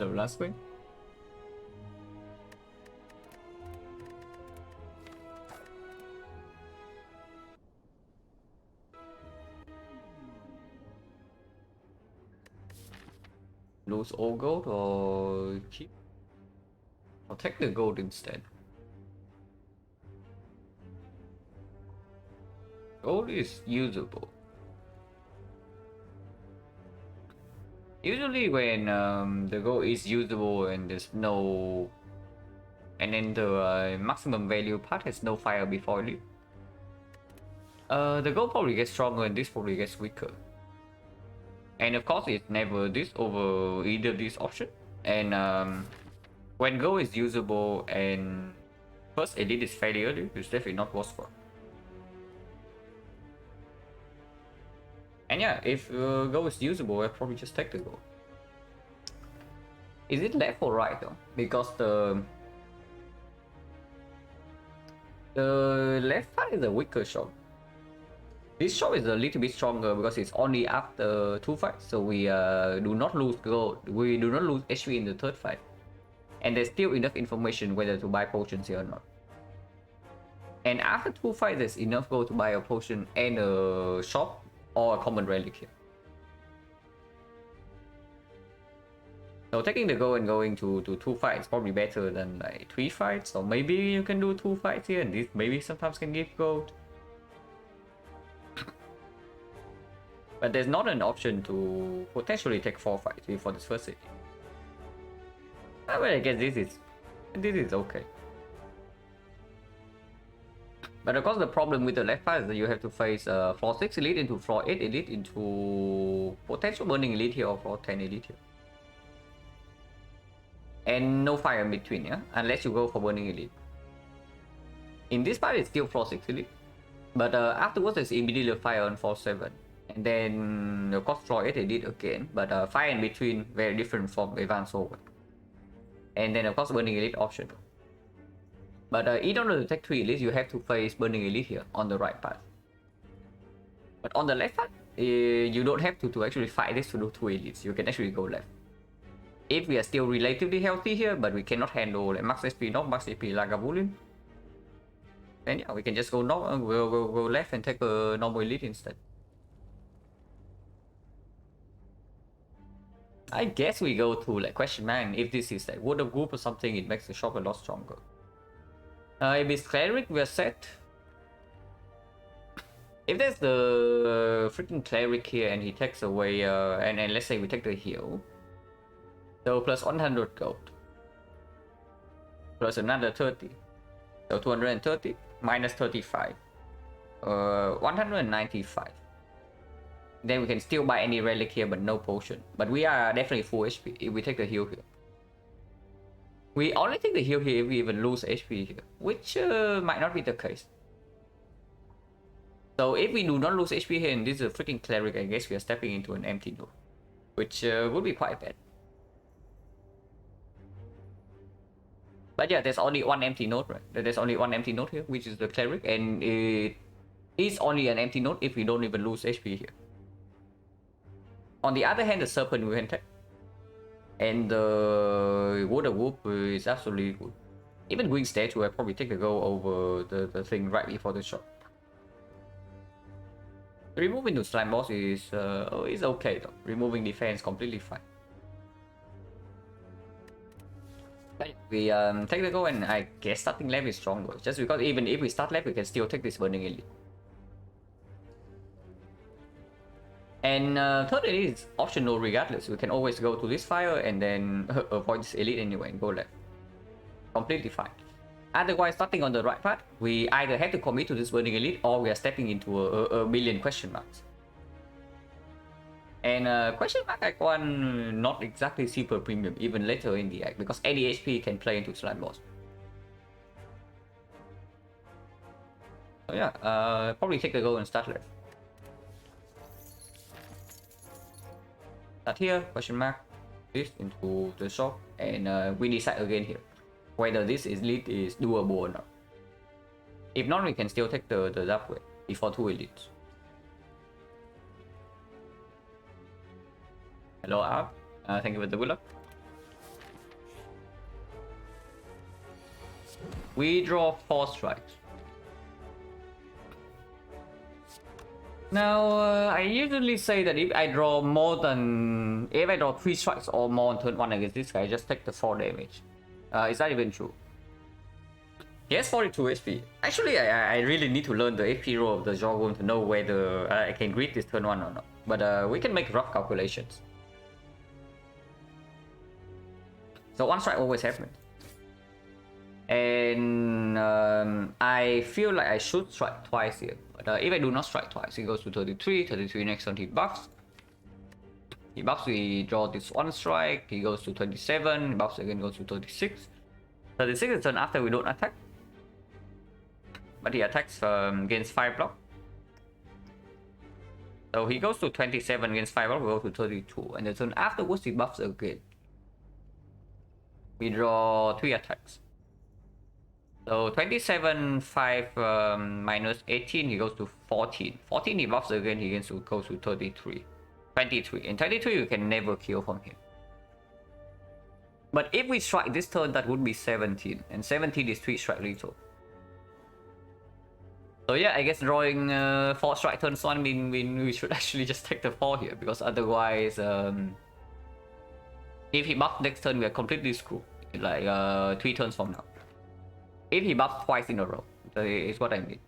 The last wing. Lose all gold or keep? I'll take the gold instead. Gold is usable. Usually when the gold is usable and there's no... And then the maximum value part has no fire before you. The gold probably gets stronger and this probably gets weaker. And of course it's never this over either this option. And when gold is usable and first elite is fairly early, it's definitely not worse for. And yeah, if gold is usable, I'll probably just take the gold. Is it left or right though? Because the left part is a weaker shot. This shot is a little bit stronger because it's only after 2 fights, so we do not lose gold. We do not lose HP in the third fight. And there's still enough information whether to buy potions here or not. And after 2 fights, there's enough gold to buy a potion and a shop or a common relic here. So taking the gold and going to 2 fights is probably better than like 3 fights, or maybe you can do 2 fights here and this maybe sometimes can give gold. But there's not an option to potentially take 4 fights before this first city. Well, I guess this is okay. But of course the problem with the left part is that you have to face floor 6 elite into floor 8 elite into potential burning elite here or floor 10 elite here. And no fire in between, yeah? Unless you go for burning elite. In this part it's still floor 6 elite. But afterwards there's immediately fire on floor 7. And then of course floor 8 elite again. But fire in between very different from advanced over. And then of course burning elite optional. But in order to take 3 elites, you have to face burning elite here on the right path. But on the left path, you don't have to actually fight this to do 2 elites. You can actually go left. If we are still relatively healthy here, but we cannot handle like, max SP, not max AP Lagavulin, then yeah, we can just go left and take a normal elite instead. I guess we go to like question mark. If this is like wood of group or something, it makes the shop a lot stronger. If it's cleric, we're set. If there's the freaking cleric here and he takes away, and let's say we take the heal, so plus 100 gold, plus another 30, so 230 minus 35, 195. Then we can still buy any relic here, but no potion. But we are definitely full HP if we take the heal here. We only take the heal here if we even lose HP here, which might not be the case. So if we do not lose HP here and this is a freaking cleric, I guess we are stepping into an empty node, which would be quite bad. But yeah, there's only one empty node, right? There's only one empty node here, which is the cleric, and it is only an empty node if we don't even lose HP here. On the other hand, the serpent we can take. And the water whoop is absolutely good. Even going statue, I probably take the go over the thing right before the shot. Removing the slime boss is okay though. Removing defense completely fine. We take the go and I guess starting left is stronger. Just because even if we start left, we can still take this burning elite. And third elite is optional regardless. We can always go to this fire and then avoid this elite anyway and go left. Completely fine. Otherwise, starting on the right path, we either have to commit to this burning elite or we are stepping into a million question marks. And question mark Act 1 not exactly super premium even later in the act because any HP can play into slime boss. So yeah, probably take the go and start left. Start here, question mark, this into the shop, and we decide again here whether this elite is doable or not. If not, we can still take the dark way before 2 elites. Hello, Ab. Thank you for the good luck. We draw 4 strikes. Now, I usually say that if I draw 3 strikes or more on turn 1 against this guy, I just take the 4 damage. Is that even true? He has 42 HP. Actually, I really need to learn the HP roll of the Jorgun to know whether I can grid this turn 1 or not. But we can make rough calculations. So 1 strike always happens. And I feel like I should strike twice here. But if I do not strike twice, he goes to 33. 33 next turn he buffs. He buffs, we draw this 1 strike. He goes to 27. He buffs again, goes to 36. 36 is turn after we don't attack. But he attacks against 5 block. So he goes to 27 against 5 block, we go to 32. And the turn afterwards he buffs again. We draw 3 attacks. So 27, 5 minus 18, he goes to 14. 14 he buffs again, he goes to 33. 23. And 23 you can never kill from him. But if we strike this turn, that would be 17. And 17 is 3 strike lethal. So yeah, I guess drawing 4 strike turns 1 mean we should actually just take the 4 here. Because otherwise, if he buffs next turn, we are completely screwed. Like 3 turns from now. If he buffs twice in a row, that is what I mean.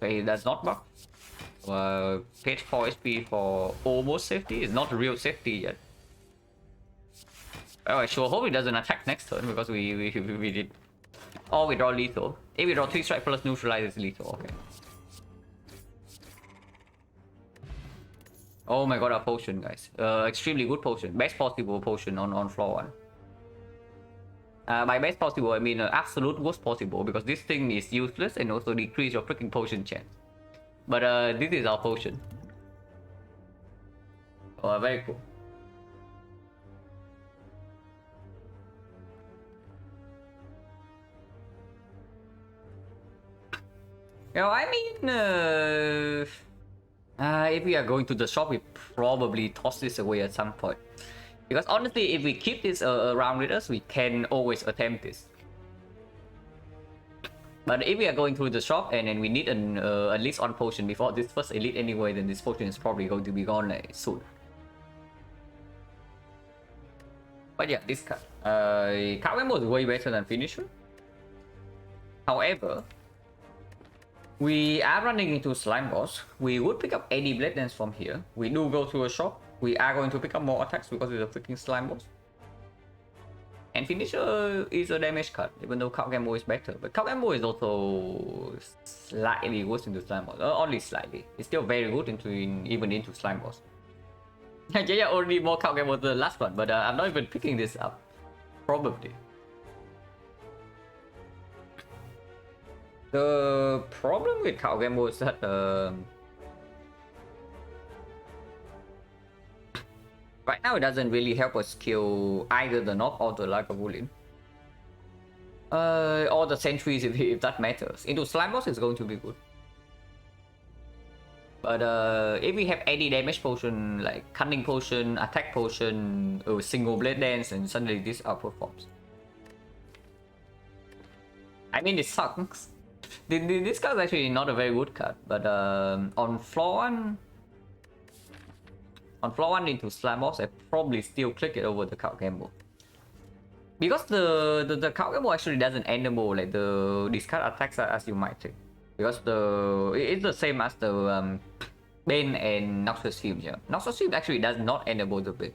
Okay, he does not buff. Paid 4 HP for almost safety. It's not real safety yet. Oh, I sure hope he doesn't attack next turn because we did. Or we draw lethal. If we draw 3 strike plus neutralizes lethal, okay. Oh my god, our potion, guys. Extremely good potion. Best possible potion on floor 1. By best possible, I mean absolute worst possible because this thing is useless and also decrease your freaking potion chance. But this is our potion. Oh, very cool. You know, I mean, if we are going to the shop, we probably toss this away at some point. Because honestly, if we keep this around with us, we can always attempt this. But if we are going through the shop and then we need at least 1 potion before this first elite anyway, then this potion is probably going to be gone soon. But yeah, this card. Card Memo is way better than Finisher. However, we are running into Slime Boss. We would pick up any Blade Dance from here. We do go to a shop. We are going to pick up more attacks because it's a freaking Slime Boss. And Finisher is a damage card, even though Memo is better. But Memo is also slightly worse into Slime Boss. Only slightly. It's still very good even into Slime Boss. Yeah, already more Memo than the last one, but I'm not even picking this up. Probably. The problem with Memo is that right now it doesn't really help us kill either the Knob or the Lagavulin. Or the sentries if that matters. Into Slime Boss is going to be good. But if we have any damage potion like Cunning Potion, Attack Potion, or single Blade Dance, and suddenly this outperforms. I mean, it sucks. This card is actually not a very good card, but on floor 1 into Slime Boss, I probably still click it over the Memo. Because the Memo actually doesn't enable like the discard attacks as you might think. Because it's the same as the Bane and Noxus Fume here. Noxus Fume actually does not enable the Bane.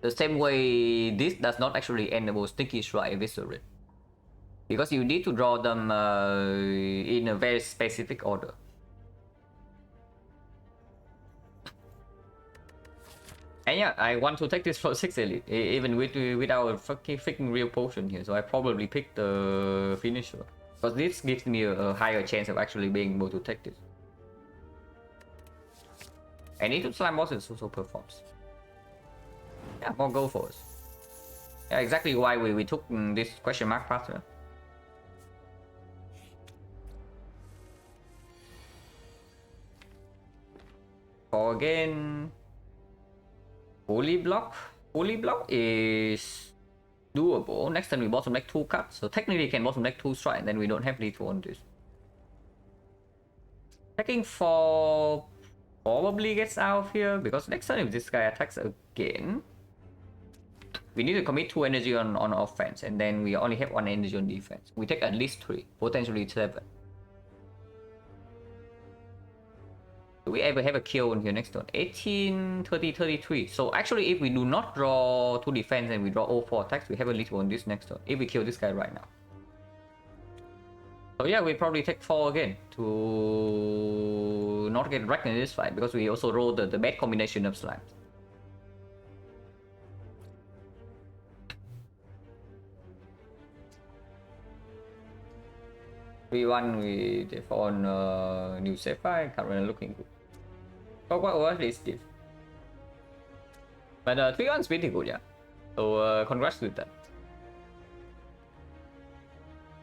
The same way this does not actually enable Sticky Shrine Eviscerate. Because you need to draw them in a very specific order. And yeah, I want to take this for 6 elite, even with our freaking real potion here. So I probably pick the Finisher. Because this gives me a higher chance of actually being able to take this. And into Slime Boss it also performs. Yeah, more go for us. Yeah, exactly why we took this question mark path. For again, Holy Block. Fully block is doable. Next time we bottom deck 2 cards, so technically we can bottom deck 2 strike, and then we don't have lethal on this. Checking for probably gets out here, because next time if this guy attacks again, we need to commit 2 energy on offense, and then we only have 1 energy on defense. We take at least 3, potentially 7. Do we ever have a kill on here next turn? 18, 30, 33. So actually, if we do not draw 2 defense and we draw all 4 attacks, we have a lethal on this next turn, if we kill this guy right now. So yeah, we probably take 4 again to not get wrecked in this fight, because we also roll the bad combination of slimes. We won with on new sapphire, currently looking good. But what is this? But 3-1 is pretty good, yeah. So congrats with that.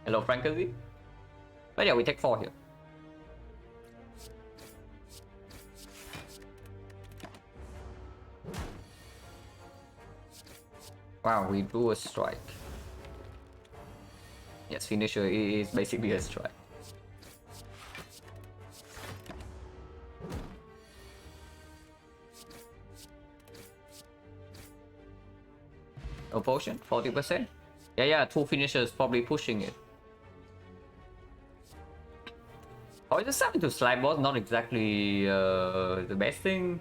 Hello, Frankie. But yeah, we take 4 here. Wow, we drew a strike. Yes, finisher is basically a strike. No potion, 40%. Yeah, 2 finishers probably pushing it. Oh, it's something to slime boss, not exactly the best thing.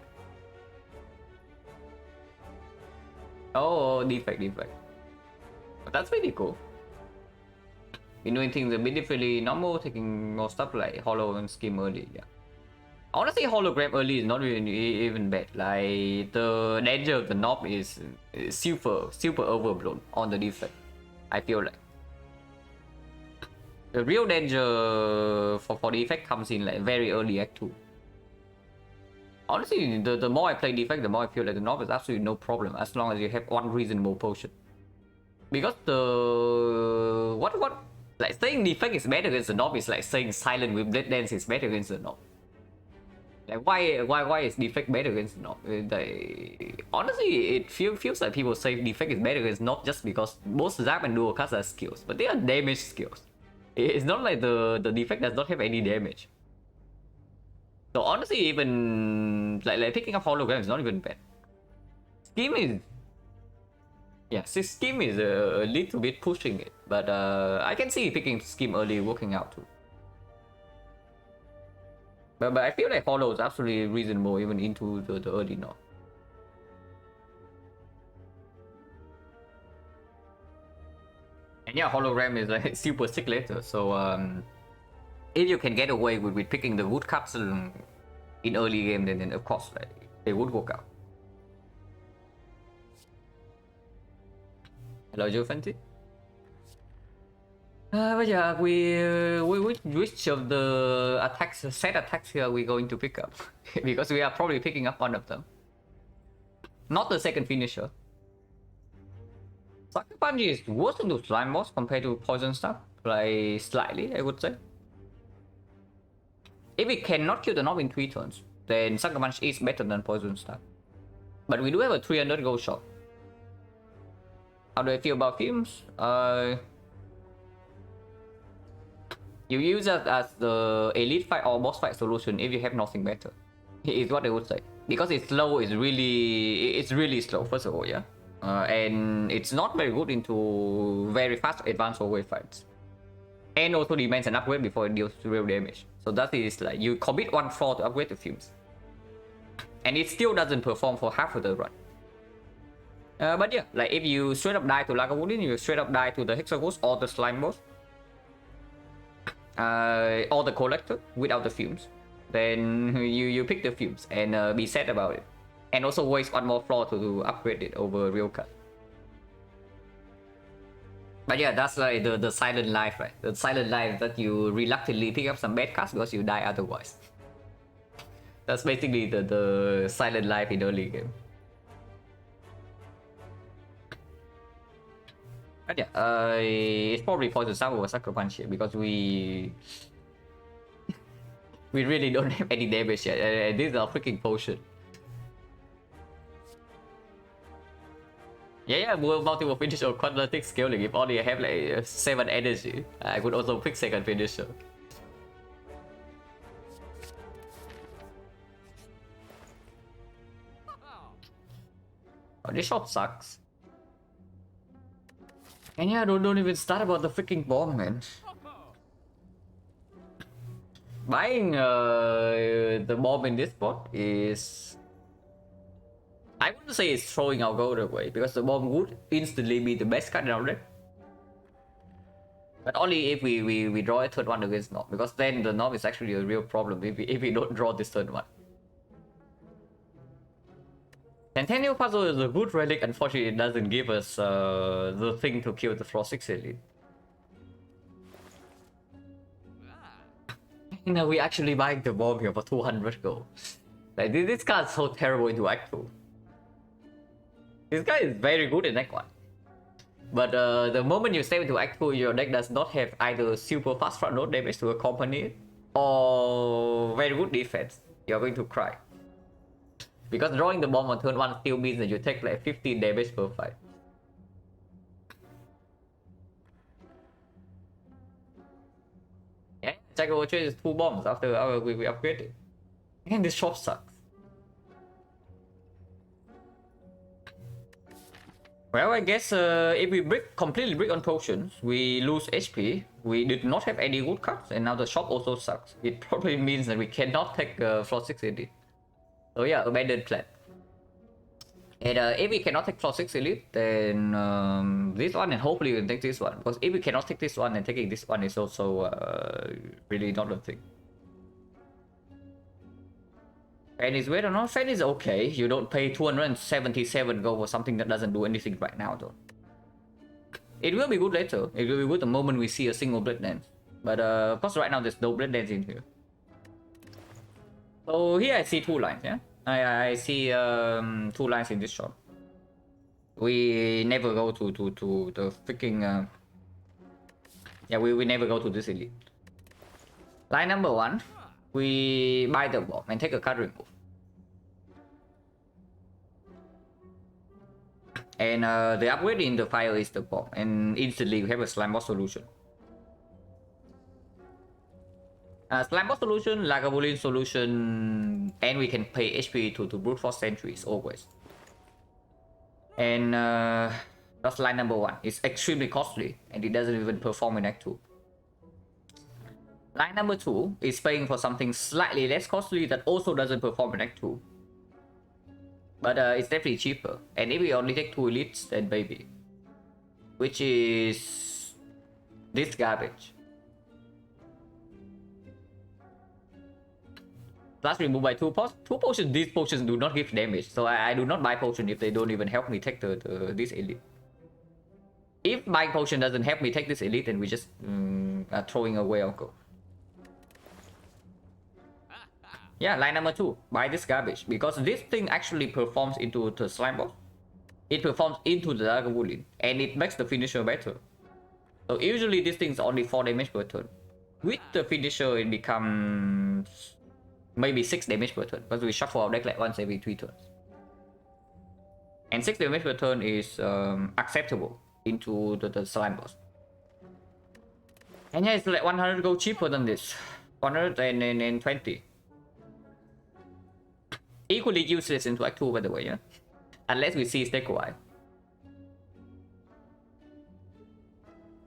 Oh, defect. But that's pretty cool. Been doing things a bit differently, normal, taking more stuff like hollow and skim early, yeah. Honestly, hologram early is not even bad. Like, the danger of the knob is super overblown on the defect, I feel like. The real danger for the effect comes in like very early act 2. Honestly, the more I play defect, the more I feel like the knob is absolutely no problem, as long as you have 1 reasonable potion. Because the... What? Like, saying defect is better against the knob is like saying silent with blade dance is better against the knob. Like, why is defect better against knob? Honestly, it feels like people say defect is better against knob just because both zap and dual cast are skills, but they are damage skills. It's not like the defect does not have any damage. So honestly, even like picking up hologram is not even bad. Scheme is... Yeah, scheme is a little bit pushing it, but I can see picking scheme early working out too. But I feel like hollow is absolutely reasonable even into the early now. And yeah, hologram is like super sick later, so if you can get away with picking the wood capsule in early game, then of course like, it would work out. Hello, Joe Fenty. But yeah, which of the attacks, set attacks here are we going to pick up? Because we are probably picking up one of them. Not the second finisher. Sucker Punch is worse than the slime boss compared to poison stuff. Like, slightly, I would say. If we cannot kill the knob in 3 turns, then Sucker Punch is better than poison stuff. But we do have a 300 gold shot. How do I feel about fumes? You use it as the elite fight or boss fight solution if you have nothing better. Is what I would say. Because it's slow, it's really slow, first of all, yeah. And it's not very good into very fast advanced hallway fights. And also demands an upgrade before it deals real damage. So that is like, you commit 1 floor to upgrade the fumes. And it still doesn't perform for half of the run. But yeah, like if you straight up die to Lagavulin, you straight up die to the Hexer Ghost or the Slime Boss. Or the Collector without the fumes. Then you pick the fumes and be sad about it. And also waste 1 more floor to upgrade it over real cut. But yeah, that's like the silent life, right? The silent life that you reluctantly pick up some bad cards because you die otherwise. That's basically the silent life in early game. But yeah, it's probably Poison Star over Sucker Punch here because we really don't have any damage yet. This is a freaking potion. Yeah, multiple finisher quadratic scaling. If only I have like 7 energy, I could also pick second finisher. Oh, this shop sucks. And yeah, don't even start about the freaking bomb, man. Buying the bomb in this spot is... I wouldn't say it's throwing our gold away, because the bomb would instantly be the best card in our deck. But only if we draw a third one against Knob, because then the Knob is actually a real problem if we don't draw this third one. Centennial Puzzle is a good relic, unfortunately it doesn't give us the thing to kill the Frost 6 Elite. You know, we actually buying the bomb here for 200 gold. Like, this card's so terrible into Act 2. This guy is very good in Act 1. But the moment you step into Act 2, your deck does not have either super fast front load damage to accompany it, or very good defense. You're going to cry. Because drawing the bomb on turn 1 still means that you take like 15 damage per fight. Yeah, Jack overcharges 2 bombs after we upgraded. And this shop sucks. Well, I guess if we completely brick on potions, we lose HP. We did not have any good cards, and now the shop also sucks. It probably means that we cannot take Frost 6 Elite. So yeah, abandoned plan. And if we cannot take Frost 6 Elite, then this one, and hopefully we can take this one. Because if we cannot take this one, then taking this one is also really not a thing. Fan is weird or not? Fan is okay. You don't pay 277 gold for something that doesn't do anything right now, though. It will be good later. It will be good the moment we see a single Blood Dance. But of course, right now there's no Blood Dance in here. So here I see 2 lines, yeah? I see 2 lines in this shot. We never go to the freaking... yeah, we never go to this elite. Line number 1. We buy the bomb and take a card remove. And the upgrade in the file is the bomb. And instantly we have a slime boss solution. Slime boss solution, Lagavulin solution, and we can pay HP to brute force sentries always. And that's line number 1. It's extremely costly and it doesn't even perform in Act 2. Line number 2 is paying for something slightly less costly that also doesn't perform in Act 2. But it's definitely cheaper. And if we only take 2 elites, then baby. Which is... this garbage. Plus remove by 2 potions. These potions do not give damage. So I do not buy potion if they don't even help me take this elite. If buying potion doesn't help me take this elite, then we just are throwing away our gold. Yeah, line number 2. Buy this garbage. Because this thing actually performs into the slime boss. It performs into the Lagavulin. And it makes the finisher better. So usually this thing's only 4 damage per turn. With the finisher it becomes... maybe 6 damage per turn. Because we shuffle our deck like once every 3 turns. And 6 damage per turn is acceptable into the slime boss. And yeah, it's like 100 gold cheaper than this. 120. Equally useless into Act 2, by the way, yeah? Unless we see Stake Wide.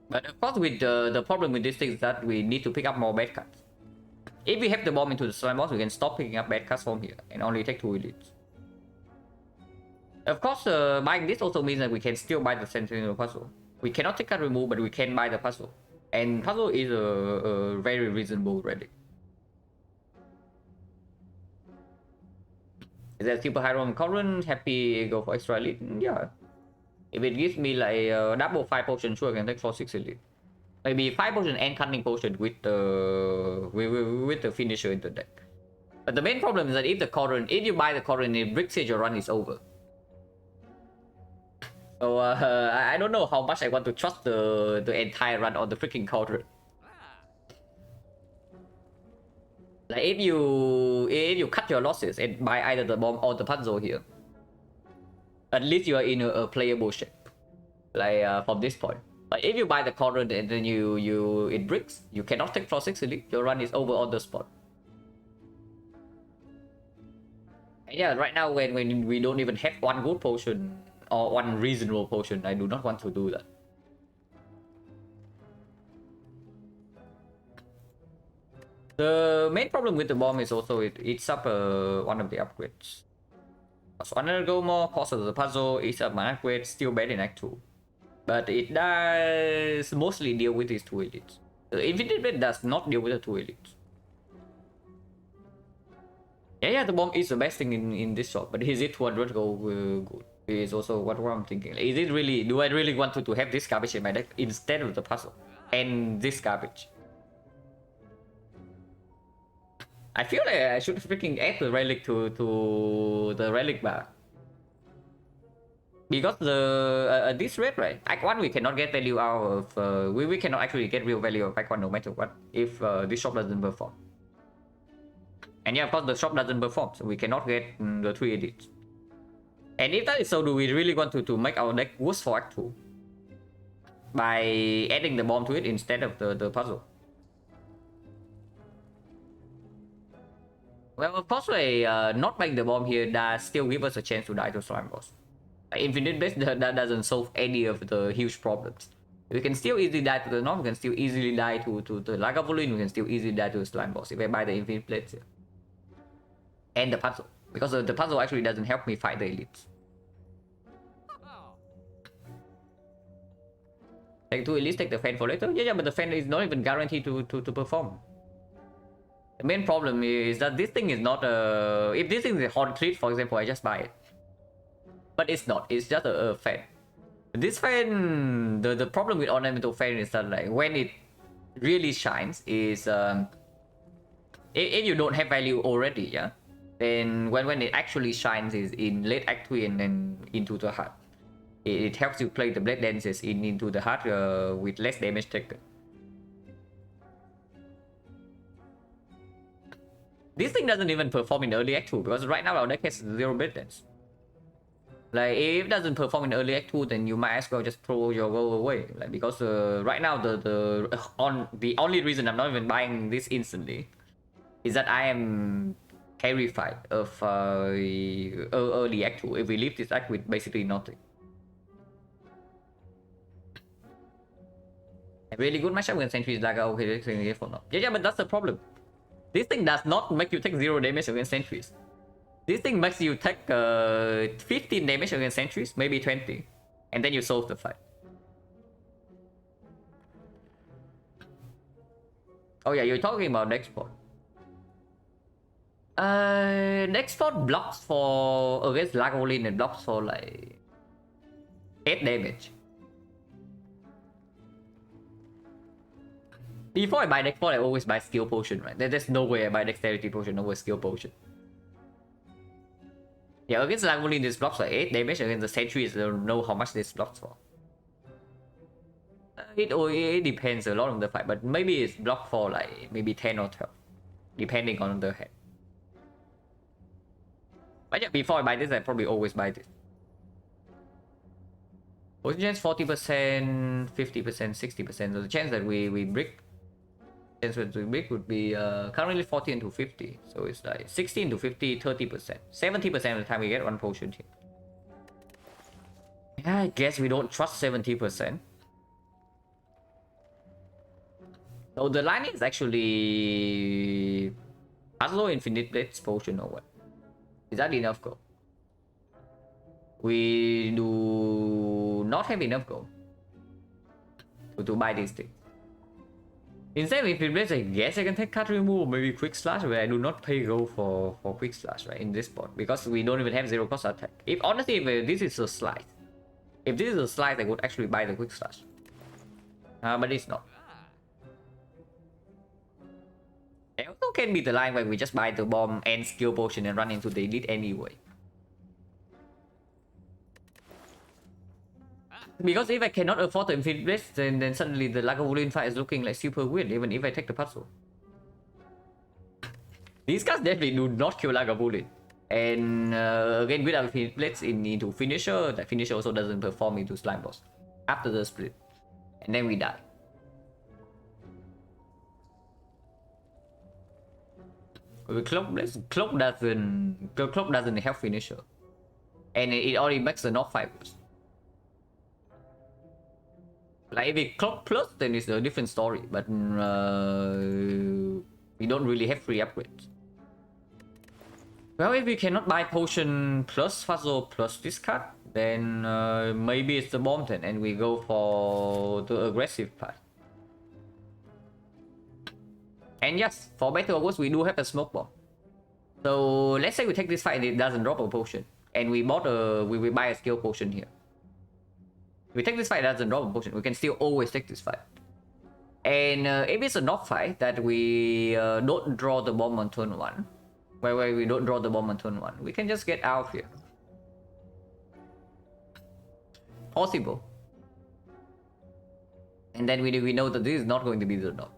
But of course, with the problem with this thing is that we need to pick up more bad cards. If we have the bomb into the slime boss, we can stop picking up bad cards from here and only take 2 elites. Of course, buying this also means that we can still buy the Sentinel puzzle. We cannot take card remove, but we can buy the puzzle. And puzzle is a very reasonable relic. Is that super high roll current? Happy go for extra elite? Yeah. If it gives me like double 5 potion, sure I can take for 6 elite. Maybe 5 potion and cunning potion with the finisher in the deck. But the main problem is that if you buy the current, if Brick Siege, your run is over. So I don't know how much I want to trust the entire run on the freaking current. Like if you cut your losses and buy either the bomb or the puzzle here, at least you are in a playable shape. Like from this point. But if you buy the current and then it breaks, you cannot take for 6 elite. Your run is over on the spot. And yeah, right now when we don't even have one good potion or one reasonable potion, I do not want to do that. The main problem with the bomb is also it's up one of the upgrades. Cost 100 gold more, cost of the puzzle is up my upgrade, still better in Act 2. But it does mostly deal with these 2 elites. The Infinite Blade does not deal with the 2 elites. Yeah, the bomb is the best thing in this shop, but is it 200 gold good? Is also what I'm thinking. Is it really, do I really want to have this garbage in my deck instead of the puzzle? And this garbage? I feel like I should freaking add the relic to the relic bar. Because the this rate, right? Act 1 we cannot get value out of we cannot actually get real value of Act 1 no matter what if this shop doesn't perform. And yeah, of course the shop doesn't perform, so we cannot get the 3 edits. And if that is so, do we really want to make our deck worse for Act 2? By adding the bomb to it instead of the puzzle? Well, of course, not buying the bomb here does still give us a chance to die to slime boss. Infinite Blade that doesn't solve any of the huge problems. We can still easily die to the North, we can still easily die to the Lagavulin, we can still easily die to the slime boss if I buy the Infinite Blades here. And the puzzle. Because the puzzle actually doesn't help me fight the elites. Take 2 elites, take the fan for later. Yeah, but the fan is not even guaranteed to perform. The main problem is that this thing is not a... If this thing is a hard treat, for example, I just buy it. But it's not, it's just a fan. This fan, the problem with ornamental fan is that like when it really shines is if you don't have value already, yeah, then when it actually shines is in late Act 3 and then into the heart. It helps you play the blade dances into the heart with less damage taken. This thing doesn't even perform in early Act 2 because right now our deck has 0 blade dance. Like if it doesn't perform in early Act 2, then you might as well just throw your goal away. Like because right now the only reason I'm not even buying this instantly is that I am terrified of early Act 2. If we leave this act with basically nothing. A really good matchup against sentries like okay for now. Yeah, but that's the problem. This thing does not make you take 0 damage against sentries. This thing makes you take 15 damage against sentries, maybe 20, and then you solve the fight. Oh yeah, you're talking about next spot. Next spot blocks for against Lagavulin and blocks for like 8 damage. Before I buy deck 4, I always buy skill potion, right? There's no way I buy dexterity potion over skill potion. Yeah, against Lagavulin this blocks for 8 damage, against the sentries I don't know how much this blocks for. It depends a lot on the fight, but maybe it's blocked for like maybe 10 or 12, depending on the head. But yeah, before I buy this, I probably always buy this. Potion chance 40%, 50%, 60%. So the chance that we brick, chance that we brick would be currently 40 into 50. So it's like 60 into 50, 30%. 70% of the time we get one potion here. Yeah, I guess we don't trust 70%. So the line is actually Puzzle Infinite Blades potion or what? Is that enough gold? We do not have enough gold to buy this thing. Instead of Infinite Blades, I guess I can take card removal, maybe Quick Slash, where I do not pay gold for Quick Slash, right, in this spot, because we don't even have 0 cost attack. If honestly, if this is a slide, I would actually buy the Quick Slash. But it's not. It also can be the line where we just buy the bomb and skill potion and run into the elite anyway. Because if I cannot afford the Infinite Blades, then suddenly the Lagavulin fight is looking like super weird, even if I take the puzzle. These cards definitely do not kill Lagavulin. And again, without let's into finisher, that finisher also doesn't perform into slime boss after the split, and then we die. Cloak doesn't help finisher, and it already makes the knock 5. Like if it cloak plus, then it's a different story. But we don't really have free upgrades. Well, if we cannot buy potion plus Fazzo plus this card, then maybe it's the bomb then, and we go for the aggressive part. And yes, for Battle August, we do have a smoke bomb. So let's say we take this fight and it doesn't drop a potion, and we buy a skill potion here. We take this fight, it doesn't drop a potion. We can still always take this fight. And if it's a knock fight that we don't draw the bomb on turn 1, where we don't draw the bomb on turn 1, we can just get out of here. Possible. And then we know that this is not going to be the knock.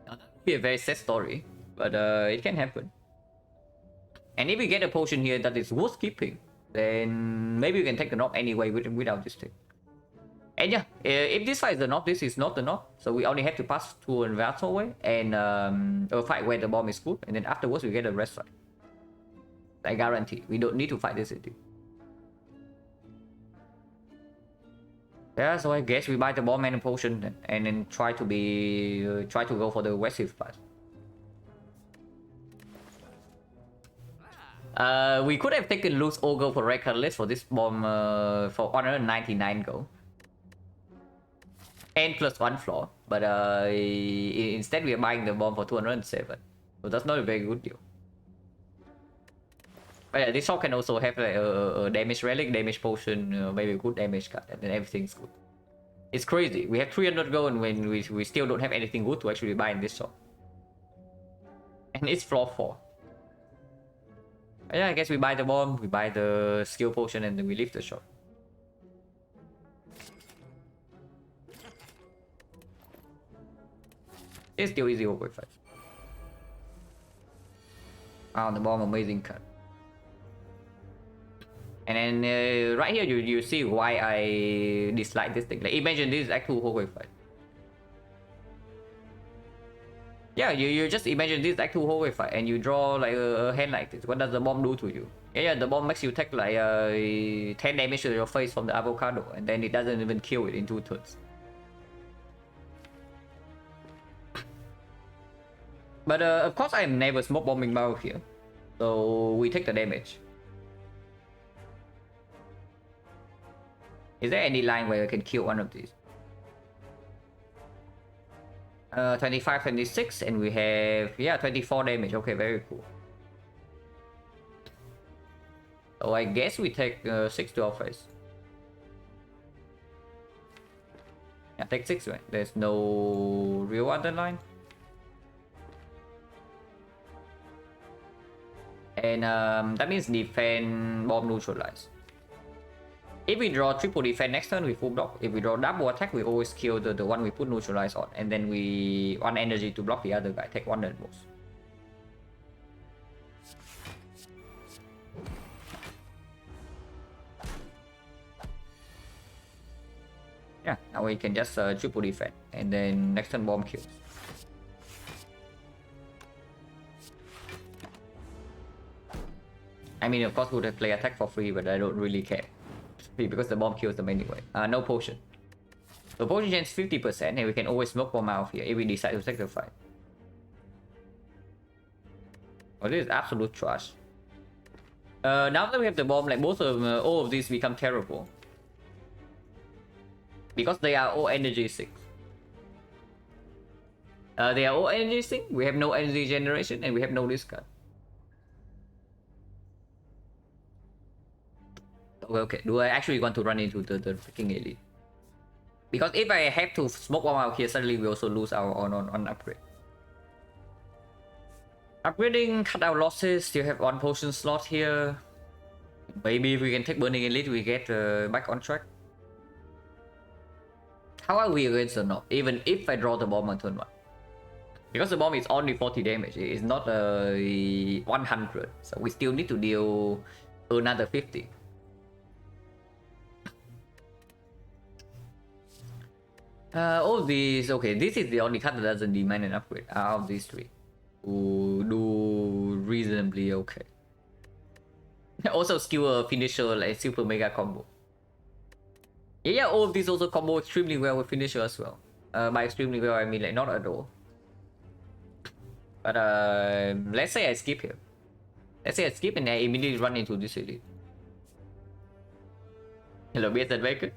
Now, that would be a very sad story, but it can happen. And if we get a potion here that is worth keeping, then maybe we can take the knock anyway without this thing. And yeah, if this fight is the knock, this is not the knock. So we only have to pass to a Vassal way and a fight where the bomb is good, and then afterwards we get a rest fight. I guarantee. We don't need to fight this city. Yeah, so I guess we buy the bomb and a potion then, and then try to go for the aggressive part. We could have taken loose Ogre for red catalyst for this bomb for 199 gold. And plus 1 floor, but instead we are buying the bomb for 207. So that's not a very good deal. But yeah, this shop can also have like a damage relic, damage potion, maybe a good damage card, and then everything's good. It's crazy. We have 300 gold when we still don't have anything good to actually buy in this shop. And it's floor 4. But yeah, I guess we buy the bomb, we buy the skill potion, and then we leave the shop. It's still easy over 5. Wow, the bomb, amazing card. And then right here you see why I dislike this thing. Like imagine this is Act 2 Hallway fight. Yeah, you just imagine this Act 2 Hallway fight and you draw like a hand like this. What does the bomb do to you? Yeah, the bomb makes you take like 10 damage to your face from the avocado, and then it doesn't even kill it in 2 turns. But of course I am never smoke bombing Bao here, so we take the damage. Is there any line where I can kill one of these? 25, 26, and we have 24 damage. Okay, very cool. So I guess we take 6 to our face. Yeah, take 6, right? There's no real underline. And that means defend, bomb, neutralize. If we draw triple defense next turn, we full block. If we draw double attack, we always kill the one we put neutralize on, and then we 1 energy to block the other guy. Take 1 at most. Yeah, now we can just triple defense, and then next turn bomb kills. I mean, of course, we would have play attack for free, but I don't really care. Because the bomb kills them anyway. No potion. So potion chance 50%, and we can always smoke bomb out of here if we decide to take the fight. Oh, this is absolute trash. Now that we have the bomb, like both of all of these become terrible. Because they are all energy sinks. They are all energy sink, we have no energy generation, and we have no discard. Okay, do I actually want to run into the freaking elite? Because if I have to smoke one out here, suddenly we also lose our on upgrade. Upgrading, cut our losses, still have 1 potion slot here. Maybe if we can take Burning Elite, we get back on track. How are we against the knob? Even if I draw the bomb on turn 1. Because the bomb is only 40 damage, it's not 100, so we still need to deal another 50. All these, okay, this is the only card that doesn't demand an upgrade out of these three, who do reasonably okay. Also skewer finisher like super mega combo. Yeah, all of these also combo extremely well with finisher as well. By extremely well I mean like not at all. But let's say I skip here. Let's say I skip and I immediately run into this elite. Hello, bearded Baker.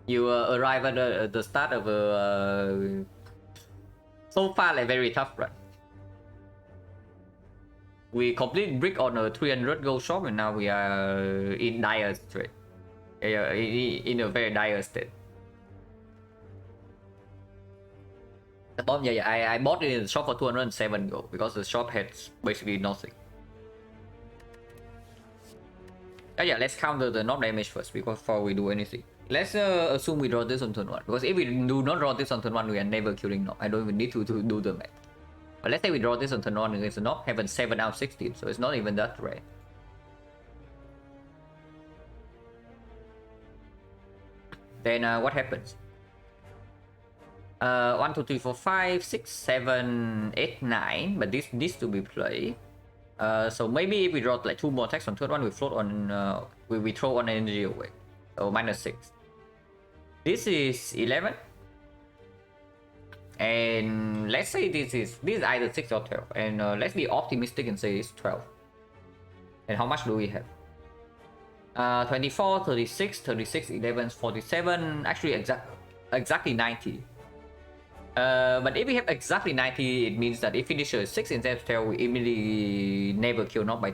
You arrive at the start of a so far like very tough run. We complete brick on a 300 gold shop and now we are in dire state. In a very dire state. The bomb, yeah, I bought it in the shop for 207 gold because the shop had basically nothing. Oh yeah, let's counter the knock damage first before we do anything. Let's assume we draw this on turn 1, because if we do not draw this on turn 1, we are never killing knock. I don't even need to do the math. But let's say we draw this on turn 1 against the knock, have a 7 out of 16, so it's not even that rare. Then what happens? 1, 2, 3, 4, 5, 6, 7, 8, 9, but this needs to be played. So maybe if we draw like 2 more attacks on turn 1, we float on, we throw one energy away. So -6. This is 11. And let's say this is either 6 or 12. And let's be optimistic and say it's 12. And how much do we have? 24, 36, 36, 11, 47. Actually, exactly 90. But if we have exactly 90, it means that if finisher is 6 instead of 12, we immediately never kill knock by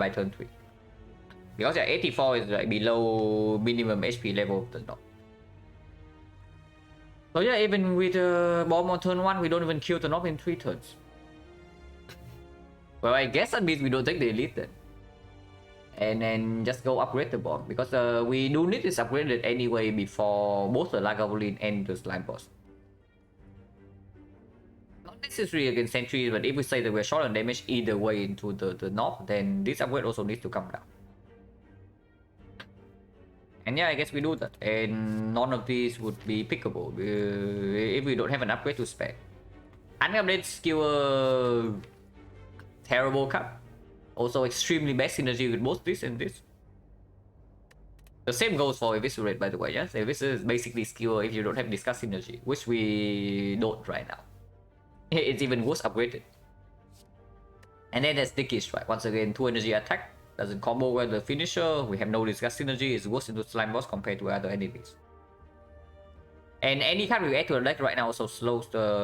turn 3. Because 84 is like below minimum HP level of the knock. So yeah, even with bomb on turn 1, we don't even kill the knock in 3 turns. Well, I guess that means we don't take the elite then. And then just go upgrade the bomb, because we do need this upgraded anyway before both the Lagavulin and the slime boss. Not necessarily against sentries, but if we say that we're short on damage either way into the knock, then this upgrade also needs to come down. And yeah, I guess we do that, and none of these would be pickable if we don't have an upgrade to spare. Unupgrade skewer, terrible card. Also extremely bad synergy with both this and this. The same goes for Eviscerate, by the way. Yes, Eviscerate is basically skewer if you don't have Discuss synergy, which we don't right now. It's even worse upgraded. And then there's Sticky Strike. Once again, 2 energy attack. Doesn't combo with the finisher. We have no Discuss synergy. It's worse into slime boss compared to other enemies. And any card we add to the deck right now also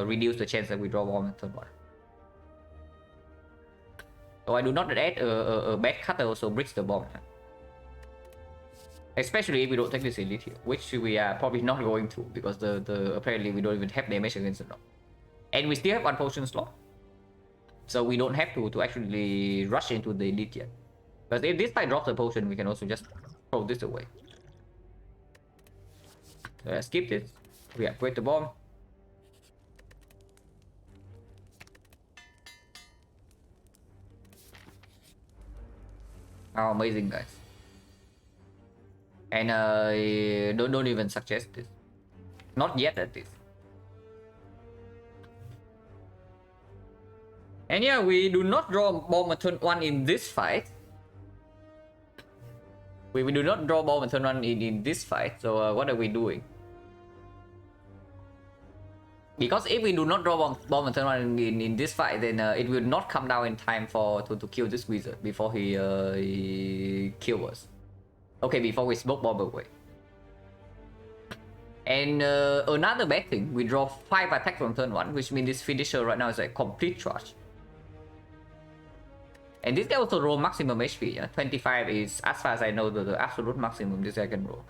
reduce the chance that we draw bomb in turn 1. So I do not add a bad card that also breaks the bomb. Especially if we don't take this elite here, which we are probably not going to, because apparently we don't even have damage against the knock. And we still have 1 potion slot. So we don't have to actually rush into the elite yet. Because if this guy drops a potion, we can also just throw this away. So let's skip this. We upgrade the bomb. Oh, amazing, guys. And don't even suggest this. Not yet at least. And yeah, we do not draw bomb on turn 1 in this fight. We do not draw bomb on turn 1 in this fight. So what are we doing? Because if we do not draw bomb on turn 1 in this fight, then it will not come down in time to kill this wizard before he kills us. Okay, before we smoke bomb away. And another bad thing, we draw 5 attacks from turn 1, which means this finisher right now is a complete trash. And this guy also roll maximum HP. Yeah? 25 is, as far as I know, the absolute maximum this guy can roll.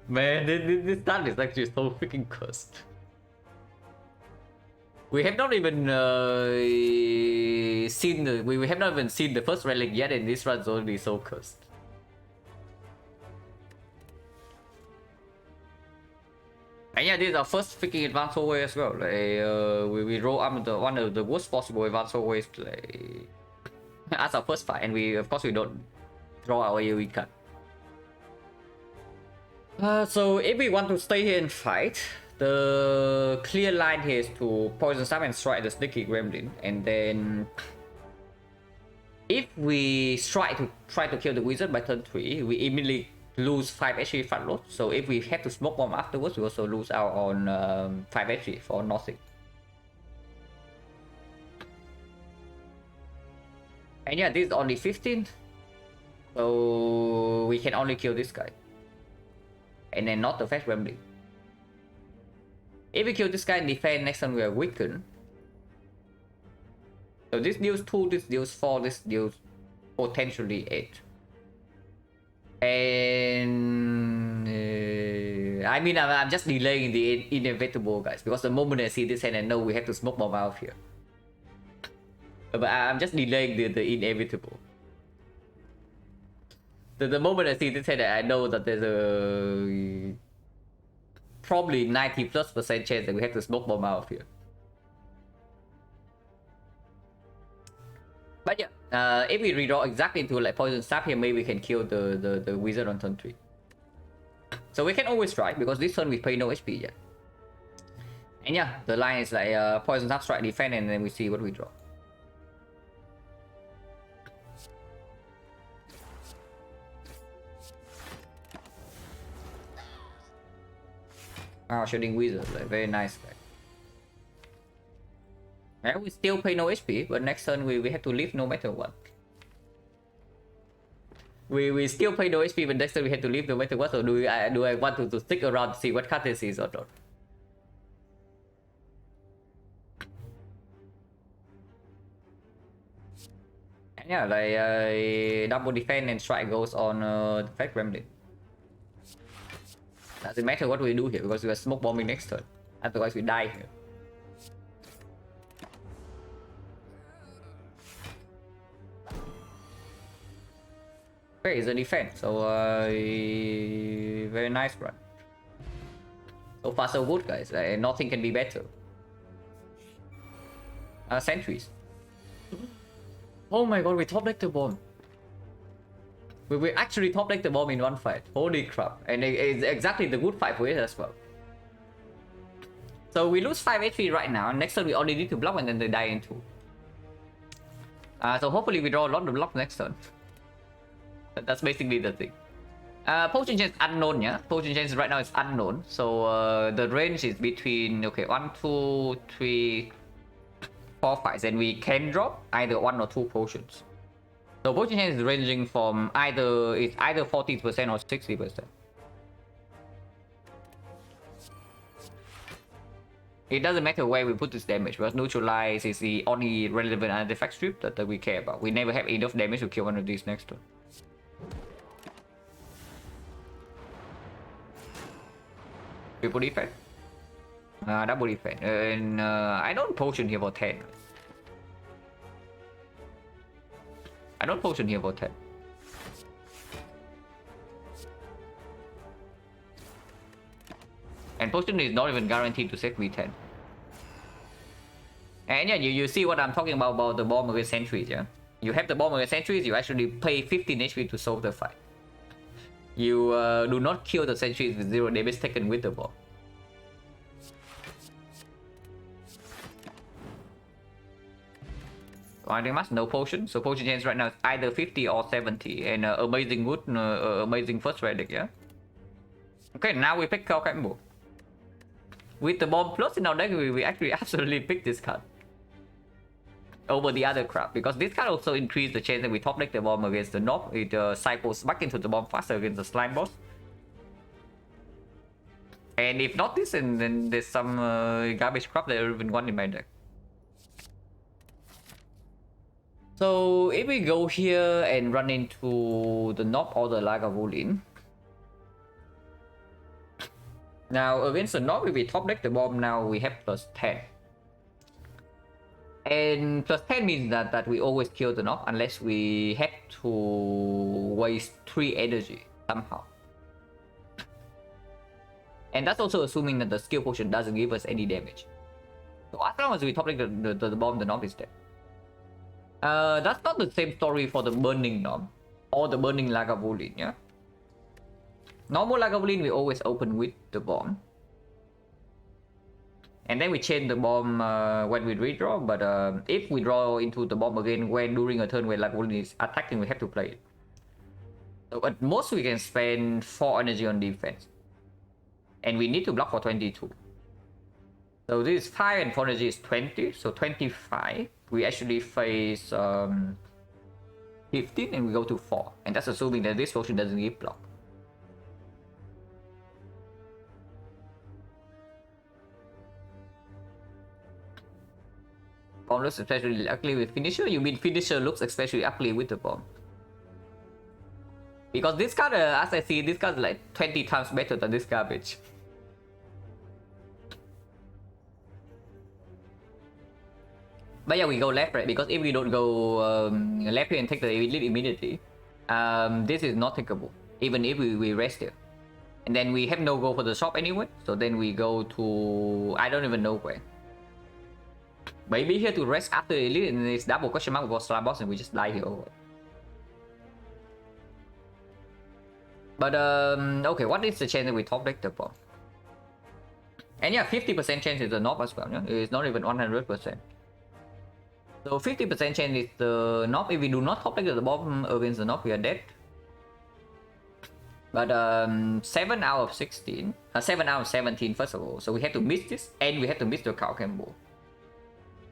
Man, this start is actually so freaking cursed. We have not even seen we have not even seen the first relic yet, and this run's already so cursed. And yeah, this is our first freaking advanced hallway as well. Like, we roll up the one of the worst possible advanced hallways like, as our first fight, and we of course we don't draw our AoE card. So if we want to stay here and fight, the clear line here is to poison stab and strike the sneaky gremlin, and then if we try to kill the wizard by turn 3, we immediately lose 5 HP front load. So if we have to smoke bomb afterwards, we also lose out on 5 HP for nothing. And yeah, this is only 15, so we can only kill this guy, and then not the fast gremlin. If we kill this guy and defend, next turn we are weakened. So this deals 2, this deals 4, this deals potentially 8. And I mean, I'm just delaying the inevitable, guys, because the moment I see this hand, I know we have to smoke bomb out here. But I'm just delaying the inevitable. The moment I see this hand, I know that there's a probably 90+% chance that we have to smoke bomb out here. But yeah, if we redraw exactly into like poison stab here, maybe we can kill the wizard on turn 3. So we can always try, because this turn we pay no HP yet. And yeah, the line is like poison stab, strike, defend, and then we see what we draw. Wow, shooting wizard, like very nice guy. And we still pay no HP, but next turn we have to leave no matter what. We still pay no HP, but next turn we have to leave no matter what. So do I want to stick around to see what card this is or not? And yeah, like double defense and strike goes on the fast gremlin. Doesn't matter what we do here, because we are smoke bombing next turn. Otherwise we die here. Okay, it's a defense, so very nice run. So far so good, guys. Nothing can be better. Sentries. Oh my god, we top decked the bomb. We actually top decked the bomb in one fight. Holy crap. And it's exactly the good fight for it as well. So we lose 5 HP right now. Next turn we only need to block, and then they die in 2. So hopefully we draw a lot of blocks next turn. That's basically the thing. Potion chance unknown, yeah? Potion chance right now is unknown. So the range is between, okay, 1, 2, 3, 4 fights. And we can drop either 1 or 2 potions. So potion chance is ranging from either 40% or 60%. It doesn't matter where we put this damage, because neutralize is the only relevant artifact strip that we care about. We never have enough damage to kill one of these next turn. Triple defense, double defense, and I don't potion here for 10. I don't potion here for 10. And potion is not even guaranteed to save me 10. And yeah, you see what I'm talking about the bomb against sentries, yeah? You have the bomb against sentries, you actually pay 15 HP to solve the fight. You do not kill the sentries with 0 damage taken with the bomb. Pretty much no potion, so potion chance right now is either 50 or 70, and amazing good, amazing first relic, yeah? Okay, now we pick Call Combo. With the bomb plus in our deck, we actually absolutely pick this card over the other crap, because this card also increases the chance that we top deck the bomb against the knob. It cycles back into the bomb faster against the slime boss. And if not this, and then there's some garbage crap that I don't even want in my deck. So if we go here and run into the knob or the Lagavulin. Now against the knob, if we top deck the bomb, now we have plus 10. And plus 10 means that we always kill the knob unless we have to waste 3 energy somehow. And that's also assuming that the skill potion doesn't give us any damage. So as long as we top deck the bomb, the knob is dead. That's not the same story for the burning knob or the burning Lagavulin, yeah? Normal Lagavulin we always open with the bomb. And then we chain the bomb when we redraw, but if we draw into the bomb again when during a turn where Lagavulin is attacking, we have to play it. So at most we can spend 4 energy on defense. And we need to block for 22. So this 5 and 4 energy is 20, so 25. We actually face 15 and we go to 4. And that's assuming that this potion doesn't give block. Bomb looks especially ugly with finisher. You mean finisher looks especially ugly with the bomb? Because this card, as I see, this card is like 20 times better than this garbage. But yeah, we go left, right? Because if we don't go left here and take the elite immediately, this is not takeable. Even if we rest here. And then we have no go for the shop anyway. So then we go to... I don't even know where. Maybe here to rest after elite and it's double question mark for slab boss and we just die here. But okay, what is the chance that we top deck the bomb? And yeah, 50% chance is the knob as well, yeah? It's not even 100%. So 50% chance is the knob. If we do not top deck the bomb against the knob, we are dead. But 7 out of 16, 7 out of 17 first of all. So we have to miss this and we have to miss the cow gamble.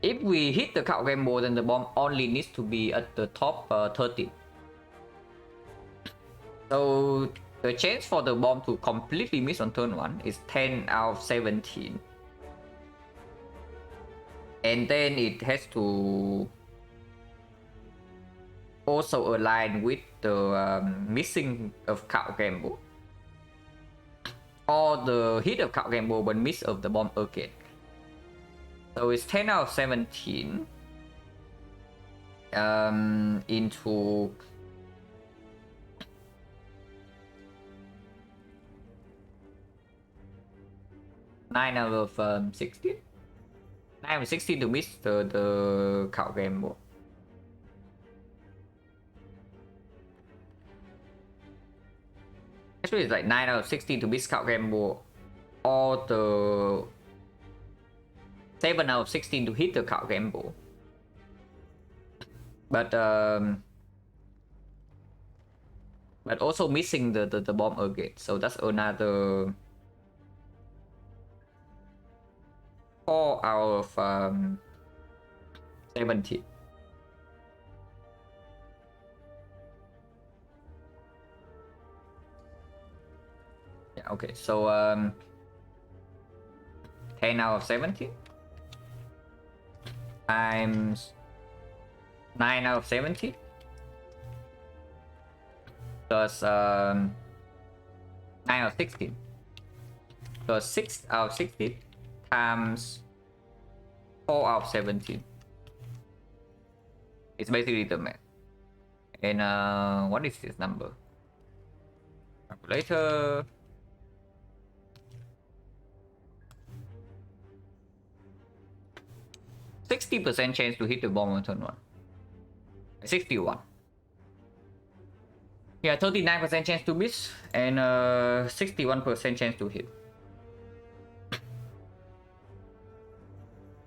If we hit the cow gamble, then the bomb only needs to be at the top 30. So the chance for the bomb to completely miss on turn 1 is 10 out of 17. And then it has to also align with the missing of cow gamble. Or the hit of cow gamble but miss of the bomb again. So it's 10 out of 17 into 9 out of 16. 9 out of 16 to miss the cow gamble. Actually, it's like 9 out of 16 to miss cow gamble, or the 7 out of 16 to hit the cow gamble. But also missing the bomb again. So that's another 4 out of 17. Yeah, okay, so 10 out of 17 times 9 out of 17 plus 9 out of 16 plus 6 out of 16 times 4 out of 17. It's basically the math. And what is this number? Calculator. %60 chance to hit the bomb on turn 1. 61. Yeah, 39% chance to miss and 61% chance to hit.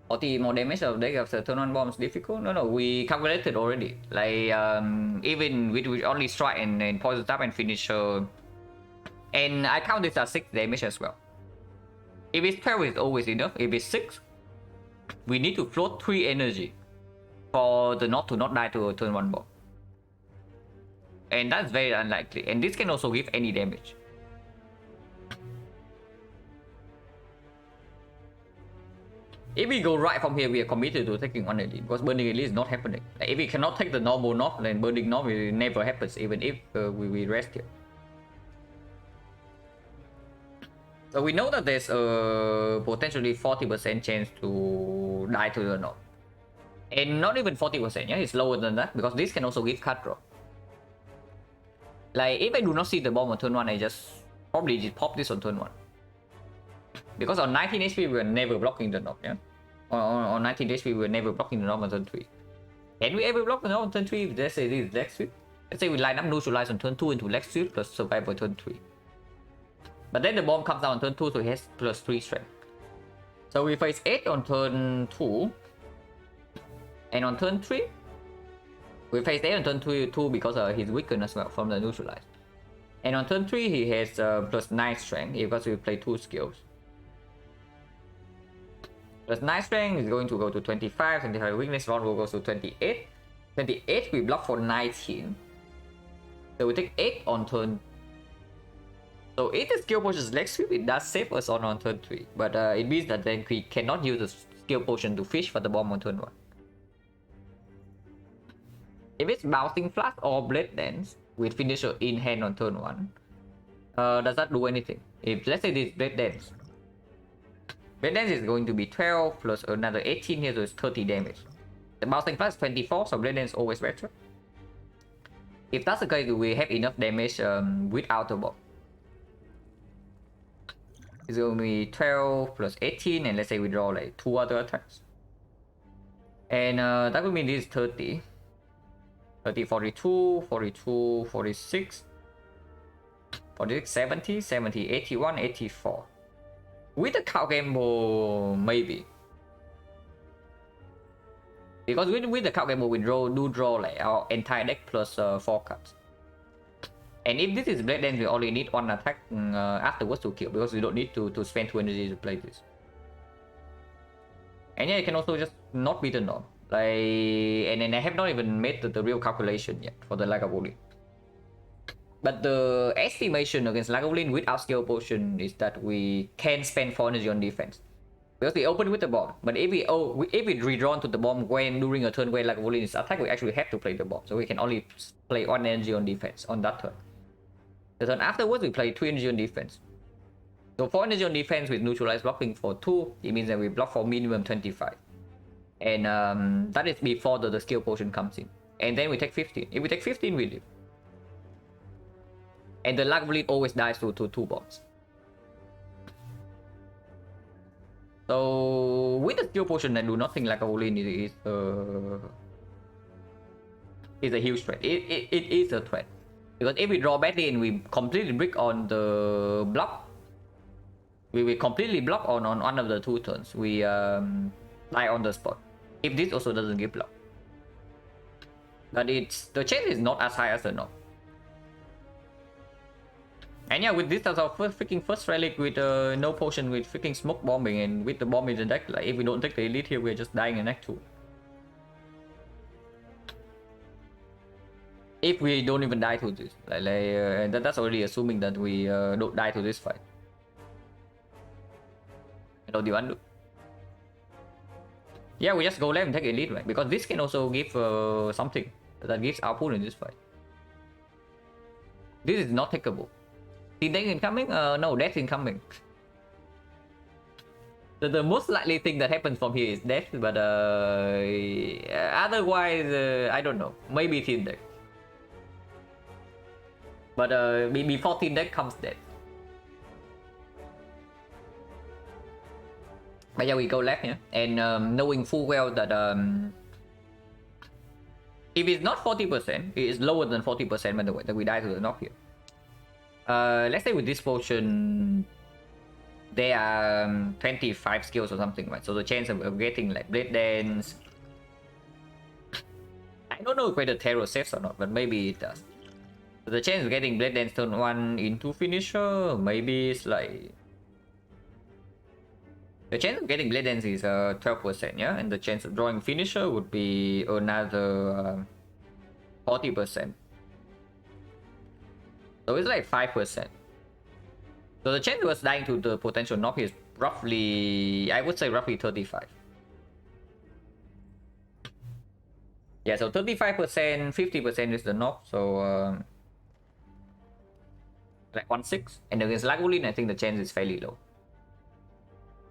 40 more damage of deck after turn 1 bomb is difficult? No, we calculated already. Like, even with only strike and poison tap and finisher. And I count this as 6 damage as well. If it's 12, it's always enough. If it's 6, we need to float 3 energy for the knob to not die to a turn 1 bomb. And that's very unlikely. And this can also give any damage. If we go right from here, we are committed to taking one elite, because burning elite is not happening. Like, if we cannot take the normal knob, then burning knob will never happens, even if we rest here. So we know that there's a potentially 40% chance to die to the knob. And not even 40%, yeah, it's lower than that, because this can also give card draw. Like, if I do not see the bomb on turn 1, I probably just pop this on turn 1. Because on 19 HP we were never blocking the knob, yeah? On 19 HP we were never blocking the knob on turn 3. Can we ever block the knob on turn 3? Let's say this is leg sweep. Let's say we line up neutralize on turn 2 into leg sweep plus survive for turn 3. But then the bomb comes down on turn 2, so he has plus 3 strength. So we face 8 on turn 2. And on turn 3, we face 8 on turn 2 because he's weakened as well from the neutralize. And on turn 3, he has plus 9 strength because we play 2 skills. Plus 9 strength is going to go to 25, 25 weakness, round will go to 28. 28 we block for 19. So we take 8 on turn. So if the skill potion is leg sweep, it does save us on turn 3. But it means that then we cannot use the skill potion to fish for the bomb on turn 1. If it's bouncing flash or blade dance with finisher in hand on turn 1, does that do anything? If let's say this blade dance. Blade dance is going to be 12 plus another 18 here, so it's 30 damage. The bouncing flash is 24, so blade dance is always better. If that's the case, we have enough damage without the bomb. It's going to be 12 plus 18, and let's say we draw like 2 other attacks. And that would mean this is 30. 30, 42, 42, 46, 46, 70, 70, 81, 84. With the cow gamble, maybe. Because with the cow gamble, we do draw like our entire deck plus 4 cards. And if this is blade, then we only need 1 attack afterwards to kill, because we don't need to spend 2 energy to play this. And yeah, you can also just not beat the knob. Like, and then I have not even made the real calculation yet for the Lagavulin. But the estimation against Lagavulin without skill potion is that we can spend 4 energy on defense. Because we open with the bomb. But if we redrawn to the bomb when during a turn where Lagavulin is attacked, we actually have to play the bomb. So we can only play 1 energy on defense on that turn. The turn afterwards, we play 2 energy on defense. So 4 energy on defense with neutralized blocking for 2, it means that we block for minimum 25. And that is before the skill potion comes in. And then we take 15. If we take 15, we live. And the Lagavulin always dies to 2 bombs. So with the skill potion that do nothing, Lagavulin is a huge threat. It is a threat. Because if we draw badly and we completely brick on the block, we will completely block on one of the 2 turns. We die on the spot. If this also doesn't give block. But the chance is not as high as the knob. And yeah, with this as our first relic with no potion, with freaking smoke bombing, and with the bomb in the deck, like if we don't take the elite here, we're just dying in Act 2. If we don't even die to this, that's already assuming that we don't die to this fight. What do you undo? Yeah, we just go left and take elite, right? Because this can also give something that gives output in this fight. This is not takeable. Team deck incoming? No, death incoming. The most likely thing that happens from here is death, but otherwise, I don't know. Maybe team deck. But before team deck comes death. But yeah, we go left here, and knowing full well that if it's not 40%, it is lower than 40% by the way that we die to the knock here. Let's say with this potion, there are 25 skills or something, right? So the chance of getting like Blade Dance, I don't know whether Terror saves or not, but maybe it does. So the chance of getting Blade Dance turn 1 into finisher, maybe it's like... The chance of getting Blade Dance is 12%, yeah? And the chance of drawing finisher would be another 40%. So it's like 5%. So the chance of us dying to the potential knock is roughly, I would say roughly 35. Yeah, so 35%, 50% is the knock, so like 1/6. And against Lagavulin, I think the chance is fairly low.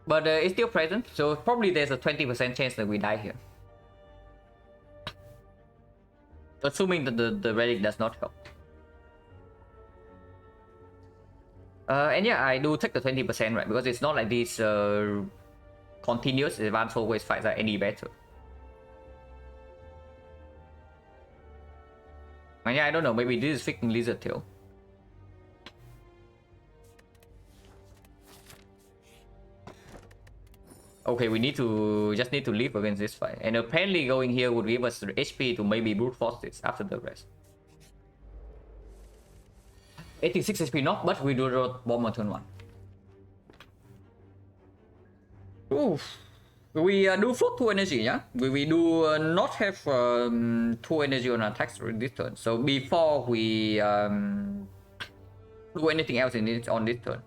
But it's still present, so probably there's a 20% chance that we die here. Assuming that the relic does not help. And yeah, I do take the 20%, right? Because it's not like this continuous advanced always fights are any better. And yeah, I don't know, maybe this is freaking Lizard Tail. Okay, we just need to live against this fight. And apparently going here would give us the HP to maybe brute force this after the rest. 86 HP not, but we do draw bomb on turn 1. Oof. We do float 2 energy, yeah? We do not have 2 energy on attacks this turn. So before we do anything else on this turn.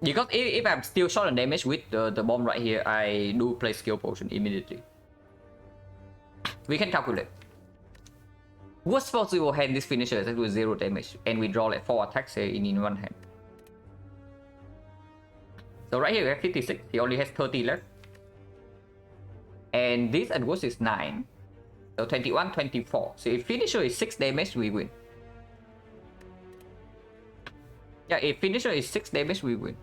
Because if I'm still short on damage with the bomb right here, I do play skill potion immediately. We can calculate. Worst possible hand, this finisher is with 0 damage, and we draw like 4 attacks here in one hand. So right here we have 56, he only has 30 left. And this at worst is 9. So 21, 24. So if finisher is 6 damage, we win. Yeah, if finisher is 6 damage, we win.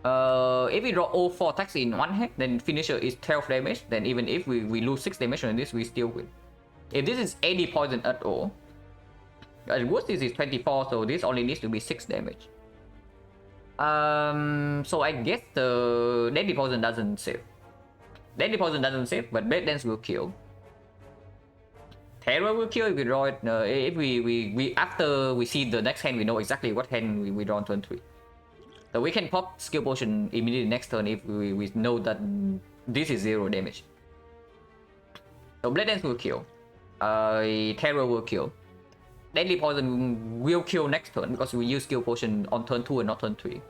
If we draw all 4 attacks in one hand, then finisher is 12 damage. Then even if we lose 6 damage on this, we still win. If this is any poison at all, at worst this is 24, so this only needs to be 6 damage. So I guess the Deadly Poison doesn't save. Deadly Poison doesn't save, but Blade Dance will kill. Terror will kill if we draw it. If we after we see the next hand, we know exactly what hand we draw on turn 3. So we can pop Skill Potion immediately next turn if we know that this is 0 damage. So Blade Dance will kill. Terror will kill. Deadly Poison will kill next turn because we use Skill Potion on turn 2 and not turn 3.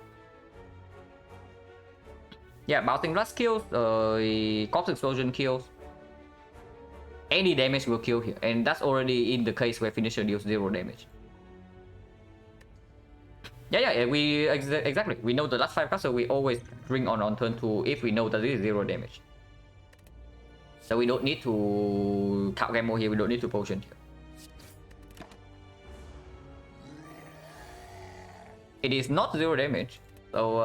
Yeah, Bouncing Blast kills. Corpse Explosion kills. Any damage will kill here, and that's already in the case where finisher deals 0 damage. Yeah, we exactly. We know the last 5 cards, so we always bring on turn 2 if we know that this is 0 damage. So we don't need to count game more here. We don't need to potion here. It is not 0 damage, so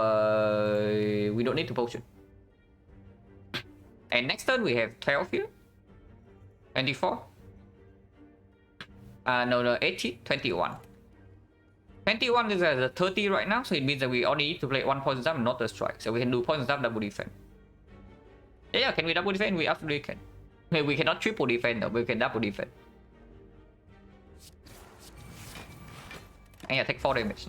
we don't need to potion. And next turn we have 12 here. 24. No, 80, 21. 21 is at 30 right now, so it means that we only need to play 1 poison zap, not a strike. So we can do poison zap, double defend. Yeah, can we double defend? We absolutely can. We cannot triple defend though, we can double defend. And yeah, take 4 damage.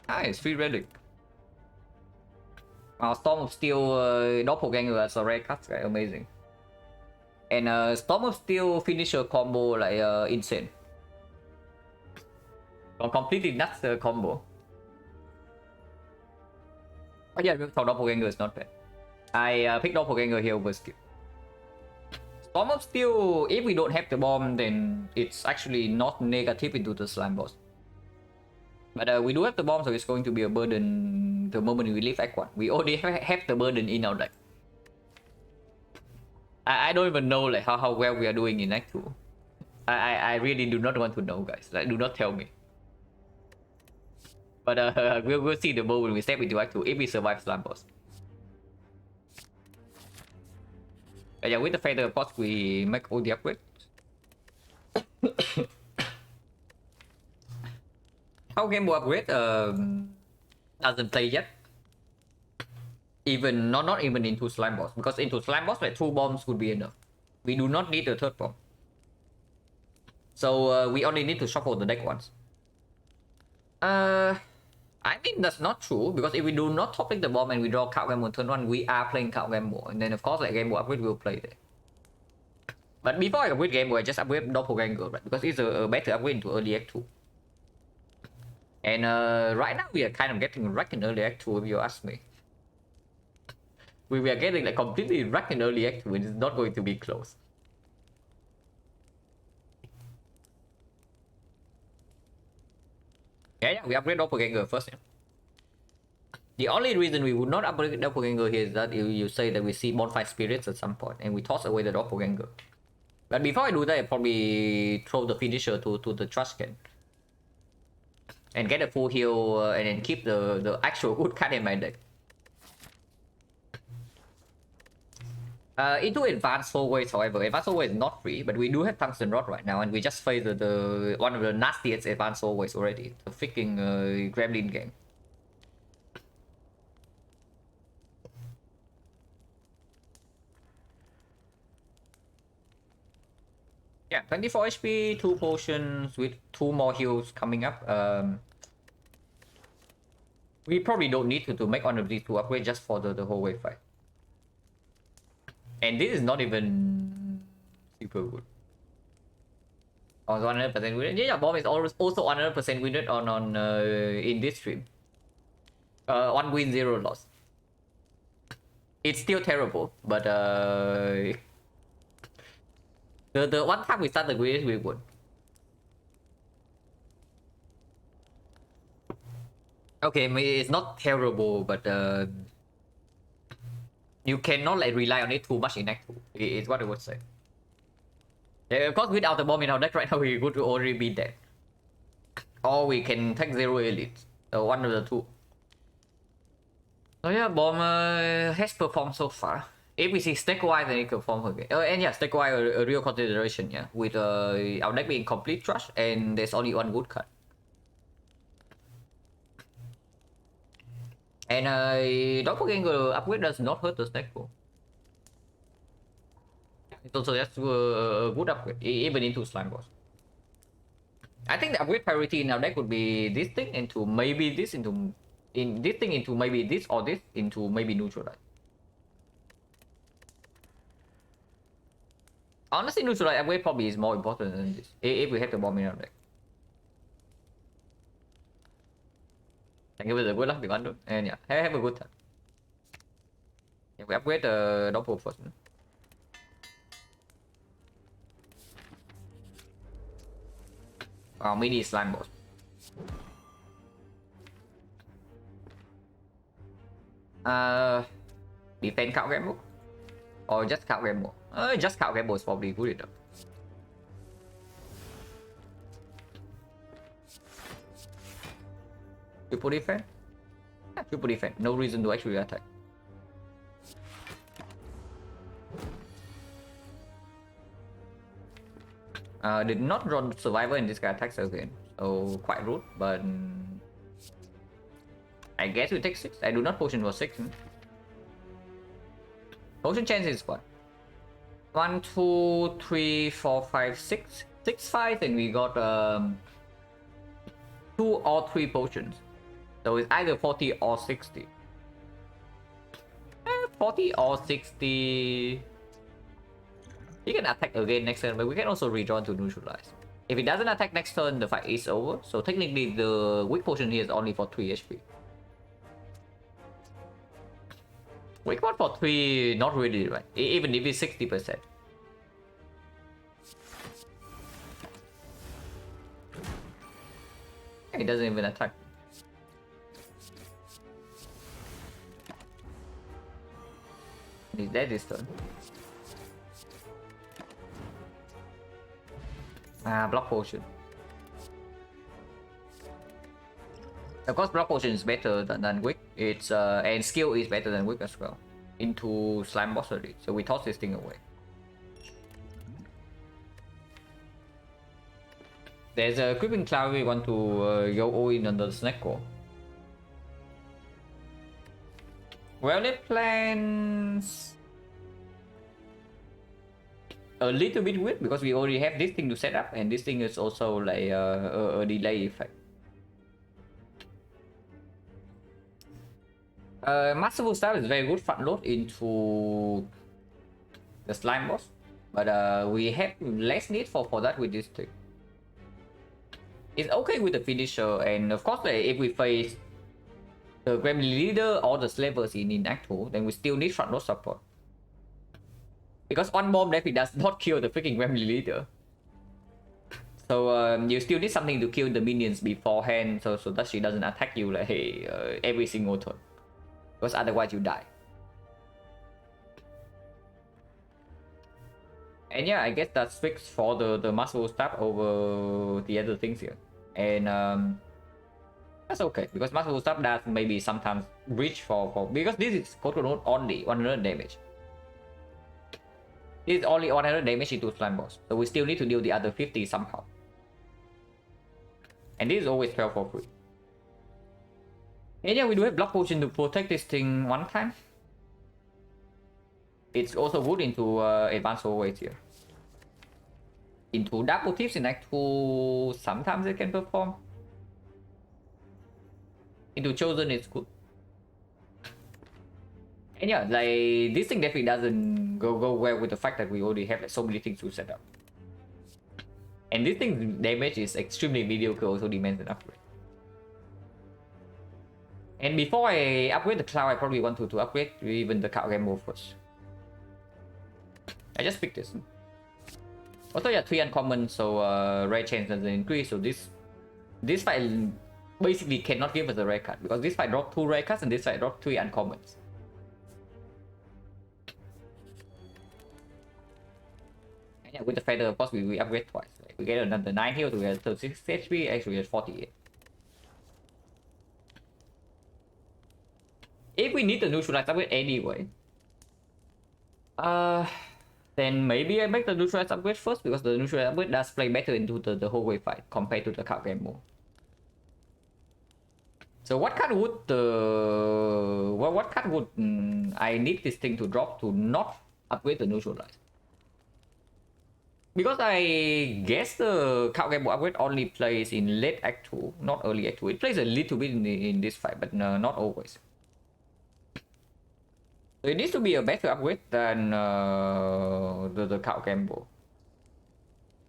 Nice, free relic. Storm of Steel Doppelganger as a rare card, right? Amazing. And Storm of Steel finisher combo like insane. Completely nuts combo. Oh yeah, Doppelganger is not bad. I picked Doppelganger here over skill. Storm of Steel, if we don't have the bomb, then it's actually not negative into the slime boss. But we do have the bomb, so it's going to be a burden the moment we leave Act 1. We already have the burden in our deck. I don't even know like how well we are doing in Act 2. I really do not want to know, guys. Like, do not tell me. But we'll see the moment we step into Act 2 if we survive slime boss. But yeah, with the Feather, of course, we make all the upgrades. How Game Boy upgrade doesn't play yet. Even not even into slime boss, because into slime boss like 2 bombs would be enough. We do not need a 3rd bomb. So we only need to shuffle the deck once. I think that's not true, because if we do not top pick the bomb and we draw Count Game on turn 1, we are playing Count Game Boy, and then of course like Game Boy upgrade will play there. But before I upgrade Game Boy, I just upgrade Doppelganger, right? Because it's a better upgrade into early Act 2. And right now we are kind of getting wrecked in early Act 2 if you ask me. We are getting like completely wrecked in early Act 2, and it's not going to be close. Yeah, we upgrade Doppelganger first. Yeah. The only reason we would not upgrade Doppelganger here is that you say that we see Bonfire Spirits at some point, and we toss away the Doppelganger. But before I do that, I probably throw the finisher to the trash can. And get a full heal and then keep the actual good card in my deck. Into Advanced Hallways, however, Advanced Hallway is not free, but we do have Tungsten Rod right now, and we just faced the one of the nastiest Advanced Hallways already. The freaking Gremlin game. Yeah, 24 HP, 2 potions with 2 more heals coming up. We probably don't need to make one of these 2 upgrades just for the whole wave fight. And this is not even super good. Oh, 100% win. Yeah, bomb is also 100% win on in this stream. 1 win, 0 loss. It's still terrible, but the one time we started with it, we won. Okay, it's not terrible, but you cannot like rely on it too much in Act 2. It's what I would say. Yeah, of course, without the bomb in our deck right now, we could already be dead. Or we can take 0 elite. One of the 2. So yeah, bomb has performed so far. If we see stack-wise, then it can perform again. And yeah, stack-wise a real consideration, yeah. With our deck being complete trash and there's only 1 good card. And don't forget the upgrade does not hurt the stack pool. It's also just a good upgrade, even into Slime Boss. I think the upgrade priority in our deck would be this thing into maybe this into this thing into maybe this or this into maybe Neutralize. Honestly, Neutralize upgrade probably is more important than this if we have the bomb in our deck. Thank you for the good luck, Big and yeah, have a good time. Yeah, we upgrade the double first. Mini Slime Boss. Defend count game mode? Or just count game mode? Just count game mode is probably good enough. Triple defense? Yeah, triple defense. No reason to actually attack. Did not run survivor and this guy attacks again. So quite rude, but I guess we take 6. I do not potion for 6. Potion chance is what? 1, 2, 3, 4, 5, 6. 6, 5, and we got 2 or 3 potions. So it's either 40 or 60. 40 or 60. He can attack again next turn, but we can also redraw to neutralize. If it doesn't attack next turn, the fight is over. So technically, the weak potion here is only for 3 HP. Weak one for 3, not really, right? Even if it's 60%. It doesn't even attack. He's dead this turn. Block potion. Of course, block potion is better than weak. It's and skill is better than weak as well. Into Slime Boss already. So we toss this thing away. There's a creeping cloud we want to go all in on the snack core. Well, it plans a little bit weird because we already have this thing to set up, and this thing is also like a delay effect. Masterful Staff is very good front load into the Slime Boss, but we have less need for that with this thing. It's okay with the finisher, and of course, like, if we face the Gremlin Leader or the Slavers in Act 2, then we still need front load support. Because one bomb definitely does not kill the freaking Gremlin Leader. So you still need something to kill the minions beforehand, so that she doesn't attack you like every single turn. Because otherwise you die. And yeah, I guess that's fixed for the muscle stuff over the other things here. And that's okay, because muscle stuff does maybe sometimes reach for because this is control only 100 damage. This is only 100 damage into slime boss, so we still need to deal the other 50 somehow. And this is always 12 for free. And yeah, we do have block potion to protect this thing one time. It's also good into advanced always here. Into double tips in Act 2, sometimes it can perform. Into Chosen, it's good. And yeah, like this thing definitely doesn't go well with the fact that we already have like so many things to set up. And this thing's damage is extremely mediocre, also demands an upgrade. And before I upgrade the cloud, I probably want to upgrade even the card game move first. I just picked this. Also, yeah, 3 uncommon, so rare chance doesn't increase. So this fight basically cannot give us a rare card, because this fight dropped 2 rare cards and this fight dropped 3 uncommons. And yeah, with the feather, of course, we upgrade twice. Like, we get another 9 heal, so we have 36 HP, actually we have 48. If we need the neutralize upgrade anyway, then maybe I make the neutralize upgrade first, because the neutralize upgrade does play better into the whole wave fight compared to the card game mode. So what card would what card would I need this thing to drop to not upgrade the neutralize? Because I guess the card game mode upgrade only plays in late Act 2, not early Act 2. It plays a little bit in this fight, but not always. So it needs to be a better upgrade than the card game mode,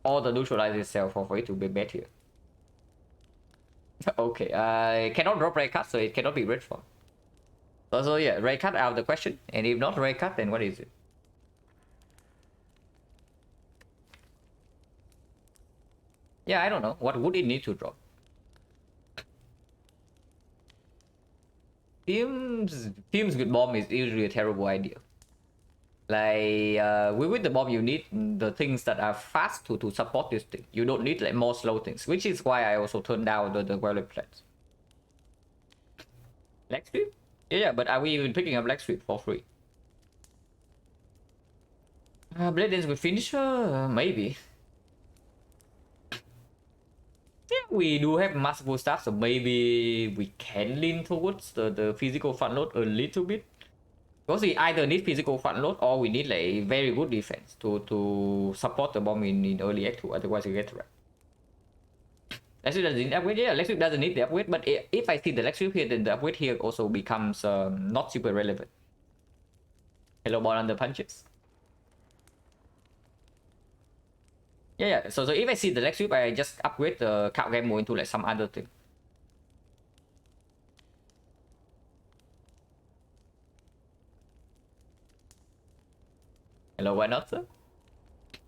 or the neutralize itself for it to be better. Okay, I cannot drop rare card, so it cannot be read for. So yeah, rare card out of the question, and if not rare card, then what is it? Yeah, I don't know. What would it need to drop? Fumes with bomb is usually a terrible idea. Like with the bomb, you need the things that are fast to support this thing. You don't need like more slow things, which is why I also turned down the violet plants. Leg sweep? Yeah, but are we even picking up leg sweep for free? Blade Dance with finisher? Maybe. Yeah, we do have masterful stuff, so maybe we can lean towards the physical front load a little bit. Because we either need physical front load or we need like very good defense to support the bomb in early Act 2, otherwise we get trapped. Leg sweep doesn't need upgrade, yeah, leg sweep doesn't need the upgrade, but if I see the leg sweep here, then the upgrade here also becomes not super relevant. Hello, ball under punches. Yeah, so if I see the leg sweep, I just upgrade the card game mode into like some other thing. Hello, why not, sir?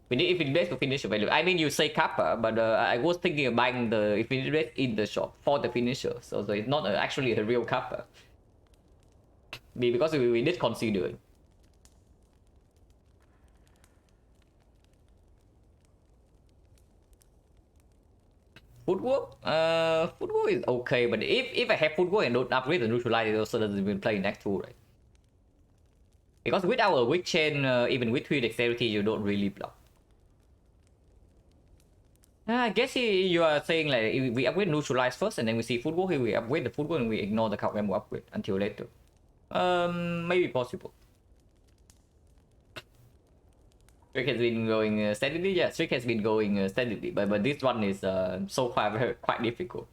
We need Infinity Blade to finish the value. I mean, you say Kappa, but I was thinking of buying the Infinity Blade in the shop for the finisher, so it's not actually a real Kappa. Because we did consider it. Footwork? Footwork is okay, but if I have footwork and don't upgrade the neutralize, it also doesn't even play in Act 2, right? Because with our weak chain, even with 3 dexterity, you don't really block. I guess you are saying like we upgrade neutralize first and then we see footwork, here we upgrade the footwork and we ignore the card game upgrade until later. Maybe possible. Trick has been going steadily. Yeah, Trick has been going steadily, but this one is so far quite difficult.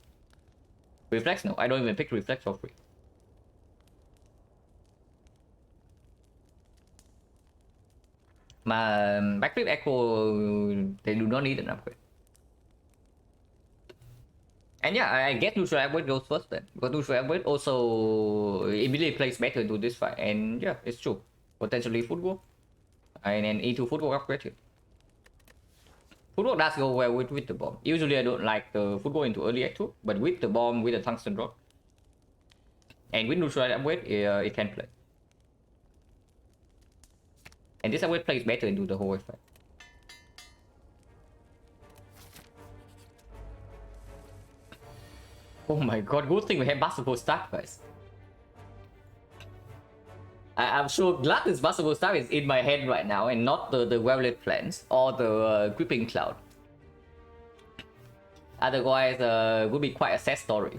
Reflex? No, I don't even pick Reflex for free. Backflip Echo, they do not need an upgrade. And yeah, I guess neutral upgrade goes first then, because neutral upgrade also immediately plays better into this fight, and yeah, it's true. Potentially footwork, and then into footwork upgrade here. Footwork does go well with the bomb. Usually I don't like the footwork into early Act 2, but with the bomb, with the tungsten rod, and with neutral upgrade, it can play. And this upgrade plays better into the whole fight. Oh my god, good thing we have basketball staff, guys. I'm sure glad this basketball staff is in my head right now and not the well-lit plans or the gripping cloud. Otherwise, would be quite a sad story.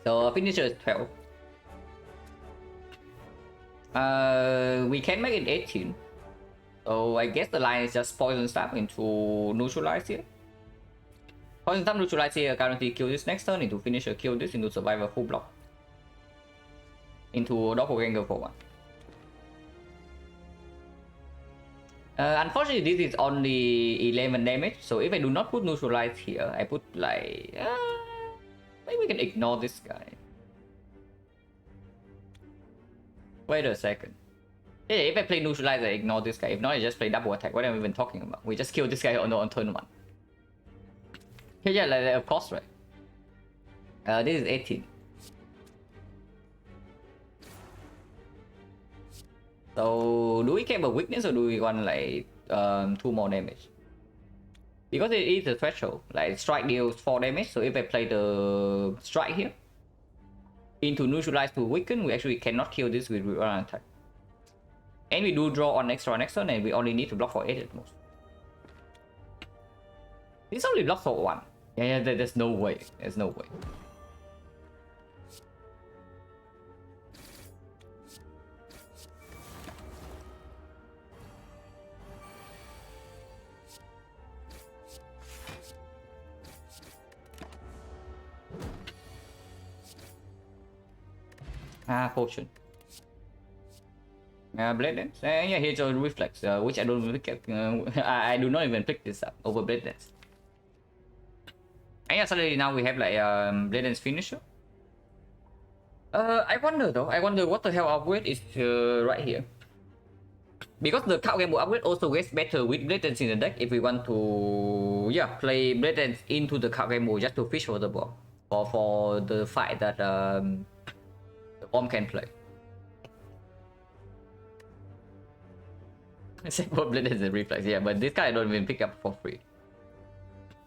So finisher is 12. We can make it 18. So I guess the line is just poison staff into neutralize here. Poison staff neutralize here, guarantee kill this next turn, into finisher kill this, into survivor full block. Into doppelganger for 1. Unfortunately, this is only 11 damage, so if I do not put neutralize here, I put like... maybe we can ignore this guy. Wait a second. Yeah, if I play neutralize, I ignore this guy. If not, I just play double attack. What am I even talking about? We just kill this guy on turn 1. Yeah, like, of course, right? This is 18. So, do we keep a weakness or do we want like 2 more damage? Because it is a threshold, like strike deals 4 damage, so if I play the strike here into neutralize to weaken, we actually cannot kill this with run attack. And we do draw on next turn, and we only need to block for 8 at most. This only blocks for 1. Yeah, there's no way. There's no way. Potion. Blade Dance. Yeah, here's a reflex, which I don't even pick up. I do not even pick this up over Blade Dance. And yeah, suddenly now we have like Blade Dance finisher. I wonder though. I wonder what the hell upgrade is right here. Because the card game upgrade also gets better with Blade Dance in the deck if we want to play Blade Dance into the card game mode just to fish for the bomb. Or for the fight that the bomb can play. Except for Blade Dance and reflex, yeah, but this guy I don't even pick up for free.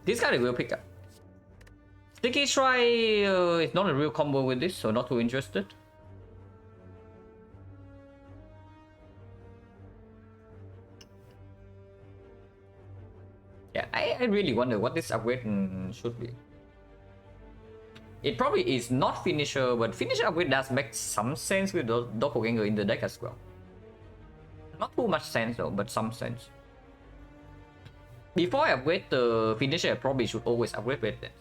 This guy I will pick up. Sticky Try is not a real combo with this, so not too interested. Yeah, I really wonder what this upgrade should be. It probably is not finisher, but finisher upgrade does make some sense with the doppelganger in the deck as well. Not too much sense though, but some sense. Before I upgrade the finisher, I probably should always upgrade Blade Dance.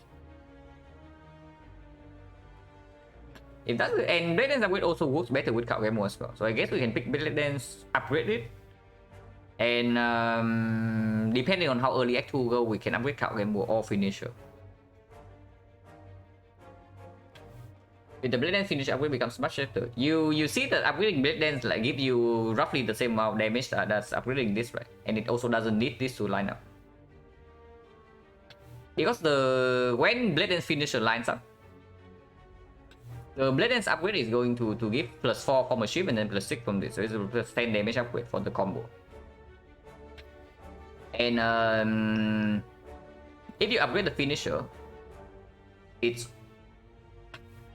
If that's and Blade Dance upgrade also works better with card game mode as well. So I guess we can pick Blade Dance, upgrade it, and depending on how early Act 2 go, we can upgrade card game mode or finisher. With the Blade Dance finisher upgrade becomes much better. You see that upgrading Blade Dance like give you roughly the same amount of damage that's upgrading this, right? And it also doesn't need this to line up. Because when Blade Dance finisher lines up, the Blade Dance upgrade is going to give +4 from a ship and then +6 from this. So it's a +10 damage upgrade for the combo. And if you upgrade the finisher, it's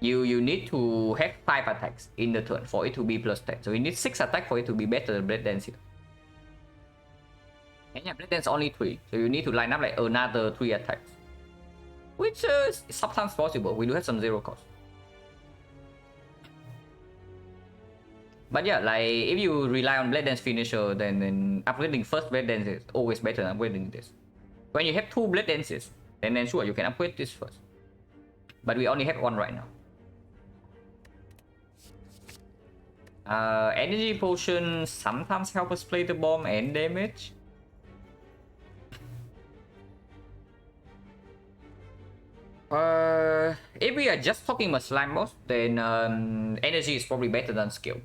you need to have 5 attacks in the turn for it to be +10. So you need 6 attacks for it to be better than Blade Dance here. And yeah, Blade Dance only 3, so you need to line up like another 3 attacks, which is sometimes possible. We do have some 0 cost. But yeah, like if you rely on Blade Dance finisher, then upgrading first Blade Dance is always better than upgrading this. When you have 2 Blade Dances, then sure you can upgrade this first. But we only have 1 right now. Energy potion sometimes help us play the bomb and damage. If we are just talking about slime boss, then energy is probably better than skill.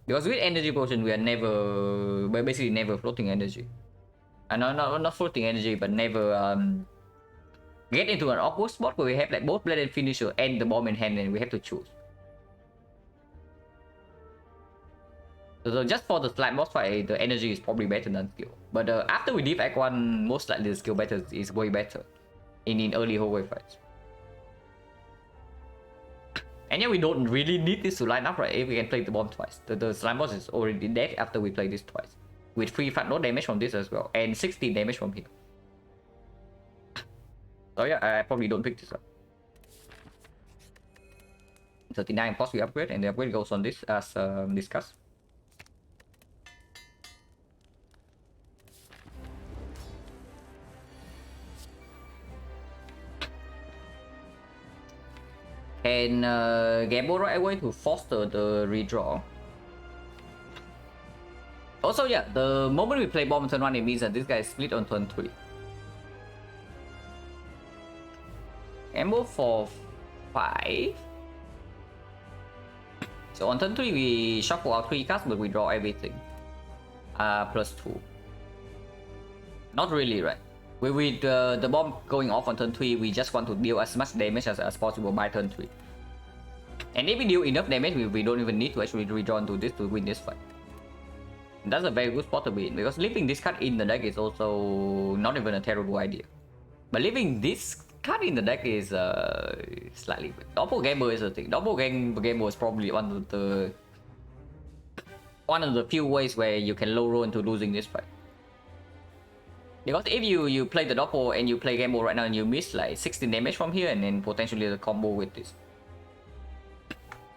Because with energy potion, we are basically never floating energy. Not floating energy, but never get into an awkward spot where we have like both Blade and finisher and the bomb in hand, and we have to choose. So just for the slime boss fight, the energy is probably better than skill. But after we leave Act 1, most likely the skill better is way better in early hallway fights. And yeah, we don't really need this to line up, right? If we can play the bomb twice. The slime boss is already dead after we play this twice. With free fat no damage from this as well. And 16 damage from here. So yeah, I probably don't pick this up. 39 plus we upgrade, and the upgrade goes on this as discussed. And gamble right away to foster the redraw. Also, yeah, the moment we play bomb on turn 1, it means that this guy is split on turn 3. Gamble for 5. So on turn 3, we shuffle our 3 cards, but we draw everything. Plus 2. Not really, right? With the bomb going off on turn 3, we just want to deal as much damage as possible by turn 3. And if we deal enough damage, we don't even need to actually redraw into this to win this fight. And that's a very good spot to be in, because leaving this card in the deck is also not even a terrible idea. But leaving this card in the deck is slightly weird. Doppelganger is the thing. Doppelganger is probably one of the few ways where you can low roll into losing this fight. Because if you play the Doppel and you play Gamble right now and you miss like 16 damage from here, and then potentially the combo with this.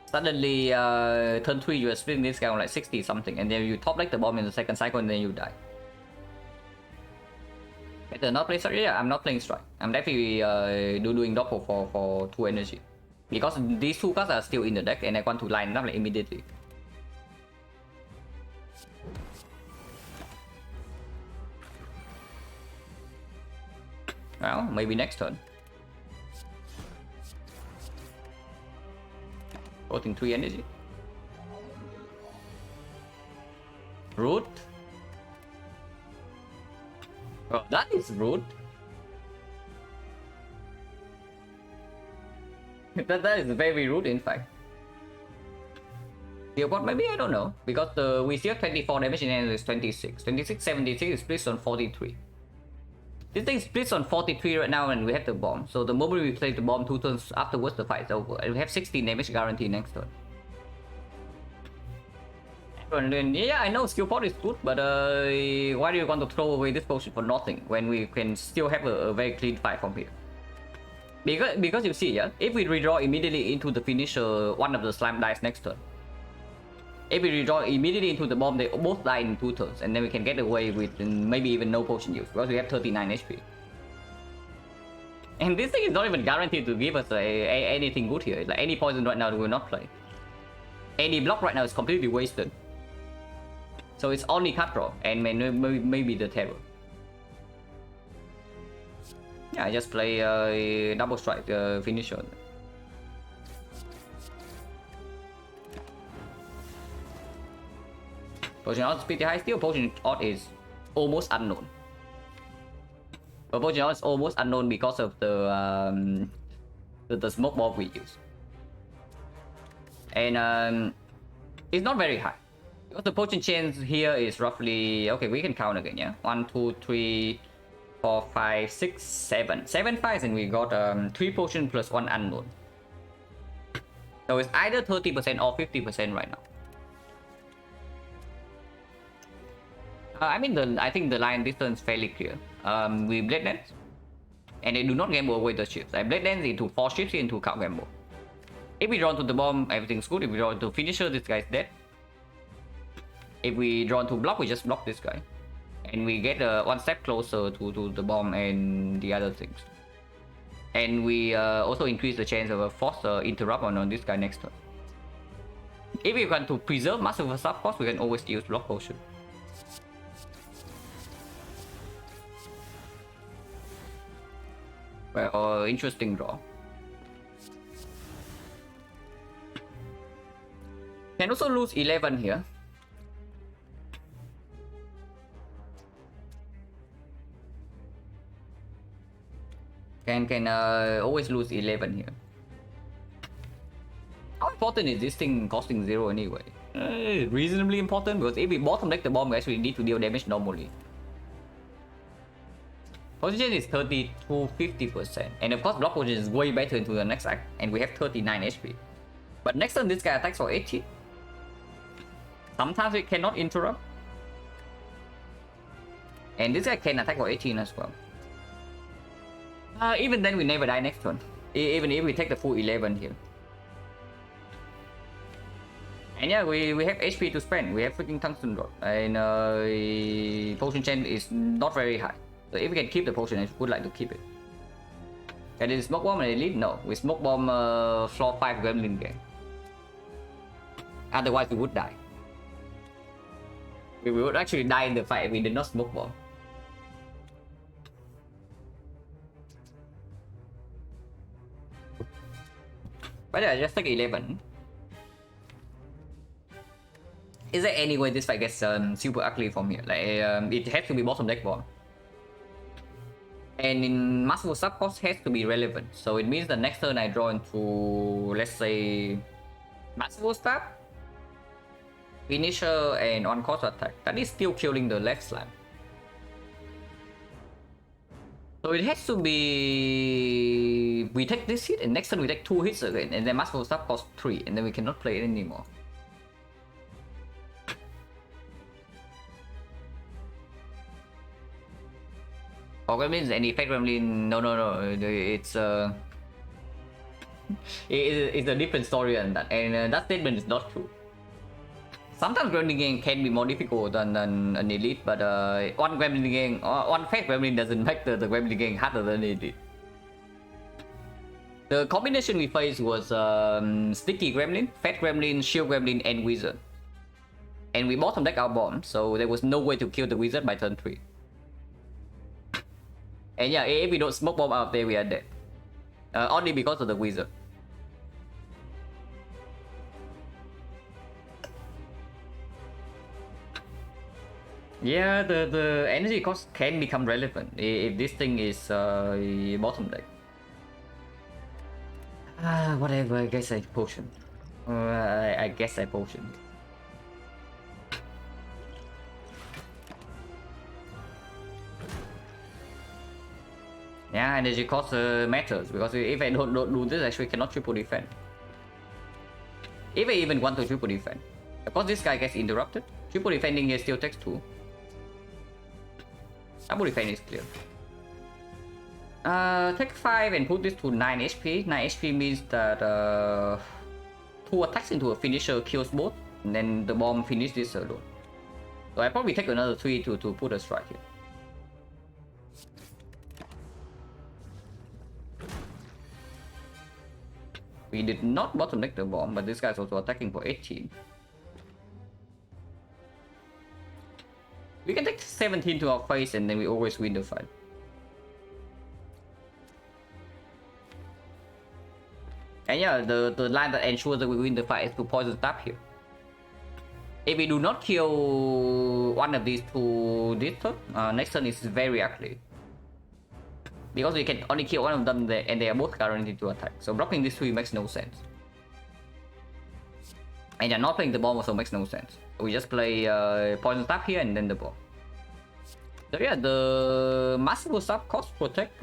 Suddenly, turn 3 you are splitting this guy on like 60 something, and then you top deck the bomb in the second cycle and then you die. Better not play Strike? Yeah, I'm not playing Strike. I'm definitely doing Doppel for 2 energy. Because these 2 cards are still in the deck and I want to line up like immediately. Well, maybe next turn. Voting 3 energy. Root. Oh, that is rude. that is very rude, in fact. The what maybe, I don't know, because we still have 24 damage and it's 26. 26, 76 is split on 43. This thing splits on 43 right now, and we have the bomb. So the moment we play the bomb 2 turns afterwards, the fight is over. And we have 16 damage guarantee next turn. And then, yeah, I know skill pot is good, but why do you want to throw away this potion for nothing when we can still have a very clean fight from here? Because you see, yeah, if we redraw immediately into the finisher, one of the slime dies next turn. If we redraw immediately into the bomb, they both die in 2 turns, and then we can get away with maybe even no potion use, because we have 39 HP. And this thing is not even guaranteed to give us anything good here. Like any poison right now we will not play. Any block right now is completely wasted. So it's only card draw and maybe the terror. Yeah, I just play double strike finisher. Potion odds is pretty high still. Potion odds is almost unknown. But potion odds is almost unknown because of the smoke bomb we use. And it's not very high. Because the potion chains here is roughly, okay, we can count again, yeah? 1, 2, 3, 4, 5, 6, 7. 7 fights, and we got 3 potion plus 1 unknown. So it's either 30% or 50% right now. I mean, I think the line distance is fairly clear. We blade dance, and they do not gamble away the ships. I blade dance into 4 ships into count gamble. If we draw into the bomb, everything's good. If we draw into finisher, this guy's dead. If we draw into block, we just block this guy, and we get 1 step closer to the bomb and the other things. And we also increase the chance of a force interrupt on this guy next turn. If we want to preserve massive sub cost, we can always use block potion. Well, interesting draw. Can also lose 11 here. Can always lose 11 here. How important is this thing costing 0 anyway? reasonably important, because if we bottom deck the bomb, we actually need to deal damage normally. Position is 30 to 50%, and of course block position is way better into the next act, and we have 39 HP. But next turn this guy attacks for 80. Sometimes it cannot interrupt, and this guy can attack for 18 as well. Even then we never die next turn, even if we take the full 11 here. And yeah, we have HP to spend. We have freaking tungsten drop, and potion chain is not very high. So if we can keep the potion, I would like to keep it. And is smoke bomb an elite? No, we smoke bomb floor 5 gremlin game. Otherwise we would die. We would actually die in the fight if we did not smoke bomb. But yeah, just take 11. Is there any way this fight gets super ugly from here? Like it has to be bottom deck bomb. And in Masterful Sub, cost has to be relevant. So it means the next turn I draw into, let's say, Masterful Stab, Finisher, and on cost attack. That is still killing the left slam. So it has to be... We take this hit, and next turn we take 2 hits again, and then Masterful Stab costs 3, and then we cannot play it anymore. Or gremlins and effect gremlin, no, it's it's a different story than that, and that statement is not true. Sometimes gremlin game can be more difficult than an elite, but one gremlin game, one fat gremlin doesn't make the gremlin game harder than elite. The combination we faced was sticky gremlin, fat gremlin, shield gremlin, and wizard. And we bottom deck our bomb, so there was no way to kill the wizard by turn 3. And yeah, if we don't smoke bomb out there, we are dead. Only because of the wizard. Yeah, the energy cost can become relevant if this thing is bottom deck. Whatever, I guess I potion. I guess I potion. Yeah, energy cost matters, because if I don't do this, I actually cannot triple defend. If I even want to triple defend. Of course this guy gets interrupted. Triple defending here still takes 2. Double defend is clear. Take 5 and put this to 9 HP. 9 HP means that 2 attacks into a finisher kills both, and then the bomb finishes this alone. So I probably take another 3 to put a strike here. We did not bottom deck the bomb, but this guy's also attacking for 18. We can take 17 to our face, and then we always win the fight. And yeah, the line that ensures that we win the fight is to poison stab here. If we do not kill one of these 2 this turn, next turn is very ugly. Because we can only kill one of them there, and they are both guaranteed to attack. So blocking these 3 makes no sense. And yeah, not playing the bomb also makes no sense. We just play poison stab here and then the bomb. So yeah, the Masterful Stab cost protect.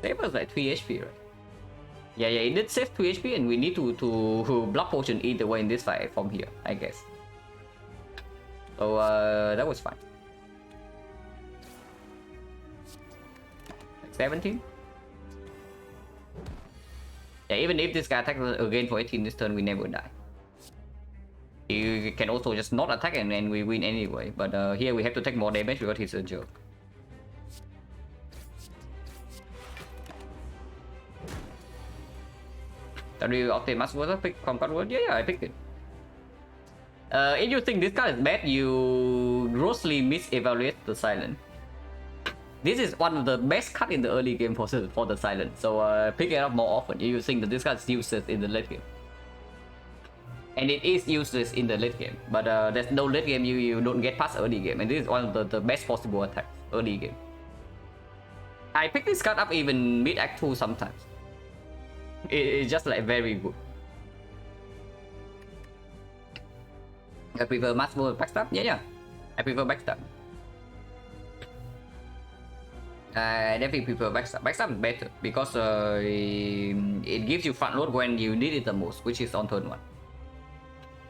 Save us like 3 HP, right? Yeah, it did save 2 HP, and we need to block potion either way in this fight from here, I guess. So that was fine. 17. Yeah, even if this guy attacks again for 18 this turn, we never die. You can also just not attack and we win anyway. But here we have to take more damage because he's a jerk. W Optimus was a pick from card word? Yeah, I picked it. If you think this card is bad, you grossly misevaluate the Silent. This is one of the best cards in the early game for the Silent, so pick it up more often if you think that this card is useless in the late game. And it is useless in the late game, but there's no late game you don't get past early game, and this is one of the best possible attacks early game. I pick this card up even mid act 2 sometimes. It's just like very good. I prefer Master backstab. Yeah. I prefer backstab. I definitely prefer backstab. Backstab is better because it gives you front load when you need it the most, which is on turn 1.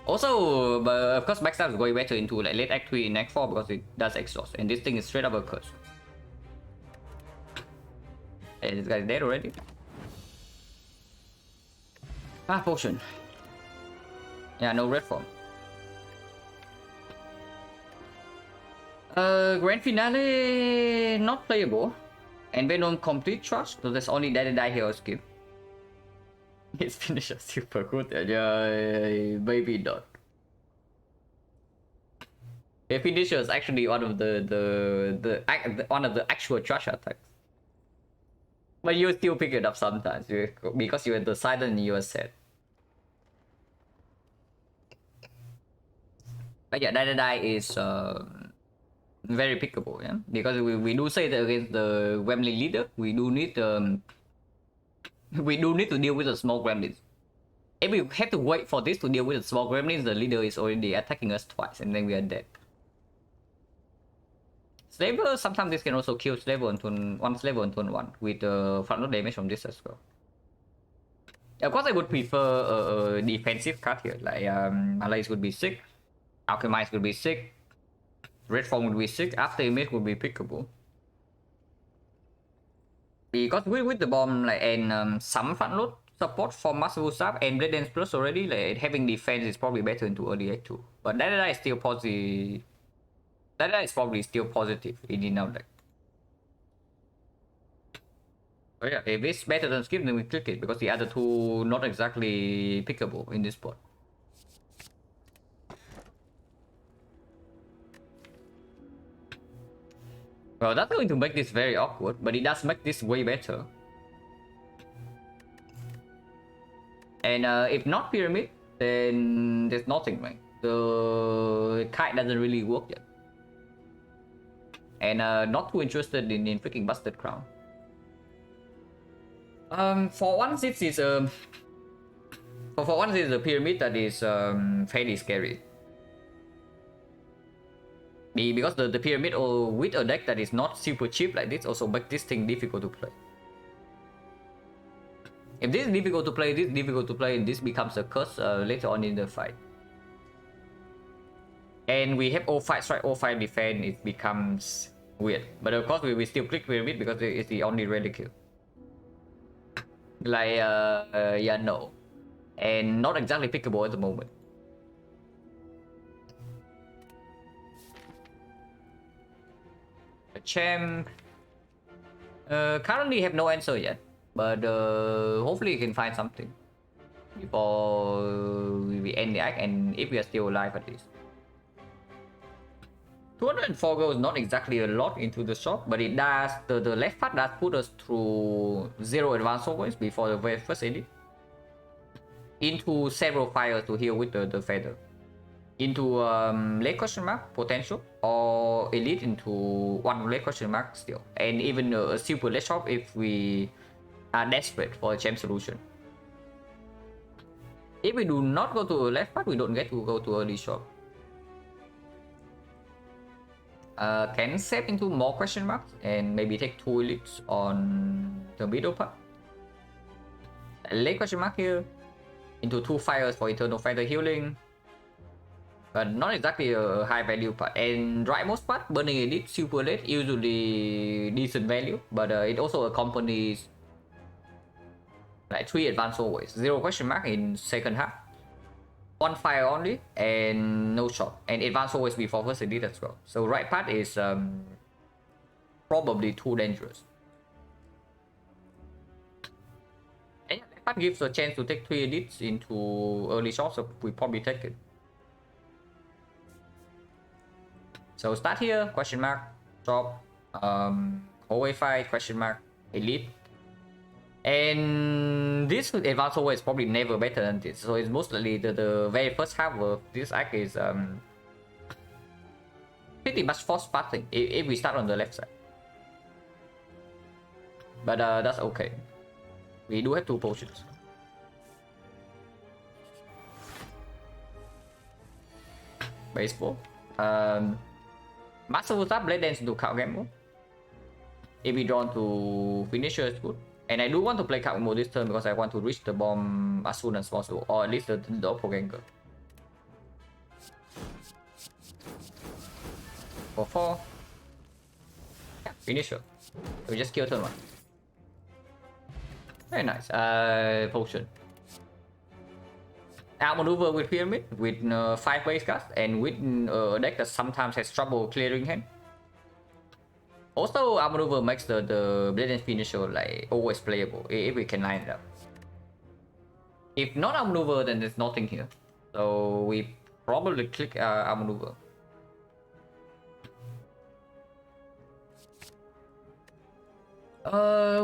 Also, but of course, backstab is going better into like late Act 3 in Act 4 because it does exhaust, and this thing is straight up a curse. Hey, this guy's dead already. Ah, potion. Yeah, no red form. Grand Finale not playable. And Venom complete trust, so there's only that die here or skip. His finisher super good. Maybe not. His finisher is actually one of the actual trash attacks. But you still pick it up sometimes because you're the silent and you're set. But yeah, die is very pickable, yeah, because we do say that against the gremlin leader, we do need to deal with the small gremlins. If we have to wait for this to deal with the small gremlins, the leader is already attacking us twice, and then we are dead. Slaver, sometimes this can also kill Slaver on turn 1 with front load damage from this as well. Of course, I would prefer a defensive card here, like Malaise would be sick, Alchemist would be sick, Red Form would be sick, After Image would be pickable. Because with the bomb like and some front load support for Master Staff and Blade Dance Plus already, like having defense is probably better into early Act 2. But that is still positive. That is probably still positive in the now deck. But yeah, if it's better than skip, then we click it because the other two not exactly pickable in this spot. Well, that's going to make this very awkward, but it does make this way better. And if not pyramid, then there's nothing, right? The kite doesn't really work yet. And not too interested in freaking Busted Crown. For once, this is a pyramid that is fairly scary. Because the pyramid with a deck that is not super cheap like this also make this thing difficult to play. If this is difficult to play, and this becomes a curse later on in the fight. And we have O5 strike, O5 defense, it becomes weird. But of course we will still click pyramid because it's the only ready kill. Like, yeah, no. And not exactly pickable at the moment. Champ currently have no answer yet, but hopefully you can find something before we end the act, and if we are still alive at least. 204 gold is not exactly a lot into the shop, but it does, the left part does put us through 0 advance always before the very first edit into several fires to heal with the feather. Into late question mark potential or elite into 1 late question mark still, and even a super late shop if we are desperate for a champ solution. If we do not go to left part, we don't get to go to early shop. Can save into more question marks and maybe take 2 elites on the middle part. Late question mark here into 2 fires for eternal fighter healing. But not exactly a high value part. And rightmost part, burning elite super late, usually decent value, but it also accompanies like 3 advance always, 0 question mark in second half, 1 fire only, and no shot, and advance always before first edit as well. So right part is probably too dangerous. And yeah, left part gives a chance to take 3 edits into early shot, so we probably take it. So start here, question mark, drop, hallway fight, question mark, elite. And this advance hallway is probably never better than this. So it's mostly the very first half of this act is pretty much force starting if we start on the left side. But that's okay. We do have 2 potions. Baseball. Master will start Blade Dance into card game mode. If we draw to finisher, it's good. And I do want to play card mode this turn because I want to reach the bomb as soon as possible, or at least the doppelganger. For 4. Yeah, finisher. We just kill turn 1. Very nice. Potion. Outmaneuver with Pyramid, with 5 base cards, and with a deck that sometimes has trouble clearing hand. Also, Outmaneuver makes the Blade Dance finisher like always playable if we can line it up. If not Outmaneuver, then there's nothing here. So we probably click Outmaneuver.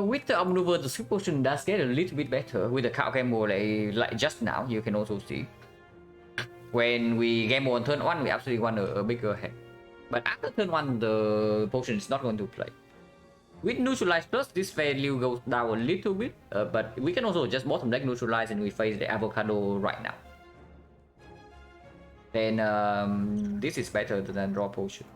With the Outmaneuver, the Swift Potion does get a little bit better with the card game mode like just now. You can also see when we game mode on turn 1, we absolutely want a bigger hand. But after turn 1, the potion is not going to play. With Neutralize Plus, this value goes down a little bit, but we can also just bottom deck Neutralize and we face the Avocado right now. Then this is better than draw potion.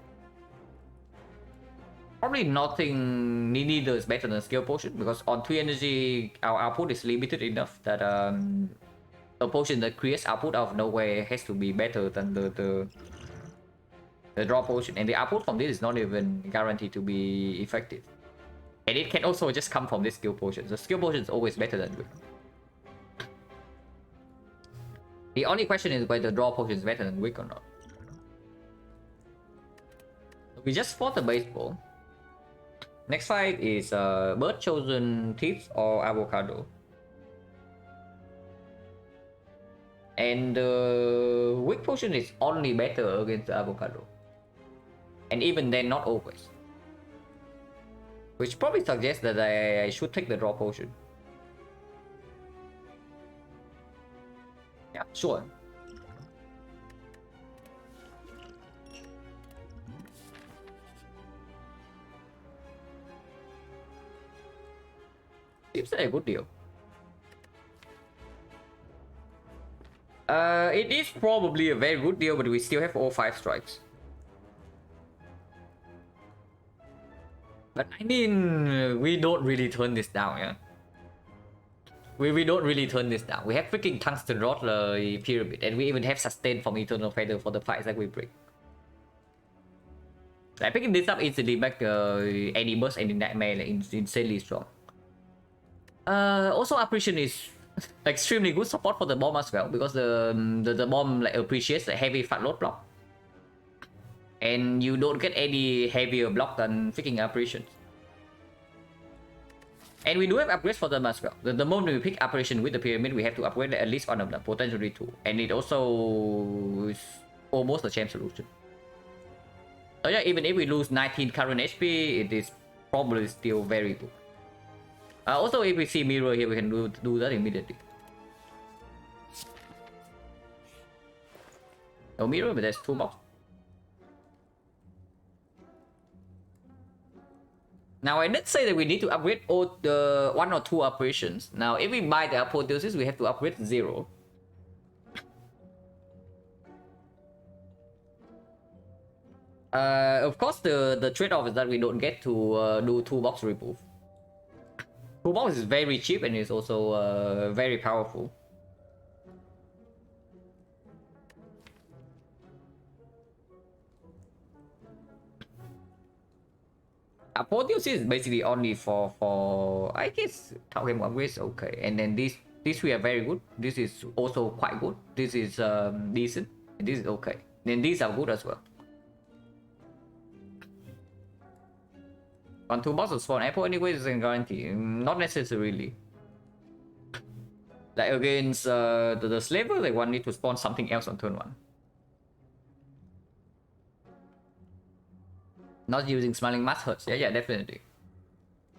Probably nothing neither is better than Skill Potion because on 3 energy our output is limited enough that a potion that creates output out of nowhere has to be better than the draw potion, and the output from this is not even guaranteed to be effective. And it can also just come from this skill potion. So skill potion is always better than Wick. The only question is whether draw potion is better than Wick or not. We just fought the baseball. Next fight is Bird Chosen Thieves or Avocado. And the Wick potion is only better against the Avocado. And even then, not always. Which probably suggests that I should take the draw potion. Yeah, sure. Seems like a good deal. It is probably a very good deal, but we still have all 5 strikes. But I mean, we don't really turn this down, yeah? We don't really turn this down. We have freaking Tungsten Rod Pyramid, and we even have Sustain from Eternal Feather for the fights that we break. Like, picking this up easily make any burst, any nightmare like, insanely strong. Also, Apparition is extremely good support for the bomb as well, because the bomb like appreciates the heavy fat load block. And you don't get any heavier block than freaking Apparitions. And we do have upgrades for them as well. The moment we pick Apparition with the Pyramid, we have to upgrade at least one of them, potentially 2. And it also is almost a champ solution. So yeah, even if we lose 19 current HP, it is probably still very good. Also, if we see Mirror here, we can do that immediately. No Mirror, but there's 2 box. Now, I did say that we need to upgrade all the 1 or 2 operations. Now, if we buy the apotheosis, we have to upgrade 0. Of course, the trade-off is that we don't get to do 2 box remove. 2 box is very cheap and is also very powerful. Apotheosis is basically only for I guess top game upgrades, okay. And then these 3 are very good. This is also quite good. This is decent. And this is okay. Then these are good as well. On 2 boxes spawn apple anyways is a guarantee. Not necessarily. Like against the slaver, they want need to spawn something else on turn 1. Not using Smiling Mask hurts. Yeah, definitely.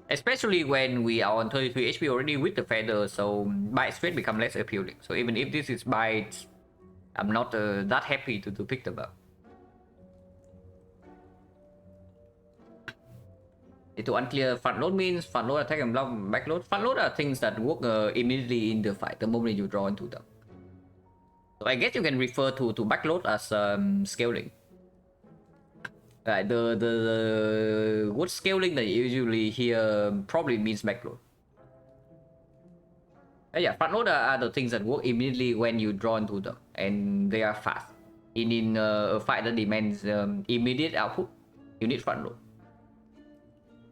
Especially when we are on 33 HP already with the feather, so bite straight become less appealing. So even if this is bite, I'm not that happy to pick them up. To unclear front load means front load attack and block back load. Front load are things that work immediately in the fight the moment you draw into them. So I guess you can refer to backload as scaling. Right, the good scaling that you usually hear probably means backload. Yeah, front load are the things that work immediately when you draw into them, and they are fast. In a fight that demands immediate output, you need front load.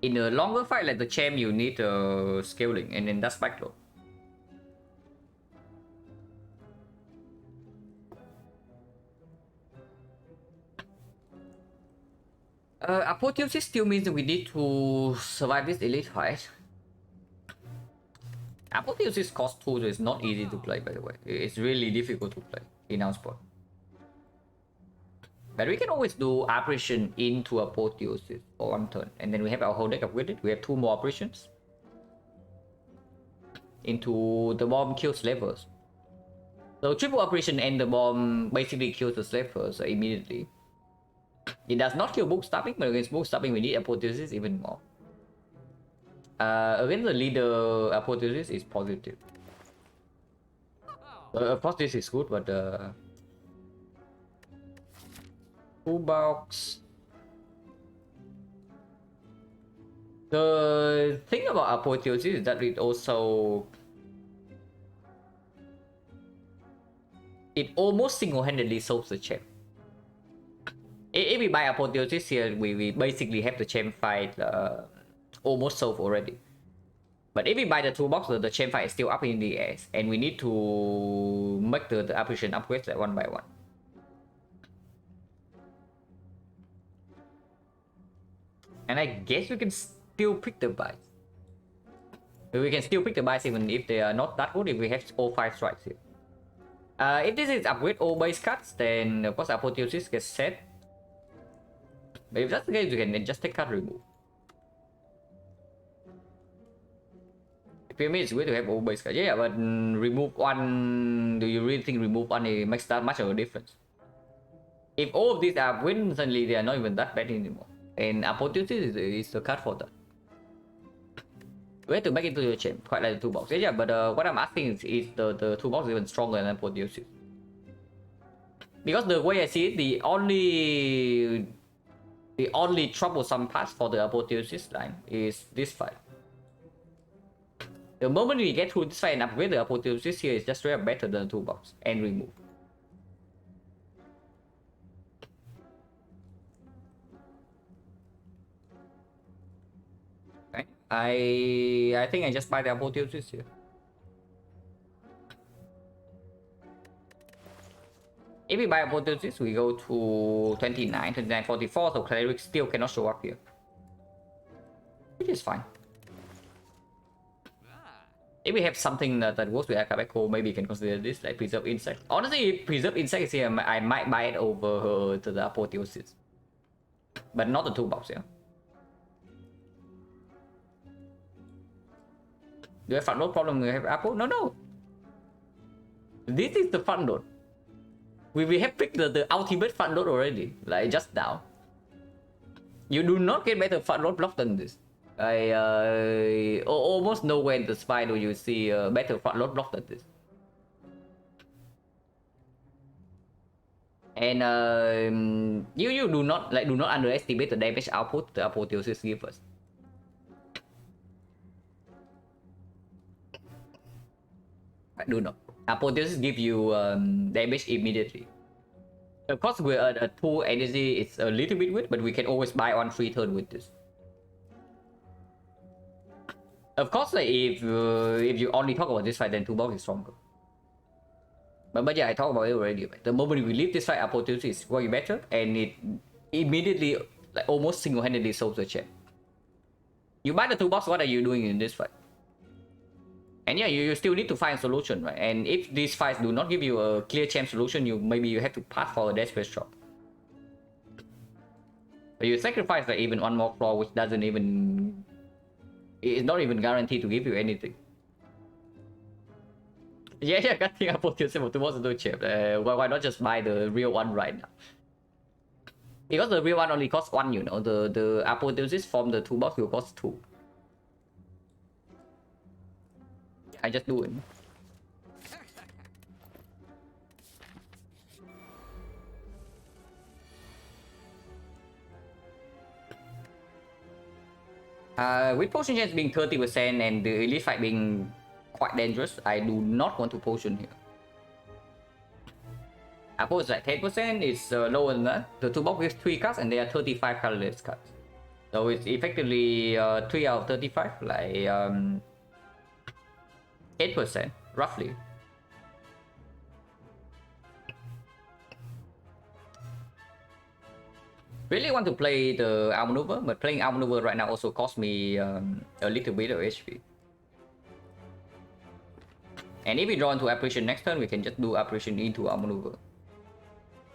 In a longer fight like the champ, you need scaling, and then that's backload. Apotheosis still means that we need to survive this elite fight. Apotheosis cost 2, so it's not easy to play, by the way. It's really difficult to play in our spot. But we can always do apparition into Apotheosis for 1 turn, and then we have our whole deck upgraded. We have 2 more apparitions. Into the bomb kills slavers. So triple apparition and the bomb basically kills the slavers immediately. It does not kill book stopping, but against book stopping we need Apotheosis even more. Against the leader, Apotheosis is positive. Of course this is good, but toolbox. The thing about Apotheosis is that it also almost single-handedly solves the champ. If we buy Apotheosis here, we basically have the champ fight almost solved already. But if we buy the toolbox, the champ fight is still up in the air, and we need to make the apparition upgrades like 1 by 1. And I guess we can still pick the buys. We can still pick the buys even if they are not that good, if we have all 5 strikes here. If this is upgrade all base cards, then of course Apotheosis gets set. But if that's the case, you can just take card remove. Pyramid is good to have all base cards. Yeah, but remove 1, do you really think remove 1 makes that much of a difference? If all of these are wins, suddenly they are not even that bad anymore. And Apotheosis is the card for that. We have to make it to the champ, quite like the toolbox. Yeah, but what I'm asking is the toolbox even stronger than Apotheosis? Because the way I see it, the only troublesome part for the Apotheosis line is this fight. The moment we get through this fight and upgrade the Apotheosis here is just straight up better than the toolbox and remove. Okay. I think I just buy the Apotheosis here. If we buy Apotheosis, we go to 29, 29, 44, so Cleric still cannot show up here. Which is fine. If we have something that works with Akabeko, maybe you can consider this, like Preserve Insect. Honestly, if Preserve Insect is here, I might buy it over to the Apotheosis. But not the toolbox, yeah. Do I have front load problem with Apple? No. This is the front load. We have picked the ultimate front load already, like just now. You do not get better front load block than this. I almost nowhere in the spine do you see a better front load block than this. And you do not underestimate the damage output the Apotheosis gives us. I do not. Apotheosis give you damage immediately. Of course, with a 2 energy, it's a little bit weird, but we can always buy on 3 turn with this. Of course, like, if you only talk about this fight, then toolbox is stronger. But yeah, I talked about it already. Right? The moment we leave this fight, Apotheosis is way better, and it immediately, like, almost single-handedly solves the champ. You buy the toolbox, what are you doing in this fight? And yeah, you still need to find a solution, right? And if these fights do not give you a clear champ solution, maybe you have to pass for a desperate shot. But you sacrifice like even 1 more claw, which doesn't even... It's not even guaranteed to give you anything. Yeah, cutting Apotheosis towards the champ. Why not just buy the real one right now? Because the real one only costs 1, you know. The Apotheosis from the toolbox will cost 2. I just do it. With potion chance being 30% and the elite fight being quite dangerous, I do not want to potion here. Apples like 10% is lower than that. The toolbox gives 3 cards and there are 35 colorless cards. So it's effectively 3 out of 35, like 8% roughly. Really want to play the outmaneuver, but playing outmaneuver right now also costs me a little bit of HP. And if we draw into apparition next turn, we can just do apparition into outmaneuver.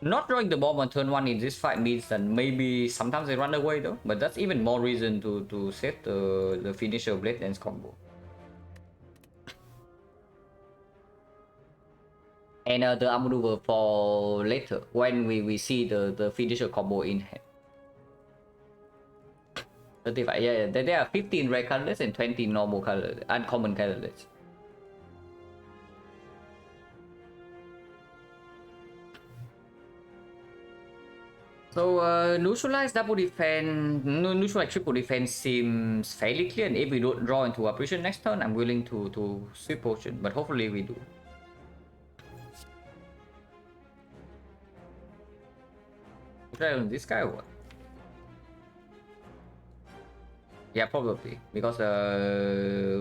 Not drawing the bomb on turn 1 in this fight means that maybe sometimes they run away though, but that's even more reason to set the finisher blade lens combo. And the outmaneuver for later when we see the finisher combo in hand. 35, yeah, there are 15 rare colorless and 20 normal color, uncommon colorless. So neutralize double defense, neutralize triple defense seems fairly clear, and if we don't draw into apparition next turn, I'm willing to sweep potion, but hopefully we do. Try on this guy or what? Yeah, probably, because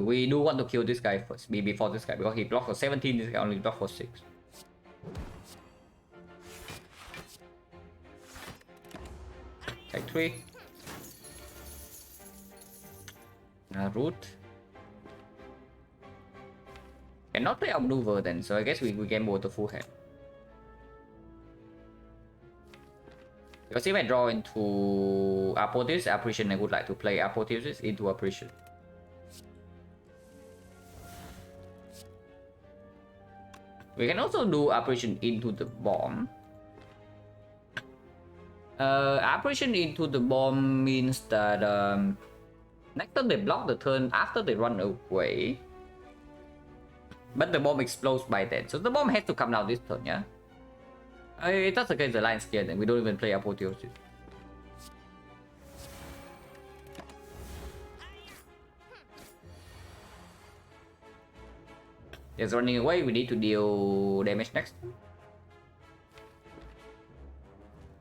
we do want to kill this guy first, before this guy, because he blocked for 17, this guy only blocked for 6. Take 3. Root. Cannot play outmaneuver then, so I guess we gamble with the full hand. Because if I draw into Apotheosis, Apparition, I would like to play Apotheosis into Apparition. We can also do Apparition into the bomb. Apparition into the bomb means that next turn they block the turn after they run away. But the bomb explodes by then, so the bomb has to come down this turn, yeah? If that's against the line scale, then we don't even play Apotheosis. Just running away, we need to deal damage next.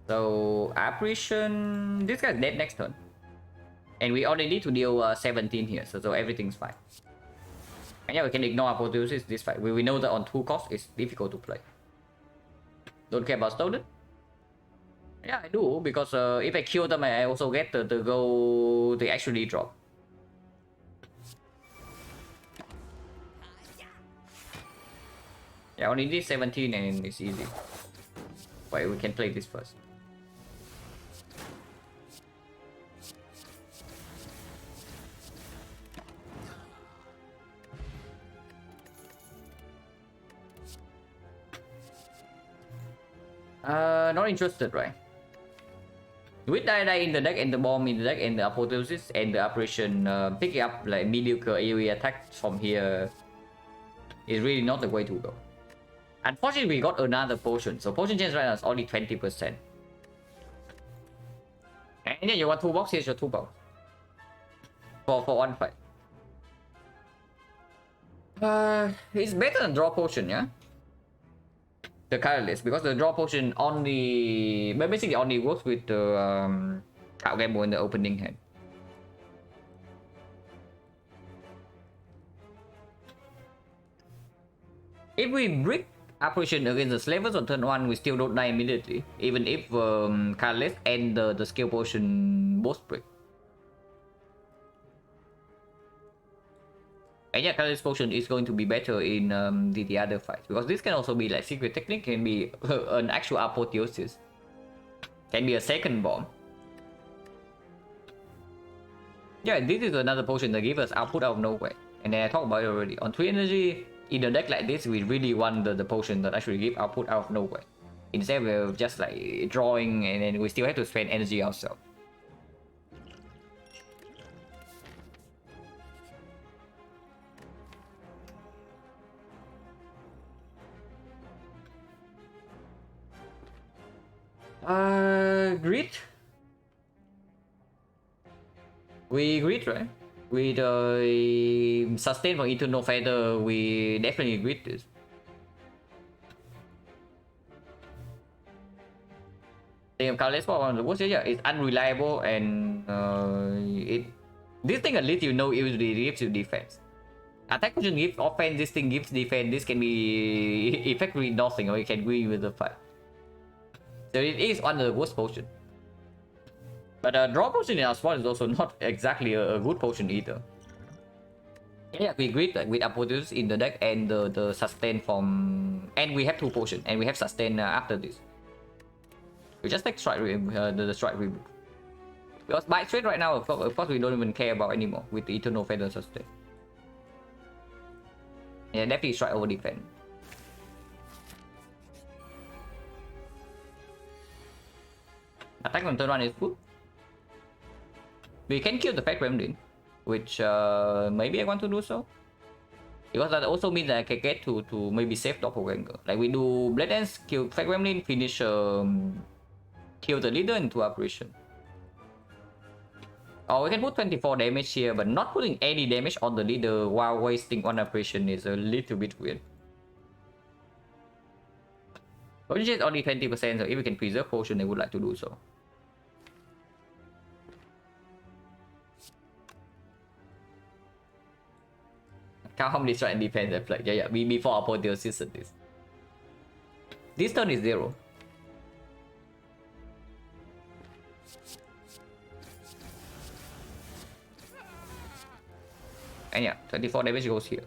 So apparition, this guy's dead next turn. And we only need to deal 17 here, so everything's fine. And yeah, we can ignore Apotheosis this fight. We know that on 2 costs it's difficult to play. Don't care about Stolen? Yeah, I do, because if I kill them, I also get the gold they actually drop. Yeah, only need 17 and it's easy. Wait, we can play this first. Not interested, right? With die in the deck and the bomb in the deck and the Apotheosis and the apparition, picking up like mediocre AoE attacks from here is really not the way to go. Unfortunately, we got another potion, so potion chance right now is only 20%. And yeah, you want 2 box? Here's your 2 box. For one fight. It's better than draw potion, yeah? The colorless, because the draw potion only basically only works with the outgamble in the opening hand. If we brick apparition against the slavers on turn 1, we still don't die immediately, even if colorless and the skill potion both brick. And yeah, colorless potion is going to be better in the other fights, because this can also be like secret technique, can be an actual Apotheosis, can be a second bomb. Yeah, this is another potion that gives us output out of nowhere, and then I talked about it already. On 3 energy, in a deck like this, we really want the potion that actually give output out of nowhere, instead of just like drawing and then we still have to spend energy ourselves. Grit. We agreed, right? With sustain for internal feather, we definitely agreed this. Let's on the worst, yeah, it's unreliable and this thing at least you know it gives you defense. Attack potion gives offense, this thing gives defense, this can be effectively nothing or you can win with the fight. So it is one of the worst potion. But draw potion in our spot is also not exactly a good potion either. Yeah, we agreed that with Apotheosis in the deck and the sustain from... And we have 2 potions and we have sustain after this. We just take strike the strike reboot. Because by straight right now, of course we don't even care about anymore with the Eternal Feather sustain. Yeah, definitely strike over defense. Attack on turn 1 is good. We can kill the Fat Gremlin, which maybe I want to do so. Because that also means that I can get to maybe save Doppelganger. Like we do Blade Dance, kill Fat Gremlin, finish kill the leader into operation. Or we can put 24 damage here, but not putting any damage on the leader while wasting one operation is a little bit weird. Potion is only 20%, so if we can preserve potion, I would like to do so. Count how many strike and defense I played. Yeah, before Apotheosis this. This turn is 0. And yeah, 24 damage goes here.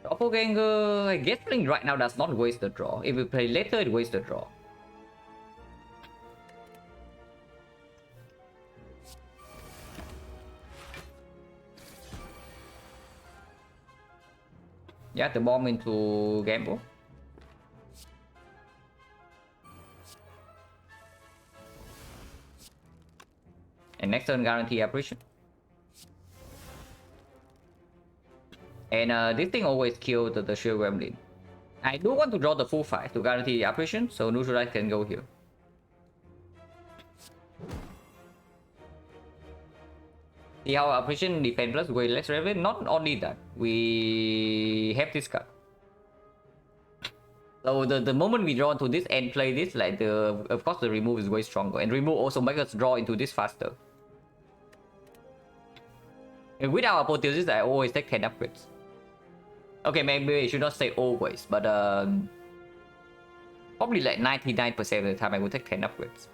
Doppelganger, I guess playing right now does not waste the draw. If we play later, it wastes the draw. Yeah, the bomb into gamble. And next turn guarantee apparition. And this thing always kills the shield gremlin. I do want to draw the full fight to guarantee the apparition, so neutralize can go here. See how apparition defense plus way less relevant? Not only that, we have this card. So the moment we draw into this and play this, like of course the remove is way stronger, and remove also makes us draw into this faster. And with our Apotheosis, I always take 10 upgrades. Okay, maybe I should not say always, but probably like 99% of the time I will take 10 upgrades.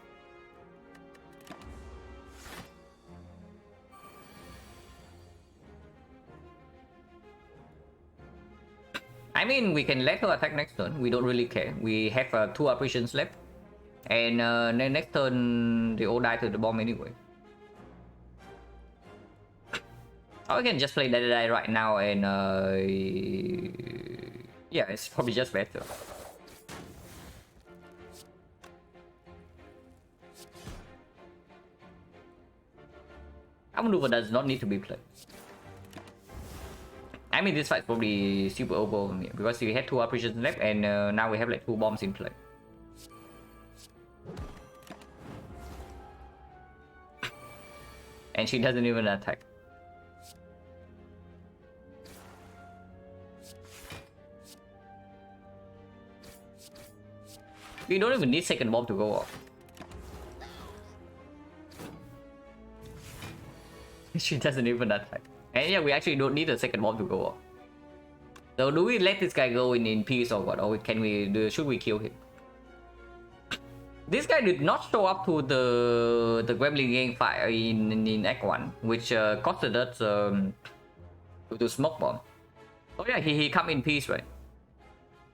I mean, we can let her attack next turn. We don't really care. We have 2 operations left. And then next turn, they all die to the bomb anyway. Or we can just play Dead Die right now and... yeah, it's probably just better. Our maneuver does not need to be played. I mean, this fight's probably super over here because we had 2 operations left and now we have like 2 bombs in play. And she doesn't even attack. We don't even need second bomb to go off. She doesn't even attack. And yeah, we actually don't need a second bomb to go off. So do we let this guy go in peace or what? Or can we should we kill him? This guy did not show up to the Gremlin gang fight in Act 1, which costed us to smoke bomb. Oh yeah, he come in peace, right?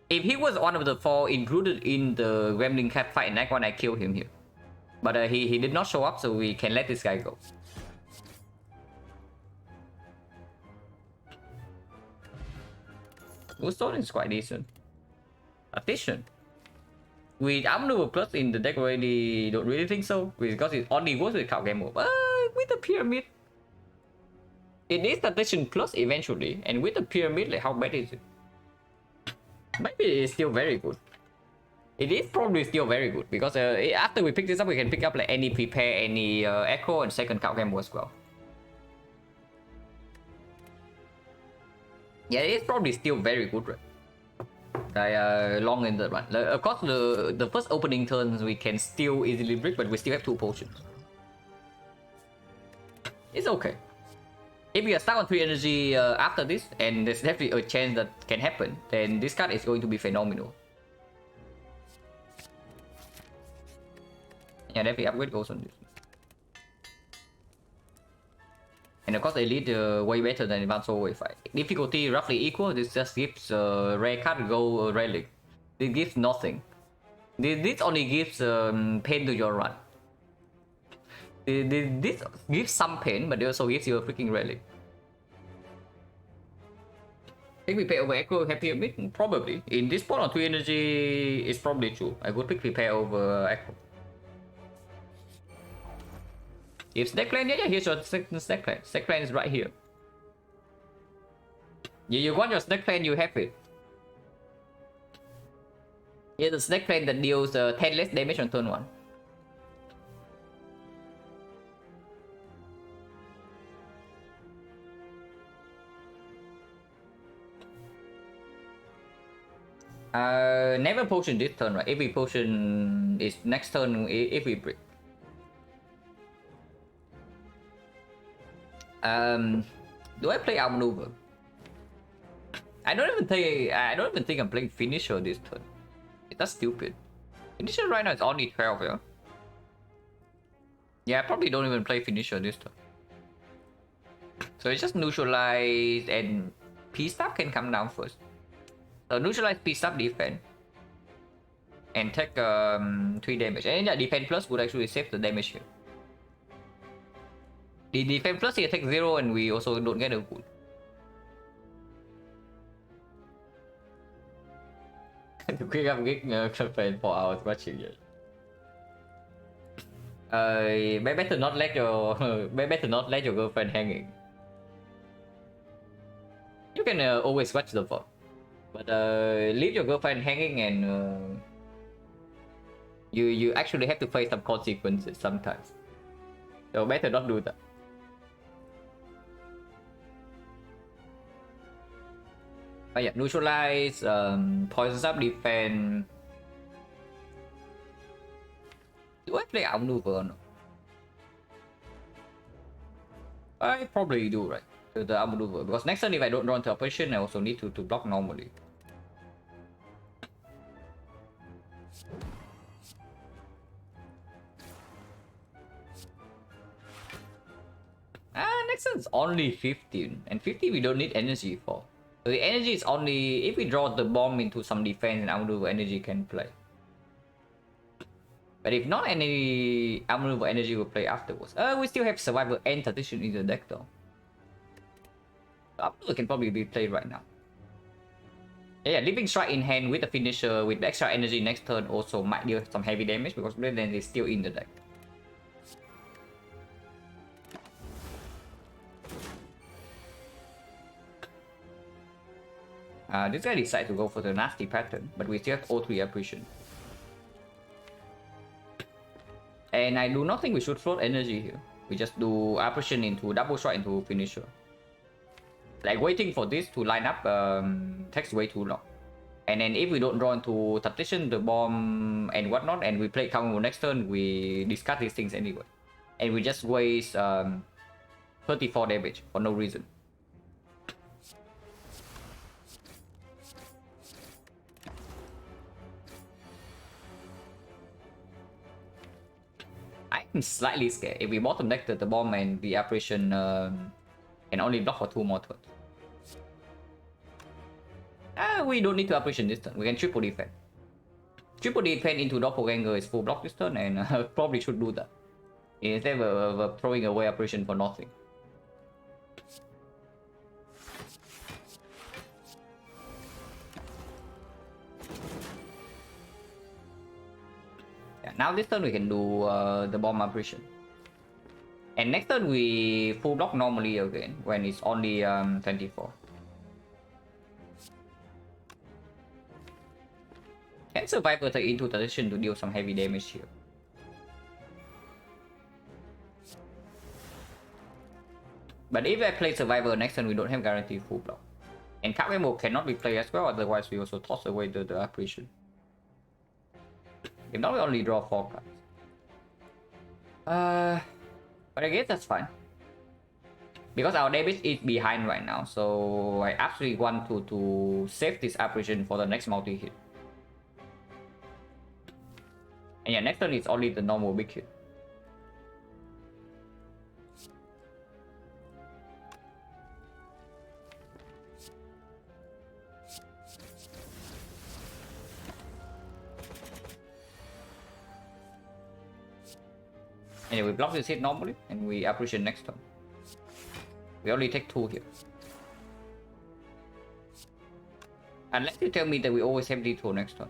If he was one of the 4 included in the Gremlin Cap fight in Act 1, I kill him here. But he did not show up, so we can let this guy go. Woodstone is quite decent. Efficient. With Outmaneuver Plus in the deck already, don't really think so. Because it only works with card game move. With the Pyramid, it is Efficient Plus eventually. And with the Pyramid, like how bad is it? Maybe it's still very good. It is probably still very good because after we pick this up, we can pick up like any prepare, any echo, and second cow gamble as well. Yeah, it's probably still very good, right? Long in the run. Of course, the first opening turns we can still easily break, but we still have 2 potions. It's okay. If we are stuck on 3 energy after this, and there's definitely a chance that can happen, then this card is going to be phenomenal. Yeah, definitely upgrade goes on this. And of course, Elite way better than Advanced Overweight 5. Difficulty roughly equal. This just gives rare card go relic. This gives nothing. This only gives pain to your run. This gives some pain, but it also gives you a freaking relic. Think we pay over Echo happy a bit? Probably. In this spot on 3 energy, it's probably true. I would pick prepare over Echo. If Snake Clan, yeah, here's your Snake Clan. Snake Clan is right here. You want your Snake Clan, you have it. Here's the Snake Clan that deals 10 less damage on turn 1. Never potion this turn, right? Every potion is next turn if we break. Do I play outmaneuver? I don't even think I'm playing finisher this turn. That's stupid. Finisher right now is only 12, yeah? Yeah, I probably don't even play finisher this turn. So it's just neutralize and P-Stab can come down first. So neutralize P-Stab defense. And take 3 damage. And yeah, defense plus would actually save the damage here. The defense plus he takes 0 and we also don't get a wound. The quick up gig campaign for hours watching it. Better not let your girlfriend hanging. You can always watch the VOD, but leave your girlfriend hanging and you actually have to face some consequences sometimes. So better not do that. But yeah, neutralize, poison up defense. Do I play outmaneuver or not? I probably do, right? The outmaneuver. Because next turn if I don't run to operation, I also need to block normally. Next turn is only 15. And 50 we don't need energy for. So the energy is only if we draw the bomb into some defense and outmaneuver energy can play. But if not, any outmaneuver energy will play afterwards. We still have survival and tradition in the deck though. Outmaneuver can probably be played right now. Yeah, Living Strike in hand with the finisher with extra energy next turn also might deal some heavy damage because then it's still in the deck. This guy decided to go for the nasty pattern, but we still have O3 apparition. And I do not think we should float energy here. We just do apparition into double shot into finisher. Like waiting for this to line up takes way too long. And then if we don't draw into tactician, the bomb and whatnot, and we play counter next turn, we discard these things anyway. And we just waste 34 damage for no reason. I'm slightly scared. If we bottom deck the bomb and the apparition can only block for 2 more turns. We don't need to apparition this turn. We can triple defend. Triple defend into doppelganger is full block this turn, and probably should do that instead of throwing away apparition for nothing. Now this turn we can do the bomb apparition. And next turn we full block normally again when it's only 24. Can Survivor take into position to deal some heavy damage here? But if I play Survivor next turn, we don't have guaranteed full block. And Kakemo cannot be played as well, otherwise we also toss away the apparition. If not, we only draw 4 cards. But I guess that's fine. Because our damage is behind right now, so I actually want to save this apparition for the next multi-hit. And yeah, next turn is only the normal big hit. Anyway, we block this hit normally, and we apparition next turn. We only take 2 here. Unless you tell me that we always have D2 next turn.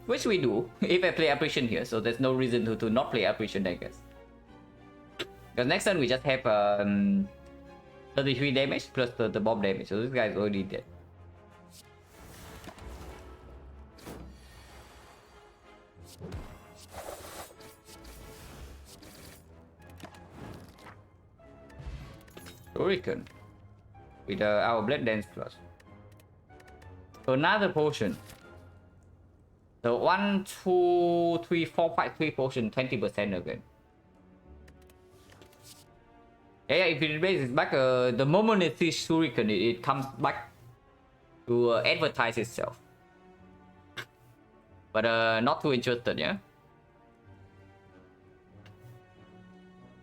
Which we do, if I play apparition here, so there's no reason to not play apparition, I guess. Because next turn we just have 33 damage plus the bomb damage, so this guy is already dead. Hurricane with our Blade Dance Plus. Another potion. So 1, 2, 3, 4, 5, 3 potion, 20% again. Yeah, if it raises back, the moment it sees Hurricane, it comes back to advertise itself. But not too interested, yeah?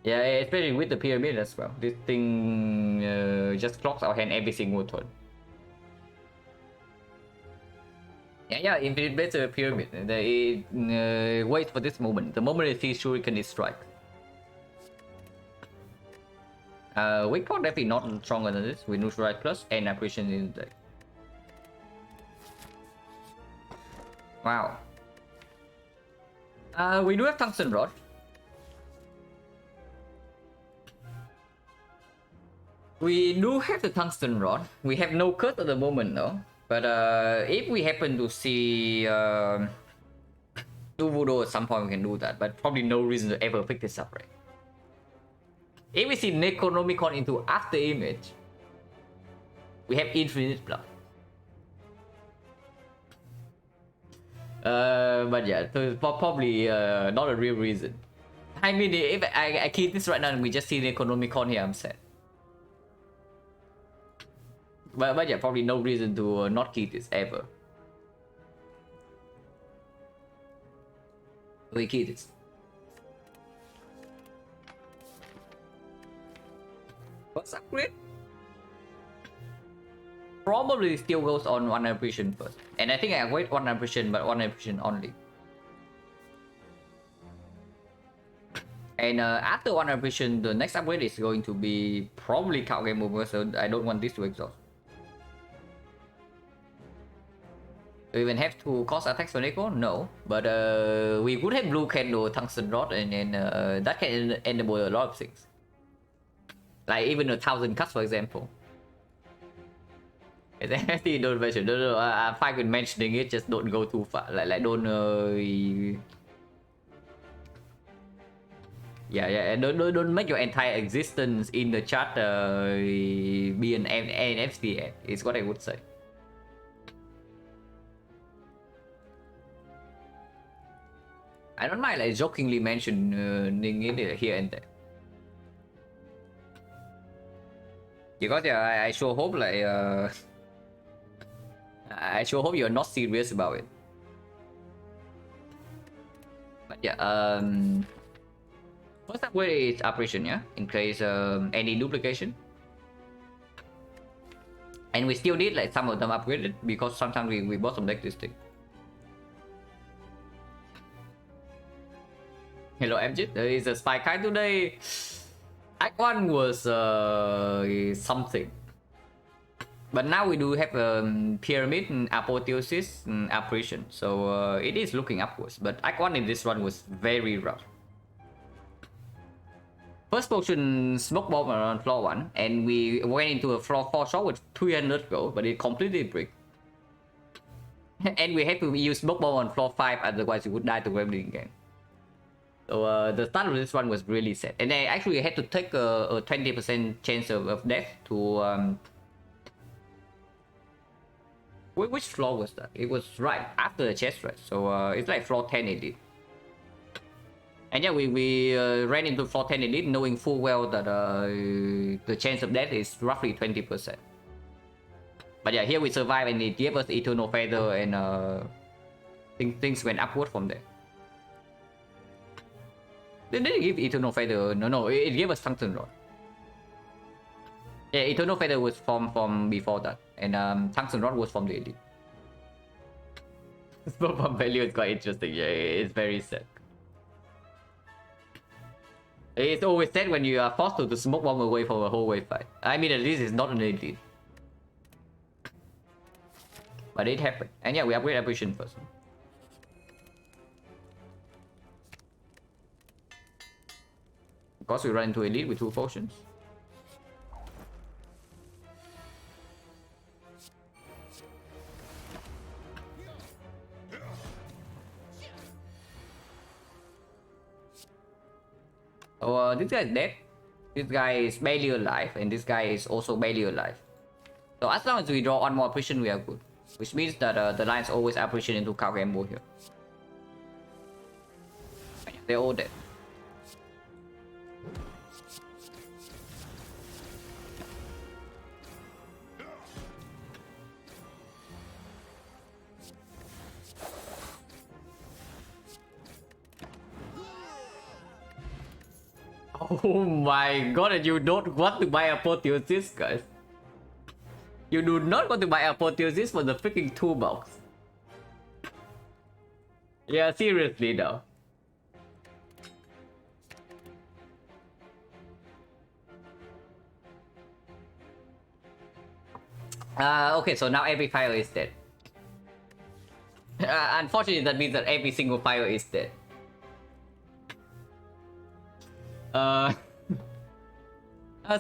Yeah, especially with the pyramid as well. This thing just clocks our hand every single turn. Yeah, if it plays a pyramid, it waits for this moment. The moment it sees Shuriken, it strikes. Weak point definitely not stronger than this. We neutralize plus and apparition in the deck. Wow. We do have Tungsten Rod. We do have the Tungsten Rod. We have no curse at the moment though. But if we happen to see do Voodoo at some point, we can do that. But probably no reason to ever pick this up, right? If we see Necronomicon into after image, we have infinite blood. But yeah, so probably not a real reason. I mean, if I keep this right now and we just see Necronomicon here, I'm sad. But yeah, probably no reason to not keep this ever. We keep this. What's upgrade? Probably still goes on 1 apparition first. And I think I wait 1 apparition, but 1 apparition only. And after 1 apparition, the next upgrade is going to be probably card game over, so I don't want this to exhaust. Do we even have to cost attacks for Neko? No, but we would have Blue Candle, Tungsten Rod, and that can enable a lot of things. Like even 1,000 cuts, for example. Don't mention. No, I'm fine with mentioning it. Just don't go too far. Like don't. Yeah. Don't make your entire existence in the chat be an FCA. Is what I would say. I don't mind like jokingly mentioning it here and there. Because yeah, I sure hope like I sure hope you're not serious about it. But yeah, first upgrade is apparition, yeah, in case any duplication. And we still need like some of them upgraded because sometimes we bottom deck this thing. Hello MJ, there is a spy kind today. Act 1 was something. But now we do have pyramid and apotheosis and apparition. So it is looking upwards. But Act 1 in this run was very rough. First potion smoke bomb around floor 1. And we went into a floor 4 shot with 300 gold. But it completely bricked. And we have to use smoke bomb on floor 5, otherwise you would die to gremlin again. So the start of this one was really sad, and I actually had to take a 20% chance of death to which floor was that? It was right after the chest, right? So it's like floor 10 elite. And yeah, we ran into floor 10 elite knowing full well that the chance of death is roughly 20%. But yeah, here we survived and it gave us Eternal Feather, and things went upward from there. They didn't give Eternal Feather, no, it gave us Tungsten Rod. Yeah, Eternal Feather was from before that, and Tungsten Rod was from the elite. Smoke bomb value is quite interesting, yeah, it's very sad. It's always sad when you are forced to smoke bomb away from a whole wave fight. I mean, at least it's not an elite. But it happened. And yeah, we upgrade apparition first. Of course, we run into elite with 2 potions. Oh, this guy is dead. This guy is barely alive, and this guy is also barely alive. So as long as we draw one more apparition, we are good. Which means that the lines always apparition into cow gamble here. They're all dead. Oh my god, and you don't want to buy Apotheosis, guys. You do not want to buy Apotheosis for the freaking toolbox. Yeah, seriously though. Okay, so now every fire is dead. Unfortunately, that means that every single fire is dead.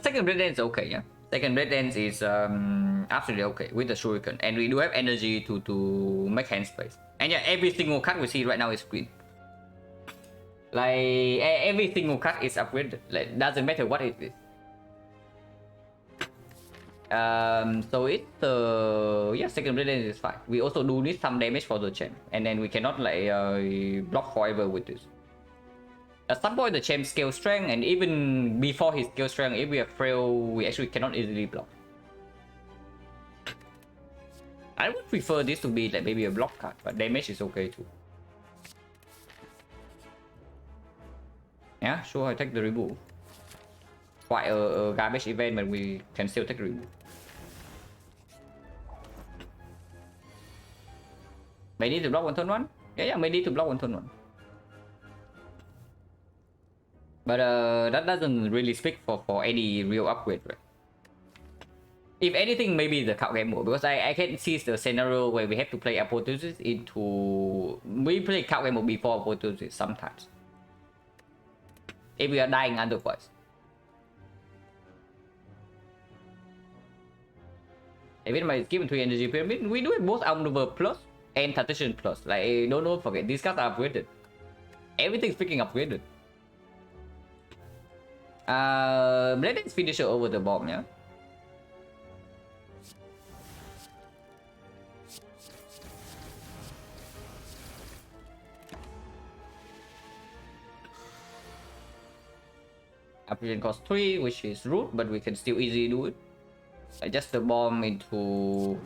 Second Red Dance is okay, yeah. Second Red Dance is absolutely okay with the Shuriken, and we do have energy to make hand space. And yeah, every single card we see right now is green. Like every single card is upgraded. Like doesn't matter what it is. So it's yeah, second Red Dance is fine. We also do need some damage for the champ, and then we cannot like block forever with this. At some point the champ scale strength, and even before his scale strength, if we are frail, we actually cannot easily block. I would prefer this to be like maybe a block card, but damage is okay too. Yeah, sure, I take the remove. Quite a garbage event, but we can still take remove. May need to block one turn one? Yeah, may need to block one turn one. But that doesn't really speak for any real upgrade, right? If anything, maybe the card game mode, because I can see the scenario where we have to play Apotheosis into... We play card game mode before Apotheosis sometimes. If we are dying otherwise. Even my given 3 energy pyramid, we do have both Omniver plus and Tactician plus. Like, don't forget, these cards are upgraded. Everything's freaking upgraded. Let's finish it over the bomb, yeah? Application cost 3, which is rude, but we can still easily do it. Adjust the bomb into...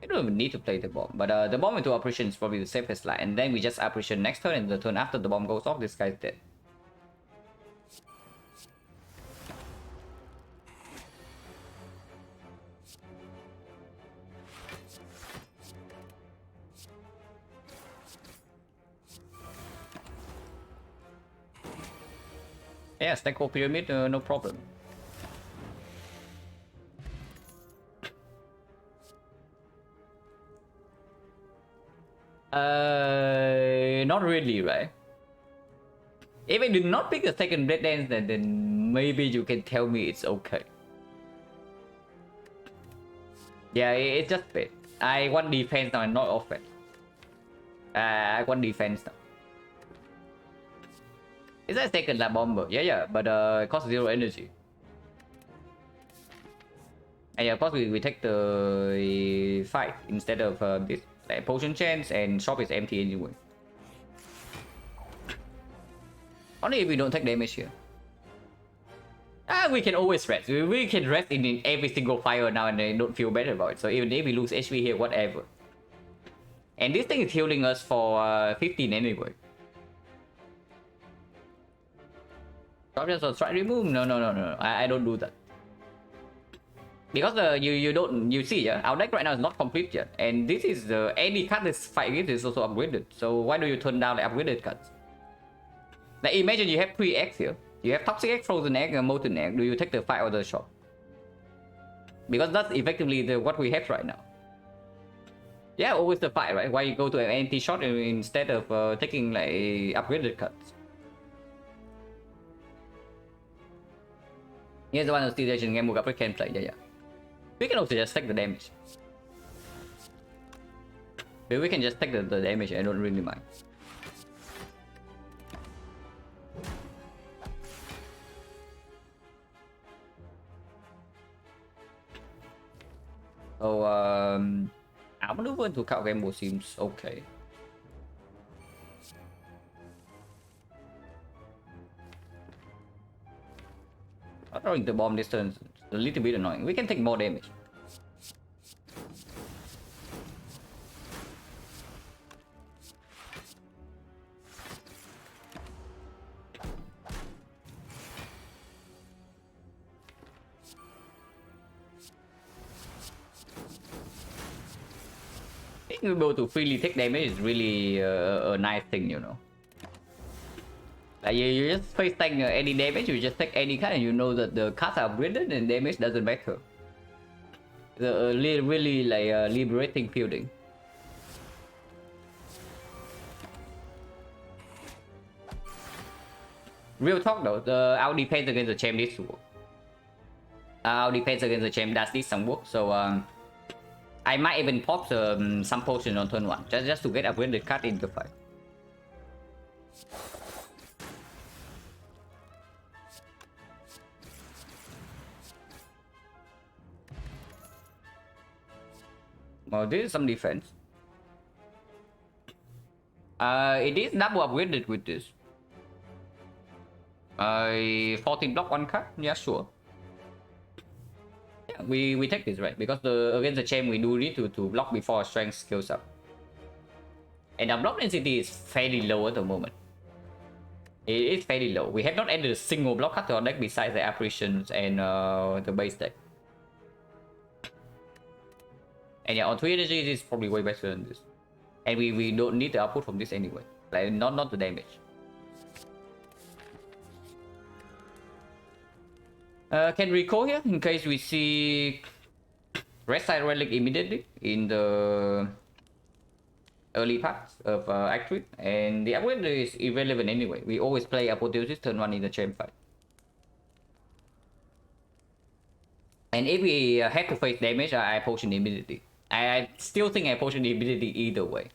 We don't even need to play the bomb, but the bomb into operation is probably the safest line, and then we just operation next turn, and the turn after the bomb goes off, this guy's dead. Yeah, stack whole pyramid, no problem. Not really, right? If I did not pick a second Red Dance, then maybe you can tell me it's okay. Yeah, it's just bait. I want defense now and not offense. I want defense now. Is that second lap bomber? Yeah, but it costs 0 energy. And yeah, of course we take the fight instead of this. Like potion chance and shop is empty anyway. Only if we don't take damage here. We can always rest. We can rest in every single fire now and then don't feel better about it. So even if we lose HP here, whatever. And this thing is healing us for 15 anyway. Drop just a strike remove? No. I don't do that. Because you see, our deck right now is not complete yet. And this is any card this fight against is also upgraded. So why do you turn down the upgraded cards? Like imagine you have 3 eggs here. You have Toxic Egg, Frozen Egg, and Molten Egg. Do you take the fight or the shot? Because that's effectively what we have right now. Yeah, always the fight, right? Why you go to an anti-shot instead of taking like upgraded cards? Here's the one who still legend game Mugapre can play, yeah. We can also just take the damage. But we can just take the damage, I don't really mind. So outmaneuver into card gamble seems okay. Throwing the bomb distance is a little bit annoying. We can take more damage. Being able to freely take damage is really a nice thing, you know. Like you just face tank any damage, you just take any card and you know that the cards are upgraded and damage doesn't matter. It's a really like liberating feeling. Real talk though, our defense against the champ needs to work. Our defense against the champ does need some work, so I might even pop some potion on turn 1 just to get upgraded card in the fight. Well, this is some defense. It is double upgraded with this. 14 block 1 card, yeah, sure. Yeah, we take this, right? Because against the champ we do need to block before our strength scales up. And our block density is fairly low at the moment. It is fairly low. We have not added a single block card to our deck besides the apparitions and the base deck. And yeah, on 3 energy it is probably way better than this. And we don't need the output from this anyway. Like not the damage. Can recall here in case we see Red Side Relic immediately in the early parts of Act 3. And the upgrade is irrelevant anyway. We always play Apotheosis turn 1 in the champ fight. And if we have to face damage, I potion immediately. I still think I potion immediately either way.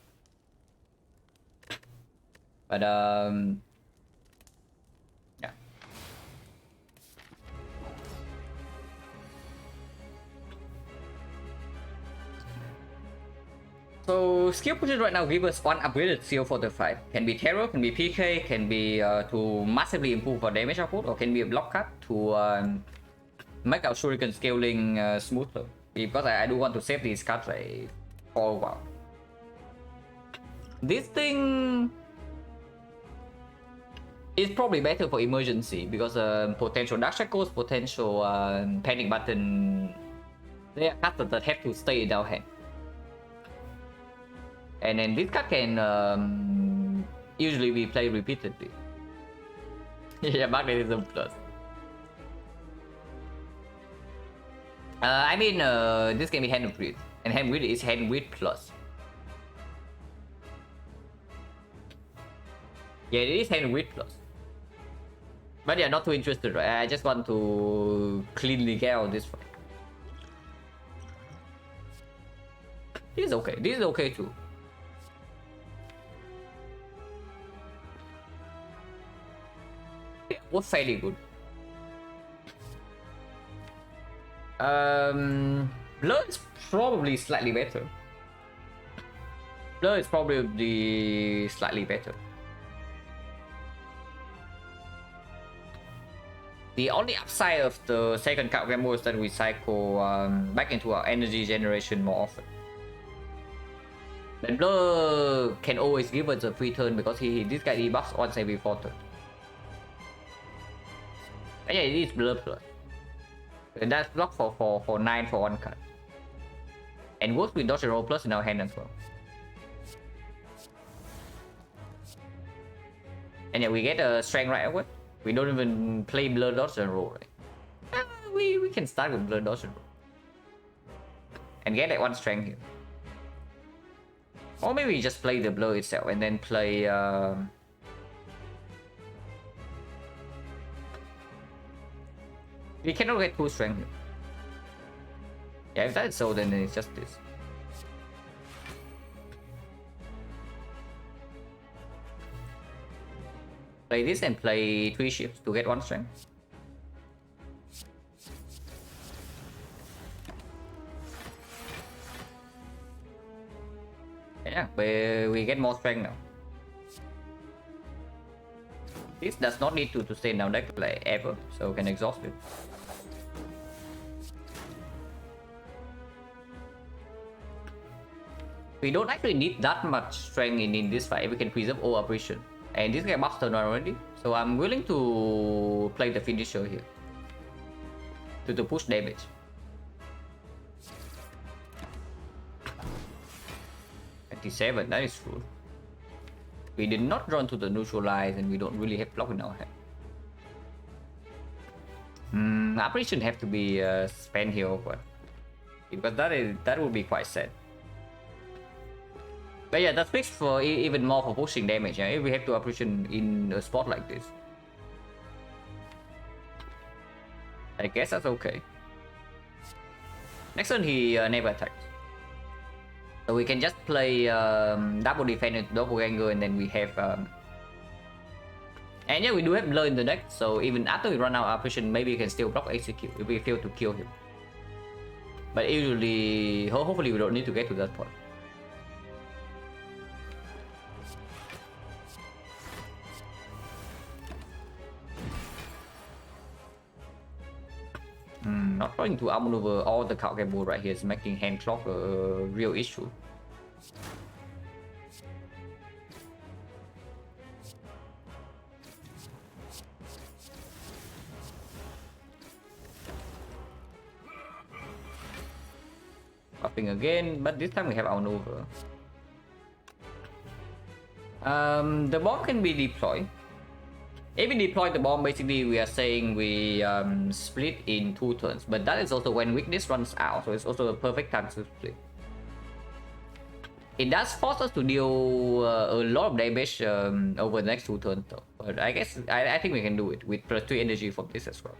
But yeah. So skill pushes right now give us 1 upgraded skill for the fight. Can be terror, can be PK, can be to massively improve our damage output, or can be a block cut to make our shuriken scaling smoother. Because I do want to save these cards like, for a while. This thing is probably better for emergency because potential dark shackles, potential panic button, they are cards that have to stay in our hand. And then this card can usually be played repeatedly. Yeah, magnetism plus. I mean, this can be hand breed, and hand breed is hand breed plus. Yeah, it is hand breed plus. But yeah, not too interested, right? I just want to cleanly get out this fight. This is okay. This is okay too. Yeah, was fairly good. Blur is probably slightly better. Blur is probably slightly better. The only upside of the second card combo is that we cycle back into our energy generation more often. But Blur can always give us a free turn because this guy debuffs once every 4 turns. And yeah, it is Blur plus. And that's block for 9 for 1 card. And works with dodge and roll plus in our hand as well. And yeah, we get a strength right away. We don't even play Blur, dodge and roll, right? We can start with Blur, dodge and roll. And get like 1 strength here. Or maybe we just play the Blur itself and then play... We cannot get 2 strength here. Yeah, if that's so, then it's just this. Play this and play 3 ships to get 1 strength. Yeah, we get more strength now. This does not need to stay down deck like ever, so we can exhaust it. We don't actually need that much strength in this fight. We can preserve all operation. And this guy buffs turn already, so I'm willing to play the finisher here. To push damage. That is true. We did not run to the neutralize and we don't really have block in our hand. Operation have to be spent here over. Because that would be quite sad. But yeah, that speaks for even more for pushing damage, yeah, if we have to operation in a spot like this. I guess that's okay. Next turn he never attacks. So we can just play double defense with doppelganger and then we have and yeah, we do have Blur in the deck, so even after we run out of operation, maybe we can still block execute if we fail to kill him. But usually, hopefully we don't need to get to that point. Not trying to outmaneuver all the card game board right here is making hand clock a real issue. Buffing again, but this time we have outmaneuver. The bomb can be deployed. If we deploy the bomb, basically we are saying we split in 2 turns, but that is also when weakness runs out, so it's also a perfect time to split. It does force us to deal a lot of damage over the next 2 turns though, but I guess I think we can do it with +3 energy from this as well.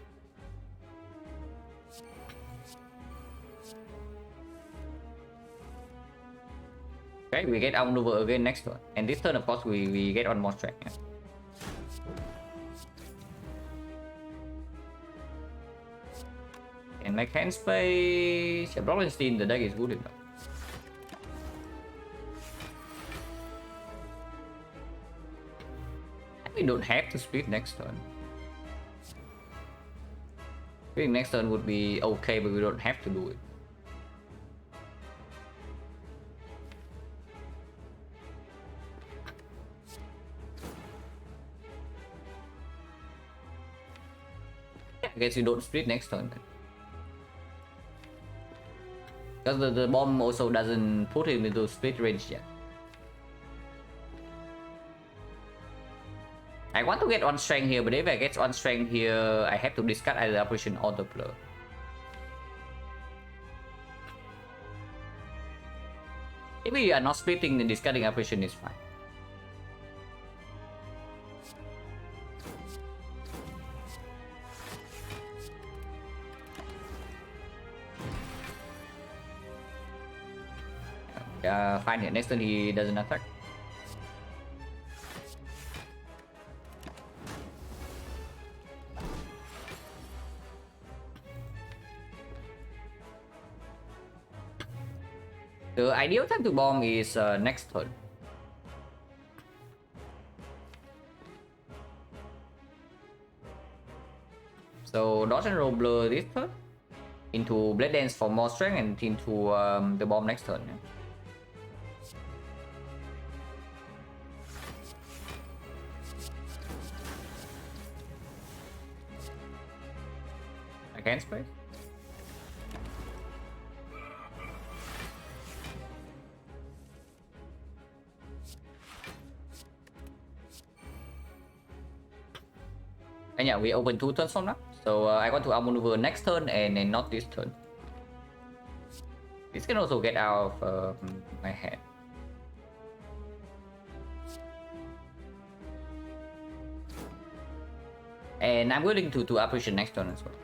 Okay, we get outmaneuver again next turn, and this turn of course we get 1 more strength. Yeah. And like hand space, yeah, Brockenstein, the deck is good enough. We don't have to split next turn. Splitting next turn would be okay, but we don't have to do it. Yeah, I guess you don't split next turn then. Because the bomb also doesn't put him into split range yet. I want to get 1 strength here, but if I get 1 strength here, I have to discard either operation or the Blur. If we are not splitting, then discarding operation is fine. Fine here. Next turn he doesn't attack. The ideal time to bomb is next turn. So dodge and roll blur this turn into Blade Dance for more strength and into the bomb next turn. Yeah. I can space. And yeah, we open 2 turns from now. So I want to outmaneuver next turn and not this turn. This can also get out of my hand. And I'm willing to appreciate next turn as well.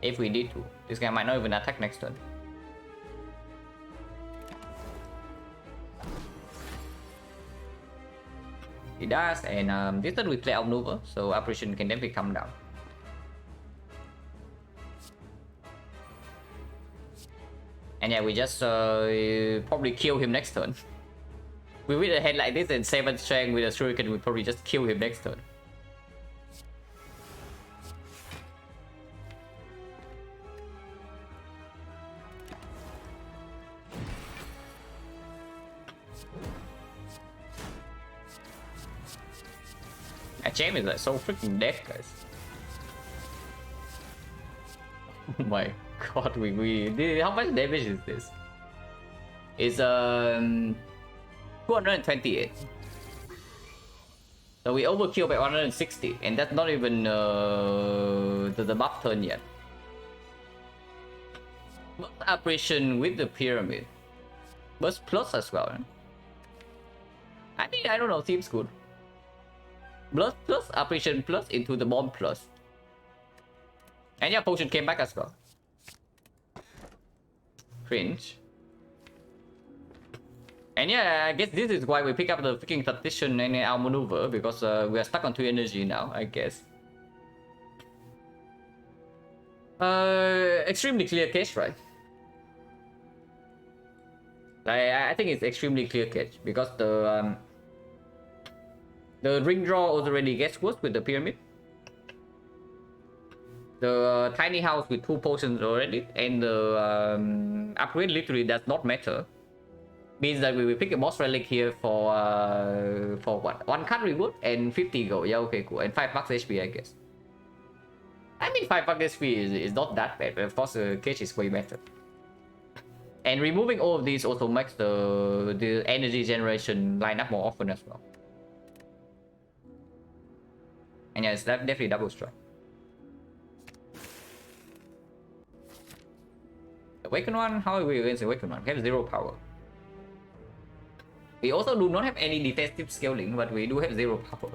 If we need to. This guy might not even attack next turn. He does, and this turn we play outmaneuver, so apparition can definitely come down. And yeah, we just probably kill him next turn. We win a hand like this and 7 strength with a shuriken, we probably just kill him next turn. That gem is like so freaking dead, guys. Oh my god, how much damage is this? It's 228. So we overkill by 160, and that's not even the buff turn yet. Burst apparition with the pyramid. Burst plus as well. Eh? I mean, I don't know, seems good. Burst plus, apparition plus into the bomb plus. And yeah, potion came back as well. Cringe. And yeah, I guess this is why we pick up the freaking tactician and our maneuver, because we are stuck on 2 energy now, I guess. Extremely clear case, right? I think it's extremely clear case because the ring draw already gets worse with the pyramid. The tiny house with 2 potions already, and the upgrade literally does not matter. Means that we will pick a boss relic here for what? 1 card reboot and 50 gold. Yeah, okay, cool. And 5 max HP, I guess. I mean, 5 max HP is not that bad, but of course the cage is way better. And removing all of these also makes the energy generation line up more often as well. And yeah, it's definitely double strike. Awaken one? How are we against Awaken one? We have 0 power. We also do not have any defensive scaling, but we do have 0 power.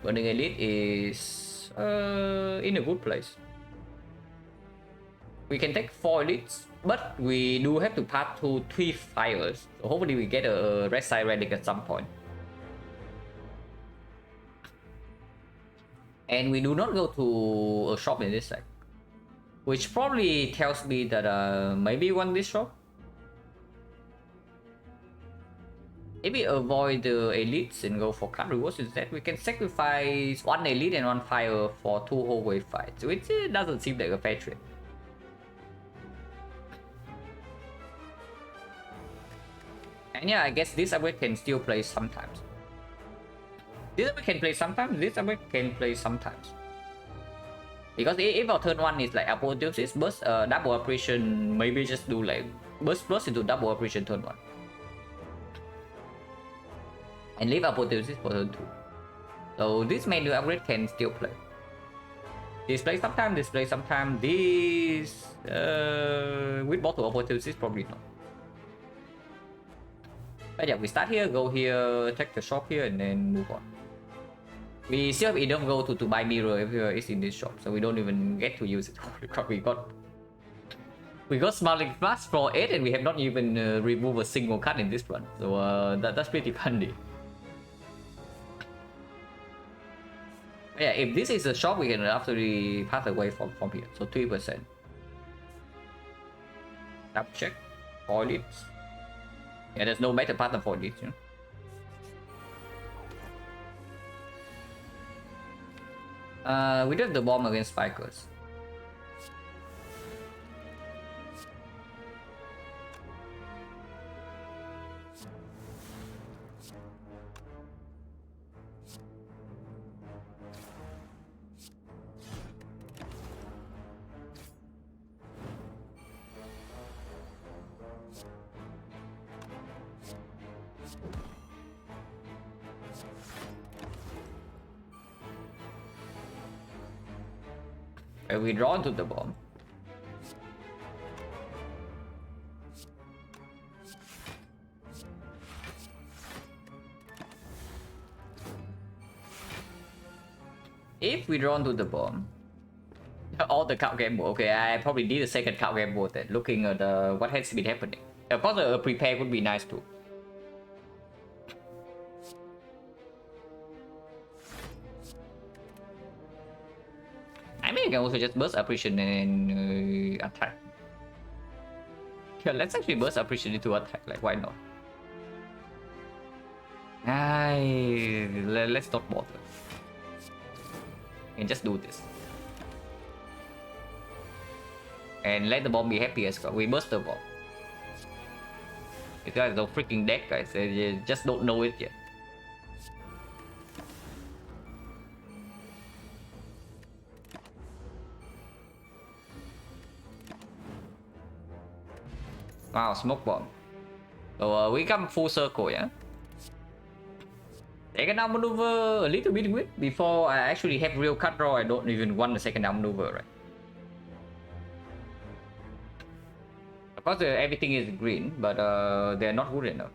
Burning Elite is in a good place. We can take 4 elites, but we do have to pass to 3 fires. So hopefully we get a red side relic at some point. And we do not go to a shop in this side, which probably tells me that maybe we want this shop. Maybe avoid the elites and go for card rewards instead. We can sacrifice 1 elite and 1 fire for 2 whole wave fights, which doesn't seem like a fair trade. And yeah, I guess this upgrade can still play sometimes. This upgrade can play sometimes, this upgrade can play sometimes. Because if our turn 1 is like apotheosis, burst double operation, maybe just do like burst plus into double operation turn 1. And leave apotheosis for turn 2. So this menu upgrade can still play. This plays sometime, this plays sometime, this with bottle apotheosis probably not. But yeah, we start here, go here, take the shop here, and then move on. We still have enough gold to buy mirror if it's in this shop, so we don't even get to use it. We got We got Smiling Flash for 8 and we have not even removed a single card in this run. So that's pretty handy. Yeah, if this is a shop, we can absolutely pass away from here. So 3%. Double check. Foil it. Yeah, there's no better pattern for this, you know. We do have the bomb against spikers. And we draw into the bomb. If we draw into the bomb, all the card game board. Okay, I probably need a second card game board then, looking at what has been happening. Of course, a prepare would be nice too. I mean, you can also just burst Apparition and attack. Yeah, let's actually burst Apparition into attack. Like, why not? Let's not bother. And just do this. And let the bomb be happy as well. We burst the bomb. These guys are so freaking dead, guys. They just don't know it yet. Wow, smoke bomb. So we come full circle, yeah? Second down maneuver a little bit weird. Before I actually have real cut draw, I don't even want the second down maneuver, right? Of course, everything is green, but they're not good enough.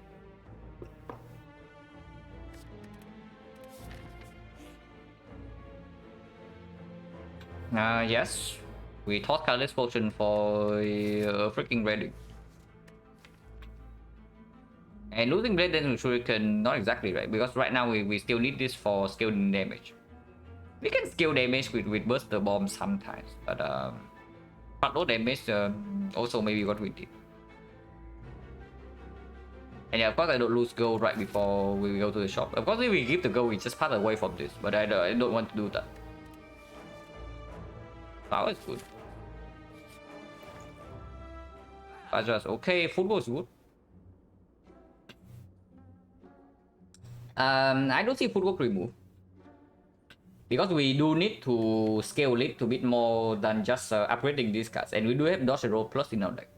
Yes. We toss Colorless Potion for freaking ready. And losing Blade Dance with Shuriken, not exactly right, because right now we still need this for scaling damage. We can scale damage with Burster Bomb sometimes, but low damage also maybe what we did. And yeah, of course I don't lose gold right before we go to the shop. Of course if we give the gold, we just pass away from this, but I don't want to do that. Power is good. Vajra's okay, football is good. I don't see footwork remove because we do need to scale it to bit more than just upgrading these cards, and we do have dodge and roll plus in our deck.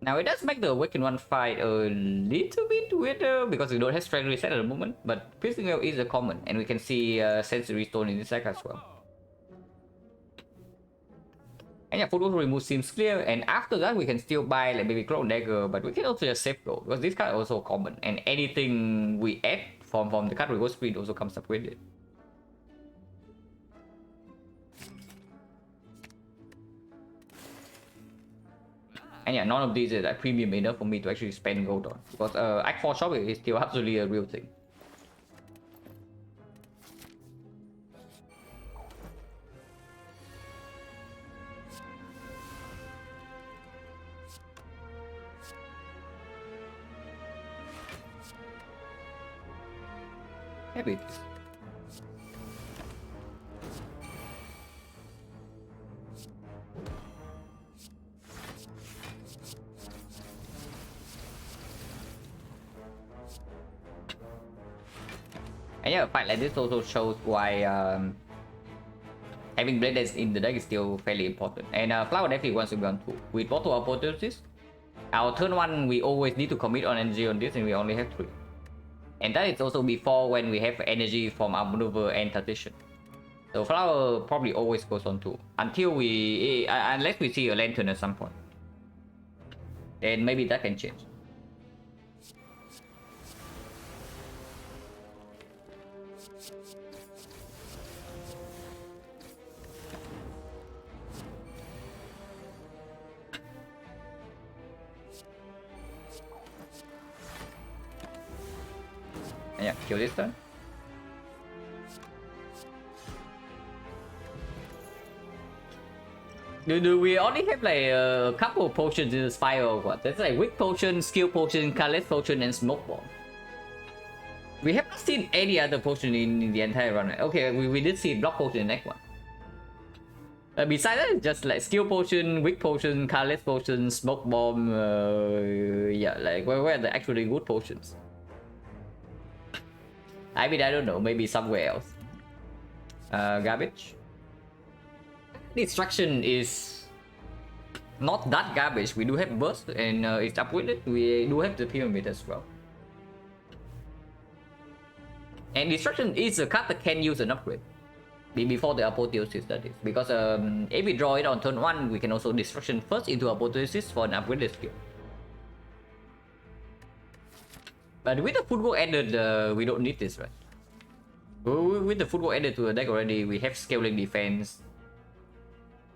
Now it does make the Awakened One fight a little bit weirder because we don't have strength reset at the moment, but Piercing Whale is a common, and we can see Sensory Stone in this deck as well. And yeah, footwork remove seems clear, and after that we can still buy like maybe Cloak Dagger, but we can also just save gold because this card is also common, and anything we add from the card reverse speed also comes up with it. And yeah, none of these is like premium enough for me to actually spend gold on, because Act 4 shop is still absolutely a real thing. Maybe it is. And yeah, a fight like this also shows why having Blade Dance in the deck is still fairly important. And Flower definitely wants to be on 2. With both our opportunities, our turn 1 we always need to commit on energy on this, and we only have 3. And that is also before when we have energy from our maneuver and transition. So Flower probably always goes on 2 until we, unless we see a Lantern at some point. Then maybe that can change. Yeah, kill this turn. Do we only have like a couple of potions in the spire or what? That's like weak potion, skill potion, careless potion, and smoke bomb. We haven't seen any other potion in the entire run. Okay, we did see block potion in the next one. Besides that, it's just like skill potion, weak potion, careless potion, smoke bomb. Yeah, like where are the actually good potions? I mean, I don't know. Maybe somewhere else. Garbage. Destruction is not that garbage. We do have burst and it's upgraded. We do have the pyramid as well. And destruction is a card that can use an upgrade before the apotheosis, that is. Because if we draw it on turn 1, we can also destruction first into apotheosis for an upgraded skill. But with the footwork added, we don't need this, right? With the footwork added to the deck already, we have scaling defense.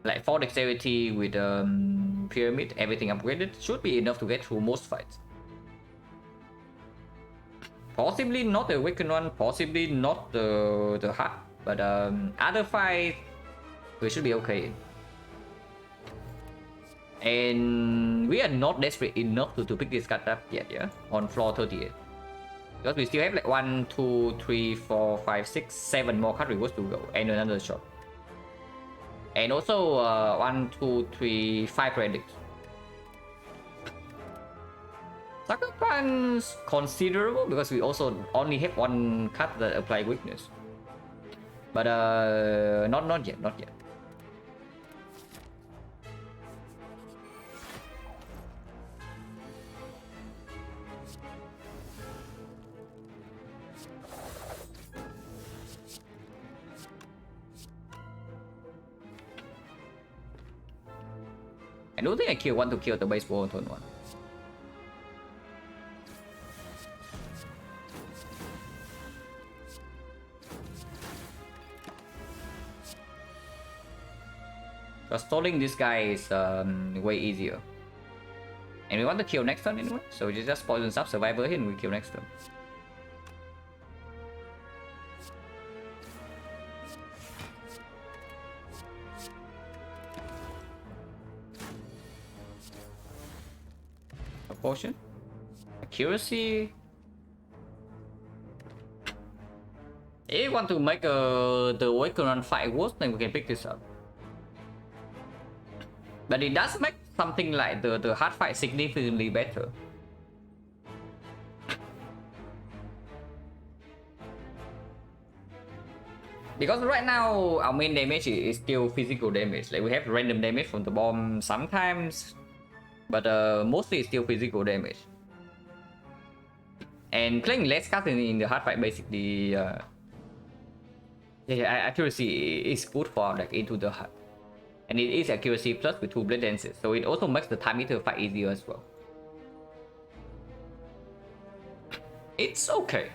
Like 4 dexterity with pyramid, everything upgraded, should be enough to get through most fights. Possibly not the awakened one, possibly not the hard, but other fights we should be okay. And we are not desperate enough to pick this card up yet, yeah, on floor 38. Because we still have like 1, 2, 3, 4, 5, 6, 7 more card rewards to go, and another shot. And also 1, 2, 3, 5 relics. Sucker Punch considerable because we also only have 1 card that apply weakness. But not yet. I don't think I want to kill the baseball on turn 1. Because stalling this guy is way easier. And we want to kill next turn anyway, so we just poison up survivor here and we kill next turn. Potion, accuracy. If you want to make the awakened fight worse, then we can pick this up. But it does make something like the hard fight significantly better. Because right now our main damage is still physical damage. Like we have random damage from the bomb sometimes. But mostly it's still physical damage. And playing less cards in the hard fight basically accuracy is good for like into the hard. And it is accuracy plus with 2 blade dances, so it also makes the time meter fight easier as well. It's okay.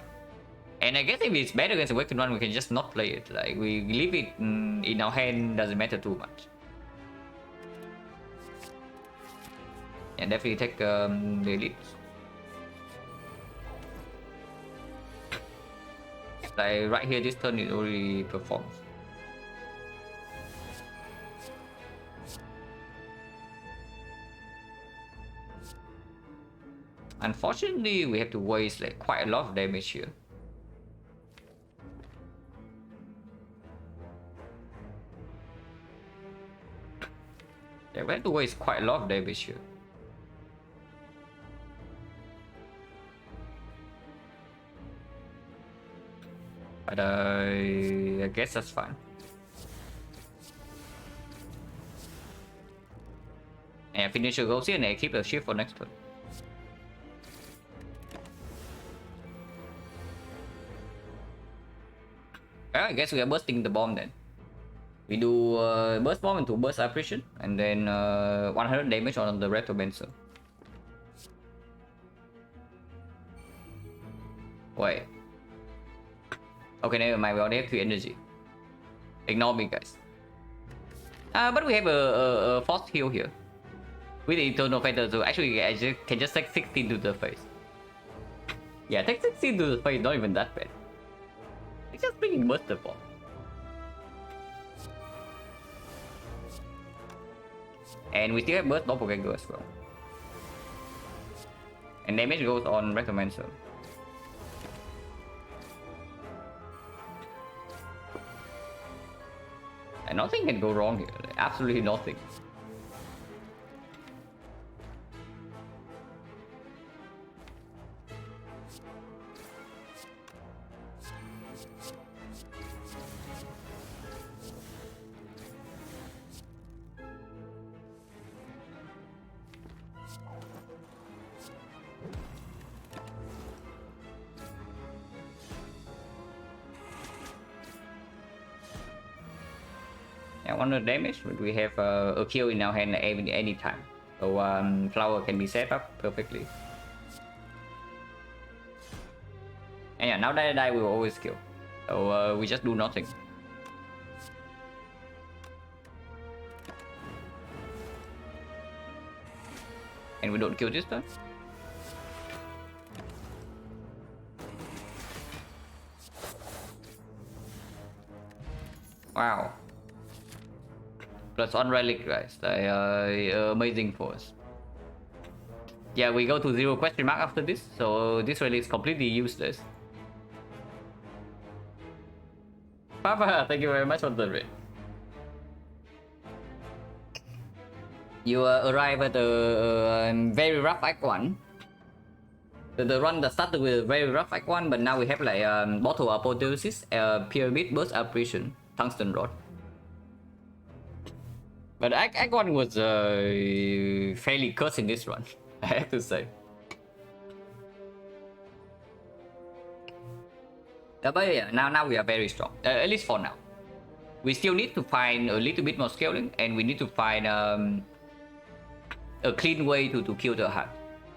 And I guess if it's better against the Awakened one, we can just not play it. Like we leave it in our hand, doesn't matter too much. And definitely take the elite. Like right here, this turn it already performs. Unfortunately, we have to waste like quite a lot of damage here. Yeah, we have to waste quite a lot of damage here. But I guess that's fine. And finisher goes in and I keep the shift for next turn. Well, I guess we are bursting the bomb then. We do burst bomb into burst apparition and then 100 damage on the retromancer. Wait. Okay, never mind. We only have 3 energy. Ignore me, guys. But we have a force heal here with the Eternal Feather, so actually I can just take 16 to the face. Yeah, take 16 to the face, not even that bad. It's just bringing burst the bomb. And we still have burst doppelganger as well. And damage goes on Rectomancer. And nothing can go wrong here. Absolutely nothing. Yeah, 100 damage, but we have a kill in our hand any time. So flower can be set up perfectly. And yeah, now that I die, we will always kill. So we just do nothing. And we don't kill this turn. Wow. Plus on relic, guys. Amazing for us. Yeah, we go to 0 question mark after this, so this relic is completely useless. Papa, thank you very much for the raid. You arrive at a very rough Act 1. The run that started with a very rough Act 1, but now we have like Bottle Apotheosis, Pyramid, Burst Apparition, Tungsten Rod. But Act 1 was fairly cursed in this run, I have to say. But yeah, now we are very strong, at least for now. We still need to find a little bit more scaling, and we need to find a clean way to kill the heart.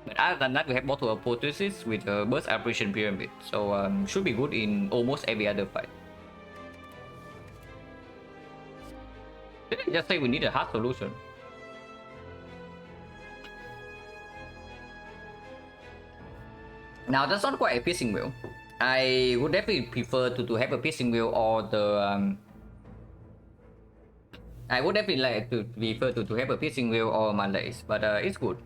But other than that, we have Bottle Apotheosis with Burst Apparition Pyramid, so should be good in almost every other fight. Did I just say we need a hard solution? Now that's not quite a piercing wheel. I would definitely prefer to have a piercing wheel or the I would definitely like to prefer to have a piercing wheel or malaise, but it's good.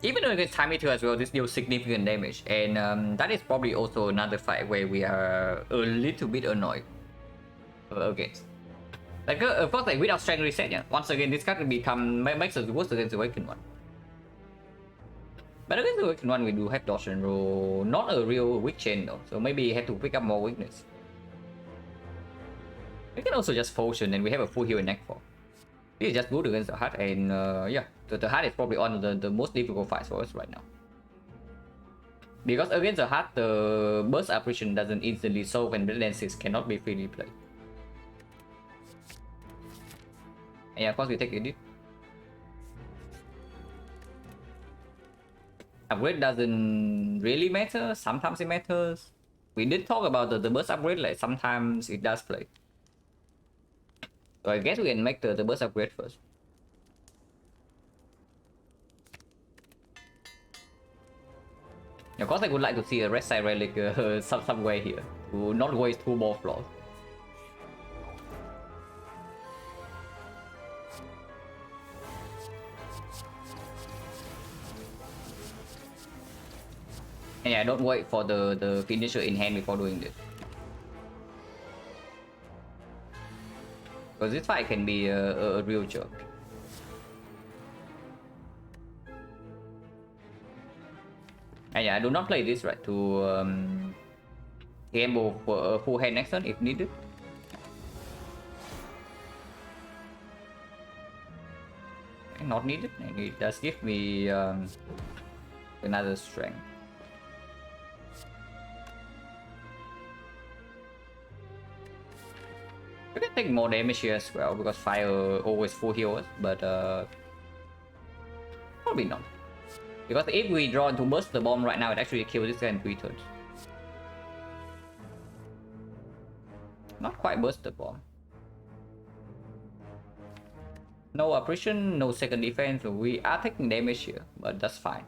Even though against time meter as well, this deals significant damage, and that is probably also another fight where we are a little bit annoyed against. Like of course, like without strength reset, yeah. Once again, this card makes us worse against the Awakened One. But against the Awakened One, we do have dodge and roll, not a real weak chain though, so maybe you have to pick up more weakness. We can also just potion, and we have a full heal in Act 4. This is just good against the heart, and yeah, the heart is probably one of the most difficult fights for us right now. Because against the heart, the burst apparition doesn't instantly solve, and Blood 6 cannot be freely played. And yeah, of course we take edit. Upgrade doesn't really matter, sometimes it matters. We did talk about the burst upgrade, like sometimes it does play. So I guess we can make the burst upgrade first. Of course I would like to see a red side relic somewhere here, to not waste 2 more floors. And yeah, don't wait for the finisher in hand before doing this. Because this fight can be a real joke. And yeah, I do not play this right to gamble for a full hand next turn if needed. Okay, not needed, and it does give me another strength. We can take more damage here as well because fire always full heals, but probably not. Because if we draw to burst the bomb right now, it actually kills this guy in 3 turns. Not quite burst the bomb. No apparition, no second defense. We are taking damage here, but that's fine.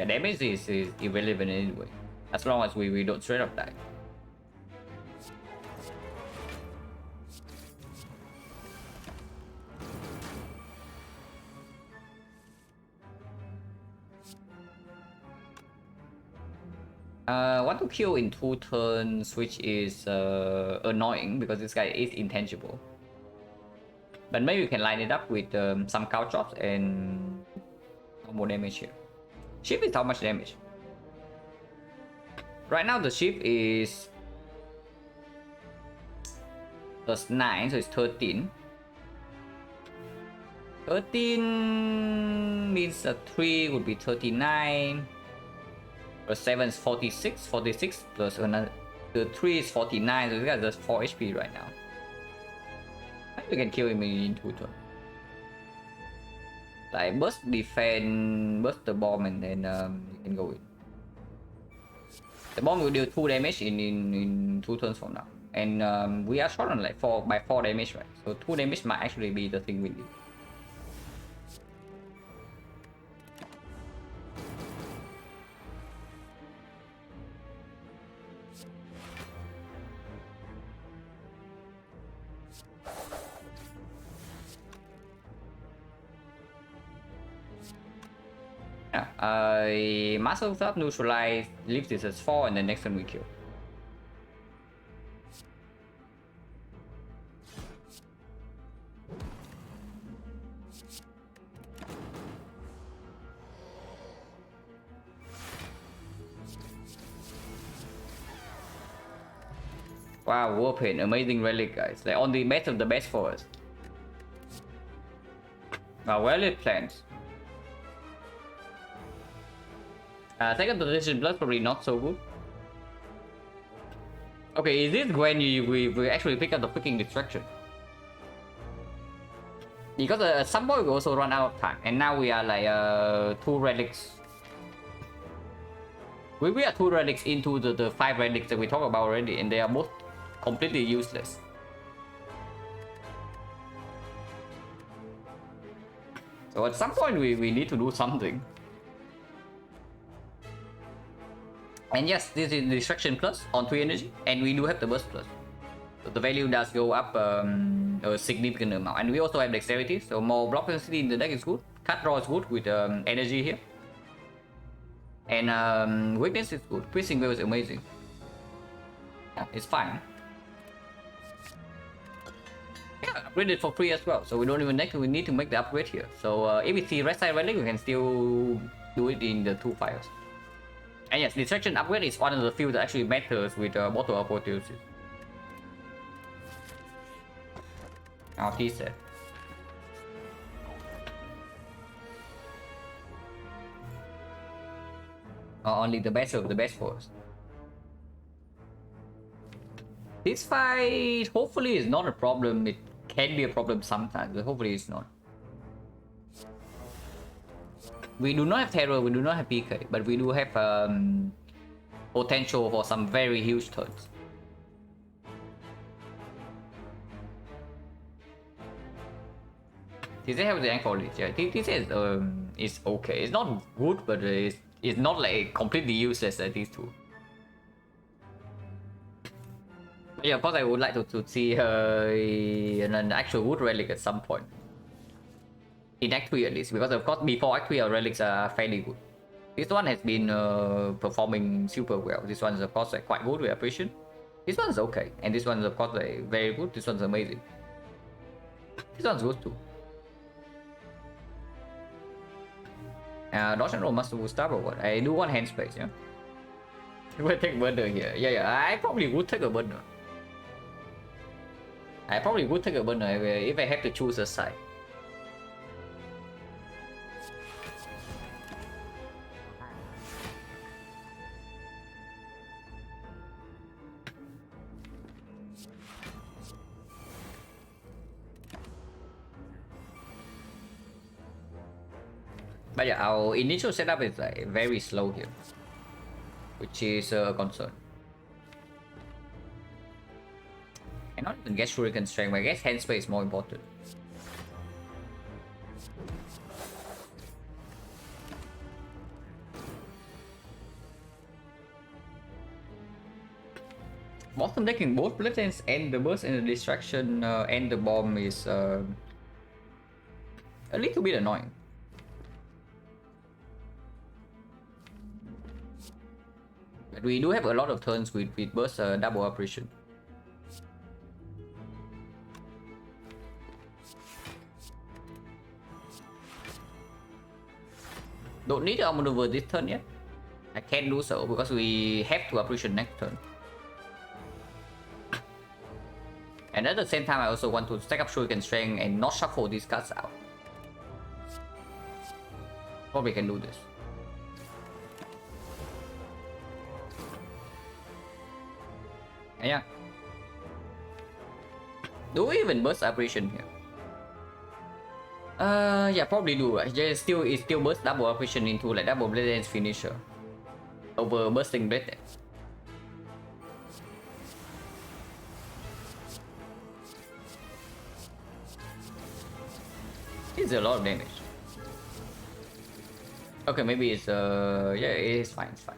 Yeah, damage is irrelevant anyway, as long as we don't straight up die. Want to kill in 2 turns, which is annoying because this guy is intangible. But maybe you can line it up with some cow chops and no more damage here. Ship is how much damage? Right now the ship is +9, so it's 13. 13 means a 3 would be 39. +7 is 46. 46 plus another. The 3 is 49, so this guy does 4 HP right now. We can kill him in 2 turns. Like burst defense, burst the bomb, and then you can go in. The bomb will deal 2 damage in 2 turns from now. And we are short on like 4 damage, right? So 2 damage might actually be the thing we need. Yeah, Master of Theft neutralize, leave this as 4, and the next one we kill. Wow, Warpaint, amazing relic, guys. Like on the best of the best for us. Wow, well plans. Second position plus probably not so good. Okay, is this when we actually pick up the freaking distraction? Because at some point we also run out of time, and now we are like 2 relics. We are 2 relics into the 5 relics that we talked about already, and they are both completely useless. So at some point we need to do something. And yes, this is distraction plus on 3 energy, and we do have the burst plus. So the value does go up a significant amount. And we also have dexterity, so more block density in the deck is good. Cut draw is good with energy here. And weakness is good. Piercing wave is amazing. Yeah, it's fine. Yeah, upgrade it for free as well, so we don't even need to make the upgrade here. So if we see red side relic, we can still do it in the 2 fires. And yes, distraction upgrade is one of the few that actually matters with bottle apotheosis. Now he said. Only the best of the best for us. This fight hopefully is not a problem. It can be a problem sometimes, but hopefully it's not. We do not have terror, we do not have PK, but we do have potential for some very huge turns. TC has the anchor lead, yeah. TC is okay. It's not good, but it's not like completely useless like these two. But yeah, of course I would like to see an actual wood relic at some point. In Act 3 at least, because of course before Act 3 our relics are fairly good. This one has been performing super well. This one is of course like, quite good, we appreciate. This one's okay, and this one is of course like, very good. This one's amazing. This one's good too. Dodge and roll must would start or what? I do want hand space, yeah. You will take burner here. Yeah, I probably would take a burner. I probably would take a burner if I have to choose a side. But yeah, our initial setup is like very slow here, which is a concern. I not even get shuriken strength, but I guess hand space is more important. Bottom decking both Bloodlines and the burst and the distraction and the bomb is a little bit annoying. But we do have a lot of turns with burst double operation. Don't need to outmaneuver this turn yet. I can't do so because we have to operation next turn. And at the same time, I also want to stack up Shuriken Strength and not shuffle these cards out. Probably can do this. Yeah. Do we even burst operation here? Yeah, probably do. It still burst double operation into like double blade dance finisher over bursting blade dance. It's a lot of damage. Okay, maybe it's yeah, it is fine, it's fine.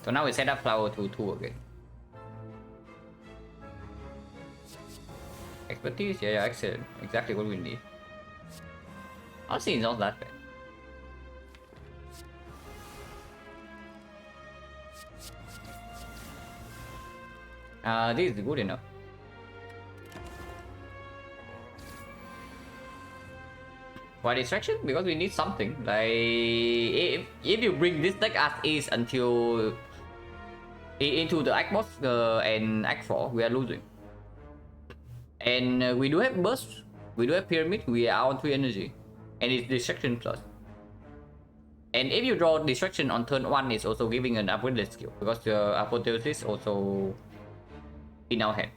So now we set up flower to 2 again. Expertise, yeah, excellent. Exactly what we need. Honestly, it's not that bad. This is good enough. Why distraction? Because we need something. Like if you bring this deck as is until into the Act boss and Act 4, we are losing. And we do have burst, we do have pyramid, we are on 3 energy, and it's distraction plus. And if you draw distraction on turn 1, it's also giving an upgraded skill because the apotheosis also in our hand.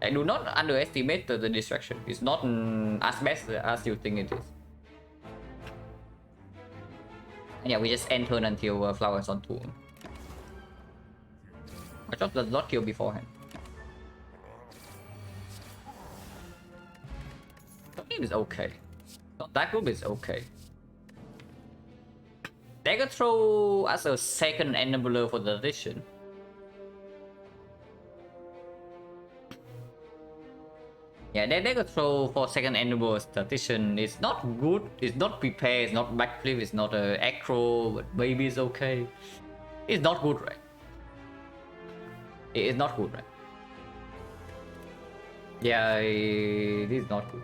I do not underestimate the distraction. It's not as bad as you think it is. And yeah, we just end turn until flowers on 2. I thought does not kill beforehand. The game is okay. Not that group is okay. They could throw as a second enabler for the addition. Yeah, they could throw for second enable statistician. It's not good, it's not prepared, it's not backflip, it's not acro, but maybe it's okay. It's not good, right? It is not good, right? Yeah, it is not good.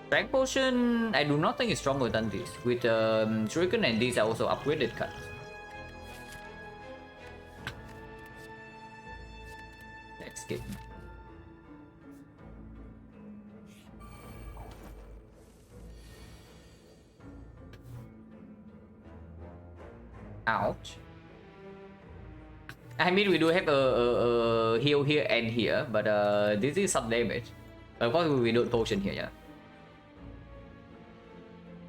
Strength Potion, I do not think it's stronger than this. With Shuriken and these are also upgraded cards. Let's skip. Ouch. I mean, we do have a heal here and here, but this is some damage. Of course, we don't potion here, yeah.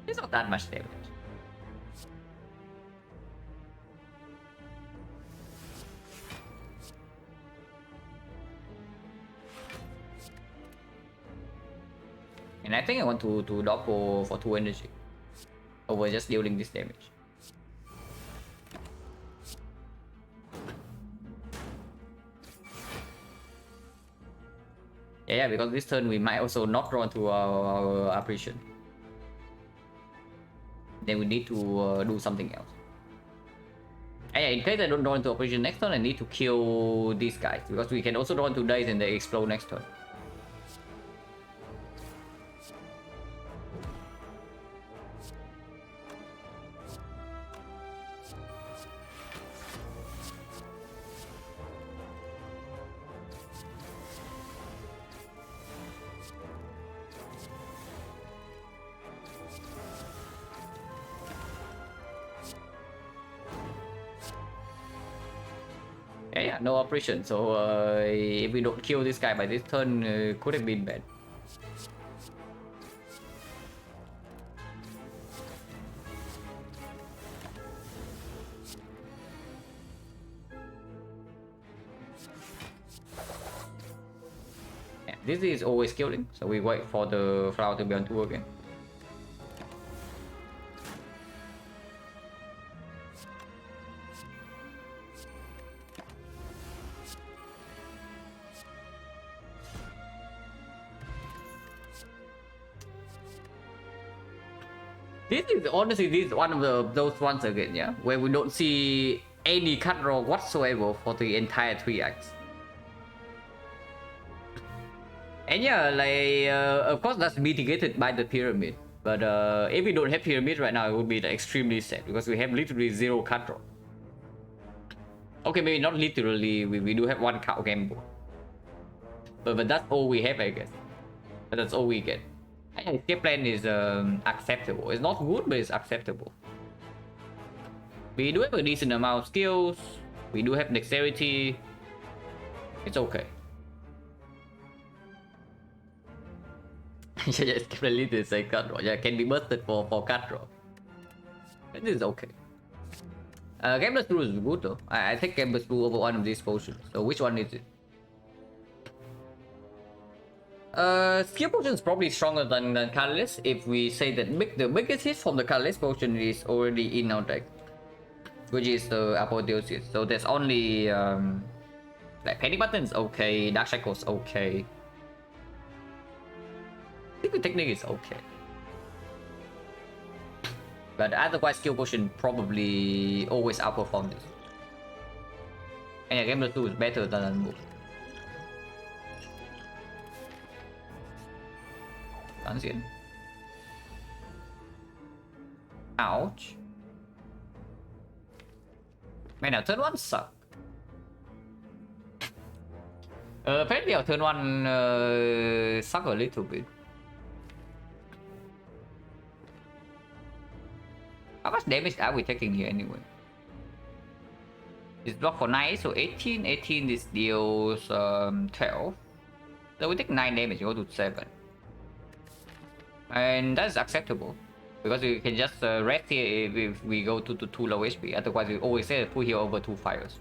It's not that much damage. And I think I want to dog for 2 energy over just dealing this damage. Yeah, because this turn we might also not draw into our apparition. Then we need to do something else. And yeah, in case I don't draw into operation next turn, I need to kill these guys because we can also draw into dice and they explode next turn. Yeah, no operation. So if we don't kill this guy by this turn, could have been bad. Yeah, this is always killing, so we wait for the flower to be on 2 again. This is honestly one of those ones again, yeah, where we don't see any cut draw whatsoever for the entire 3 acts. And yeah, like of course that's mitigated by the pyramid. But if we don't have pyramid right now, it would be like, extremely sad because we have literally 0 cut draw. Okay, maybe not literally. We do have 1 cow game board, but that's all we have, I guess. But that's all we get. Escape plan is acceptable. It's not good, but it's acceptable. We do have a decent amount of skills. We do have dexterity. It's okay. Yeah, escape plan leader say cut draw. Yeah, can be busted for cut draw. This is okay. Gambler's Brew is good though. I take Gambler's Brew over one of these potions. So which one is it? Skill potion is probably stronger than Catalyst if we say that the biggest hit from the Catalyst potion is already in our deck, which is the Apotheosis. So there's only like Panic Button is okay, Dark Shackles okay, Secret Technique is okay, but otherwise skill potion probably always outperform this. And yeah, Gambler's Brew is better than Unbook. Ancient. Ouch. Man, our turn 1 suck. Apparently our turn 1 suck a little bit. How much damage are we taking here anyway? It's blocked for 9, so 18. 18 this deals 12. So we take 9 damage, go to 7. And that's acceptable. Because we can just rest here if we go to 2 low HP. Otherwise we always say put here over 2 fires.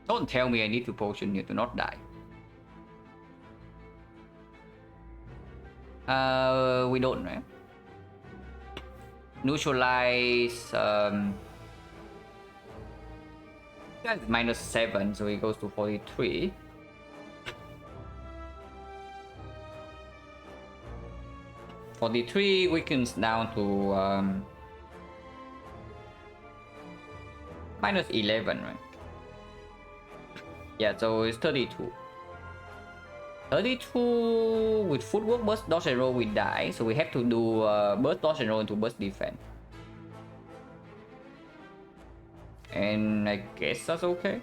Don't tell me I need to potion you to not die. We don't, right? Neutralize that's -7, so it goes to 43. -43 weakens down to -11, right? Yeah, so it's 32. 32 with footwork, burst, dodge and roll, we die. So we have to do burst, dodge and roll into burst defense. And I guess that's okay.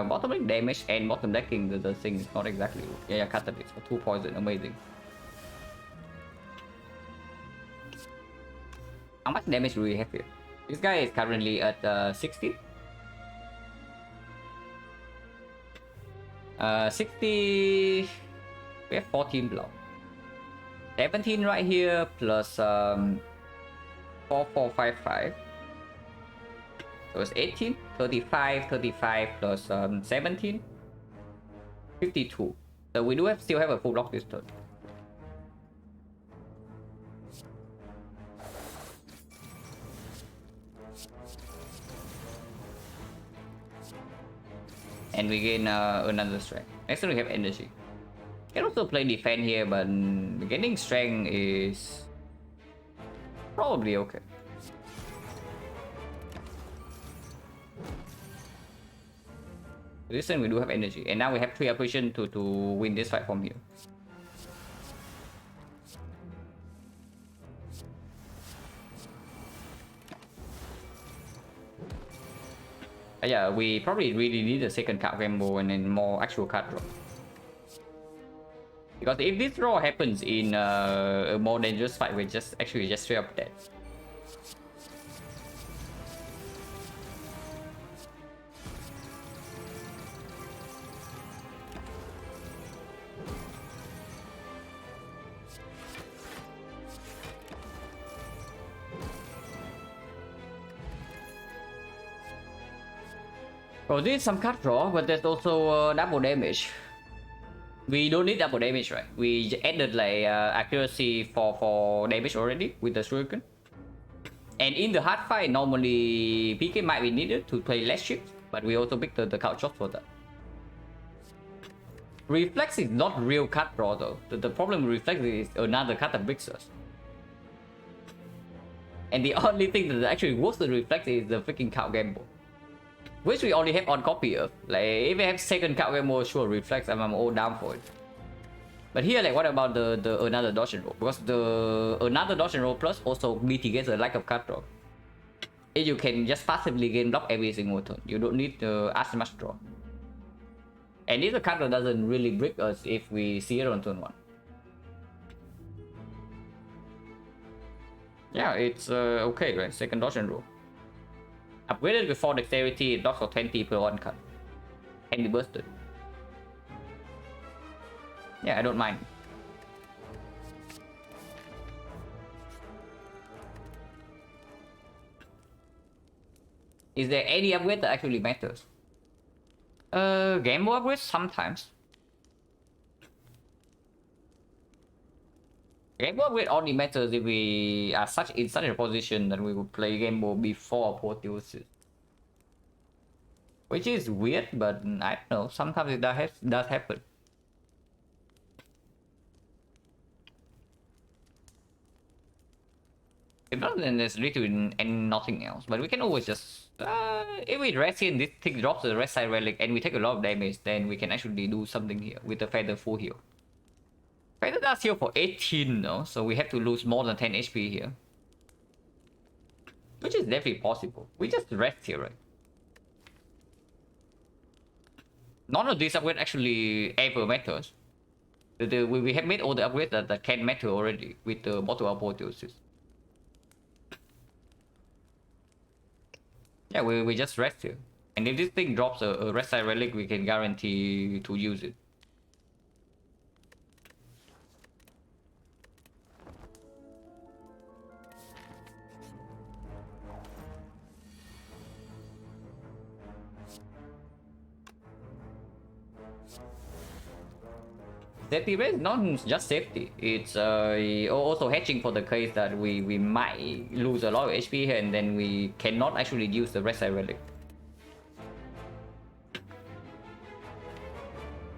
Bottom deck damage and bottom decking the thing is not exactly. Yeah, catalyst for 2 poison, amazing. How much damage do we have here? This guy is currently at 60. 60. We have 14 block. 17 right here plus 4455. So it's 18, 35, 35 plus 17, 52. So we do still have a full block this turn. And we gain another strength. Next turn we have energy. Can also play defense here, but getting strength is probably okay. This turn we do have energy, and now we have 3 apparition to win this fight from here. Yeah, we probably really need a second card combo and then more actual card draw. Because if this draw happens in a more dangerous fight, we're just straight up dead. Oh, this is some card draw, but there's also double damage. We don't need double damage, right? We added like accuracy for damage already with the shuriken. And in the hard fight, normally PK might be needed to play less ships, but we also pick the couch shot for that. Reflex is not real card draw though. The problem with Reflex is another card that breaks us. And the only thing that actually works with Reflex is the freaking count gamble, which we only have on copy of. Like if we have second count gamble, sure Reflex, I'm all down for it. But here, like, what about the another dodge and roll? Because the another dodge and roll plus also mitigates the lack of card draw. If you can just passively gain block every single turn, you don't need as much draw. And if the card draw doesn't really break us if we see it on turn 1. Yeah, it's okay, right? Second dodge and roll. Upgraded with 4 dexterity, dodge for 20 per 1 card. Can be bursted. Yeah, I don't mind. Is there any upgrade that actually matters? Gamble upgrades sometimes. Gamble upgrade only matters if we are in such a position that we would play Gamble before Apotheosis. Which is weird, but I don't know, sometimes it does happen. If not, then there's literally nothing else. But we can always just... if we rest here and this thing drops the rest side relic and we take a lot of damage, then we can actually do something here with the Feather full heal. Feather does heal for 18 though, so we have to lose more than 10 HP here. Which is definitely possible. We just rest here, right? None of these upgrades actually ever matters. We have made all the upgrades that can matter already with the bottle apotheosis. Yeah, we just rest here. And if this thing drops a rest side relic, we can guarantee to use it. Safety rate is not just safety, it's also hedging for the case that we might lose a lot of HP here and then we cannot actually use the rest side relic.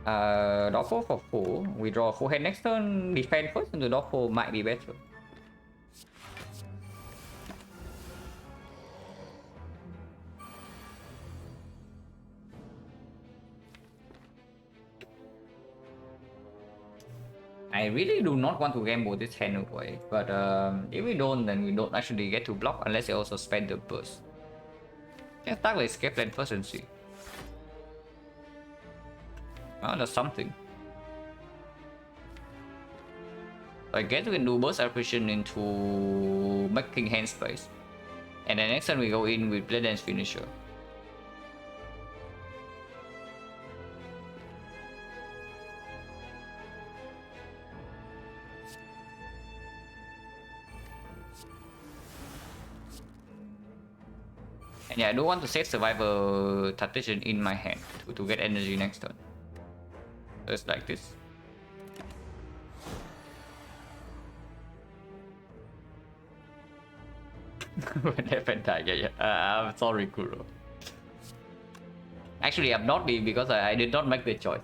Dog 4 for 4. We draw a full hand next turn, defend first, and the dog 4 might be better. I really do not want to gamble this hand away, but if we don't, then we don't actually get to block unless they also spend the burst. Yeah, start with escape land first and see. Oh, that's something. I guess we can do burst apparition into making hand space. And then next time we go in with Blade Dance Finisher. And yeah, I do want to save Survivor Tactician in my hand to get energy next turn. Just like this. Yeah. I'm sorry, Kuro. Actually, I'm not because I did not make the choice.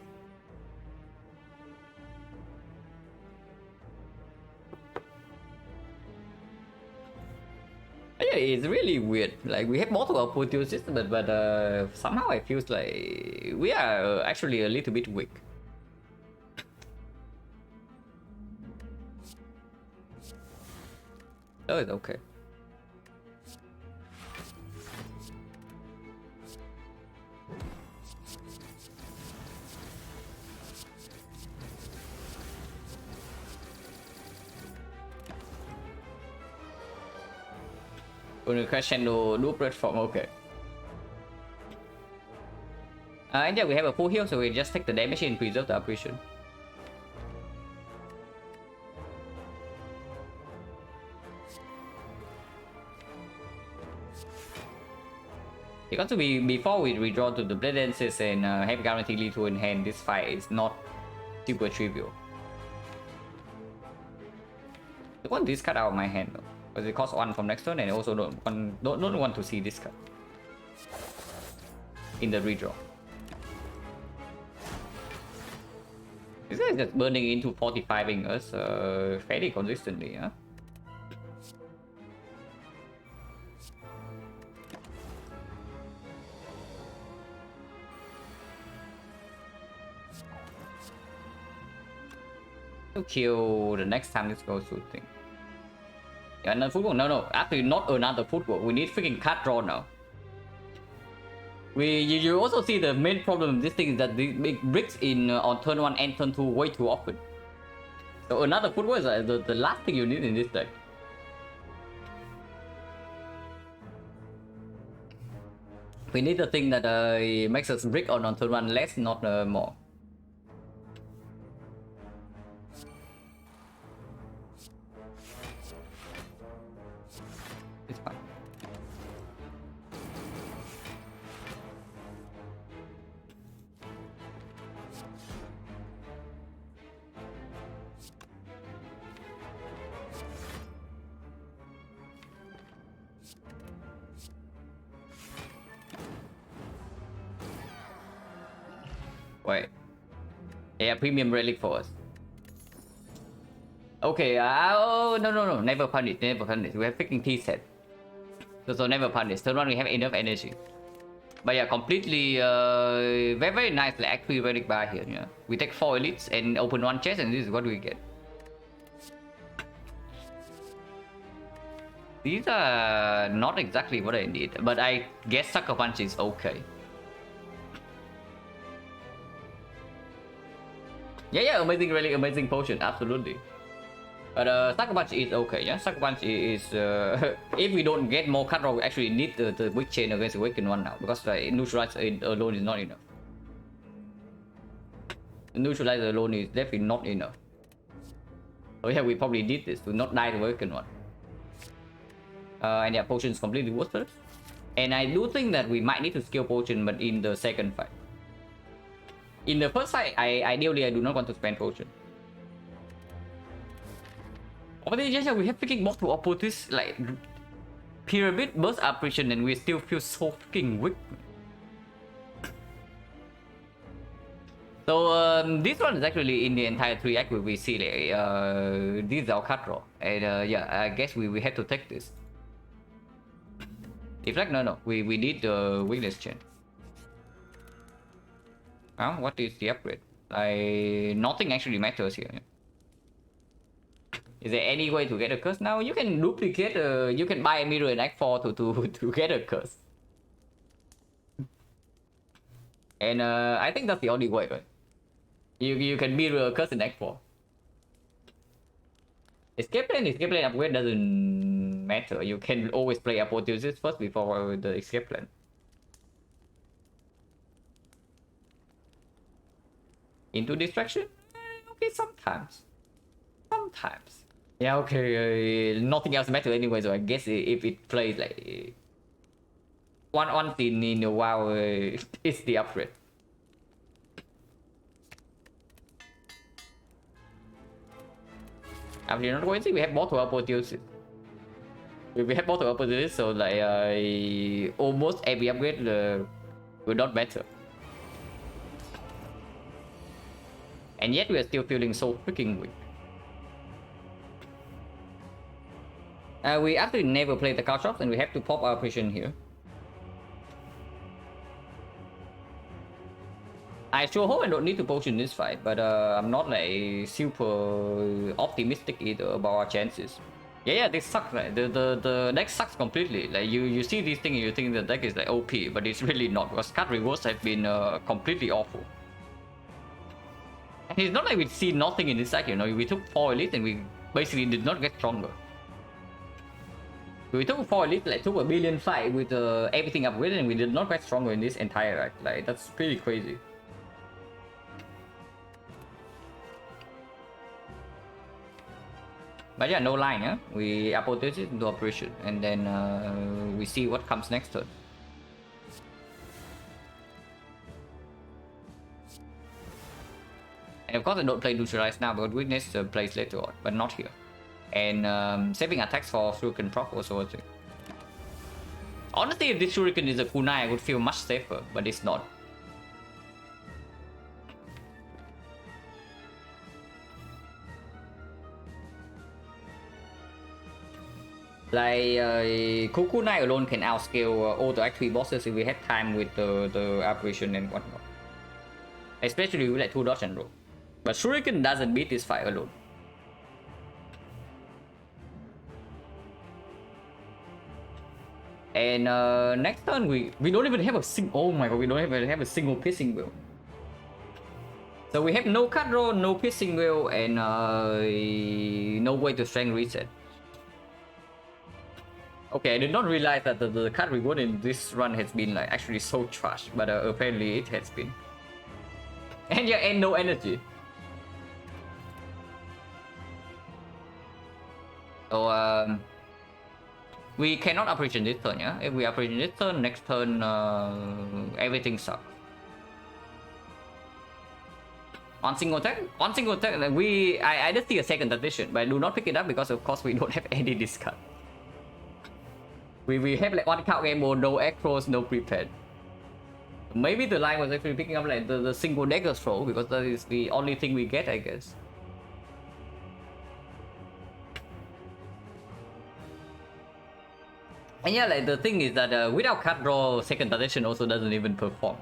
Yeah, it's really weird. Like we have multiple apotheosis, but somehow it feels like we are actually a little bit weak. Oh, it's okay. Gonna crescendo do platform, okay. And yeah, we have a full heal, so we just take the damage and preserve the apparition. Because before we redraw to the Blood Dances and have guaranteed lethal in hand, this fight is not super trivial. I want this card out of my hand though, because it costs 1 from next turn, and I also don't want to see this card in the redraw. This guy is just burning into 45ing us fairly consistently, huh? To kill the next time this goes through thing. Yeah, another football? No. Actually, not another football. We need freaking card draw now. You also see the main problem of this thing is that it bricks in on turn 1 and turn 2 way too often. So another football is the last thing you need in this deck. We need a thing that makes us brick on turn 1 less, not more. It's fine. Wait. Yeah, premium relic for us. Okay, oh, no. Never punish. We have freaking T-set. So never punish. Turn 1 we have enough energy. But yeah, completely, very nice like actually relic bar here. Yeah, we take 4 elites and open 1 chest, and this is what we get. These are not exactly what I need, but I guess Sucker Punch is okay. Yeah, amazing relic, amazing potion, absolutely. But Sucker Punch is okay, yeah? Sucker Punch is, if we don't get more card draw, we actually need the Wick Chain against the Awakened one now, because like, Neutralize alone is not enough. Neutralize alone is definitely not enough. So yeah, we probably need this to not die to Awakened one. And yeah, potion is completely worthless. And I do think that we might need to skill potion, but in the second fight. In the first fight, ideally I do not want to spend potion. Over the yeah, we have freaking multiple opportunities like pyramid burst operation, and we still feel so freaking weak. So this one is actually in the entire 3 act where we see like, this is our card draw, and yeah, I guess we had to take this. If like no, we need the weakness chain. What is the upgrade? Nothing actually matters here. Is there any way to get a curse now? You can duplicate. You can buy a mirror in Act 4 to get a curse. And I think that's the only way, right? You can mirror a curse in Act 4. Escape plan upgrade doesn't matter. You can always play Apotheosis first before the escape plan. Into distraction? Okay, sometimes. Yeah, okay, nothing else matters anyway, so I guess if it plays like one thing in a while, it's the upgrade. Actually, not going to see, we have multiple apotheosis. We have multiple apotheosis, so like almost every upgrade will not matter. And yet we are still feeling so freaking weak. We actually never played the card shops, and we have to pop our precision here. I sure hope I don't need to potion this fight, but I'm not like super optimistic either about our chances. Yeah, this sucks, right? The deck sucks completely. Like you see these things and you think the deck is like OP, but it's really not, because card rewards have been completely awful. And it's not like we see nothing in this deck, you know. We took 4 elites and we basically did not get stronger. We took 4 elites, like took a billion fight with everything upgraded, and we did not get stronger in this entire act. Like that's pretty crazy. But yeah, no line, yeah. We apotheosis into operation, and then we see what comes next turn. And of course I don't play neutralize now, but witness plays later on, but not here. And saving attacks for Shuriken proc also a thing. Honestly, if this Shuriken is a kunai, I would feel much safer, but it's not. Like kunai alone can outscale all the Act 3 bosses if we have time with the apparition and whatnot. Especially with like 2 dodge and roll. But Shuriken doesn't beat this fight alone. And next turn we don't even have a oh my god, we don't even have a single piercing wheel. So we have no cut roll, no piercing wheel, and no way to strength reset. Okay, I did not realize that the cut reward in this run has been like actually so trash, but apparently it has been. And yeah, and no energy. So we cannot operation this turn, yeah? If we operation this turn, next turn everything sucks. On single attack, I just see a second edition, but I do not pick it up because of course we don't have any discard. We have like one count game mode, no acros, no prepared. Maybe the line was actually picking up like the single dagger throw because that is the only thing we get, I guess. And yeah, like the thing is that without cut draw, second edition also doesn't even perform.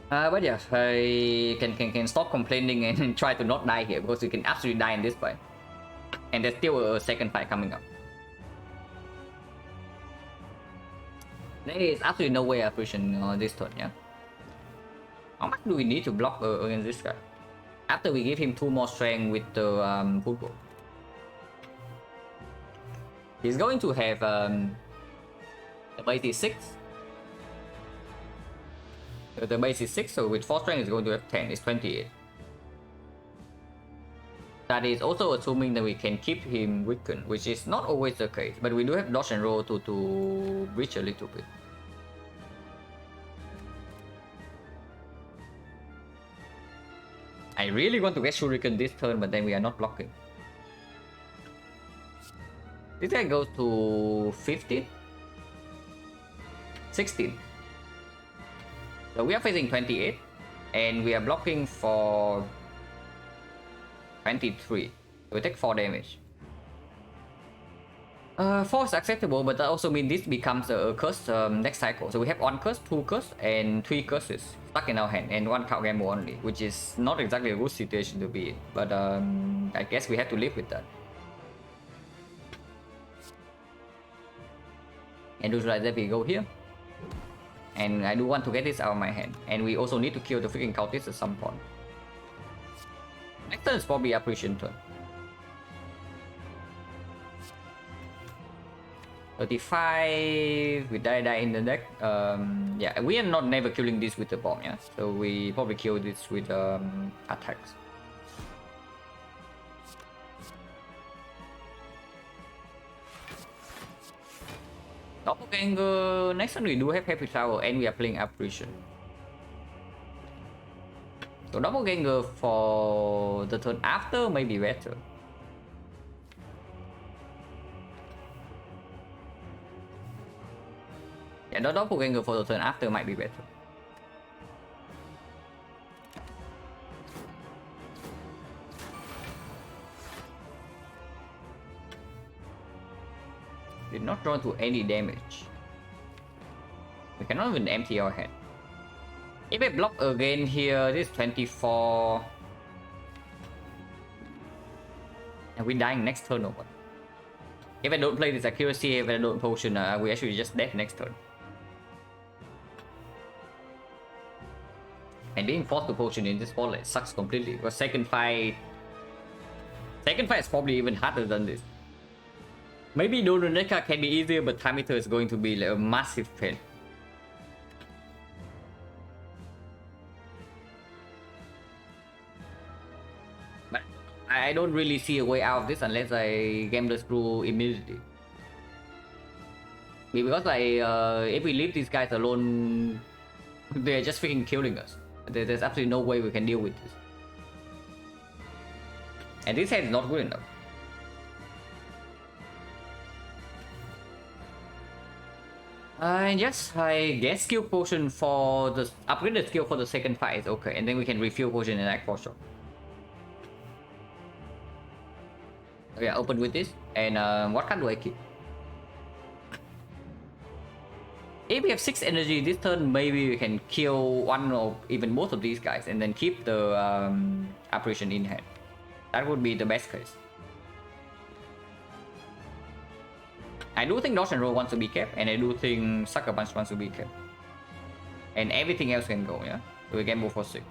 But yeah, I can stop complaining and try to not die here because you can absolutely die in this fight. And there's still a second fight coming up. There is absolutely no way I pushing this turn, yeah? How much do we need to block against this guy? After we give him 2 more strength with the football. He's going to have the base is 6. So the base is 6, so with 4 strength is going to have 10, it's 28. That is also assuming that we can keep him weakened, which is not always the case, but we do have dodge and roll to breach a little bit. I really want to get Shuriken this turn, but then we are not blocking. This guy goes to 15? 16. So we are facing 28, and we are blocking for 23. We take 4 damage. 4 is acceptable, but that also means this becomes a curse next cycle. So we have 1 curse, 2 curse, and 3 curses stuck in our hand, and 1 count gamble only, which is not exactly a good situation to be in. But I guess we have to live with that. And do like that, we go here. And I do want to get this out of my hand. And we also need to kill the freaking cultist at some point. Next turn is probably apparition turn. 35, we die in the deck. Yeah, we are not never killing this with the bomb, yeah? So we probably kill this with attacks. Doppelganger, next time we do have Happy Tower and we are playing Apparition. So Doppelganger for the turn after may be better. Yeah, the Doppelganger for the turn after might be better. Did not draw to any damage. We cannot even empty our hand. If I block again here, this is 24. And we dying next turn or what? If I don't play this accuracy, if I don't potion, we actually just dead next turn. And being forced to potion in this spotlight sucks completely because second fight is probably even harder than this. Maybe Dononeka can be easier, but Time Eater is going to be like a massive pain. But I don't really see a way out of this unless I game the screw immediately. Because if we leave these guys alone They're just freaking killing us. There's absolutely no way we can deal with this. And this head is not good enough. And yes, I guess skill potion for the upgraded skill for the second fight is okay, and then we can refuel potion and act for sure. Okay, open with this. And what card do I keep? If we have 6 energy this turn, maybe we can kill one or even both of these guys and then keep the apparition in hand. That would be the best case. I do think Dodge and Roll wants to be kept, and I do think Sucker Punch wants to be kept. And everything else can go, yeah? So we can move for 6.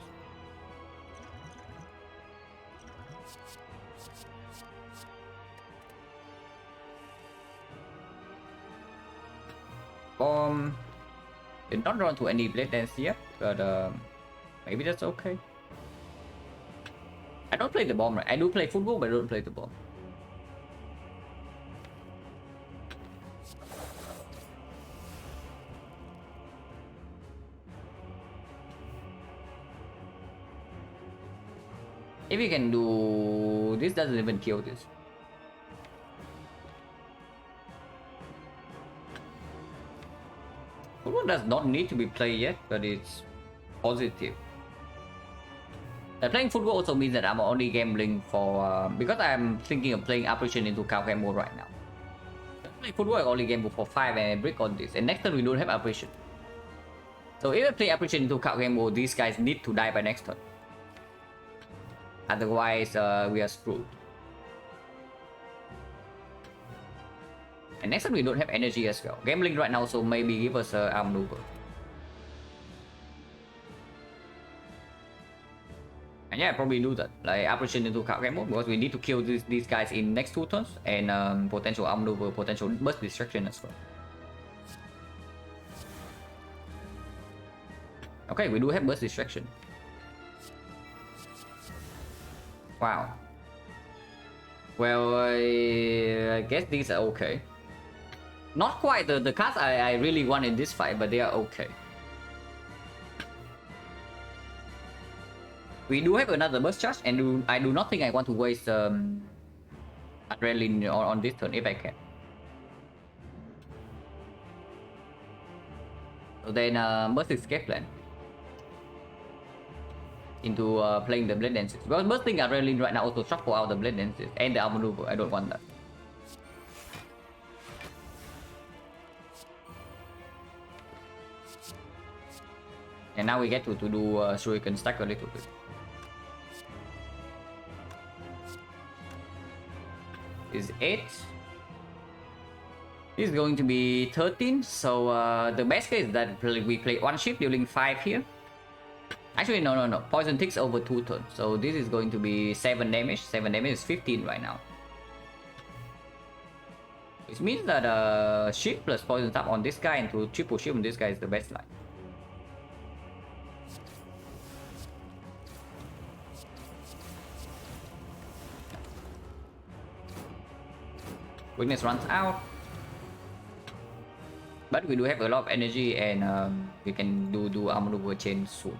Did not run to any blade dance yet, but maybe that's okay. I don't play the bomb, right? I do play football, but I don't play the bomb. If we can do this, doesn't even kill this. Football does not need to be played yet, but it's positive. Playing football also means that I'm only gambling for because I'm thinking of playing apparition into cow game mode right now. Playing football, I only gamble for 5 and I break on this, and next turn we don't have apparition. So if I play apparition into cow game mode, these guys need to die by next turn. Otherwise, we are screwed. And next time we don't have energy as well. Gambling right now, so maybe give us a arm maneuver. And yeah, probably do that. Like apparition into card game mode, because we need to kill these guys in next 2 turns, and potential arm maneuver, potential burst distraction as well. Okay, we do have burst distraction. Wow. Well, I guess these are okay. Not quite the cards I really want in this fight, but they are okay. We do have another burst charge, and I do not think I want to waste adrenaline on this turn if I can. So then burst escape plan into playing the blade dances. Because bursting adrenaline right now also shuffle out the blade dances and the arm maneuver. I don't want that. And now we get to do shuriken stack a little bit. Is 8. This is going to be 13. So the best case is that we play 1 ship dealing 5 here. Actually, no. Poison ticks over 2 turns. So this is going to be 7 damage. 7 damage is 15 right now. Which means that ship plus poison tap on this guy and to triple ship on this guy is the best line. Weakness runs out. But we do have a lot of energy, and we can do arm maneuver chain soon.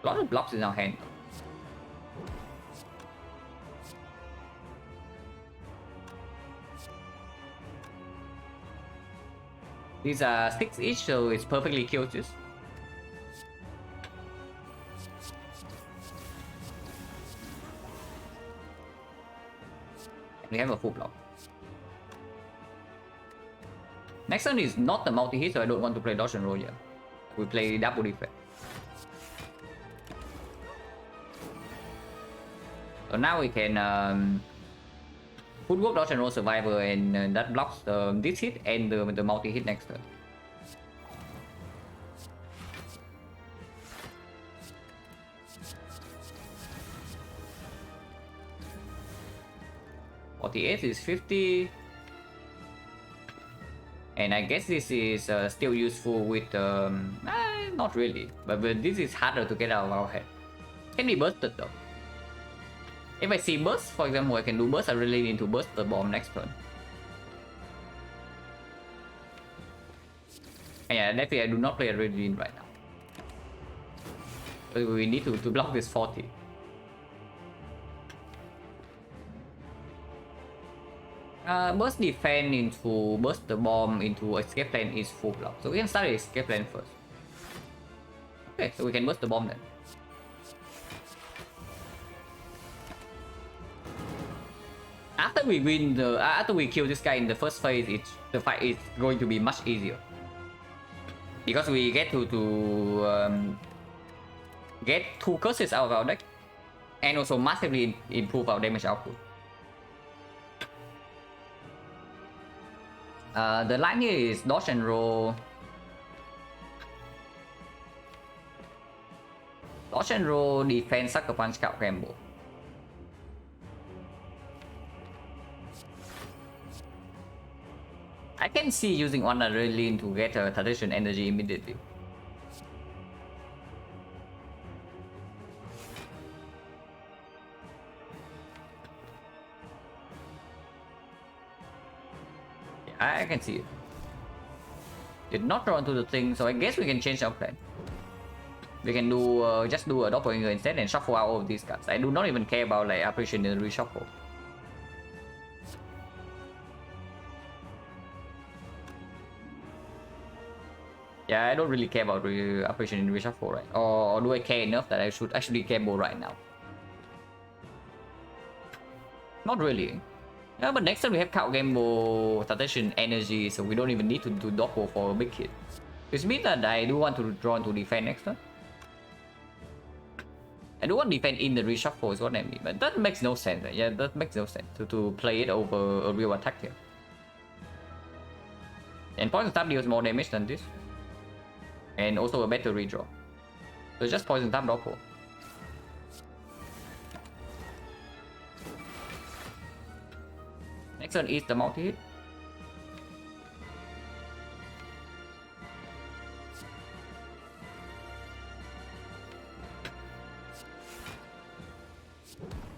A lot of blocks in our hand. These are 6 each, so it's perfectly kills this. We have a full block. Next turn is not the multi-hit, so I don't want to play dodge and roll yet. We play double defense. So now we can footwork, dodge and roll survivor, and that blocks this hit and the multi-hit next turn. .48 is 50. And I guess this is still useful with... not really. But this is harder to get out of our head. Can be bursted though. If I see burst, for example, I can do burst. I really need to burst the bomb next turn. And yeah, definitely I do not play a Adrenaline right now. We need to block this 40. Burst defense into burst the bomb into escape plan is full block. So we can start escape plan first. Okay, so we can burst the bomb then. After we win the after we kill this guy in the first phase, the fight is going to be much easier. Because we get to get 2 curses out of our deck. And also massively improve our damage output. The line here is dodge and roll. Dodge and roll, defense, sucker punch, counter combo. I can see using one adrenaline to get a tradition energy immediately. I can see it. Did not draw into the thing, so I guess we can change our plan. We can do just do a doppelganger instead and shuffle out all of these cards. I do not even care about like apparition in the reshuffle. Yeah, I don't really care about apparition in the reshuffle, right? Or do I care enough that I should actually gamble right now? Not really. Yeah, but next time we have counter gamble, tradition energy, so we don't even need to do doppel for a big hit. Which means that I do want to draw into defend next turn. I do want defend in the reshuffle is what I mean, but that makes no sense. Right? Yeah, that makes no sense to play it over a real attack here. And poison tap deals more damage than this. And also a better redraw. So just poison tap doppel. Next one is the multi-hit.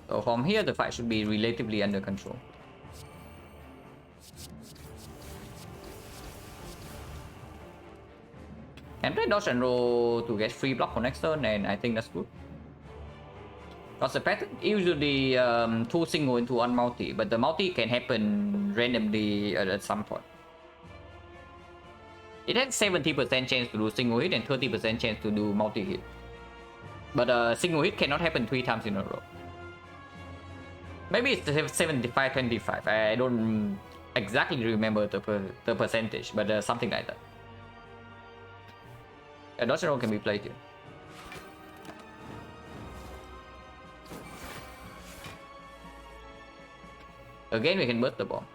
So from here, the fight should be relatively under control. Can play dodge and roll to get free block for next turn, and I think that's good. Because the pattern usually 2 single into 1 multi, but the multi can happen randomly at some point. It has 70% chance to do single hit and 30% chance to do multi hit. But single hit cannot happen 3 times in a row. Maybe it's 75-25. I don't exactly remember the percentage, but something like that. A dodge and roll can be played here. Again, we can burst the bomb.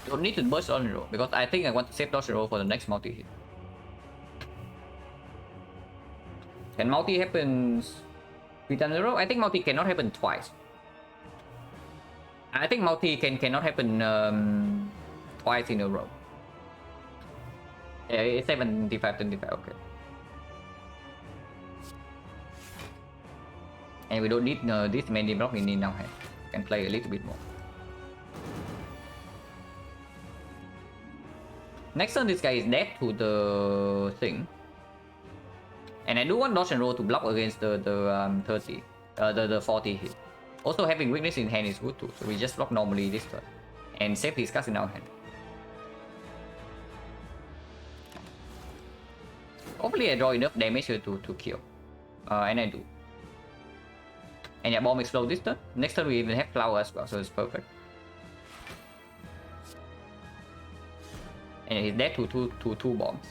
Don't need to burst on roll because I think I want to save dodge and roll for the next multi hit. Can multi happens 3 times in a row? I think multi cannot happen twice. I think multi cannot happen twice in a row. Yeah, it's 75-25, okay. And we don't need this many block in our hand. Can play a little bit more. Next turn, this guy is dead to the thing. And I do want dodge and roll to block against the 40 hit. Also having weakness in hand is good too, so we just block normally this turn. And save these cards in our hand. Hopefully I draw enough damage here to kill. And I do. And yeah, bomb explode this turn. Next turn we even have flower as well, so it's perfect. And he's dead to two bombs.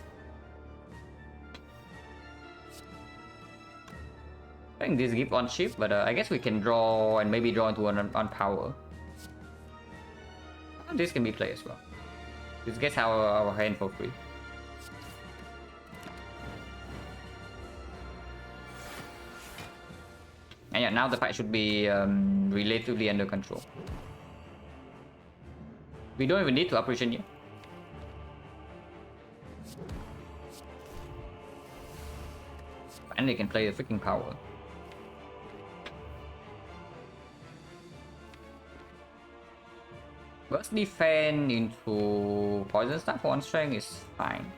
I think this gives 1 chip, but I guess we can draw and maybe draw into on power. This can be played as well. This gets our hand for free. And yeah, now the fight should be relatively under control. We don't even need to apparition yet. And they can play the freaking power. Burst defense into poison staff for 1 strength is fine.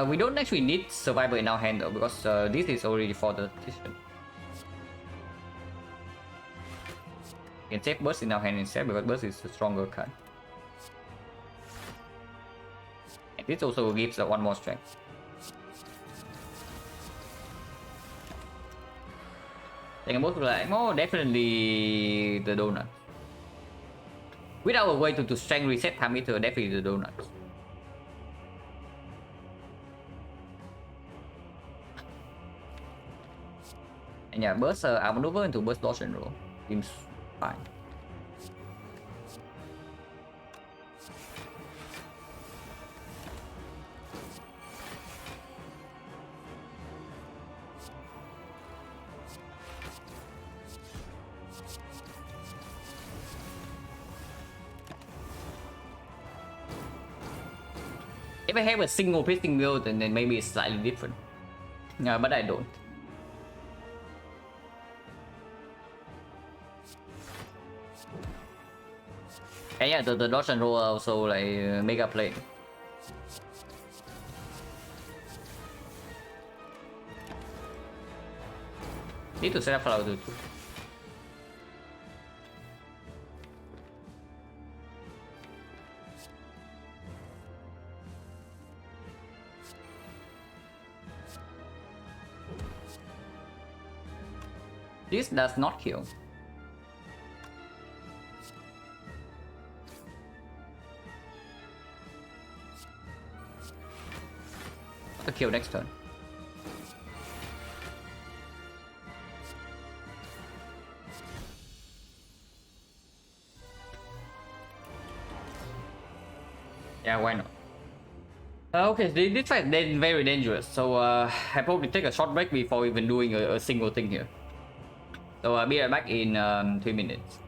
We don't actually need survivor in our hand though, because this is already for the decision. We can save burst in our hand instead because burst is a stronger card. And this also gives 1 more strength. Then most like more definitely the donut. Without a way to strength reset time meter, definitely the donut. And yeah, burst outmaneuver into burst dodge and roll seems fine. If I have a single pisting build, then maybe it's slightly different. Yeah, but I don't. And yeah, the dodge and roll are also like mega play. Need to set up flower too. This does not kill. A kill next turn. Yeah, why not? Okay, this fight is very dangerous, so I probably take a short break before even doing a single thing here. So I'll be right back in 3 minutes.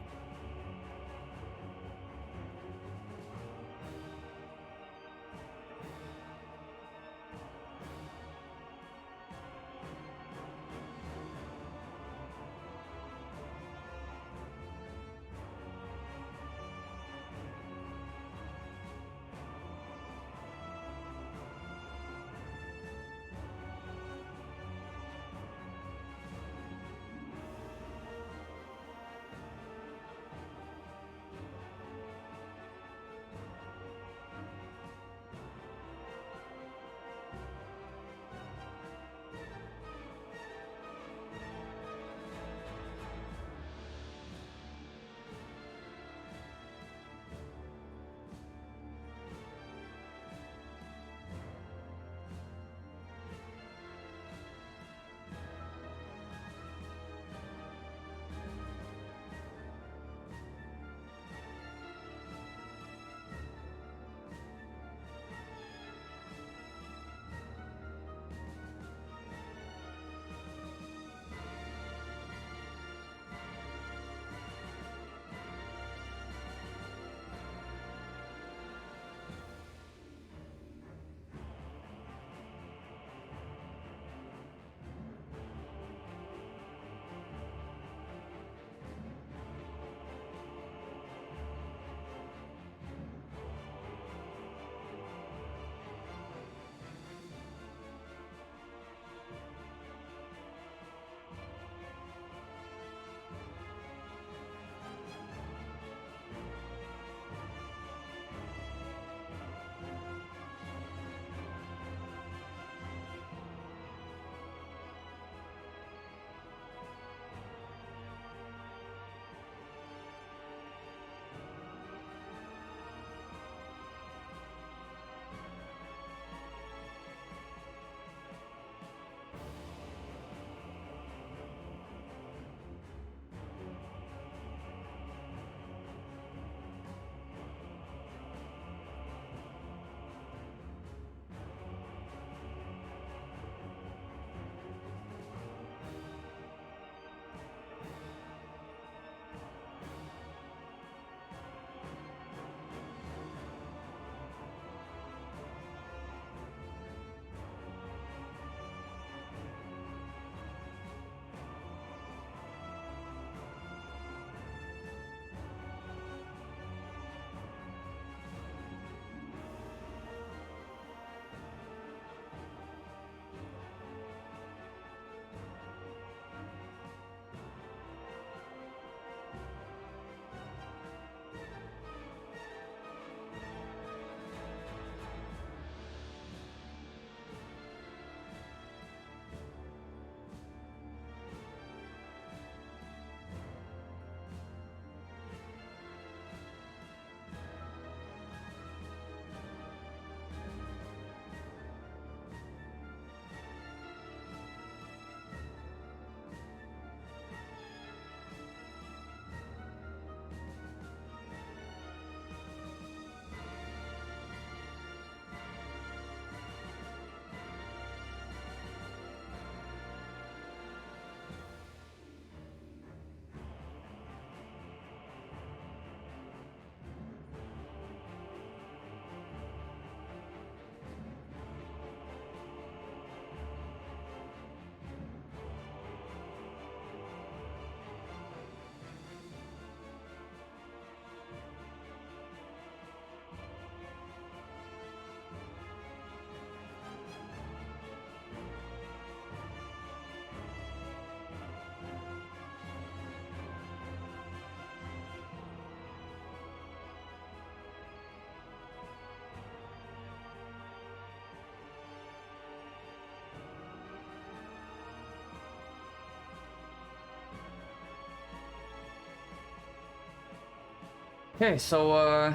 Okay, so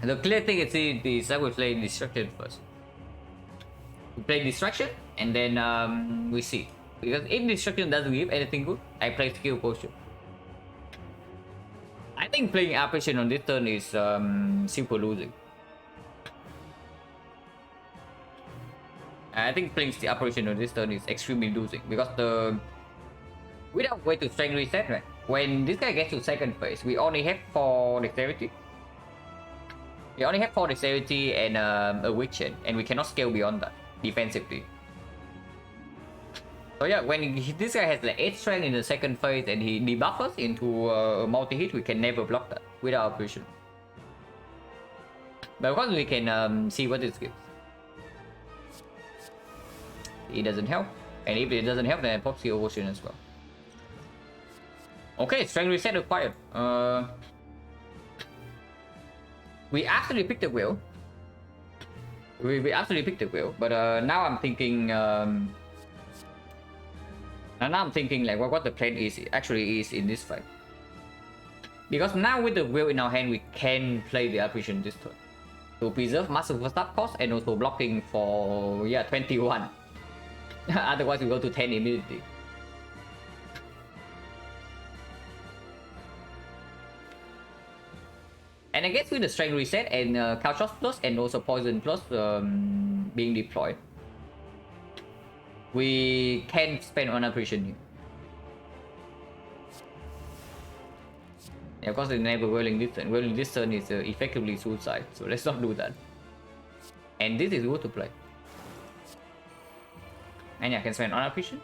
the clear thing is I will play Distraction first. We play Distraction and then we see. Because if Distraction doesn't give anything good, I play Skill Potion. I think playing Apparition on this turn is super losing. I think playing the Apparition on this turn is extremely losing because without way to strength reset, right? When this guy gets to second phase, we only have 4 dexterity. We only have 4 dexterity and a weak chain, and we cannot scale beyond that defensively. So yeah, when this guy has like 8 strength in the second phase and he debuffs us into a multi-hit, we can never block that without Apparition. But of course we can see what this gives. It doesn't help, and if it doesn't help, then I pop Skill Potion as well. Okay, strength reset required. We actually picked the wheel. We actually picked the wheel, but now I'm thinking. Now I'm thinking like what the plan is actually is in this fight. Because now with the wheel in our hand, we can play the Apparition this turn to preserve massive start cost and also blocking for 21. Otherwise, we go to 10 immediately. And I guess with the strength reset and Cow Shot plus and also poison plus being deployed, we can spend on Apparition here. And of course, enable Whirling this turn. Whirling this turn is effectively suicide, so let's not do that. And this is good to play. And yeah, I can spend on Apparition.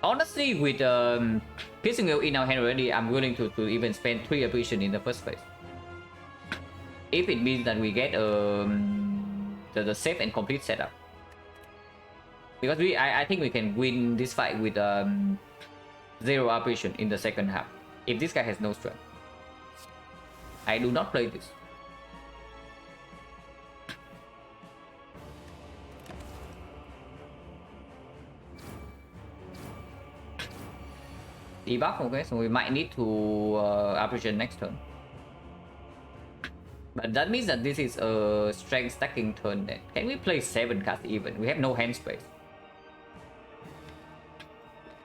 Honestly, with Piercing Wheel in our hand already, I'm willing to even spend 3 Apparition in the first phase. If it means that we get the safe and complete setup. Because I think we can win this fight with 0 Apparition in the second half. If this guy has no strength. I do not play this. Debuff, okay, so we might need to Apparition next turn. But that means that this is a strength stacking turn then. Can we play 7 cards even? We have no hand space.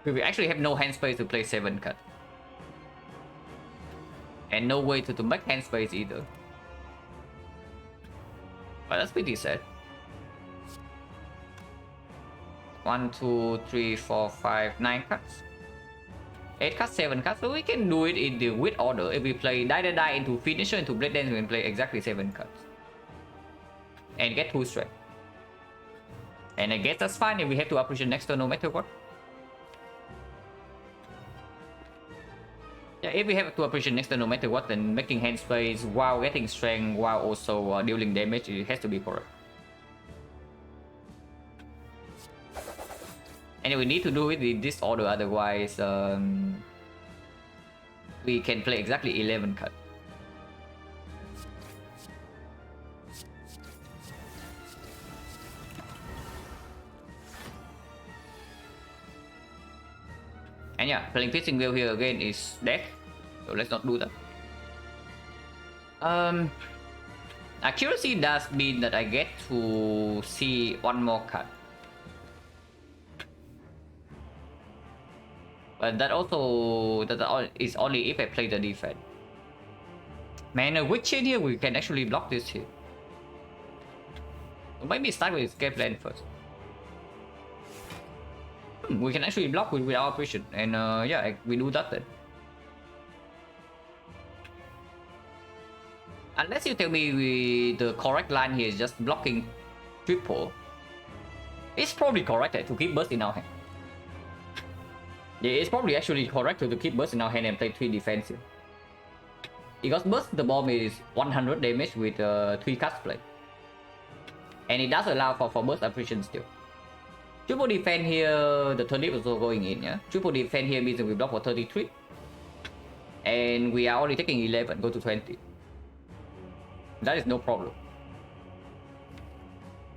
We actually have no hand space to play 7 cards. And no way to make hand space either. But that's pretty sad. 1, 2, 3, 4, 5, 9 cards. 8 cards, 7 cards, so we can do it in the with order. If we play die into finisher into blade dance, we can play exactly 7 cards. And get 2 strength. And I guess that's fine if we have to Apparition next turn no matter what. Yeah, if we have to Apparition next turn no matter what, then making hand space while getting strength while also dealing damage, it has to be correct. And we need to do it in this order, otherwise we can play exactly 11 cards. And yeah, playing Piercing Wheel here again is dead, so let's not do that. Accuracy does mean that I get to see 1 more card. But that also is only if I play the defense. Man, a Witch Chain here, we can actually block this here. So maybe start with escape plan first. We can actually block with our Apparition, and yeah, we do that then. Unless you tell me the correct line here is just blocking triple, it's probably correct to keep burst in our hand. Yeah, it's probably actually correct to keep burst in our hand and play 3 defensive. Because burst the bomb is 100 damage with 3 cards play. And it does allow for burst Apparition still. Triple defense here, the turnip is also going in, yeah? Triple defense here means that we block for 33. And we are only taking 11, go to 20. That is no problem.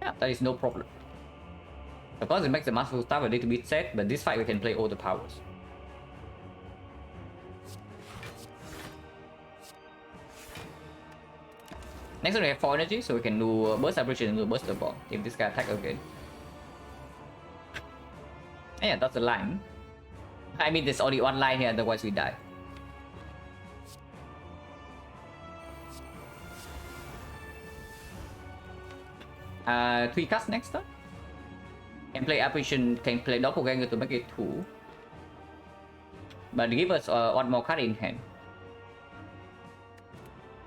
Yeah, that is no problem. Of course, it makes the masterful stuff a little bit sad, but this fight we can play all the powers. Next turn we have 4 energy, so we can do burst apparition and do burst the bomb if this guy attack again. And yeah, that's the line. I mean, there's only one line here, otherwise we die. Three cards next turn. Can play apparition, can play doppelganger to make it 2. But give us one more card in hand.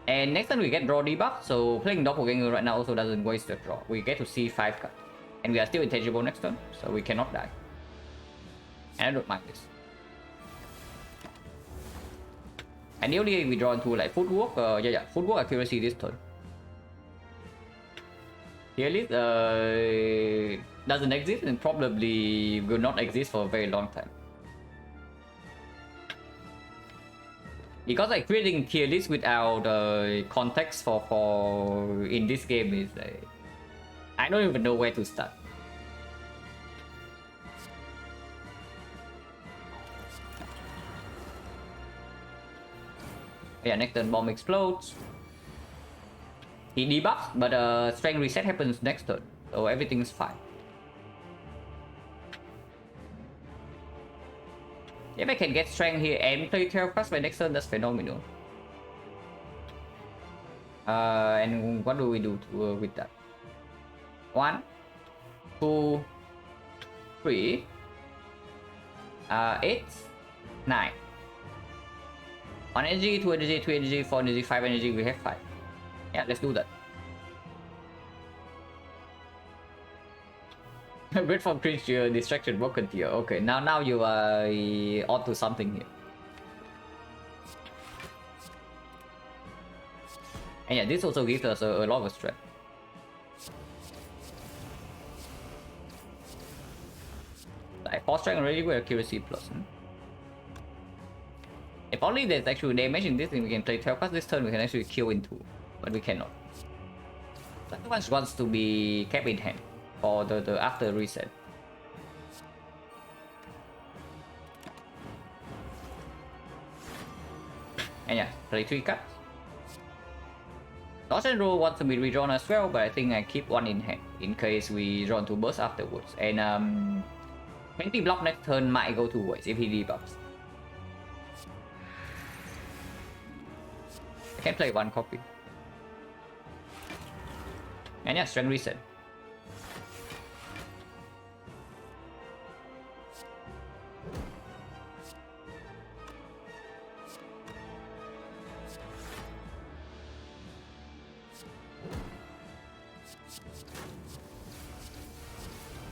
And next time we get draw debuff, so playing doppelganger right now also doesn't waste the draw. We get to see 5 cards. And we are still intangible next turn, so we cannot die. And I don't mind this. Ideally we draw into like footwork, footwork accuracy this turn. Here doesn't exist and probably will not exist for a very long time. Because like creating tier list without context for in this game is I don't even know where to start. Yeah, next turn bomb explodes. He debuffs, but strength reset happens next turn, so everything's fine. If I can get strength here and play 12 cards by next turn, that's phenomenal. And what do we do with that? 1, 2, 3, 8, 9. 1 energy, 2 energy, 3 energy, 4 energy, 5 energy, we have 5. Yeah, let's do that. Great from creature, distraction, broken tier. Okay, now you are onto something here. And yeah, this also gives us a lot of strength. Like 4 strength already with accuracy plus. If only there's actual damage in this, then we can play 12 cards this turn, we can actually kill in 2. But we cannot. That one wants to be kept in hand for the after reset. And yeah, play 3 cards. Dodge and roll wants to be redrawn as well, but I think I keep 1 in hand in case we draw 2 bursts afterwards. And 20 block next turn might go 2 ways if he debuffs. I can play 1 copy. And yeah, strength reset.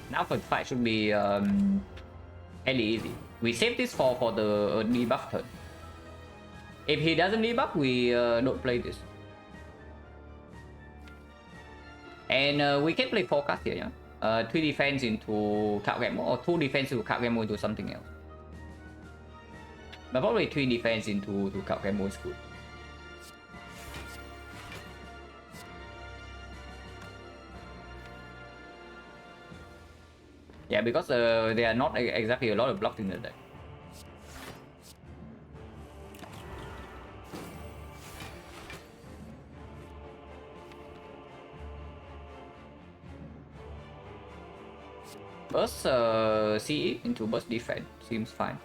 Now for the fight should be fairly easy. We save this for the debuff turn. If he doesn't debuff, we don't play this. And we can play 4 cards here, yeah? 3 defense into card game or 2 defense into card game into something else. But probably 3 defense into card game is good. Yeah, because there are not exactly a lot of blocks in the deck. Burst CE into burst defense seems fine.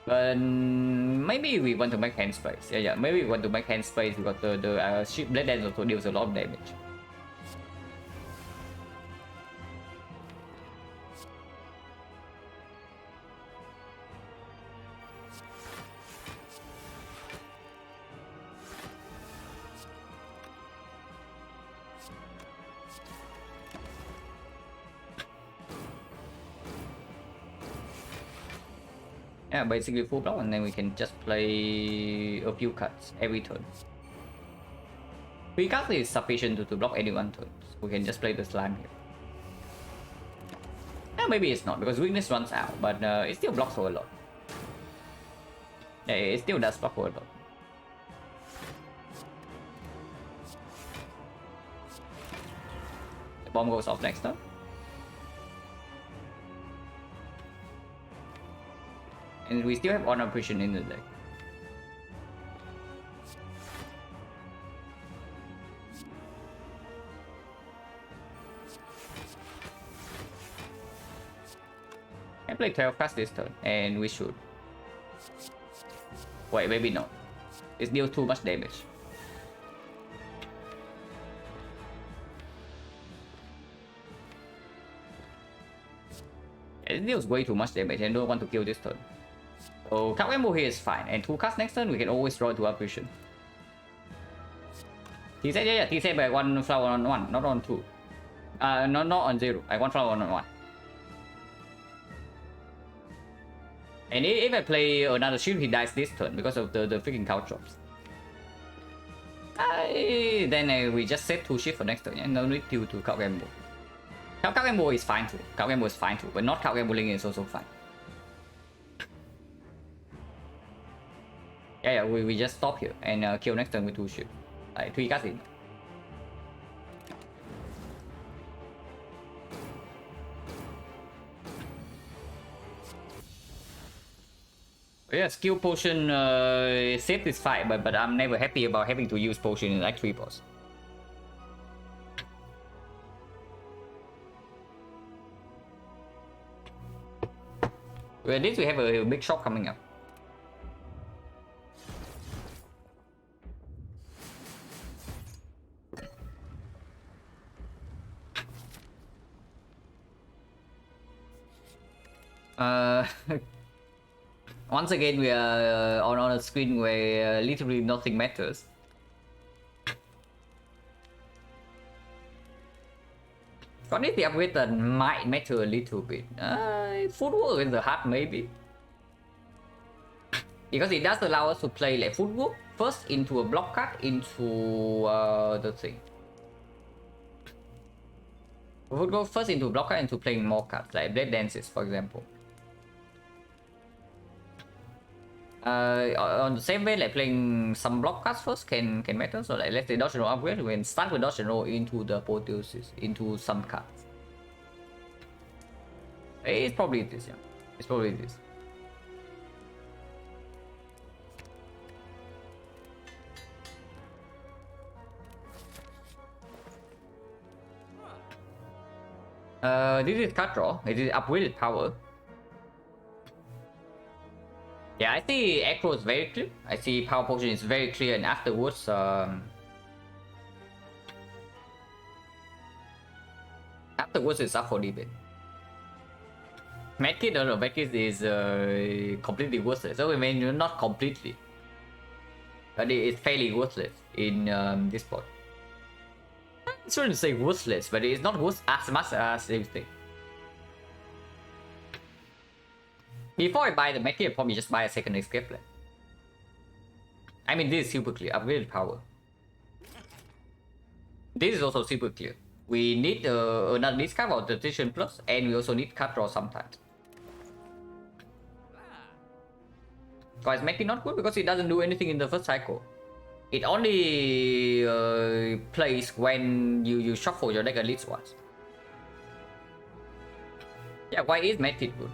But maybe we want to make hand space. Yeah, maybe we want to make hand space because the ship blade dance also deals a lot of damage. Yeah, basically full block, and then we can just play a few cards every turn. 3 cards is sufficient to block any one turn. So we can just play the slime here. Yeah, maybe it's not because weakness runs out, but it still blocks for a lot. Yeah, it still does block for a lot. The bomb goes off next turn. And we still have honor prison in the deck. I play 12 cast this turn, and we should. Wait, maybe not. It deals too much damage. It deals way too much damage and don't want to kill this turn. So Calcambo here is fine, and 2 cast next turn we can always draw into Apparition. He said yeah, he said by 1 flower on 1, not on 2. Not on 0. I 1 flower on 1. And if I play another shield, he dies this turn because of the freaking cow drops. Then we just set 2 shield for next turn, yeah? No need to Calcambo. Calcambo is fine too. Calcambo is fine too, but not Calcambo is also fine. Yeah, we just stop here and kill next turn with 2 shield. Like 3 cards in. Yeah, skill potion saved this fight, but I'm never happy about having to use potion in like 3 boss. Well, at least we have a big shop coming up. Once again, we are on a screen where literally nothing matters. Got the upgrade that might matter a little bit. Footwork in the heart maybe. Because it does allow us to play like footwork first into a block card into the thing. We would go first into a block card into playing more cards, like Blade Dances for example. On the same way, like playing some block cards first can matter. So like let's say dodge and roll upgrade, we can start with dodge and roll into the apotheosis, into some cards. It's probably this, yeah. It's probably this. This is card draw. It is upgraded power. Yeah, I see Acro is very clear. I see Power Potion is very clear, and afterwards, it's up for debate. Medkit, no, Medkit is completely worthless. So I mean, not completely, but it's fairly worthless in this spot. I shouldn't say worthless, but it's not worth as much as you think. Before I buy the Medkit, I'll probably just buy a second escape plan. I mean, this is super clear. Upgraded power. This is also super clear. We need another discard or Tradition Plus, and we also need card draw sometimes. Guys, Medkit not good because it doesn't do anything in the first cycle. It only plays when you shuffle your deck at least once. Yeah, why is Medkit good?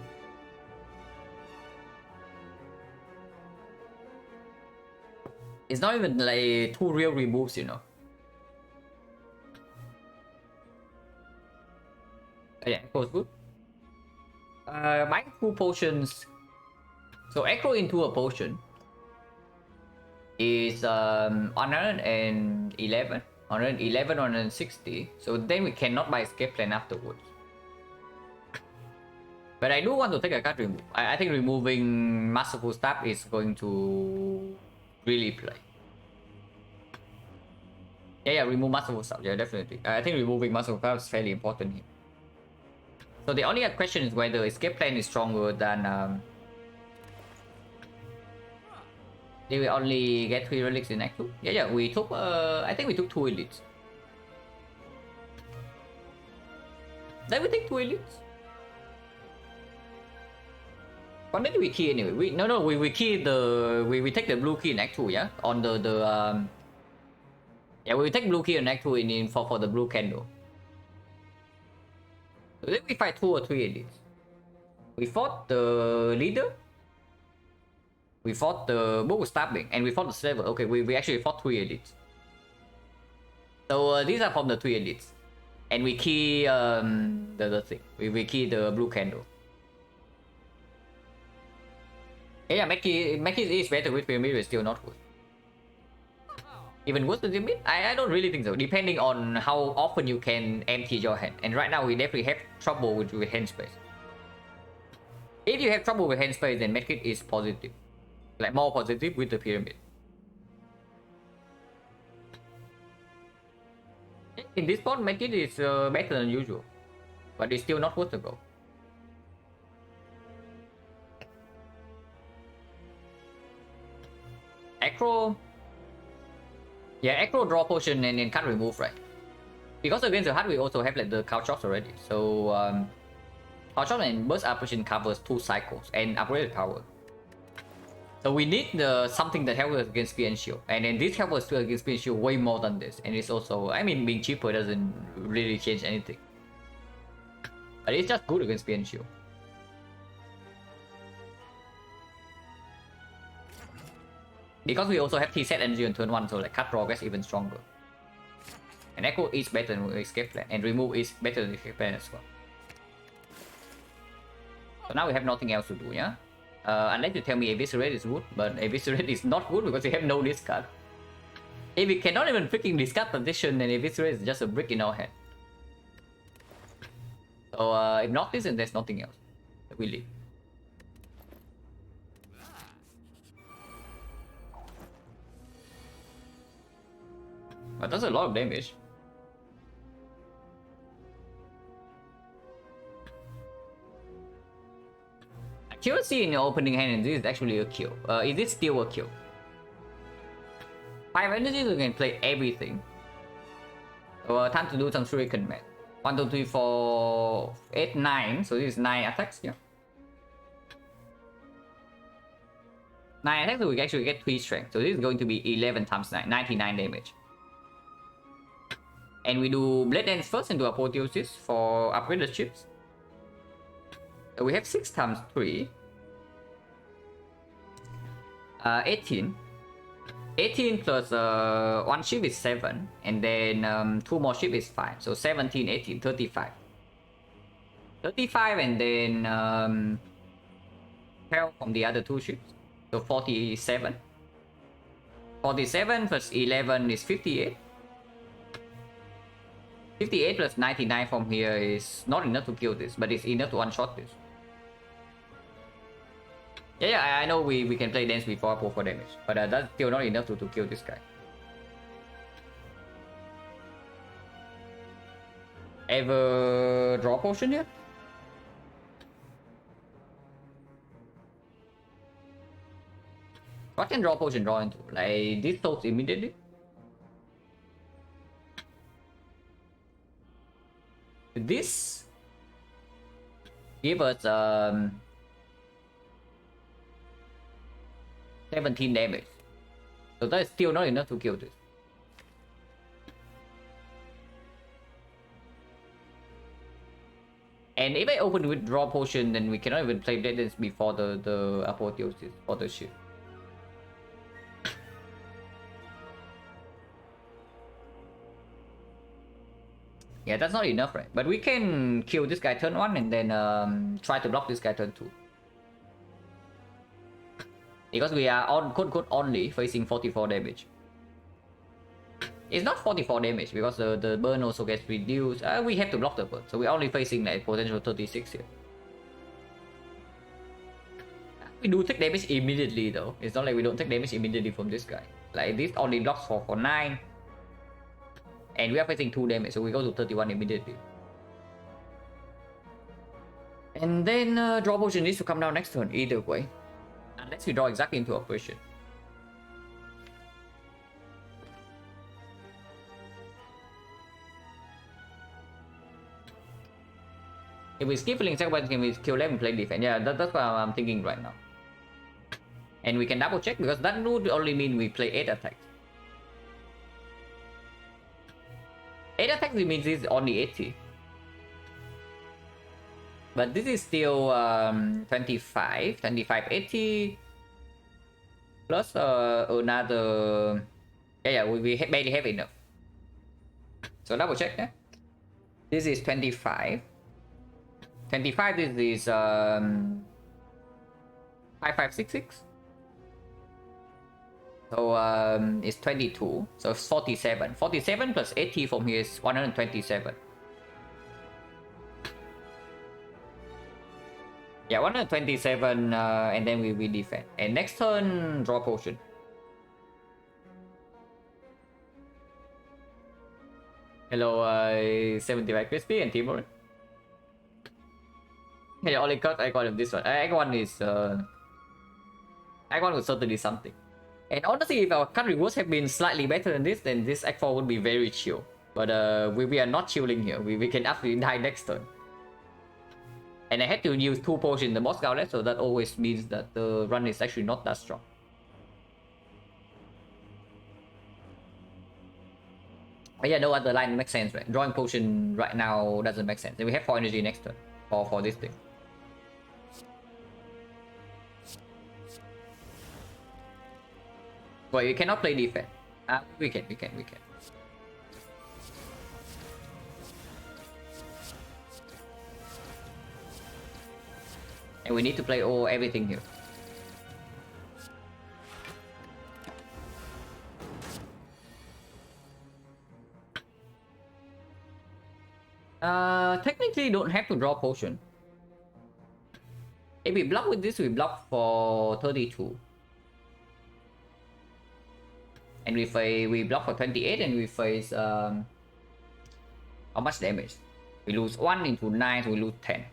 It's not even like 2 real removes, you know. Yeah, Echo's good. Buying 2 potions. So Echo into a potion is 111, 160. So then we cannot buy escape plan afterwards. But I do want to take a card remove. I think removing Masterful Staff is going to really play. Yeah, remove Masterful Staff. Yeah, definitely. I think removing Masterful Staff is fairly important here. So the only question is whether escape plan is stronger than. Did we only get 3 relics in Act 2? Yeah, we took. I think we took 2 elites. Did we take 2 elites? What did we key anyway? We key the we take the blue key in Act 2, yeah? On yeah, we take blue key in Act 2 in for the blue candle. So then we fight 2 or 3 elites. We fought the leader. We fought the book with stabbing, and we fought the slaver. Okay, we actually fought 3 elites. So these are from the 3 elites, and we key the thing. We key the blue candle. Yeah, Meki is better with pyramid, but still not good. Even worse than pyramid? I don't really think so. Depending on how often you can empty your hand. And right now we definitely have trouble with hand space. If you have trouble with hand space, then Medkit is positive. Like more positive with the pyramid. In this spot, Medkit is better than usual. But it's still not worth the goal. Acro. Yeah, Acro draw potion and then can't remove, right? Because against the hard we also have like the cow shots already. So cow shot and burst apparition covers 2 cycles and upgraded power. So we need something that helps us against spear and shield. And then this helps us against spear and shield way more than this. And it's also, I mean, being cheaper doesn't really change anything. But it's just good against spear and shield. Because we also have T-set energy on turn 1, so like cut draw gets even stronger. And Echo is better than escape plan, and remove is better than escape plan as well. So now we have nothing else to do, yeah? Unless you tell me Eviscerate is good, but Eviscerate is not good because we have no discard. If we cannot even freaking discard position, then Eviscerate is just a brick in our hand. So if not this, then there's nothing else. We leave. But that's a lot of damage. Accuracy in your opening hand and this is actually a kill. Is this still a kill? 5 energies, you can play everything. So time to do some shuriken man. 1, 2, 3, 4, 8, 9. So this is 9 attacks, yeah. 9 attacks, so we actually get 3 strength. So this is going to be 11 times 9, 99 damage. And we do Blade Dance first and do Apotheosis for upgraded chips. So we have 6 times 3. 18. 18 plus 1 ship is 7. And then 2 more ship is 5. So 17, 18, 35. 35 and then 12 from the other 2 ships. So 47. 47 plus 11 is 58. 58 plus 99 from here is not enough to kill this, but it's enough to one-shot this. Yeah, I know we can play dance before pull for damage, but that's still not enough to kill this guy. Ever draw potion here? What can draw potion draw into? Like this souls immediately? This give us 17 damage. So that is still not enough to kill this. And if I open with draw potion, then we cannot even play Dead Dance before the Apotheosis or the shield. Yeah, that's not enough, right? But we can kill this guy turn 1 and then try to block this guy turn 2. Because we are on quote only facing 44 damage. It's not 44 damage because the burn also gets reduced. We have to block the burn, so we're only facing like potential 36 here. We do take damage immediately though. It's not like we don't take damage immediately from this guy. Like this only blocks for 9. And we are facing 2 damage, so we go to 31 immediately. And then draw potion needs to come down next turn either way. Unless we draw exactly into operation. If we skip filling second one, can we kill them and play defense? Yeah, that's what I'm thinking right now. And we can double check because that would only mean we play 8 attacks. 8 attacks means it's only 80. But this is still 25, 80 plus another. Yeah, we barely have enough. So double check that. This is 25. 25. This is 5566. So it's 22. So it's 47. 47 plus 80 from here is 127. Yeah, 127, and then we defend. And next turn, draw potion. Hello, 75 Crispy and Timur. Hey, only cut icon of this one. Icon is icon was certainly something. And honestly, if our card rewards have been slightly better than this Act 4 would be very chill. But we are not chilling here. We can absolutely die next turn. And I had to use 2 potions in the boss gauntlet, so that always means that the run is actually not that strong. But yeah, no other line makes sense, right? Drawing potion right now doesn't make sense. And we have 4 energy next turn for this thing. But you cannot play defense. We can. And we need to play everything here. Technically don't have to draw potion. If we block with this, we block for 32. And we block for 28 and we face how much damage? We lose 1 into 9, so we lose 10.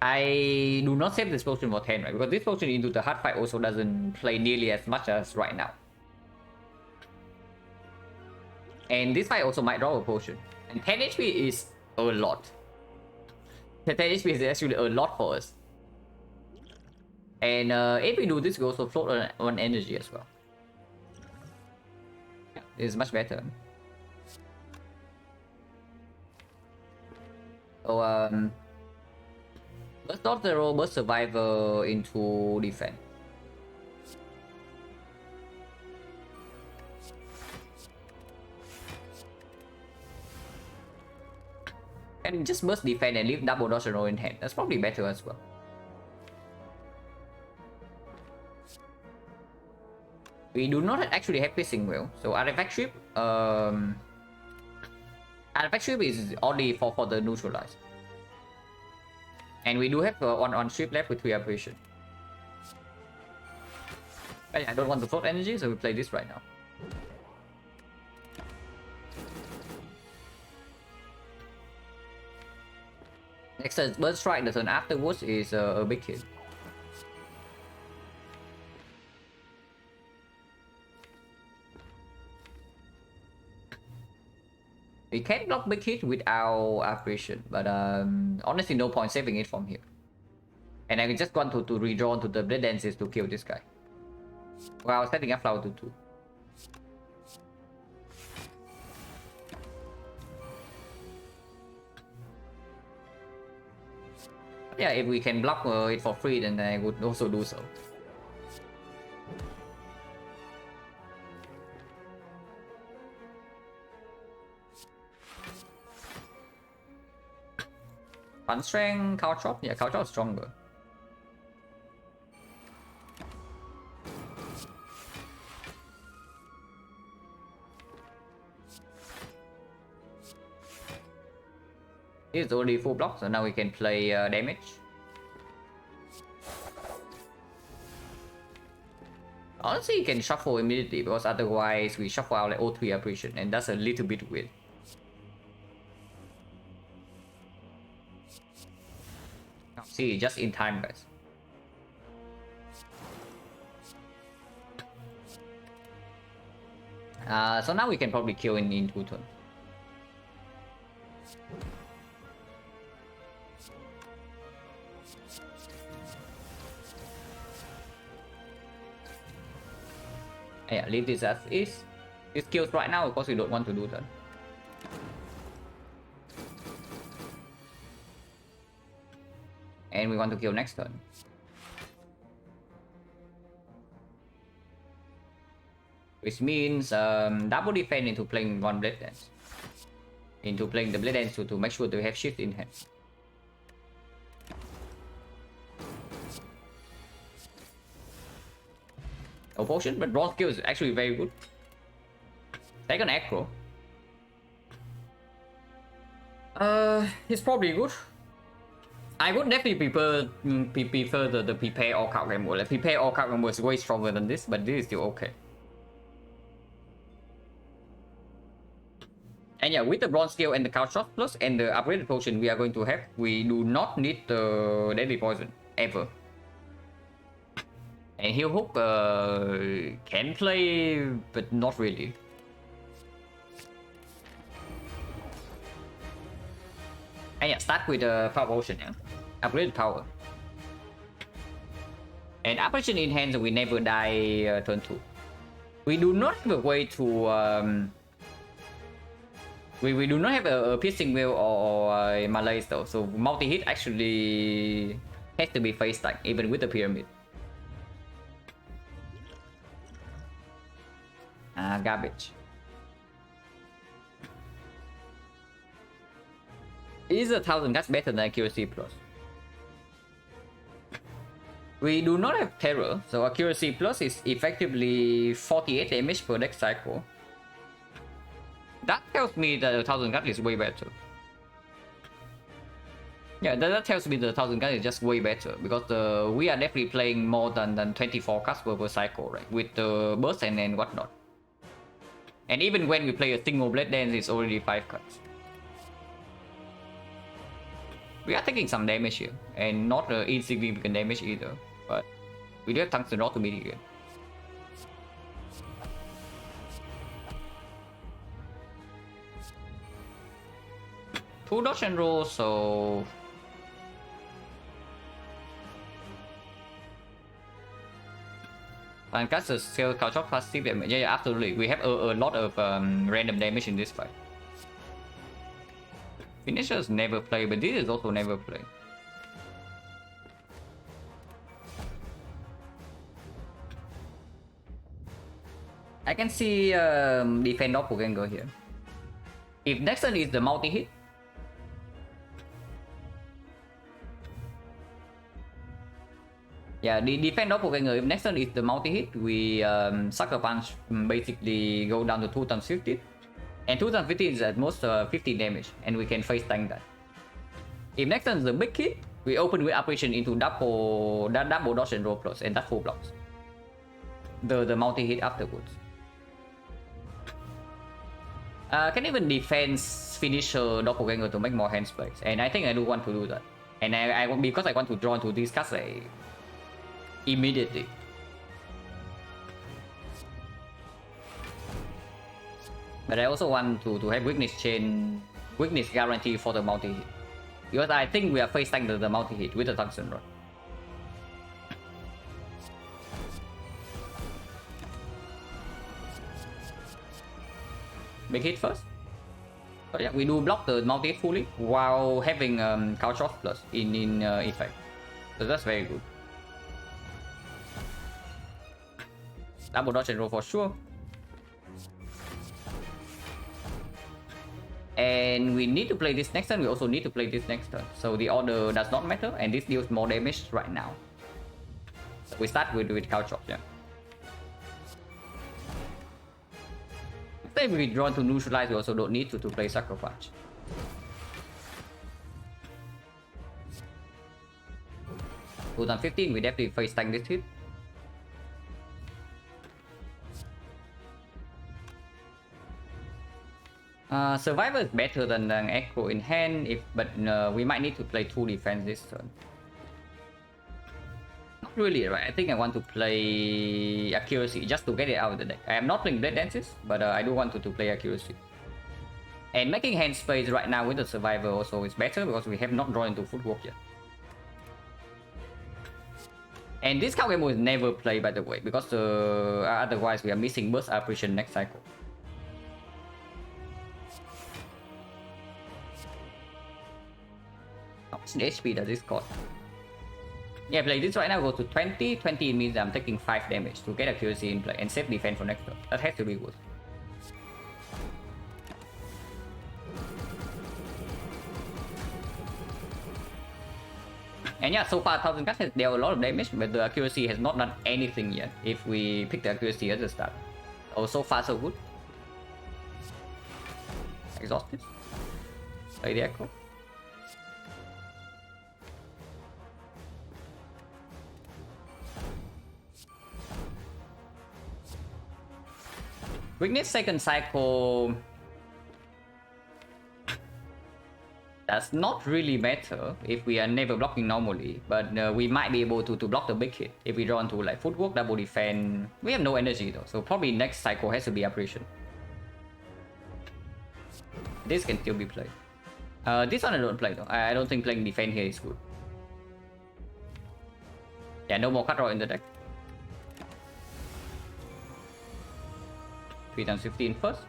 I do not save this potion for 10, right? Because this potion into the hard fight also doesn't play nearly as much as right now. And this fight also might draw a potion. And 10 HP is a lot. 10 HP is actually a lot for us. And if we do this, we also float on energy as well. Yeah, it's much better. So let's not the robust survivor into defense. And just burst defense and leave double dodge and roll in hand. That's probably better as well. We do not actually have Piercing Will, so Artifact Strip, Artifact Strip is only for the neutralize. And we do have one strip left with 3 operation. But yeah, I don't want to float energy, so we play this right now. Next turn, Bird Strike, the turn afterwards is a big hit. We can block big hit without operation, but honestly no point saving it from here. And I just want to redraw to the Blade Dances to kill this guy. While setting up Flower to 2. Yeah, if we can block it for free, then I would also do so. Fun strength, Cow Chop? Yeah, Cow Chop is stronger. It's already full block, so now we can play damage. Honestly, you can shuffle immediately because otherwise we shuffle out like O3 operation, and that's a little bit weird. See, just in time, guys. So now we can probably kill in 2 turns. Yeah, leave this as is. This kills right now because we don't want to do that. And we want to kill next turn. Which means double defense into playing 1 Blade Dance. Into playing the Blade Dance to make sure that we have shift in hand. No potion, but bronze skill is actually very good. Second acro. It's probably good. I would definitely prefer the prepare all card game. Like prepare all card game is way stronger than this, but this is still okay. And yeah, with the bronze skill and the couch shot plus and the upgraded potion we are going to have, we do not need the deadly poison ever. And heal hook can play, but not really. And yeah, start with the power potion, yeah. Upgraded power. And apparition in hands, we never die turn 2. We do not have a way to we do not have a piercing wheel or malaise though, so multi-hit actually has to be face stack even with the pyramid. Garbage. Is 1000 guts better than accuracy plus? We do not have terror, so accuracy plus is effectively 48 damage per deck cycle. That tells me that 1000 guts is way better. Yeah, that tells me the 1000 guts is just way better because we are definitely playing more than 24 cuts per cycle, right? With the burst and whatnot. And even when we play a single blade dance, it's already 5 cuts. We are taking some damage here, and not insignificant damage either, but we do have tungsten rod to mitigate. Two dodge and roll, so and cast a skill couch of passive damage. Yeah, absolutely. We have a lot of random damage in this fight. Finishers never play, but this is also never play. I can see defend doppelganger here. If next turn is the multi-hit, yeah, the defend doppelganger. If next turn is the multi-hit, we sucker punch basically go down to 2 times 50. And 2 times 50 is at most 50 damage, and we can face tank that. If next turn is the big hit, we open with apparition into double dodge and roll plus, and that full blocks the multi-hit afterwards. Can even defense finisher doppelganger to make more hand space, and I think I do want to do that. And I because I want to draw into these cards immediately. But I also want to have weakness guarantee for the multi-hit. Because I think we are face tank the multi-hit with the tungsten rod. Big hit first. But yeah, we do block the multi-hit fully while having couch off plus in effect. So that's very good. Double dodge and roll for sure. And we need to play this next turn, we also need to play this next turn. So the order does not matter, and this deals more damage right now. So we start with couch off, yeah. If we draw to neutralize, we also don't need to play sucker punch. Put on 15, we definitely face tank this hit. Survivor is better than Echo in hand, but we might need to play 2 defense this turn. Not really, right? I think I want to play accuracy just to get it out of the deck. I am not playing Blade Dances, but I do want to play accuracy. And making hand space right now with the Survivor also is better because we have not drawn into footwork yet. And this card game was never played, by the way, because otherwise we are missing burst apparition next cycle. How much HP does this cost? Yeah, play this right now goes to 20. 20 means I'm taking 5 damage to get accuracy in play and save defense for next turn. That has to be good. And yeah, so far 1000 cards has dealt a lot of damage, but the accuracy has not done anything yet if we pick the accuracy at the start. Oh, so far so good. Exhausted. Play the Echo. Weakness second cycle does not really matter if we are never blocking normally, but we might be able to block the big hit if we draw into like footwork, double defense. We have no energy though, so probably next cycle has to be apparition. This can still be played. This one I don't play though. I don't think playing defense here is good. Yeah, no more card draw in the deck. 3 times 15 first.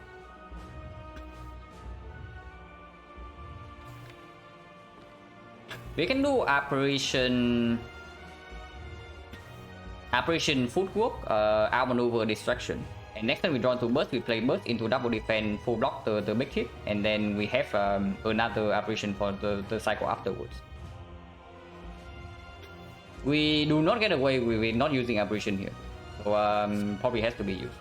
We can do apparition footwork, outmaneuver, distraction. And next time we draw into burst, we play burst into double defense, full block the big hit, and then we have another apparition for the cycle afterwards. We do not get away with not using apparition here, so probably has to be used.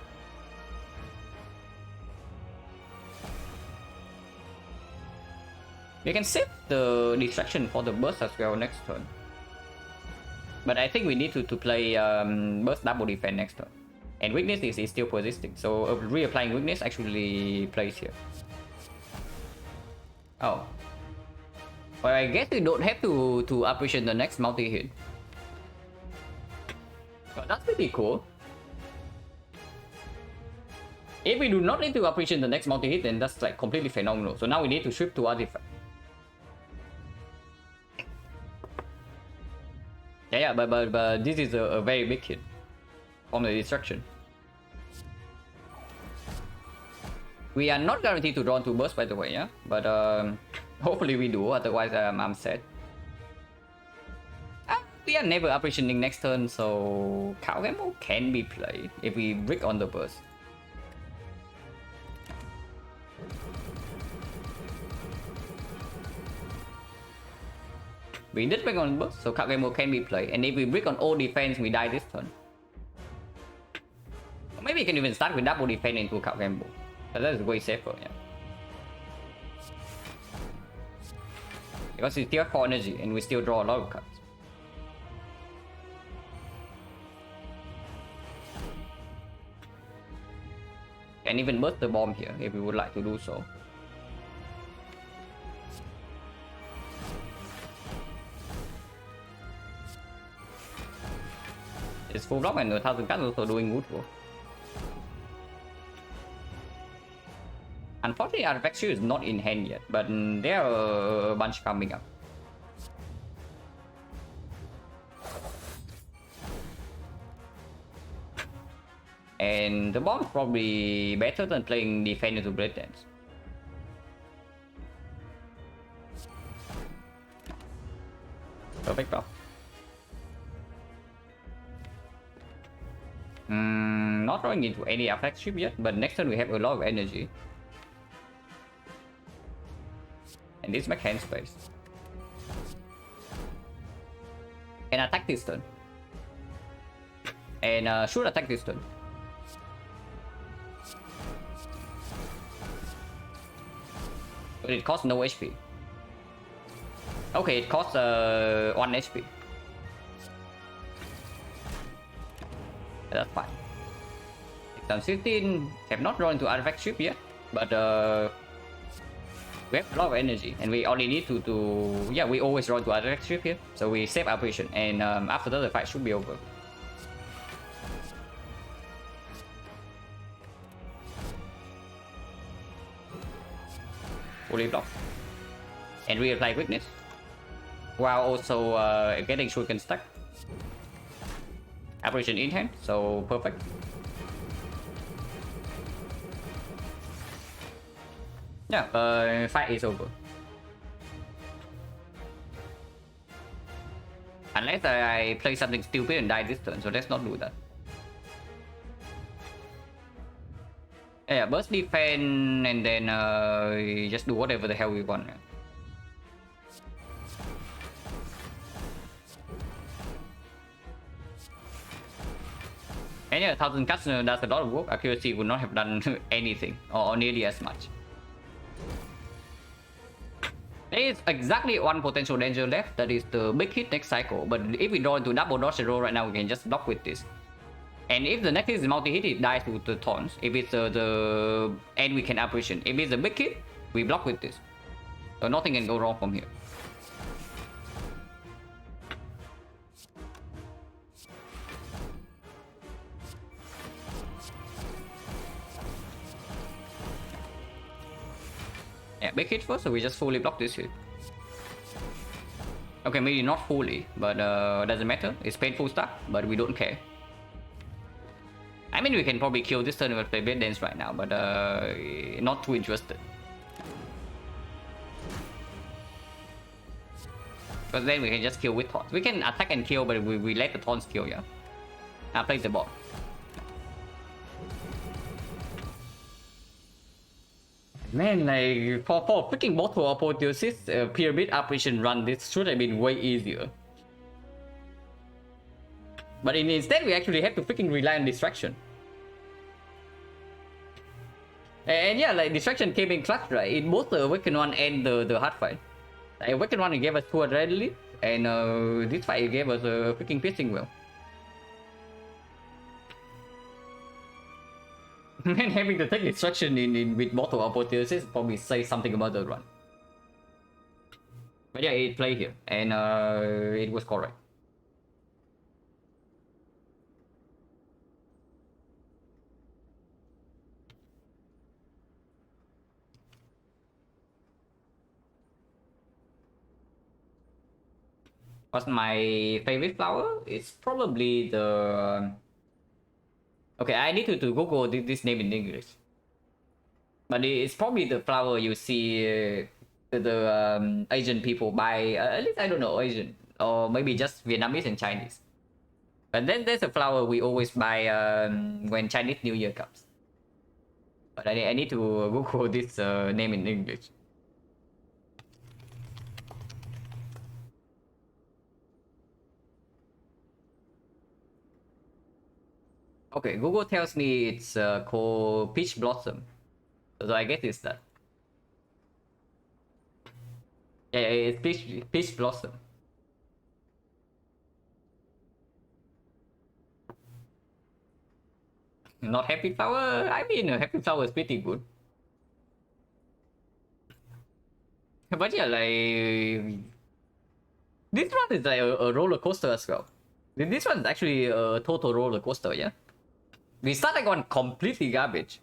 We can save the distraction for the burst as well next turn. But I think we need to play burst double defense next turn. And weakness is still persisting, so reapplying weakness actually plays here. Oh. Well, I guess we don't have to appreciate the next multi-hit. But that's pretty cool. If we do not need to appreciate the next multi-hit, then that's like completely phenomenal. So now we need to shift to artifact. Yeah, but this is a very big hit on the distraction. We are not guaranteed to draw into burst, by the way, yeah. But hopefully we do. Otherwise, I'm sad. We are never appreciating next turn, so Cow Gamble can be played if we brick on the burst. We did brick on burst, so Cow Gamble can be played. And if we brick on all defense, we die this turn. Or maybe we can even start with double defense into Cow Gamble. That is way safer, yeah. Because we still have 4 energy and we still draw a lot of cards. And even burst the bomb here if we would like to do so. It's full block and 1000 cards also doing good work. Unfortunately, Artifact Shield is not in hand yet, but there are a bunch coming up. And the bomb is probably better than playing defense into Blade Dance. Perfect block. Not drawing into any affect ship yet, but next turn we have a lot of energy. And this makes hand space. And attack this turn. And should attack this turn. But it costs no HP. Okay, it costs 1 HP. That's fine. Times 15, have not drawn into artifact ship yet, but we have a lot of energy and we only need to yeah, we always draw into artifact ship here, so we save apparition and after that the fight should be over. Fully block and reapply weakness while also getting shuriken stack. Apparition in hand, so perfect. Yeah, fight is over. Unless I play something stupid and die this turn, so let's not do that. Yeah, burst defense and then just do whatever the hell we want. And yeah, 1000 cuts does a lot of work. Accuracy would not have done anything or nearly as much. There is exactly one potential danger left, that is the big hit next cycle. But if we draw into double dodge and roll right now, we can just block with this. And if the next hit is multi-hit, it dies with the taunts. If it's the end, we can apparition. If it's a big hit, we block with this. So nothing can go wrong from here. Yeah, big hit first, so we just fully block this hit. Okay, maybe not fully, but doesn't matter. It's painful stuff, but we don't care. I mean, we can probably kill this turn with play Blade Dance right now, but not too interested. Because then we can just kill with taunts. We can attack and kill, but we let the taunts kill, yeah. I play the bot. Man, like, for freaking bottle apotheosis, pyramid apparition run, this should have been way easier. But instead, we actually have to freaking rely on distraction. And yeah, like, distraction came in clutch, right? In both the Awakened one and the hard fight. Like, Awakened one, it gave us 2 adrenaline, and this fight, it gave us a freaking piercing well. Man, having to take distraction in with bottle apotheosis probably say something about the run. But yeah, it played here, and it was correct. What's my favorite flower? It's probably the... Okay, I need to Google this name in English. But it's probably the flower you see the Asian people buy. At least I don't know, Asian. Or maybe just Vietnamese and Chinese. But then there's a flower we always buy when Chinese New Year comes. But I need to Google this name in English. Okay, Google tells me it's called Peach Blossom. So I guess it's that. Yeah, it's Peach Blossom. Not Happy Flower? I mean, Happy Flower is pretty good. But yeah, like... This one is like a roller coaster as well. This one is actually a total roller coaster, yeah? We started on completely garbage.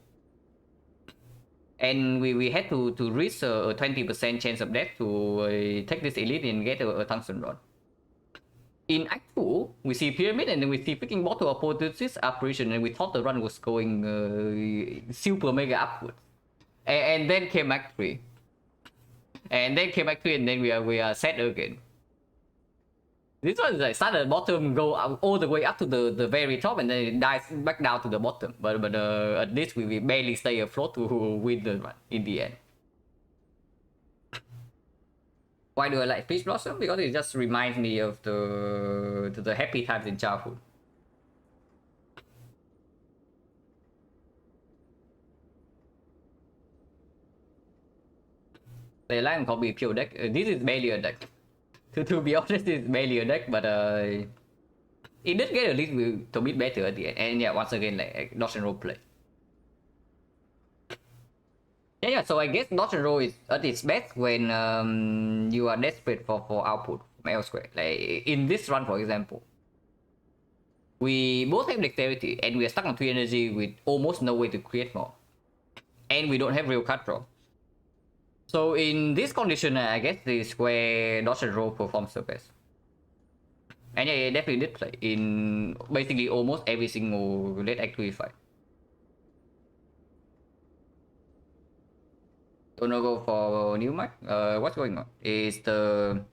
And we had to risk a 20% chance of death to take this elite and get a tungsten rod. In Act 2, we see Pyramid and then we see freaking Bottle of Apotheosis apparition, and we thought the run was going super mega upwards. And then came Act 3. And then came Act 3 and then we are set again. This one is like start at the bottom, go all the way up to the very top, and then it dies back down to the bottom. But at least we barely stay afloat to win the run in the end. Why do I like Peach Blossom? Because it just reminds me of the happy times in childhood. They like and copy pure deck. This is barely a deck. To be honest, it's barely a deck, but it did get a little bit better at the end. And yeah, once again, like dodge and roll play. Yeah, so I guess dodge and roll is at its best when you are desperate for output from elsewhere. Like in this run, for example, we both have dexterity and we are stuck on 3 energy with almost no way to create more. And we don't have real card draw. So in this condition, I guess the square dodge and roll performs the best. And yeah, it definitely did play in basically almost every single late activity fight. Gonna go for new mic. What's going on? It's the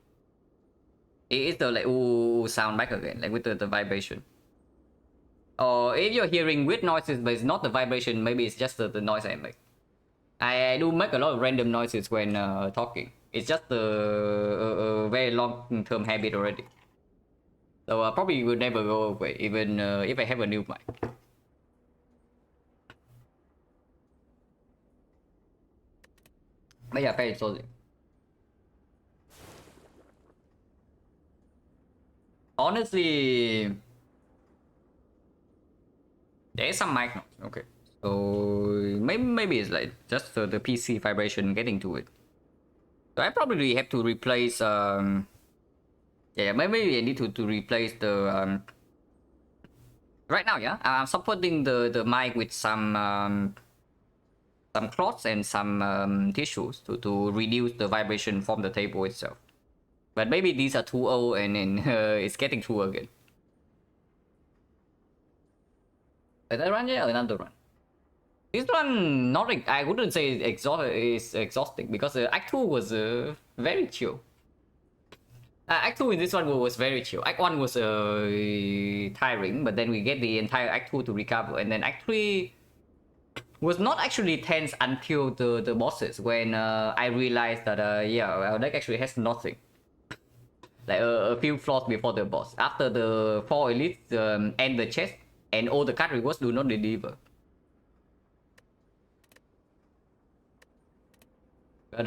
like ooh sound back again, like with the vibration. Or if you're hearing weird noises, but it's not the vibration, maybe it's just the noise I make. I do make a lot of random noises when talking. It's just a very long-term habit already. So probably will never go away, even if I have a new mic. But yeah, very solid. Honestly, there's some mic noise. Okay. So maybe it's like just the PC vibration getting to it. So I probably have to replace yeah, maybe I need to replace the right now, yeah. I'm supporting the mic with some cloths and some tissues to reduce the vibration from the table itself. But maybe these are too old and it's getting too again. Another run, yeah, another run. This one, not I wouldn't say it's exhausting because Act 2 was very chill. Act 2 in this one was very chill. Act 1 was tiring, but then we get the entire Act 2 to recover, and then Act 3 was not actually tense until the bosses when I realized that yeah, our deck actually has nothing. Like a few floors before the boss. After the 4 elites end the chest, and all the card rewards do not deliver. But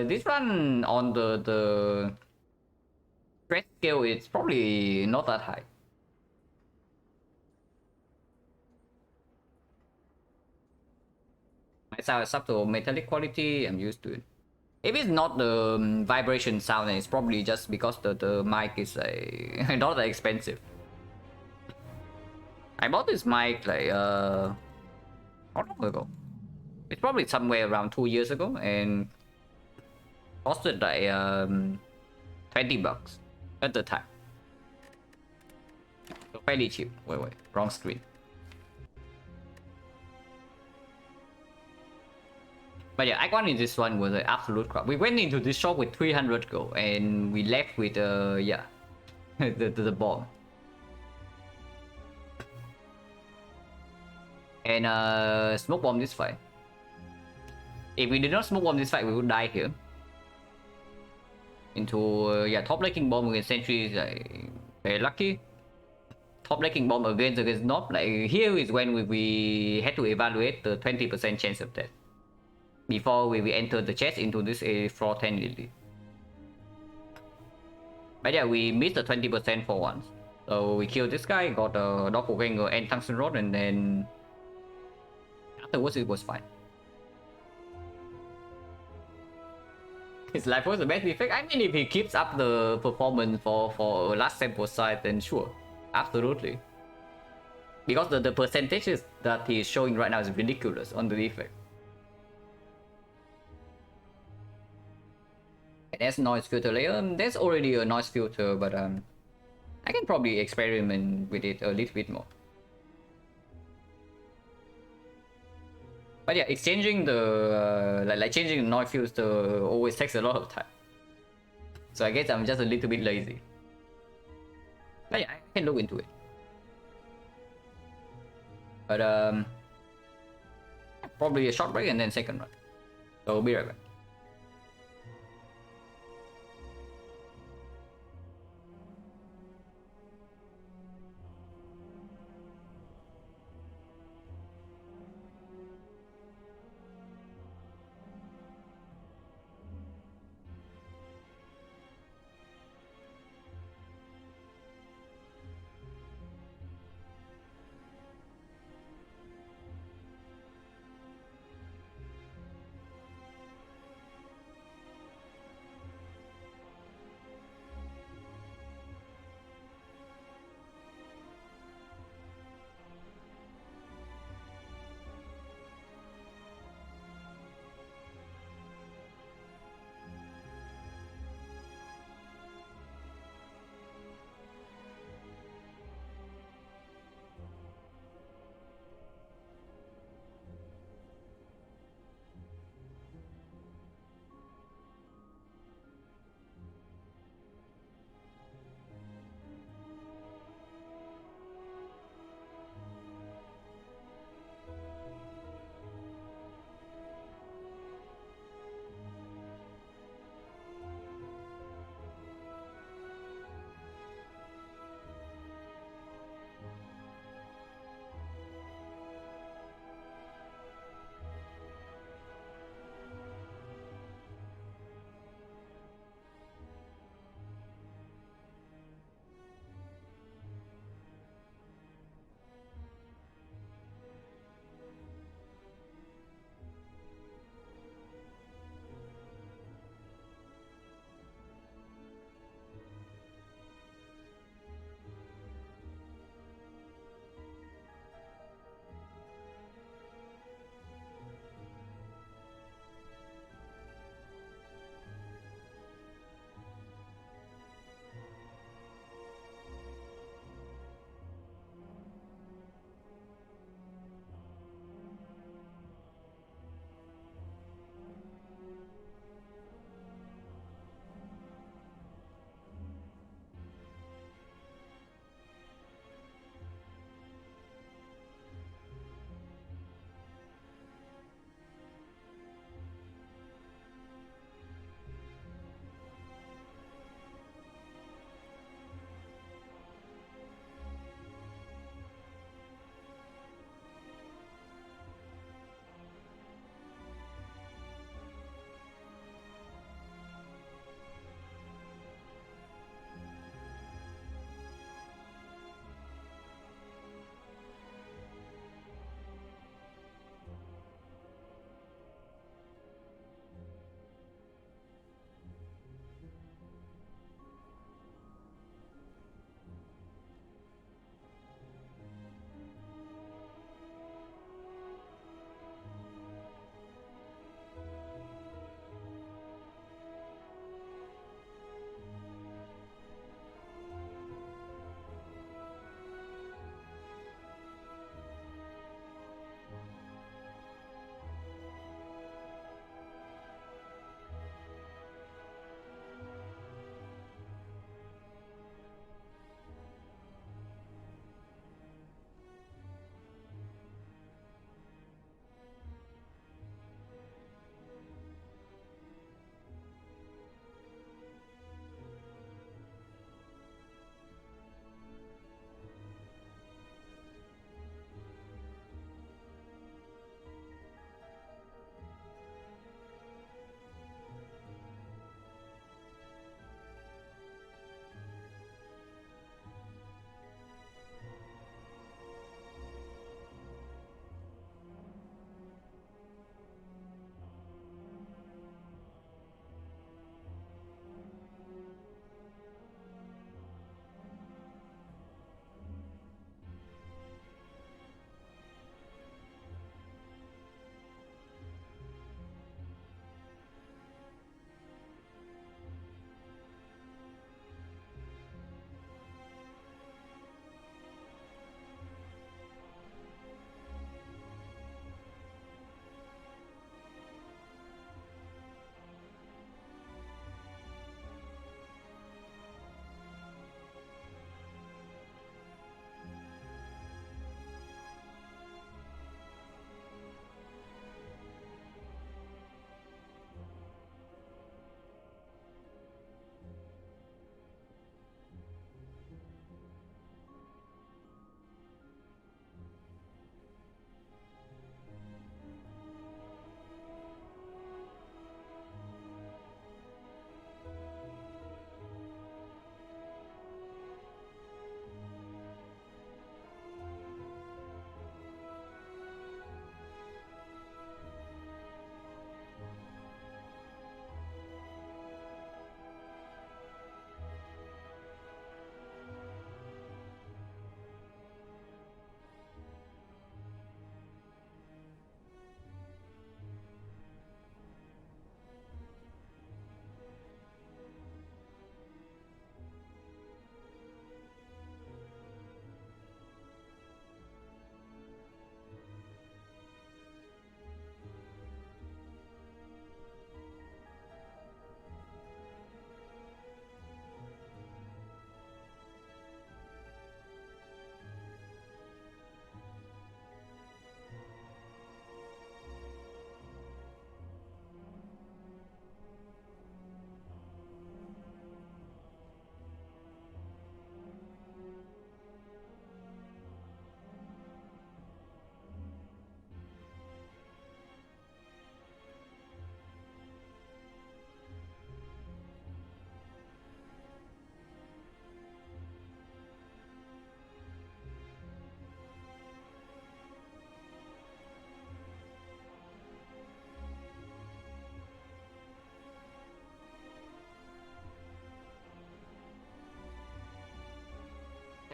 this one on the stress scale, it's probably not that high. My sound is up to metallic quality, I'm used to it. If it's not the vibration sound, then it's probably just because the mic is not that expensive. I bought this mic like how long ago? It's probably somewhere around 2 years ago and costed like $20 at the time. So fairly cheap. Wait, wrong screen. But yeah, icon in this one was an absolute crap. We went into this shop with 300 gold and we left with yeah, the bomb. And smoke bomb this fight. If we did not smoke bomb this fight, we would die here. Into yeah, top laking bomb against sentry is like very lucky. Top laking bomb against knob, like here is when we had to evaluate the 20% chance of death before we enter the chest into this a floor 10 elite. But yeah, we missed the 20% for once. So we killed this guy, got a doppelganger and tungsten rod, and then afterwards it was fine. His life was the best effect. I mean, if he keeps up the performance for last sample size, then sure, absolutely. Because the percentages that he is showing right now is ridiculous on the effect. And there's noise filter layer. There's already a noise filter, but I can probably experiment with it a little bit more. But yeah, exchanging the like changing the noise filter always takes a lot of time. So I guess I'm just a little bit lazy. But yeah, I can look into it. But probably a short break and then second run. So we'll be right back.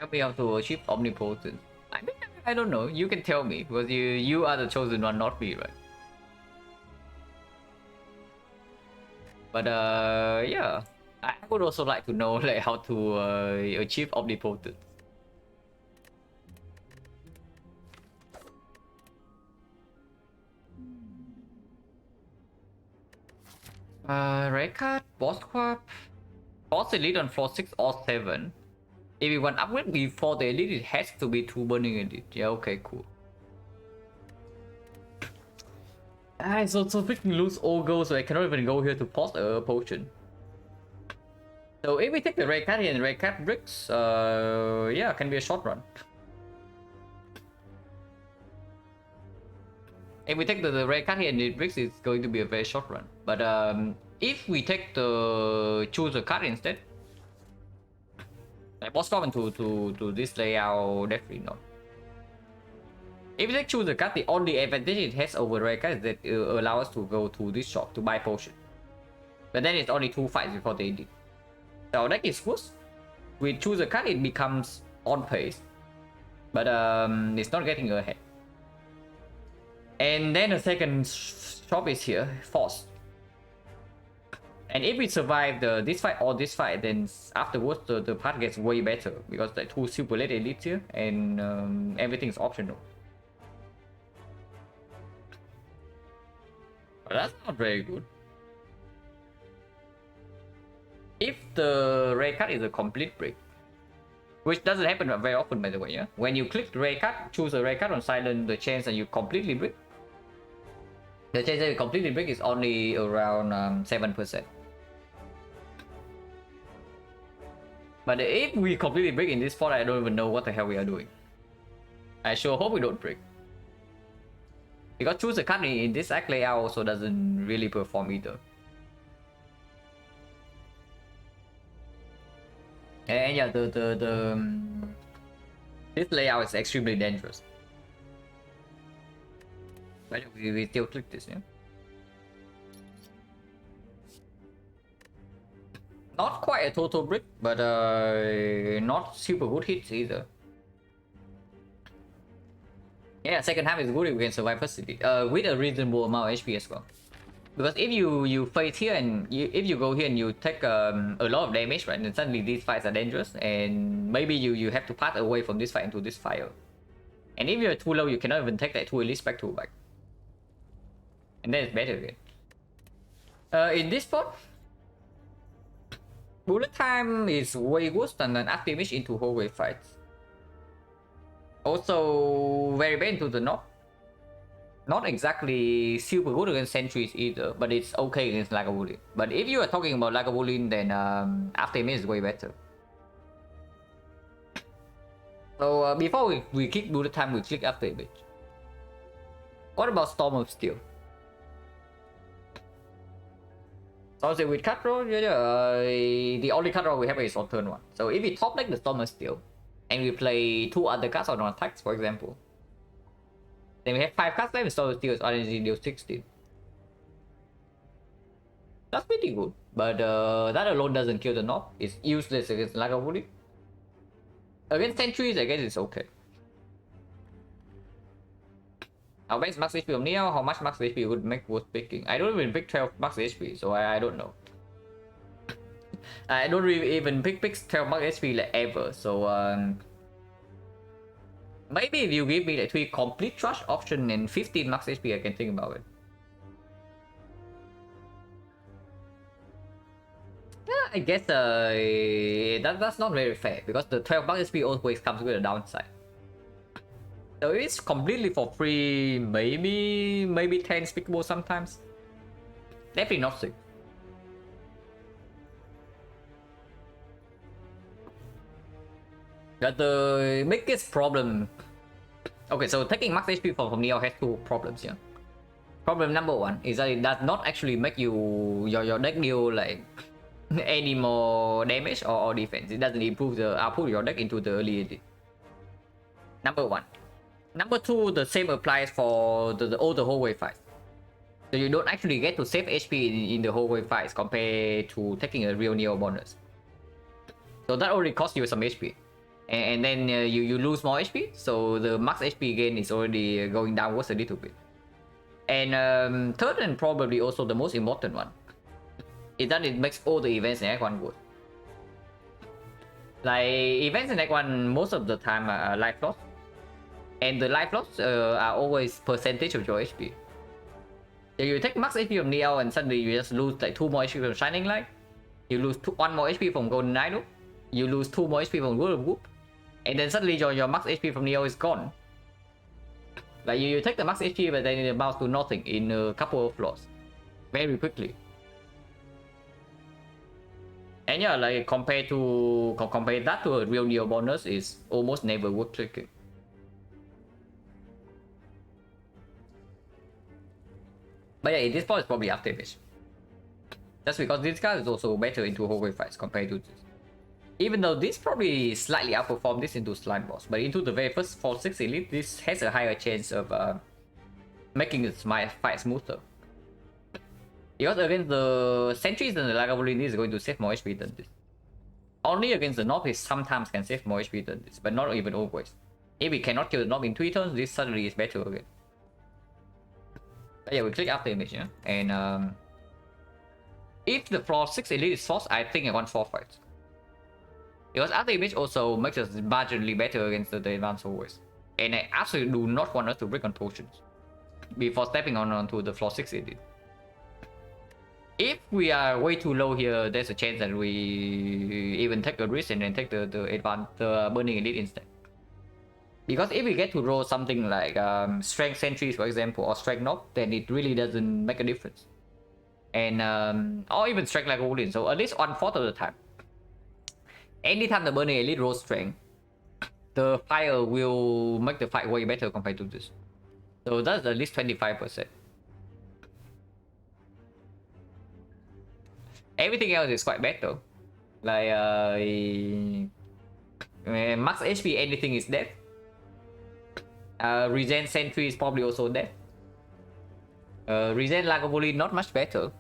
Tell me how to achieve omnipotence. I mean, I don't know. You can tell me because you are the chosen one, not me, right? But yeah, I would also like to know like how to achieve omnipotence. Red card, boss squad, boss elite on floor 6 or 7. If you want upgrade before the elite, it has to be 2 burning elite. Yeah, okay, cool. So freaking lose all goals, so I cannot even go here to pause a potion. So if we take the red card here and red card bricks, yeah, can be a short run. If we take the red card here and it bricks, it's going to be a very short run. But if we take the choose a card instead, like boss common to this layout, definitely not. If we take choose a card, the only advantage it has over red card is that it allow us to go to this shop to buy potion. But then it's only 2 fights before they did. So our deck is good. We choose a card, it becomes on pace. But it's not getting ahead. And then the second shop is here, force. And if we survive this fight or this fight, then afterwards the part gets way better because the 2 super late elites here and everything is optional. But that's not very good. If the red card is a complete break, which doesn't happen very often by the way, yeah? When you click the red card, choose a red card on silent, the chance that you completely break. The chance that you completely break is only around 7%. But if we completely break in this spot, I don't even know what the hell we are doing. I sure hope we don't break. Because choose a card in this act layout also doesn't really perform either. And yeah, this layout is extremely dangerous. But we still click this, yeah. Not quite a total brick, but not super good hits either. Yeah, second half is good if we can survive first city with a reasonable amount of HP as well. Because if you fight here and if you go here and you take a lot of damage, right, then suddenly these fights are dangerous and maybe you have to pass away from this fight into this fire. And if you're too low, you cannot even take that 2 elites back to back. And then it's better again. In this spot, bullet time is way worse than an up damage into hallway fights. Also, very bad into the knock. Not exactly super good against sentries either, but it's okay against Lagavulin. But if you are talking about Lagavulin, then after image is way better. So before we click bullet time, we click after image. What about Storm of Steel? So with cut roll, the only cut roll we have is on turn 1. So if we top deck the Storm of Steel, and we play 2 other cards on our attacks, for example, then we have 5 cards left, Storm of Steel is energy deal 16. That's pretty good, but that alone doesn't kill the knob. It's useless against Lagavulin. Against sentries, I guess it's okay. How much max HP of Neo? How much max HP would make worth picking? I don't even pick 12 max HP, so I don't know. I don't really even pick 12 max HP like ever, so maybe if you give me like 3 complete trash option and 15 max HP, I can think about it. Yeah, I guess that's not very fair because the 12 max HP always comes with a downside. So it's completely for free, maybe 10 speakable sometimes. Definitely not 6. But the biggest problem... Okay, so taking max HP from Neo has 2 problems here. Problem number 1 is that it does not actually make your deck deal like any more damage or defense. It doesn't improve the output of your deck into the early edit. Number 1. Number 2, the same applies for all the hallway fights. So you don't actually get to save HP in the hallway fights compared to taking a real Neo bonus. So that already costs you some HP. and then you lose more HP, so the max HP gain is already going downwards a little bit. And third, and probably also the most important one, is that it makes all the events in Act 1 good. Like, events in Act 1 most of the time are life loss, and the life loss are always percentage of your HP. If you take max HP from Neo and suddenly you just lose like 2 more HP from Shining Light, you lose 1 more HP from Golden Idol, you lose 2 more HP from World of Whoop, and then suddenly your max HP from Neo is gone. Like, you take the max HP, but then it amounts to nothing in a couple of floors very quickly. And yeah, like, compare that to a real Neo bonus is almost never worth clicking. But yeah, in this point, it's probably Afterimage. That's because this guy is also better into hallway fights compared to this. Even though this probably slightly outperformed this into Slime Boss, but into the very first 4-6 Elite, this has a higher chance of making its fight smoother. Because against the Sentries and the Lagavulin, this is going to save more HP than this. Only against the Nob, it sometimes can save more HP than this, but not even always. If we cannot kill the Nob in 3 turns, this suddenly is better again. But yeah, we click Afterimage, yeah? And if the floor 6 Elite is forced, I think I want 4 fights. Because Afterimage also makes us marginally better against the advanced hallways. And I absolutely do not want us to break on potions before stepping onto the floor 6 Elite. If we are way too low here, there's a chance that we even take a risk and then take the Burning Elite instead. Because if we get to roll something like Strength Sentries, for example, or Strength Knock, then it really doesn't make a difference. And or even Strength Lagavulin, so at least 1/4 of the time. Anytime the Burning Elite rolls Strength, the fire will make the fight way better compared to this. So that's at least 25%. Everything else is quite better. Like max HP, anything is dead. Regen Sentry is probably also dead. Regen Lagavulin not much better.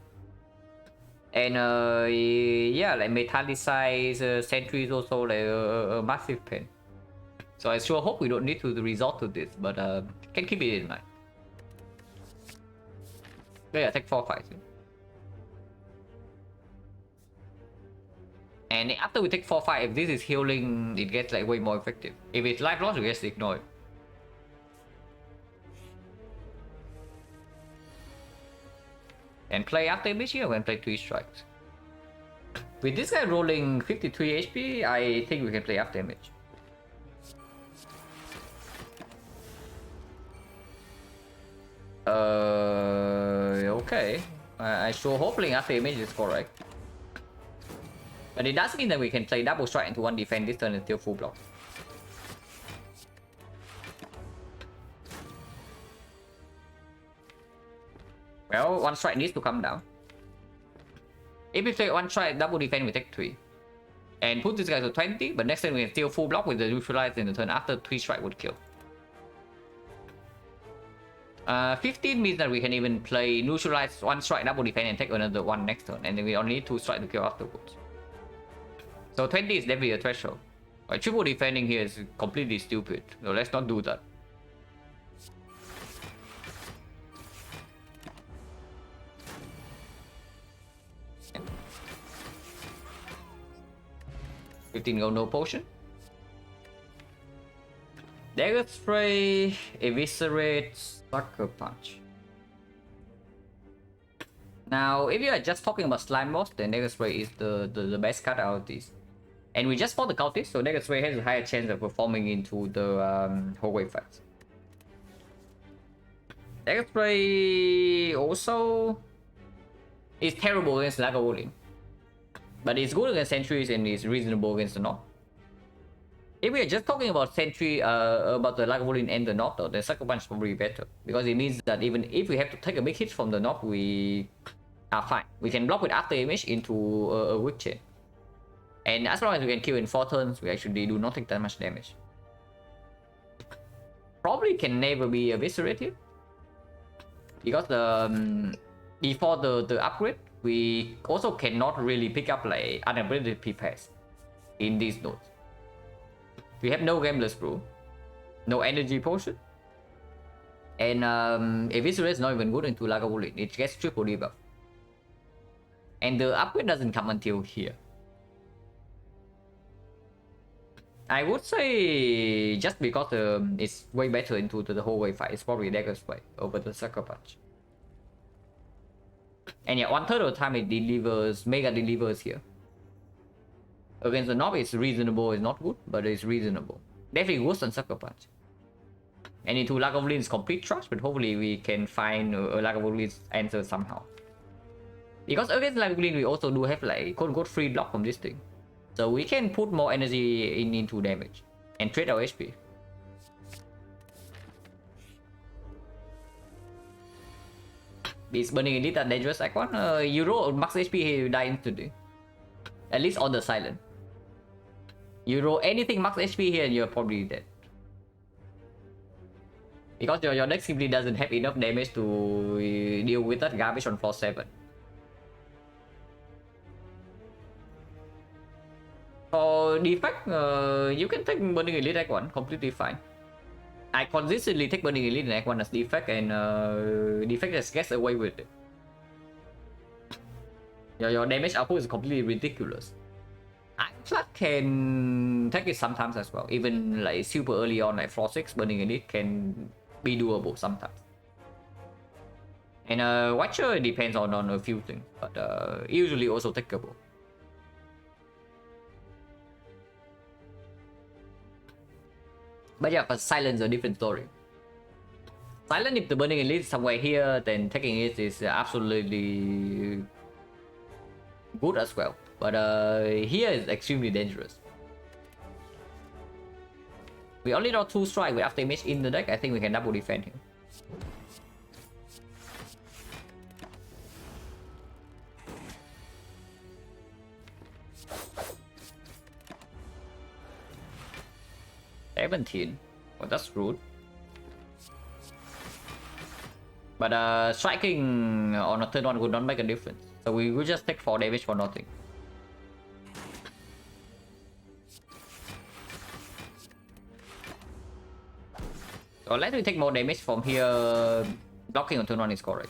And yeah, like Metallicize Sentry is also like a massive pain. So I sure hope we don't need to resort to this, but can keep it in mind. But yeah, take 4 fights. And after we take 4 fights, if this is healing, it gets like way more effective. If it's life loss, we just ignore it. And play Afterimage here when play 3 strikes. With this guy rolling 53 HP, I think we can play Afterimage. Okay. I sure hope playing Afterimage is correct. But it does mean that we can play double strike into 1 defense this turn and still full block. Well, 1 strike needs to come down. If we take 1 strike double defense, we take 3. And put this guy to 20, but next turn we can still full block with the neutralize in the turn after 3 strike would kill. 15 means that we can even play neutralize 1 strike double defense and take another 1 next turn, and then we only need 2 strike to kill afterwards. So 20 is definitely a threshold. Like, triple defending here is completely stupid, so let's not do that. Yeah. 15 go no potion. Dagger Spray, Eviscerate, Sucker Punch. Now, if you are just talking about Slime Boss, then Dagger Spray is the best card out of these. And we just fought the Cultist, so Dagger Spray has a higher chance of performing into the hallway fights. Dagger Spray also is terrible against Lagavulin, but it's good against Sentries and is reasonable against the Nob. If we are just talking about Sentry, about the Lagavulin and the Nob, though, the Sucker Punch is probably better, because it means that even if we have to take a big hit from the Nob, we are fine. We can block with Afterimage into a Whip Chain. And as long as we can kill in 4 turns, we actually do not take that much damage. Probably can never be eviscerated, because before the upgrade, we also cannot really pick up like unability P-Pass in these nodes. We have no Gambler's Brew, no Energy Potion, and Eviscerate is not even good into Lagavulin. It gets triple debuff. And the upgrade doesn't come until here. I would say just because it's way better into the whole wave fight, it's probably Dagger's Play over the Sucker Punch. And yeah, 1/3 of the time it delivers, Mega delivers here. Against the Nob, it's reasonable, it's not good, but it's reasonable. Definitely worse than Sucker Punch. And into Lagavulin's complete trash, but hopefully we can find a Lagavulin's answer somehow. Because against Lagavulin, we also do have like quote-unquote free block from this thing. So we can put more energy into damage and trade our HP. Is Burning Elite a dangerous icon? You roll max HP here, you die instantly. At least on the silent. You roll anything max HP here and you're probably dead. Because your deck simply doesn't have enough damage to deal with that garbage on floor 7. For defect, you can take Burning Elite Act 1 completely fine. I consistently take Burning Elite Act 1 as defect, and defect just gets away with it. Your damage output is completely ridiculous. I can take it sometimes as well. Even like super early on, like floor 6, Burning Elite can be doable sometimes. And Watcher depends on a few things, but usually also takeable. But yeah, for Silent's a different story. Silent, if the Burning Elite is somewhere here, then taking it is absolutely good as well. But here is extremely dangerous. We only draw 2 strike with after image in the deck. I think we can double defend him. $17. Well, that's rude. But striking on a turn 1 would not make a difference. So we will just take 4 damage for nothing. So let me take more damage from here. Blocking on turn 1 is correct.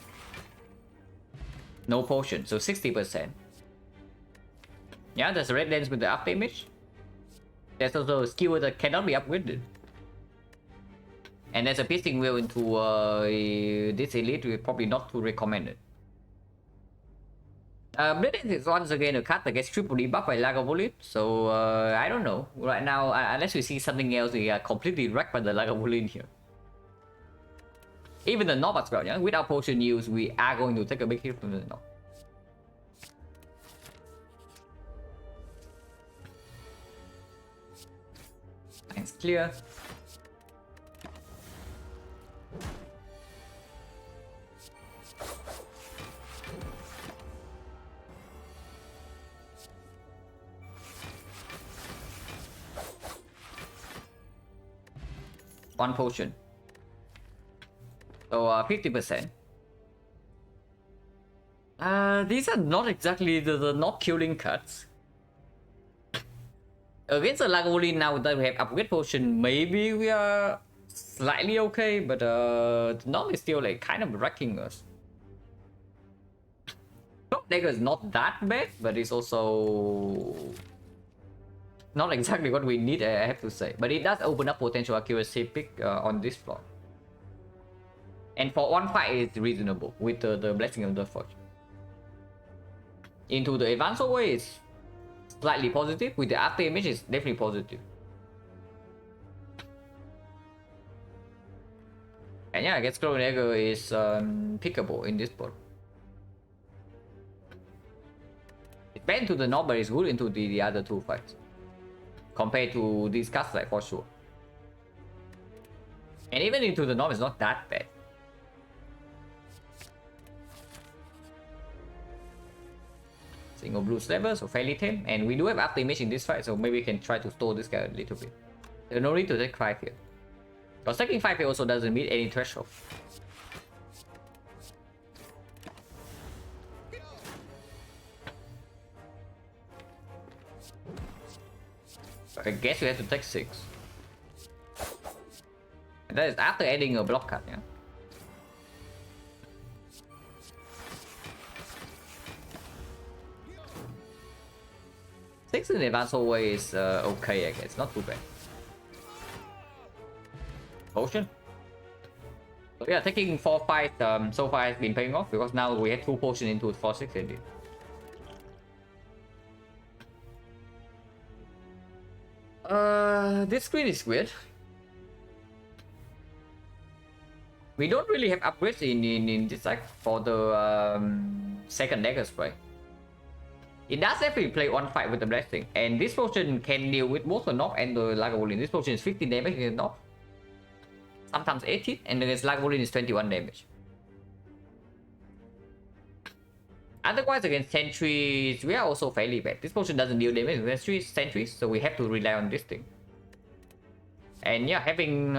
No potion, so 60%. Yeah, there's a red dance with the up damage. There's also a skill that cannot be upgraded. And there's a piercing wheel into this elite, we probably not to recommend it. Blade Dance is once again a card that gets triple debuff by Lagavulin, so I don't know. Right now, unless we see something else, we are completely wrecked by the Lagavulin here. Even the Nob as well, yeah? Without potion use, we are going to take a big hit from the Nob. Thanks, clear. One potion. So 50%. These are not exactly the not killing cards. Against the Lagavulin now that we have upgrade potion, maybe we are slightly okay, but the Nob is still like kind of wrecking us. Top Dagger is not that bad, but it's also not exactly what we need, I have to say. But it does open up potential accuracy pick on this floor. And for 1 fight, it's reasonable with the Blessing of the Forge. Into the advanced way, it's slightly positive. With the after image, it's definitely positive. And yeah, I guess Clone Dagger is pickable in this board. It's bad into the Nob, but it's good into the other 2 fights. Compared to these cards, like, for sure. And even into the Nob, it's not that bad. Single blue sliver, so fairly tame. And we do have after image in this fight, so maybe we can try to stall this guy a little bit. There's no need to take 5 here. Because taking 5 here also doesn't meet any threshold. I guess we have to take 6. That is after adding a block card, yeah. Six in advance always okay, I guess. Not too bad. Potion. So yeah, taking 4-5 so far has been paying off because now we have 2 potions into 4-6 indeed. This screen is weird. We don't really have upgrades in this deck for the second dagger spray. It does definitely play one fight with the blessing, and this potion can deal with both the knock and the Lagavulin. This potion is 15 damage against knock, sometimes 18, and against Lagavulin is 21 damage. Otherwise, against sentries, we are also fairly bad. This potion doesn't deal damage against sentries, so we have to rely on this thing. And yeah, having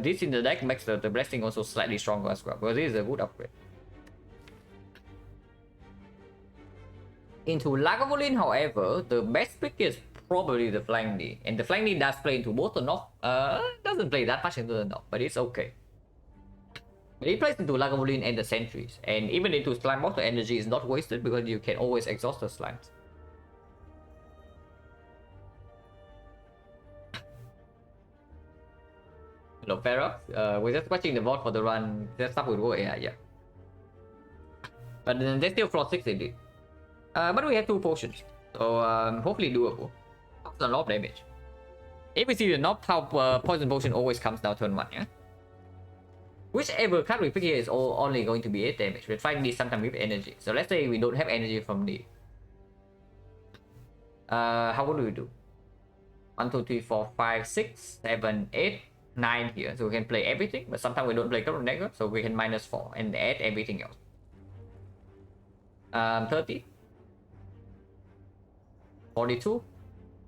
this in the deck makes the blessing also slightly stronger as well, because this is a good upgrade. Into Lagavulin, however, the best pick is probably the Flying Knee. And the Flying Knee does play into both the knock. Doesn't play that much into the knock, but it's okay. But it plays into Lagavulin and the sentries. And even into Slime Ball, the energy is not wasted because you can always exhaust the slimes. Hello, Ferox. We're just watching the VOD for the run. That stuff will go, yeah. But then they still floor 6 indeed. But we have 2 potions, so hopefully doable. That's a lot of damage. If we see the knock, how poison potion always comes down turn 1, yeah? Whichever card we pick here is only going to be 8 damage. We're trying this sometimes with energy. So let's say we don't have energy from the... how would we do? 1, 2, 3, 4, 5, 6, 7, 8, 9 here. So we can play everything, but sometimes we don't play couple dagger, so we can -4 and add everything else. 30. 42,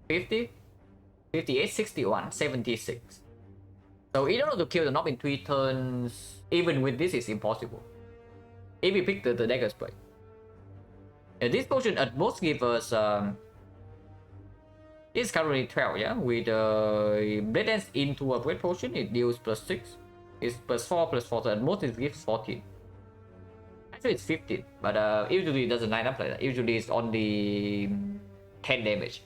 50, 58, 61, 76. So in order to kill the knob in 3 turns, even with this, is impossible. If we pick the dagger spray. This potion at most gives us... it's currently 12, yeah? With Blade Dance into a Great Potion, it deals +6. It's +4, so at most it gives 14. Actually it's 15, but usually it doesn't line up like that. Usually it's only 10 damage.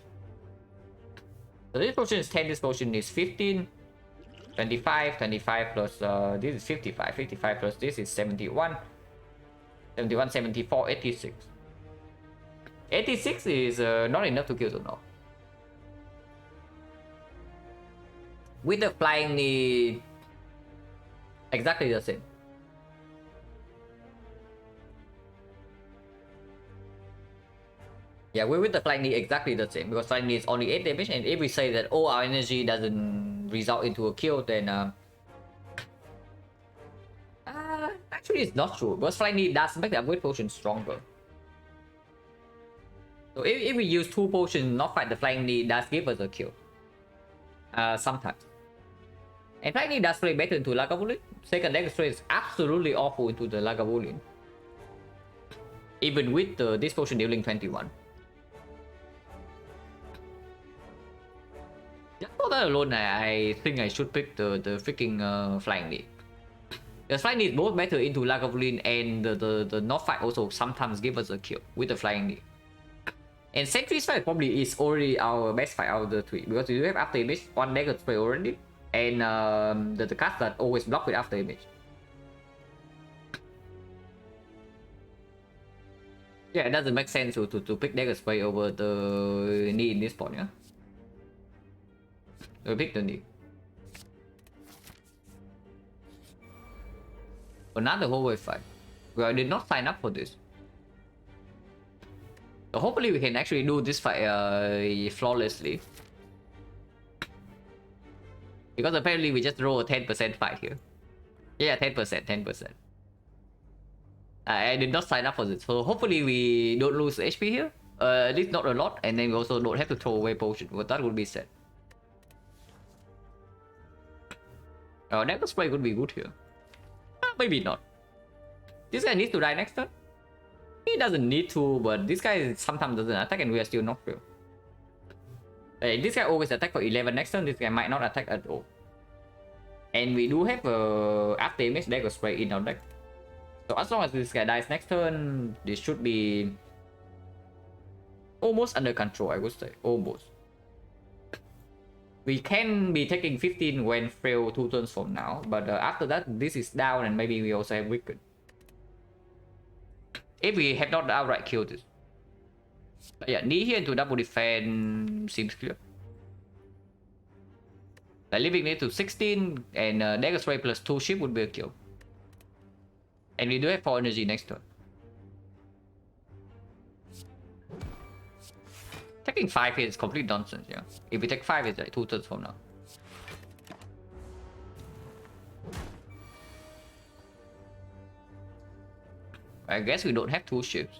So this potion is 10, this potion is 15, 25, 25 plus this is 55, 55 plus this is 71, 71, 74, 86. 86 is not enough to kill the knob. With the Flying Knee, exactly the same. Yeah, with the Flying Knee exactly the same, because Flying Knee is only 8 damage, and if we say that our energy doesn't result into a kill, then actually it's not true, because Flying Knee does make the upgrade potion stronger. So if we use 2 potions not fight the Flying Knee, does give us a kill. Sometimes. And Flying Knee does play better into Lagavulin. Second dagger straight is absolutely awful into the Lagavulin. Even with this potion dealing 21. Just for that alone, I think I should pick the freaking Flying Knee. The Flying Knee is both better into Lagavulin, and the North fight also sometimes give us a kill with the Flying Knee. And Sentry's fight probably is already our best fight out of the 3, because you have after image, 1 dagger spray already, and the cast that always block with after image. Yeah, it doesn't make sense to pick dagger spray over the knee in this point, yeah? So pick the knee. Another hallway fight. Well, I did not sign up for this. So hopefully we can actually do this fight flawlessly. Because apparently we just roll a 10% fight here. Yeah, 10%, 10%. I did not sign up for this, so hopefully we don't lose HP here. At least not a lot, and then we also don't have to throw away potion, but that would be sad. Dagger spray could be good here. Maybe not. This guy needs to die next turn. He doesn't need to, but this guy sometimes doesn't attack, and we are still not real. This guy always attack for 11 next turn. This guy might not attack at all. And we do have after image dagger spray in our deck. So as long as this guy dies next turn, this should be almost under control, I would say. Almost. We can be taking 15 when fail 2 turns from now, but after that, this is down and maybe we also have weakened. If we had not outright killed this. But yeah, knee here into double defense seems clear. Like leaving it to 16 and dagger spray plus 2 ship would be a kill. And we do have 4 energy next turn. Taking 5 here is complete nonsense, yeah. If we take 5, it's like 2 turns from now. I guess we don't have 2 ships.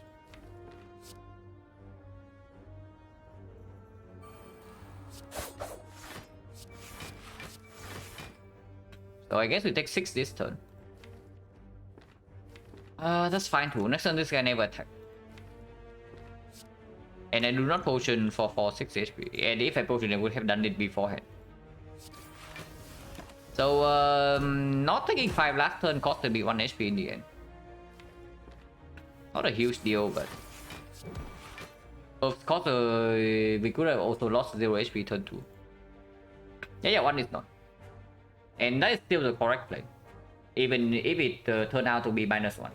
So I guess we take 6 this turn. That's fine too. Next turn this guy never attack. And I do not potion for 6 HP. And if I potion, I would have done it beforehand. So not taking 5 last turn costed me 1 HP in the end. Not a huge deal, but of course we could have also lost 0 HP turn 2. Yeah, 1 is not. And that is still the correct play. Even if it turned out to be -1.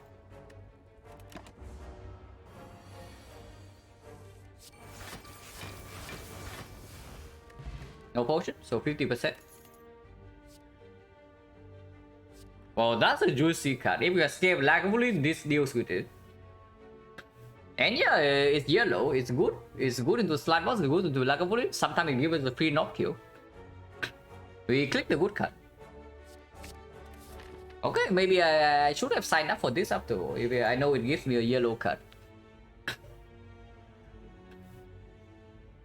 No potion, so 50%. Well, that's a juicy card. If we are scared Lagavulin, this deals with it. And yeah, it's yellow, it's good. It's good into slide boss, it's good into Lagavulin. Sometimes it gives us a free knock kill. We click the good card. Okay, maybe I should have signed up for this after all. If I know it gives me a yellow card.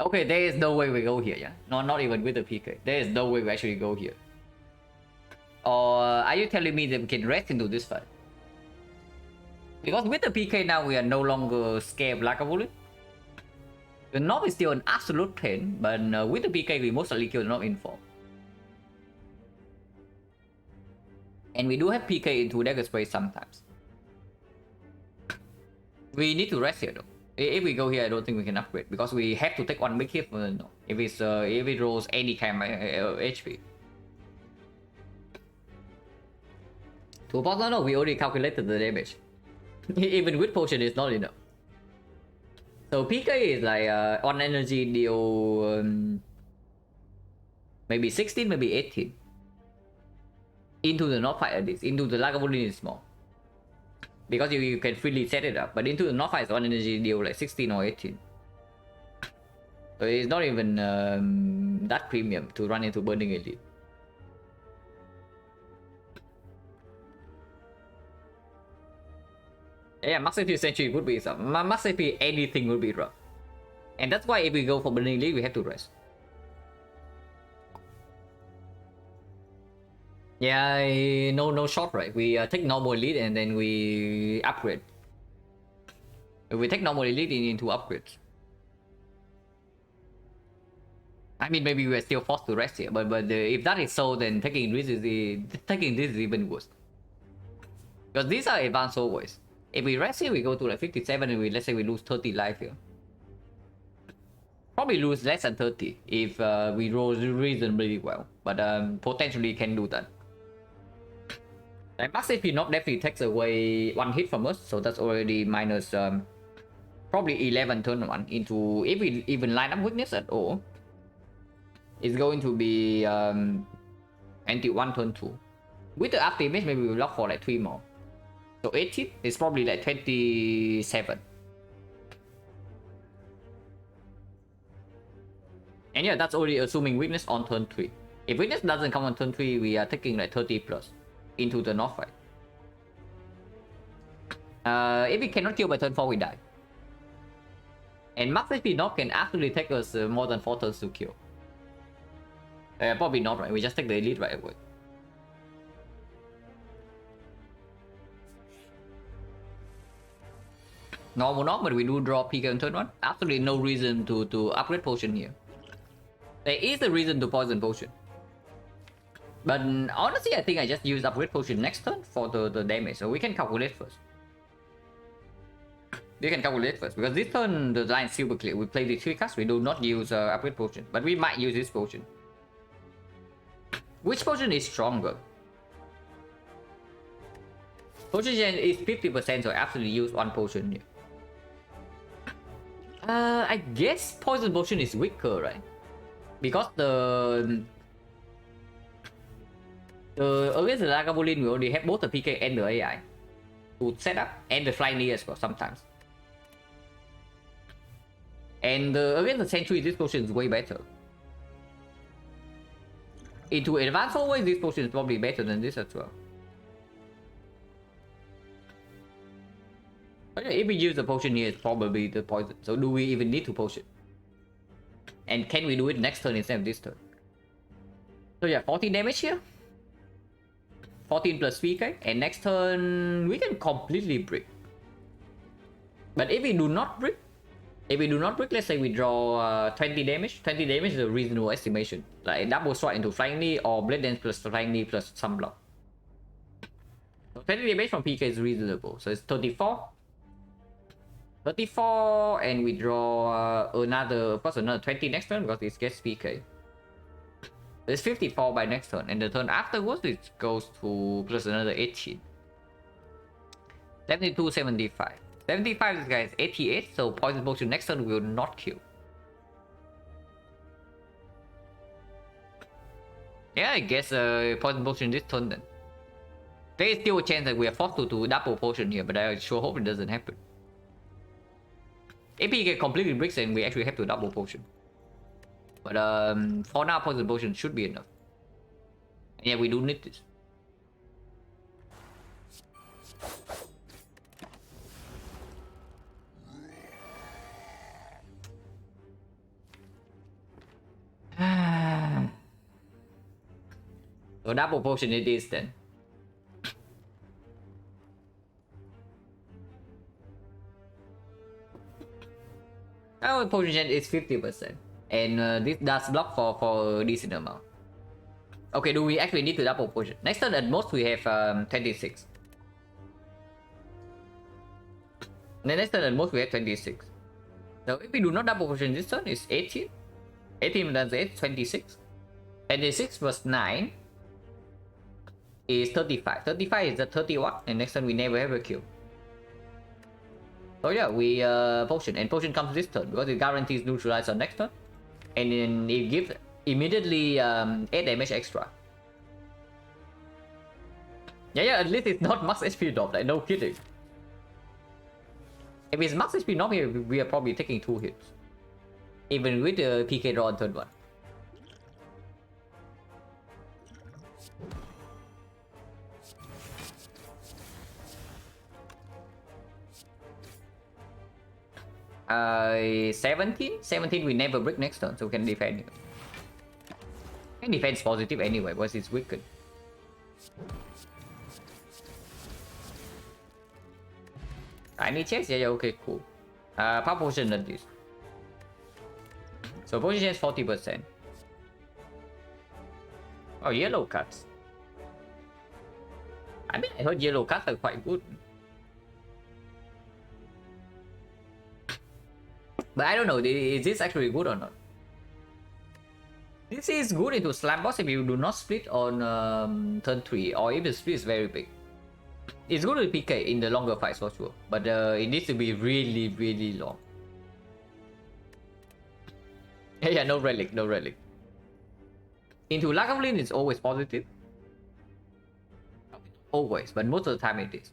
Okay, there is no way we go here, yeah? No, not even with the PK. There is no way we actually go here. Or are you telling me that we can rest into this fight? Because with the PK now, we are no longer scared of Lagavulin. The knob is still an absolute pain, but with the PK, we most likely kill the knob in 4. And we do have PK into dagger spray sometimes. We need to rest here though. If we go here, I don't think we can upgrade because we have to take 1 big hit. No. If it rolls any kind of HP. To a boss, no, we already calculated the damage. Even with potion, it's not enough. So PK is like 1 energy deal maybe 16, maybe 18. Into the North fight at least. Into the Lagavulin is small. Because you can freely set it up. But into the North fight is 1 energy deal like 16 or 18. So it's not even that premium to run into Burning Elite. Yeah, Max AP Century would be some. Max AP anything would be rough. And that's why if we go for Burning Elite, we have to rest. Yeah, no short, right? We take normal elite and then we upgrade. We take normal elite into upgrades. I mean, maybe we're still forced to rest here, but if that is so, then taking this is even worse. Because these are advanced always. If we rest here, we go to like 57 and let's say we lose 30 life here. Probably lose less than 30 if we roll reasonably well, but potentially can do that. Like Max AP knock definitely takes away 1 hit from us, so that's already minus probably 11 turn 1 into, if we even line up weakness at all, it's going to be anti 1 turn 2. With the after image, maybe we'll lock for like 3 more. So 18 is probably like 27. And yeah, that's already assuming weakness on turn 3. If weakness doesn't come on turn 3, we are taking like 30 plus into the North fight. If we cannot kill by turn 4, we die. And Max HP knock can actually take us more than 4 turns to kill. Probably not, right? We just take the elite right away. Normal knock, but we do draw PK on turn 1. Absolutely no reason to upgrade potion here. There is a reason to poison potion. But honestly, I think I just use upgrade potion next turn for the damage. So we can calculate first. We can calculate first because this turn the line is super clear. We play the 3 cards. We do not use upgrade potion, but we might use this potion. Which potion is stronger? Potion gen is 50%, so I absolutely use one potion here. I guess poison potion is weaker, right? Because against the Lagavulin, we already have both the PK and the AI to set up, and the flying knee as well sometimes. And against the Sentry, this potion is way better. Into advanced always, this potion is probably better than this as well. If we use the potion here, it's probably the poison. So do we even need to potion? And can we do it next turn instead of this turn? So yeah, 14 damage here. 14 plus 3k. And next turn, we can completely brick. But if we do not brick, let's say we draw 20 damage. 20 damage is a reasonable estimation. Like double strike into flying knee or blade dance plus flying knee plus some block. So 20 damage from PK is reasonable. So it's 34. 34, and we draw another 20 next turn because it gets PK. It's 54 by next turn, and the turn afterwards it goes to plus another 18. 72, 75. 75, this guy is 88, so poison potion next turn will not kill. Yeah, I guess poison potion this turn then. There is still a chance that we are forced to do double potion here, but I sure hope it doesn't happen. If he get completely bricks, then we actually have to double potion. But for now, poison potion should be enough. And yeah, we do need this. So double potion it is then. Our potion gen is 50%. And this does block for a decent amount. Okay, do we actually need to double potion? Next turn at most we have 26. The next turn at most we have 26. So if we do not double potion this turn, it's 18. 18 times 8, 26. 26 plus 9 is 35. 35 is the 31, and next turn we never have a kill. So yeah, we potion, and potion comes this turn because it guarantees neutralize on next turn, and then it gives immediately 8 damage extra. Yeah, at least it's not max HP drop, like no kidding. If it's max HP drop here, we are probably taking 2 hits, even with the PK draw on turn 1. Uh, 17 we never break next turn, so we can defend. And defense positive anyway, because it's weakened. Tiny chest, yeah, okay, cool. Power potion at this. So potion is 40%. Oh, yellow cards. I mean, I heard yellow cards are quite good. But I don't know, is this actually good or not? This is good into slam boss if you do not split on turn 3, or if the split is very big. It's good with PK in the longer fights for sure, but it needs to be really long. Yeah, no relic. Into Lagavulin it's always positive. Always, but most of the time it is.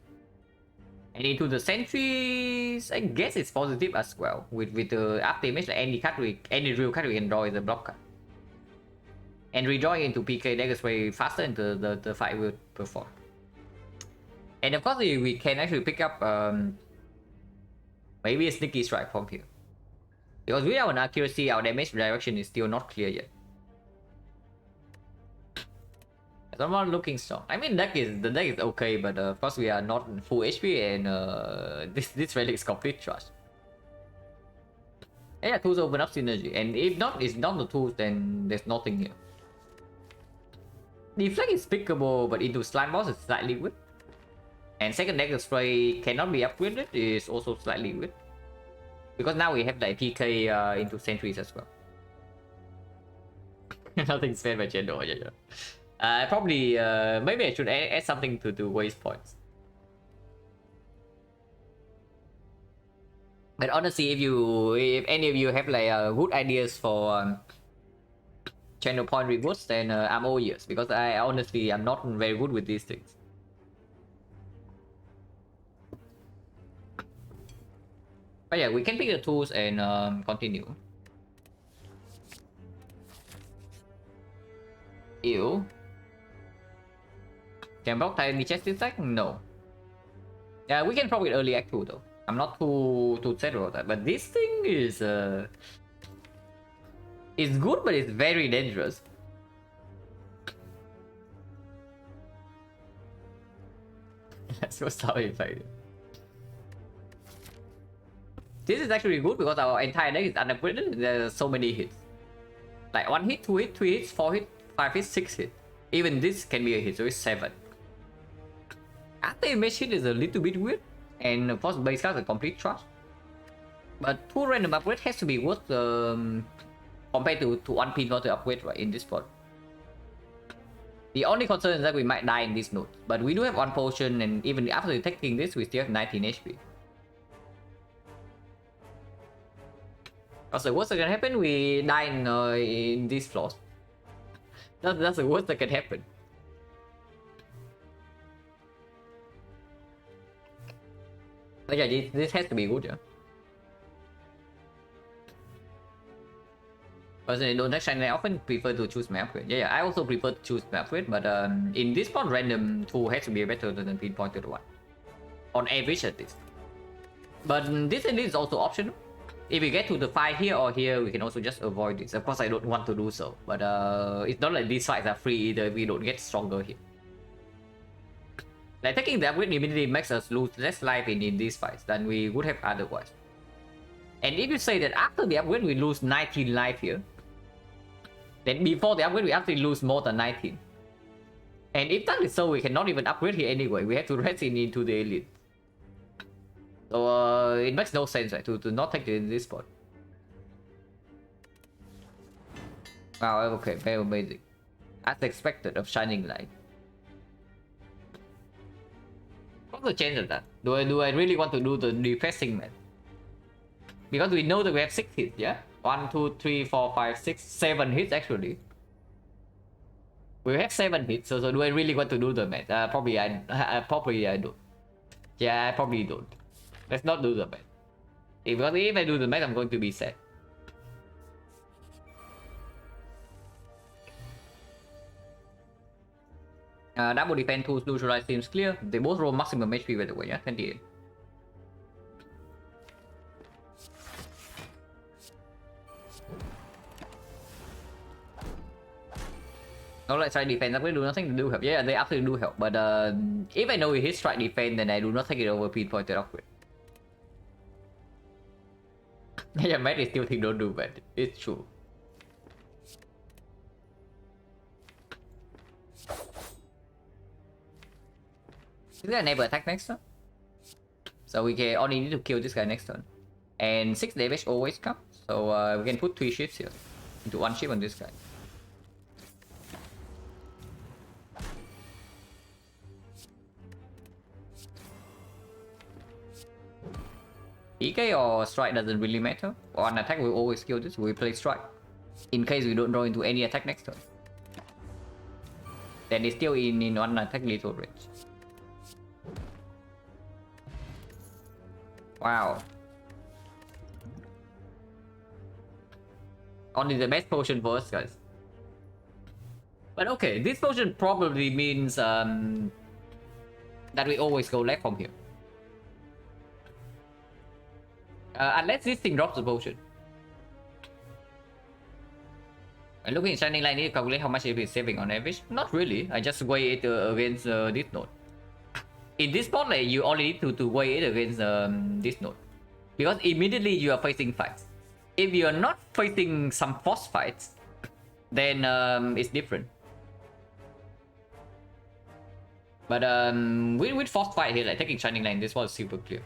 And into the sentries, I guess it's positive as well. With the after image, like any real card we can draw is a block card. And redrawing into PK deck is way faster, and the fight will perform. And of course, we can actually pick up maybe a sneaky strike from here. Because with our accuracy, our damage direction is still not clear yet. Someone looking strong. I mean, the deck is okay, but of course we are not full HP, and this relic is complete trash. And yeah, tools open up synergy, and if not, it's not the tools, then there's nothing here. Deflect is pickable, but into slime boss is slightly weak. And second deck spray cannot be upgraded is also slightly weak. Because now we have like PK into sentries as well. Nothing's fair by Chendo. Yeah. Probably, maybe I should add something to waste points. But honestly, if any of you have like good ideas for channel point rewards, then I'm all ears, because I honestly am not very good with these things. But yeah, we can pick the tools and continue. Ew. Can block tiny chest attack? No. Yeah, we can probably early act 2 though. I'm not too sad about that. But this thing is it's good, but it's very dangerous. Let's go start with fight. This is actually good because our entire deck is unupgraded. There's so many hits. Like 1 hit, 2 hit, 3 hits, 4 hit, 5 hit, 6 hit. Even this can be a hit, so it's 7. After image hit is a little bit weird. And of course base cards are complete trash. But 2 random upgrade has to be worth compared to 1 pin for the upgrade right in this spot. The only concern is that we might die in this node. But we do have 1 potion, and even after taking this we still have 19 HP. Because the worst that can happen, we die in these floors. That's the worst that can happen. But yeah, this has to be good, yeah. Personally, don't actually, I often prefer to choose my upgrade. Yeah, I also prefer to choose my upgrade, but in this one, random 2 has to be better than pinpointed 1. On average at least. But this and this is also optional. If we get to the fight here or here, we can also just avoid this. Of course, I don't want to do so, but it's not like these fights are free either if we don't get stronger here. Like taking the upgrade immediately makes us lose less life in these fights than we would have otherwise. And if you say that after the upgrade we lose 19 life here, then before the upgrade we actually lose more than 19. And if that is so, we cannot even upgrade here anyway. We have to rest into the elite. So it makes no sense, right, to not take it in this spot. Wow, okay, very amazing. As expected of Shining Light. What's the change of that? Do I really want to do the defacing man? Because we know that we have 6 hits, yeah? 1, 2, 3, 4, 5, 6, 7 hits actually. We have 7 hits, so do I really want to do the math? Probably I don't. Yeah, I probably don't. Let's not do the math. Because if I do the math, I'm going to be sad. Double defense tools neutralize seems clear. They both roll maximum HP by the way, yeah? 28. No, like strike defense upgrade do nothing to do help. Yeah, they absolutely do help. But if I know it hits strike defense, then I do not take it over pinpointed upgrade. Yeah, Matt is still think don't do bad. It's true. This guy never attack next turn. So we can only need to kill this guy next turn. And 6 damage always comes. So we can put 3 shifts here. Into 1 shift on this guy. PK or strike doesn't really matter. On attack we always kill this, we play strike. In case we don't draw into any attack next turn. Then it's still in 1 attack lethal range. Wow. Only the best potion for us, guys. But okay, this potion probably means that we always go left from here. Unless this thing drops the potion. And looking at Shining Light, I need to calculate how much it is saving on average. Not really, I just weigh it against this node. In this spot, like, you only need to weigh it against this node. Because immediately you are facing fights. If you are not facing some force fights, then it's different. But with Force Fight here, like taking Shining Light, this was super clear.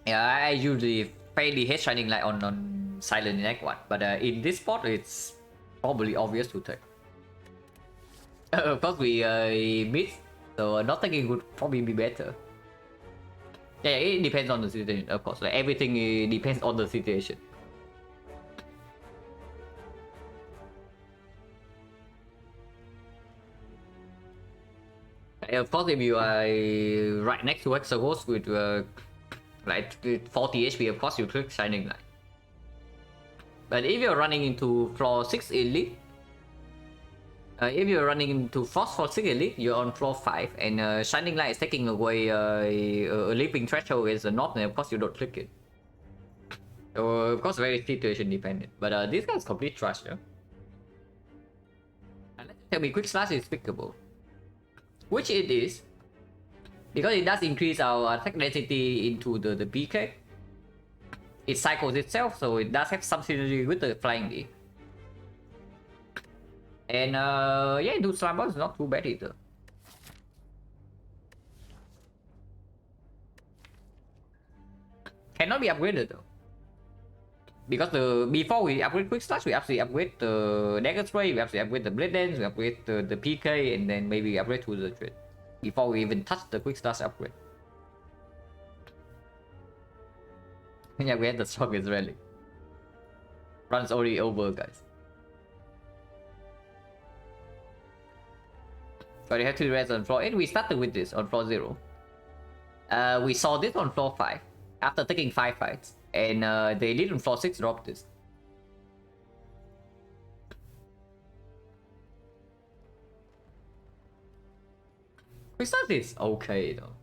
Yeah, I usually fairly hate Shining Light on Silent in Act 1, but in this spot, it's probably obvious to take. Of course, we missed, so not taking would probably be better. Yeah, it depends on the situation, of course. Like everything depends on the situation. Of course, if you are right next to Exoghost with like 40 HP, of course you click Shining Light. But if you're running into floor 6 Elite, if you're running into Frost for 6 Elite, you're on floor 5, and Shining Light is taking away a living threshold is a knob, and of course you don't click it. So, of course, very situation dependent. But this guy's complete trash, yeah? Unless you tell me Quick Slash is pickable. Which it is, because it does increase our attack density into the PK. It cycles itself, so it does have some synergy with the Flying D. And yeah, dude, Slime Ball is not too bad either. Cannot be upgraded though. Because before we upgrade Quick Slash, we actually upgrade the Dagger Spray, we actually upgrade the Blade Dance, we upgrade the PK, and then maybe upgrade to the Dread. Before we even touch the Quick Slash upgrade. Yeah, we had the strongest rally. Run's already over, guys. But you have to rest on floor 8. We started with this on floor 0. We saw this on floor 5 after taking 5 fights. And the elite on floor 6 dropped this. We saw this okay though.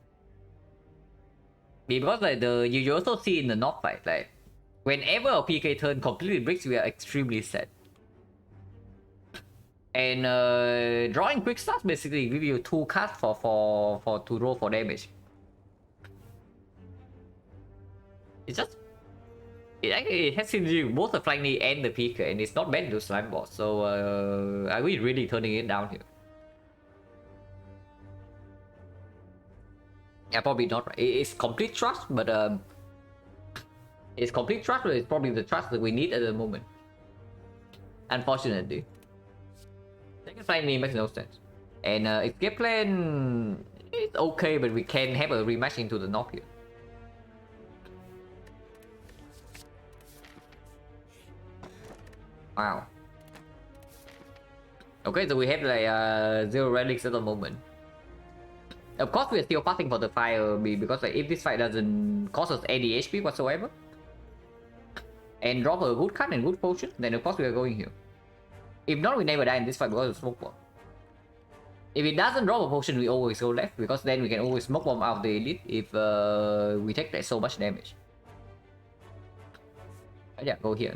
Because like you also see in the North fight, like whenever a PK turn completely breaks, we are extremely sad. And drawing Quick Slash basically give you 2 cards for to roll for damage. It's just it has synergy with both the Flying Knee and the PK, and it's not bad to Slime Ball. So are we really turning it down here? Yeah, probably not. It's complete trust, but it's complete trust, but it's probably the trust that we need at the moment. Unfortunately, second Flying Knee makes no sense, and escape plan is okay, but we can have a rematch into the North here. Wow. Okay, so we have like 0 relics at the moment. Of course, we are still fighting for the fire because like, if this fight doesn't cost us any HP whatsoever and drop a good card and good potion, then of course we are going here. If not, we never die in this fight because of smoke bomb. If it doesn't drop a potion, we always go left because then we can always smoke bomb out the elite if we take like, so much damage. Yeah, go here.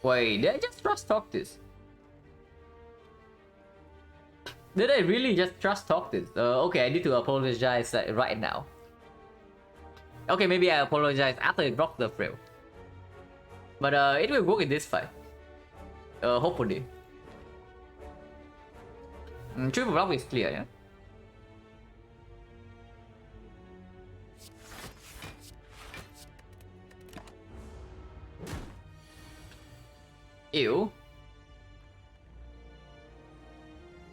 Wait, did I just trust talk this? Did I really just trust talk this? Okay, I need to apologize right now. Okay, maybe I apologize after it dropped the frail. But it will work in this fight. Hopefully. Triple block is clear, yeah? Ew.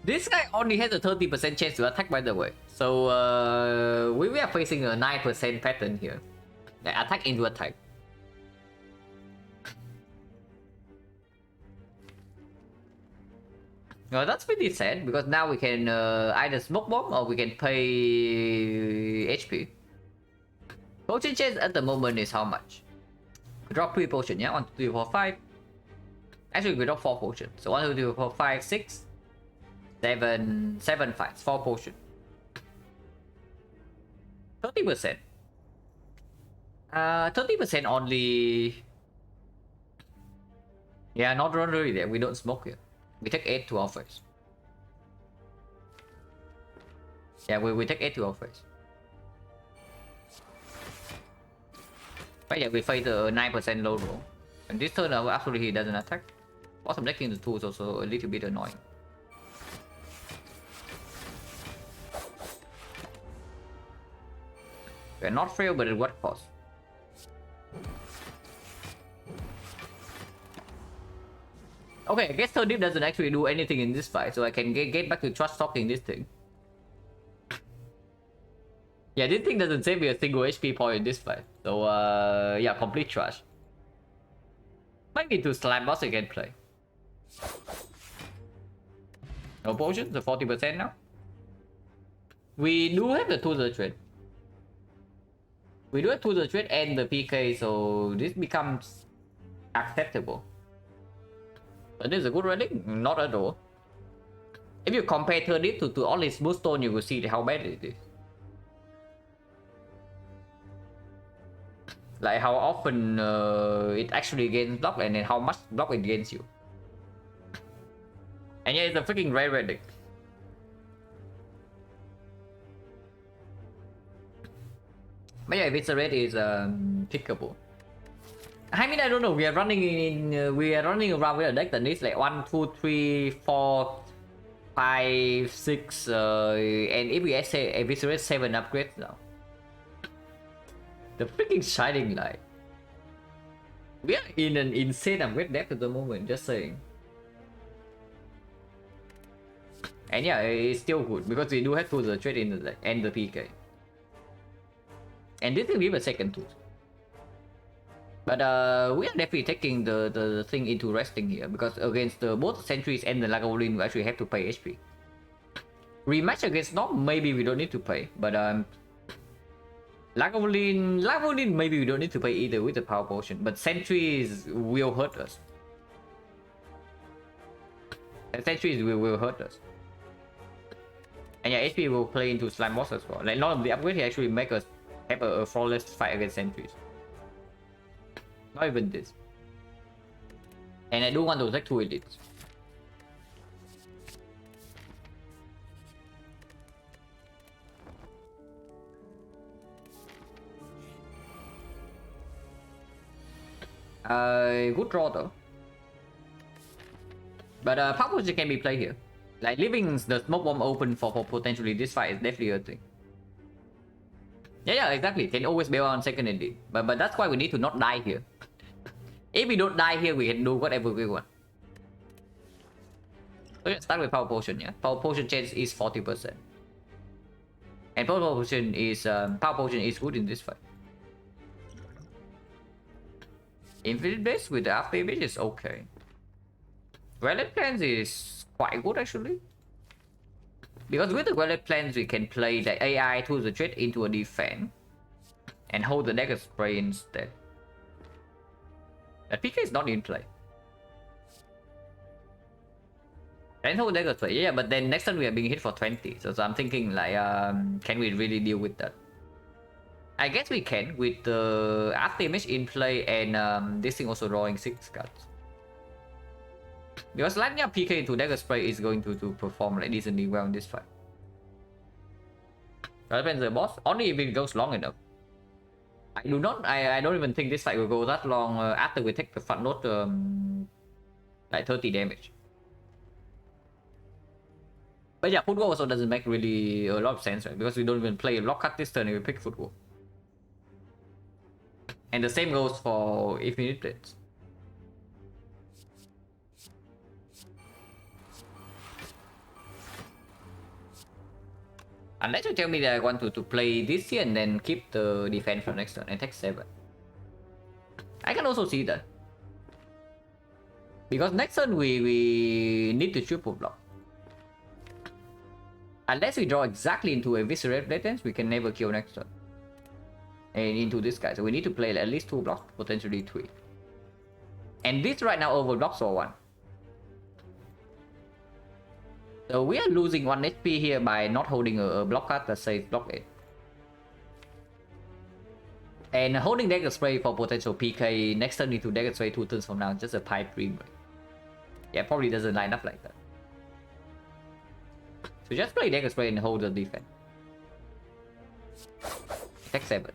This guy only has a 30% chance to attack, by the way. So we are facing a 9% pattern here. Like, attack into attack. Well, that's pretty sad because now we can either smoke bomb or we can pay HP. Potion chance at the moment is how much? We drop 3 potion, yeah? 1, 2, 3, 4, 5. Actually, we drop 4 potions. So 1, 2, 3, 4, 5, 6, 7 fights, 4 potions. 30%. 30% only. Yeah, not really there. We don't smoke here. We take 8 to our face. Yeah, we take 8 to our face. But yeah, we fight the 9% low roll. And this turn, absolutely he doesn't attack. Bottom decking the 2 is also a little bit annoying. We're not frail, but at what cost? Okay, I guess third dip doesn't actually do anything in this fight, so I can get back to trust talking this thing. Yeah, this thing doesn't save me a single HP point in this fight. So yeah, complete trash. Might need to slime boss again play. No potions, the 40% now. We do have the 2 trade. We do have 2 trade and the PK, so this becomes acceptable. But this is a good relic? Not at all. If you compare third dip to all its moonstone, you will see how bad it is. Like how often it actually gains block and then how much block it gains you. And yeah, it's a freaking rare relic. But yeah, Eviscerate is pickable. I mean, I don't know. We are running around with a deck that needs like 1, 2, 3, 4, 5, 6, and if we say Eviscerate 7 upgrades now. The freaking Shining Light. We are in an insane upgrade depth at the moment, just saying. And yeah, it's still good because we do have to the trade in the deck and the PK. And this will give a second tooth. But we are definitely taking the thing into resting here because against both Sentries and the Lagavulin we actually have to pay HP. Rematch against Nob, maybe we don't need to pay, but Lagavulin maybe we don't need to pay either with the power potion, but Sentries will hurt us. And Sentries will hurt us. And yeah, HP will play into Slime Boss as well. Like none of the upgrades actually make us have a flawless fight against Sentries. Not even this. And I do want to take 2 elites. Good draw though. But power potion can be played here. Like leaving the smoke bomb open for potentially this fight is definitely a thing. Yeah, exactly. Can always bail on second elite. But that's why we need to not die here. If we don't die here, we can do whatever we want. So let's start with power potion, yeah? Power potion chance is 40%. And power potion is good in this fight. Infinite Blaze with the after image is okay. Relic Plans is quite good actually. Because with the Relic Plans we can play the AI to the trade into a defense and hold the Dagger Spray instead. That PK is not in play. And hold Dagger Spray, yeah, but then next turn we are being hit for 20. So I'm thinking like, can we really deal with that? I guess we can with the after image in play and this thing also drawing 6 cards. Because lining up PK into Dagger Spray is going to perform like decently well in this fight. That depends on the boss, only if it goes long enough. I don't even think this fight will go that long after we take the front note like 30 damage. But yeah, football also doesn't make really a lot of sense, right? Because we don't even play a lock cut this turn if we pick football. And the same goes for Infinite Blades. Unless you tell me that I want to play this here and then keep the defense for next turn and take 7. I can also see that. Because next turn we need to triple block. Unless we draw exactly into a Visceral Blatance, we can never kill next turn. And into this guy, so we need to play at least 2 blocks, potentially 3. And this right now overblocks for 1. So we are losing 1 HP here by not holding a block card that says block 8. And holding Dagger Spray for potential PK next turn into Dagger Spray 2 turns from now, just a pipe dream. Yeah, probably doesn't line up like that. So just play Dagger Spray and hold the defense. Attack 7.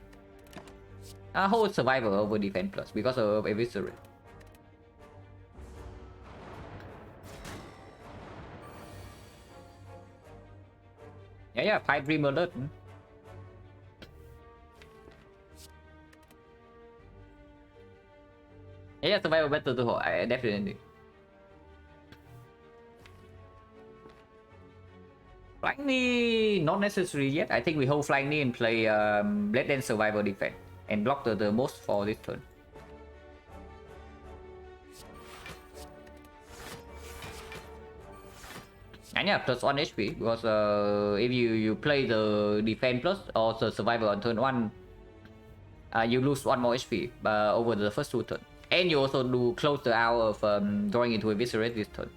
Hold Survivor over Defense Plus because of Eviscerate. yeah, Pipe Dream Alert. Yeah, survival better to hold, definitely. Flying knee, not necessary yet. I think we hold flying knee and play Blade Dance survival defense and block the most for this turn. And yeah, plus 1 HP because if you play the defense plus or the survival on turn 1, you lose 1 more HP over the first 2 turns. And you also do close the hour of drawing into Eviscerate this turn.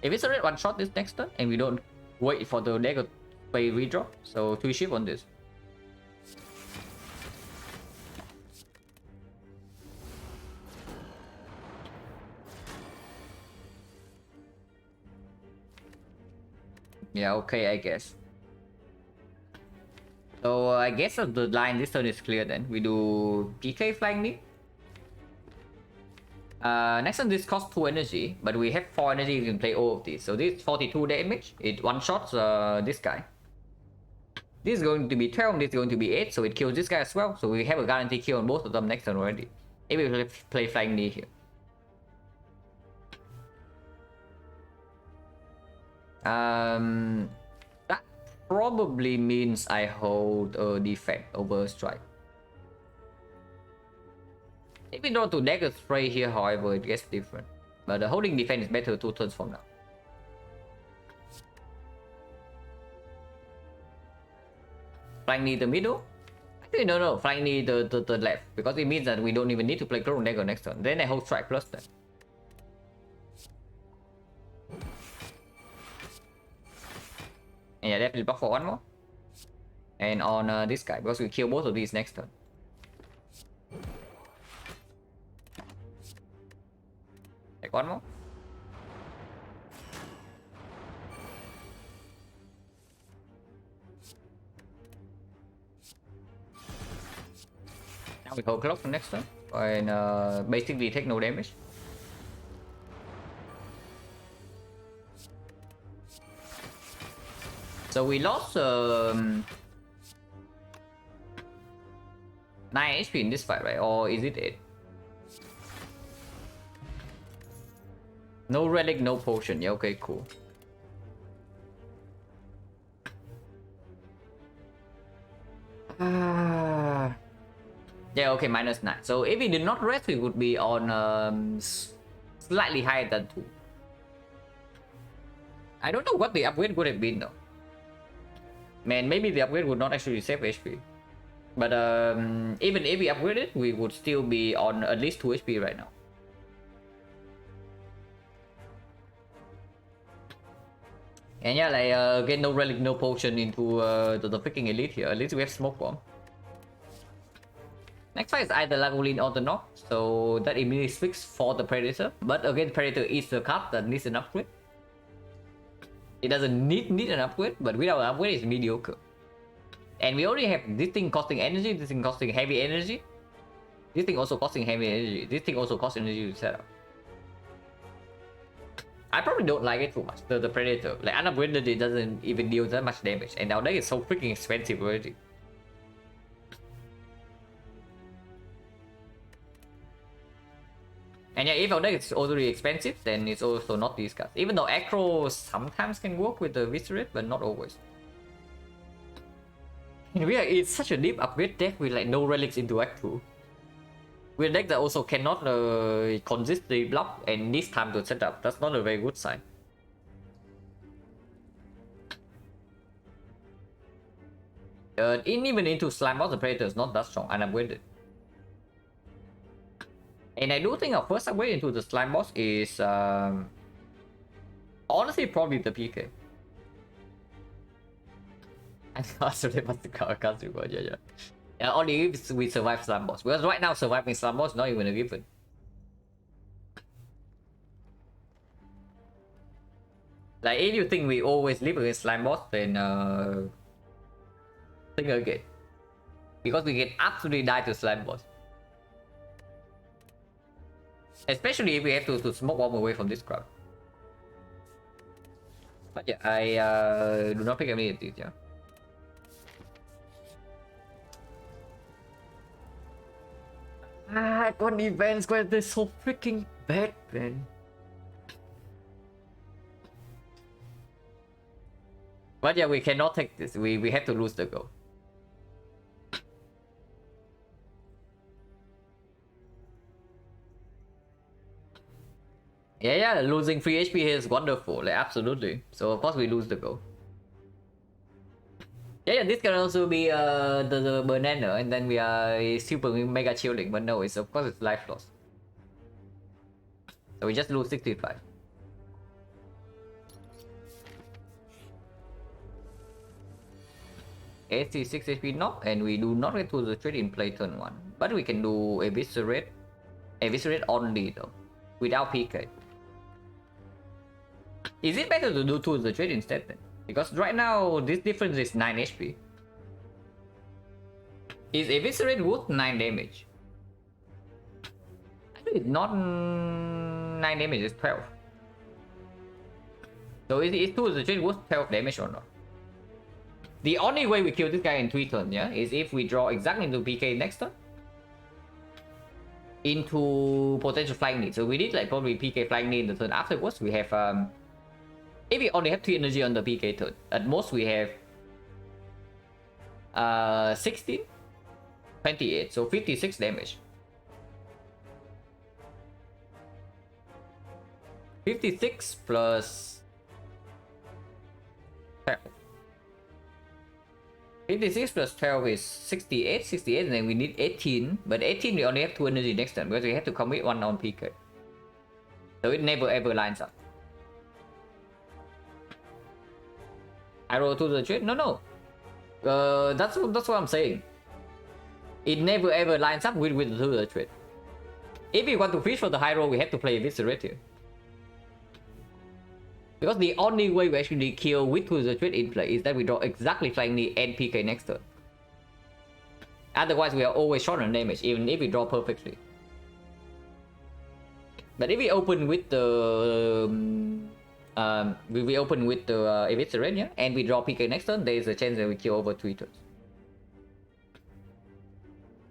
Eviscerate one shot this next turn, and we don't wait for the deck to play redraw. So 2 shift on this. Yeah, okay, I guess. So I guess the line this turn is clear then. We do PK Flying Knee. Next turn this costs 2 energy, but we have 4 energy, you can play all of these. So this 42 damage, it one-shots this guy. This is going to be 12, this is going to be 8, so it kills this guy as well. So we have a guaranteed kill on both of them next turn already. If we play Flying Knee here. That probably means I hold a defect over strike. If we draw to dagger spray here, however, it gets different. But the holding defense is better 2 turns from now. Flying knee the middle? Actually, no, flying knee the left. Because it means that we don't even need to play Clone Dagger next turn. Then I hold strike plus then. And yeah, definitely block for 1 more. And on this guy, because we kill both of these next turn. Take 1 more. Now we hold clock for next turn. And basically take no damage. So we lost 9 HP in this fight, right? Or is it 8? No relic, no potion. Yeah, okay, cool. Yeah, okay, -9. So if we did not rest, we would be on slightly higher than 2. I don't know what the upgrade would have been though. Man, maybe the upgrade would not actually save HP. But even if we upgrade it, we would still be on at least 2 HP right now. And yeah, like again, no relic, no potion into the freaking elite here. At least we have smoke bomb. Next fight is either Lagolin or the Knock, so that immediately speaks for the Predator. But again, Predator is the card that needs an upgrade. It doesn't need an upgrade, but without an upgrade, it's mediocre. And we already have this thing costing energy, this thing costing heavy energy. This thing also costing heavy energy. This thing also costs energy to set up. I probably don't like it too much, the Predator. Like, unupgraded, it doesn't even deal that much damage. And our deck is so freaking expensive already. And yeah, if our deck is already expensive, then it's also not these cards. Even though Acro sometimes can work with the Viscerate, but not always. And it's such a deep upgrade deck with like no relics into Act 2. With a deck that also cannot consistently block and needs time to set up. That's not a very good sign. Even into Slime Boss, the Predator is not that strong, unupgraded. And I do think our first upgrade into the Slime Boss is honestly probably the PK. I can't remember, yeah. Only if we survive Slime Boss. Because right now surviving Slime Boss is not even a given. Like if you think we always live against Slime Boss, then think again. Because we can absolutely die to Slime Boss. Especially if we have to smoke bomb away from this crowd. But yeah, I do not pick any of these, yeah. I got events where they're so freaking bad, man. But yeah, we cannot take this. We have to lose the goal. Yeah, losing free HP here is wonderful, like, absolutely. So of course we lose the goal. Yeah, this can also be the banana, and then we are super mega chilling, but no, it's of course it's life loss. So we just lose 65. AC 6 HP knock, and we do not get to the trade in play turn 1. But we can do eviscerate only though, without PK. Is it better to do to the trade instead then? Because right now this difference is 9 HP. Is eviscerate worth 9 damage? Actually, it's not 9 damage, it's 12. So is to the trade worth 12 damage or not? The only way we kill this guy in 3 turns, yeah, is if we draw exactly into PK next turn. Into potential flying knee. So we did like probably PK flying knee in the turn afterwards. We have if we only have 3 energy on the PK turn, at most we have 16, 28, so 56 damage. 56 plus 12. 56 plus 12 is 68, 68, and then we need 18. But 18 we only have 2 energy next turn because we have to commit 1 on PK. So it never ever lines up. I roll to the trade? No. That's what I'm saying. It never ever lines up with the trade. If we want to fish for the high roll, we have to play eviscerate here. Because the only way we actually kill with the trade in play is that we draw exactly flying knee and PK next turn. Otherwise, we are always short on damage, even if we draw perfectly. But if we open with the we open with the eviscerate, yeah, and we draw PK next turn, there is a chance that we kill over 3 turns.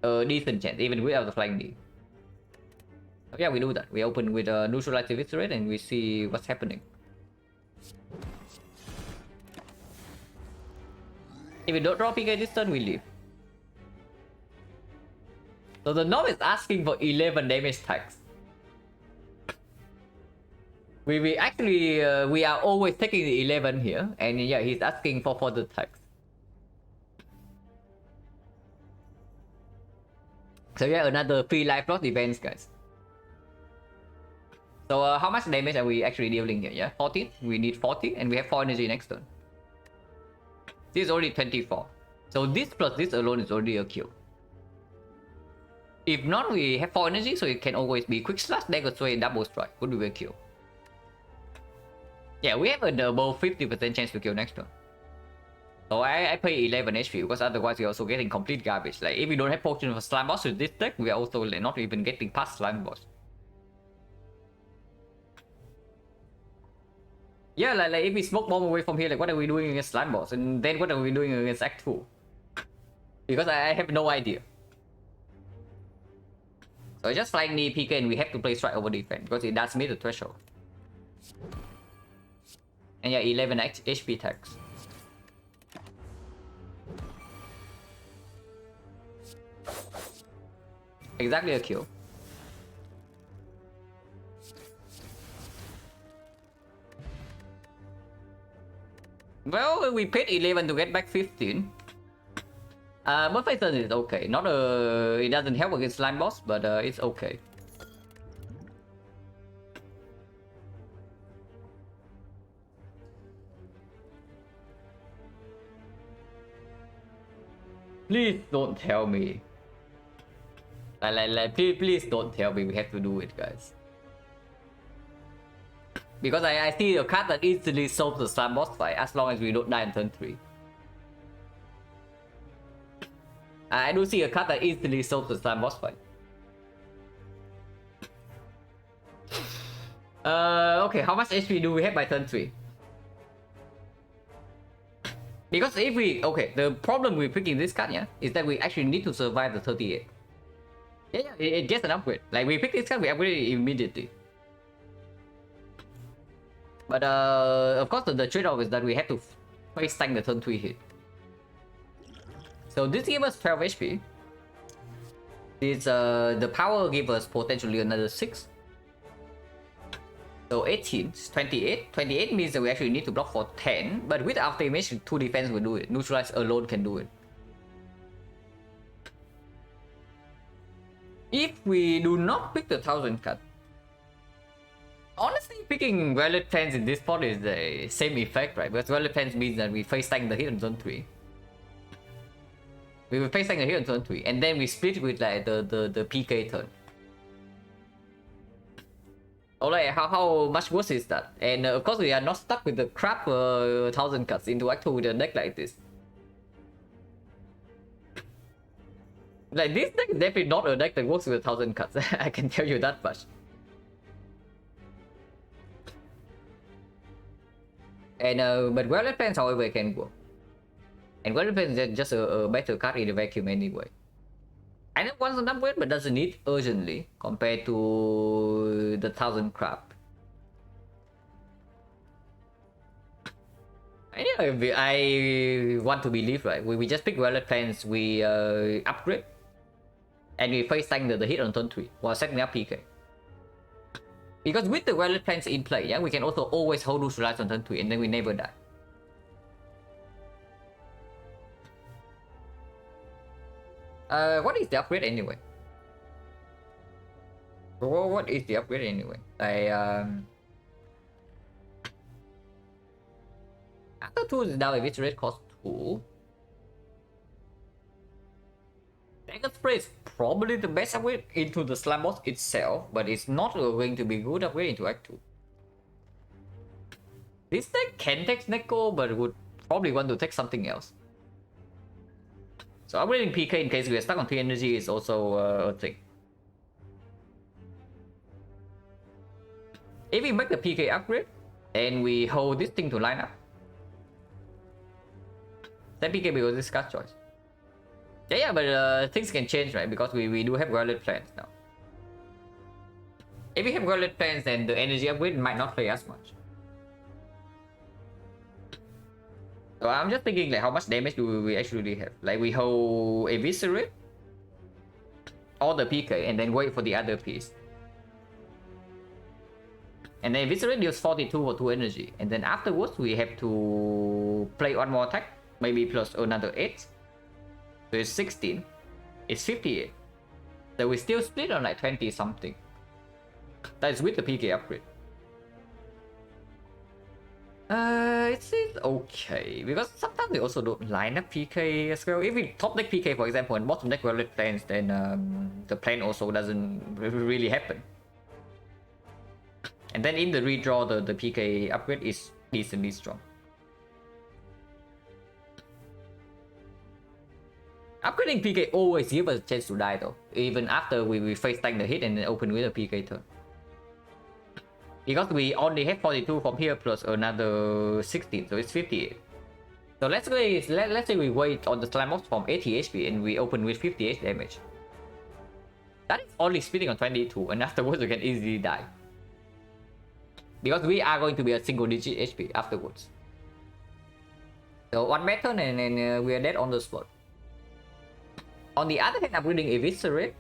A decent chance, even without the flying knee. So yeah, we do that. We open with a neutralized eviscerate and we see what's happening. If we don't draw PK this turn, we leave. So the knob is asking for 11 damage tax. We actually we are always taking the 11 here, and yeah, he's asking for further tax. So yeah, another 3 life loss events, guys. So how much damage are we actually dealing here? Yeah, 40. We need 40, and we have 4 energy next turn. This is already 24. So this plus this alone is already a kill. If not, we have 4 energy, so it can always be quick slash, dagger sway, double strike. Would be a kill. Yeah, we have a double 50% chance to kill next turn. So I pay 11 HP because otherwise we're also getting complete garbage. Like if we don't have potion of slime boss with this deck, we are also like, not even getting past slime boss. Yeah, like if we smoke bomb away from here, like what are we doing against slime boss? And then what are we doing against Act 2? Because I have no idea. So I just flying knee PK and we have to play strike over defense because it does meet the threshold. And yeah, 11 HP tax. Exactly a kill. Well, we paid 11 to get back 15. But Python is okay. Not it doesn't help against slime boss, but it's okay. Please don't tell me. Please don't tell me we have to do it, guys. Because I see a card that easily solves the slime boss fight as long as we don't die in turn 3. I do see a card that easily solves the slime boss fight. Okay, how much HP do we have by turn 3? Because if we, okay, the problem with picking this card, yeah, is that we actually need to survive the 38. Yeah, it gets an upgrade. Like we pick this card, we upgrade it immediately. But of course, the trade-off is that we have to face tank the turn 3 hit. So this gives us 12 HP. This the power gives us potentially another 6. So 18, 28. 28 means that we actually need to block for 10. But with after image, 2 defense will do it. Neutralize alone can do it. If we do not pick the 1000 card, honestly, picking Violet Plans in this spot is the same effect, right? Because Violet Plans means that we face tank the hit on turn 3. We will face tank the hit on turn 3, and then we split with like the PK turn. Alright, how much worse is that? And of course, we are not stuck with the crap 1000 cards into Act 2 with a deck like this. Like, this deck is definitely not a deck that works with 1000 cards. I can tell you that much. And but Violet Plans, however, can work. And Violet Plans is just a better card in the vacuum anyway. I know wants an upgrade, but doesn't need urgently compared to the 1000 crap. And yeah, I want to believe, right? We just pick Violet Plans, we upgrade, and we face tank the hit on turn 3 while setting up PK. Because with the Violet Plans in play, yeah, we can also always hold neutralize on turn 3 and then we never die. What is the upgrade anyway? What is the upgrade anyway? After 2 is down, if it's red cost 2. Dagger Spray is probably the best upgrade into the Slam Boss itself, but it's not going to be good upgrade into Act 2. This deck can take Neko, but would probably want to take something else. So upgrading PK in case we are stuck on 3 energy is also a thing. If we make the PK upgrade and we hold this thing to line up, then PK becomes this card choice. Yeah, but things can change, right? Because we do have Violet Plans now. If we have Violet Plans, then the energy upgrade might not play as much. So I'm just thinking, like, how much damage do we actually have? Like, we hold Eviscerate, all the PK, and then wait for the other piece. And then Eviscerate deals 42 for 2 energy. And then afterwards, we have to play one more attack, maybe plus another 8. So it's 16. It's 58. So we still split on like 20 something. That is with the PK upgrade. It's okay, because sometimes we also don't line up PK as well. If we top deck PK, for example, and bottom deck Violet Plans, then the plan also doesn't really happen. And then in the redraw, the PK upgrade is decently strong. Upgrading PK always gives us a chance to die though, even after we face tank the hit and then open with a PK turn. Because we only have 42 from here plus another 16, so it's 58. So let's say we wait on the Slam Boss from 80 HP and we open with 58 damage. That is only splitting on 22, and afterwards we can easily die. Because we are going to be a single digit HP afterwards. So one bad turn and we are dead on the spot. On the other hand, upgrading Eviscerate,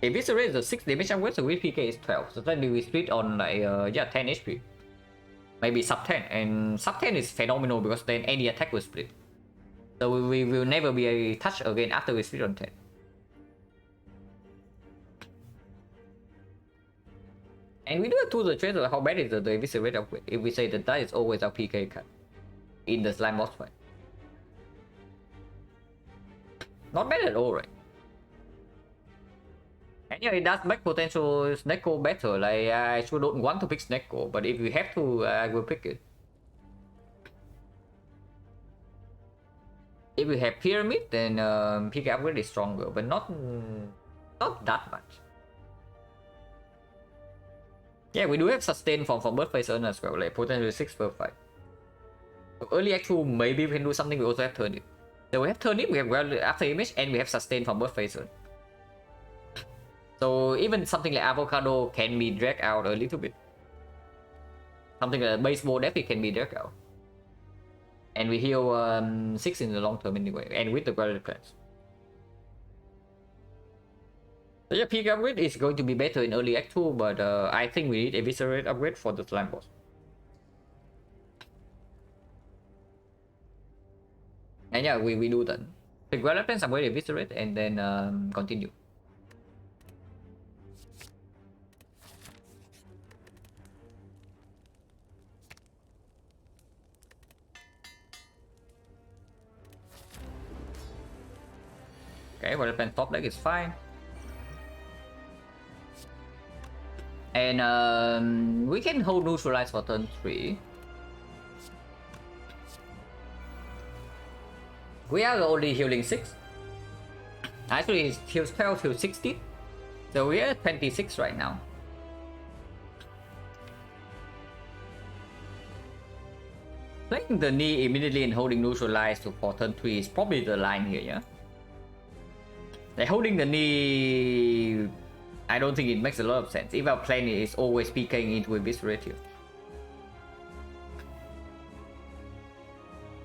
Eviscerate is a 6 damage upgrade, so with PK is 12. So then we split on like, 10 HP. Maybe sub 10, and sub 10 is phenomenal because then any attack will split. So we will never be touched again after we split on 10. And we do have to the trade how bad is the Eviscerate upgrade if we say that that is always our PK card in the Slime Boss fight. Not bad at all, right? And yeah, it does make potential Snecko better. Like, I actually don't want to pick Snecko, but if we have to, I will pick it. If we have Pyramid, then PK upgrade is stronger, but not that much. Yeah, we do have sustain from Bird Face Urn as well, like potentially 6 per fight. Early Act 2, maybe we can do something. We also have Turnip. So we have Turnip, we have well after image, and we have sustain from both phases. So even something like Avocado can be dragged out a little bit. Something like Baseball definitely can be dragged out. And we heal 6 in the long term anyway, and with the Guerrilla class. So yeah, peak upgrade is going to be better in early Act 2, but I think we need Eviscerate upgrade for the slime boss. And yeah, we do that. The Guerrilla plans upgrade Eviscerate and then continue. Okay, Guerrilla plan top deck is fine. And we can hold neutralize for turn 3. We are only healing 6. Actually, it heals 12 to 16. So we are at 26 right now. Playing the knee immediately and holding neutralize for turn 3 is probably the line here, yeah? Like holding the knee, I don't think it makes a lot of sense if our plan is always PKing into Eviscerate here.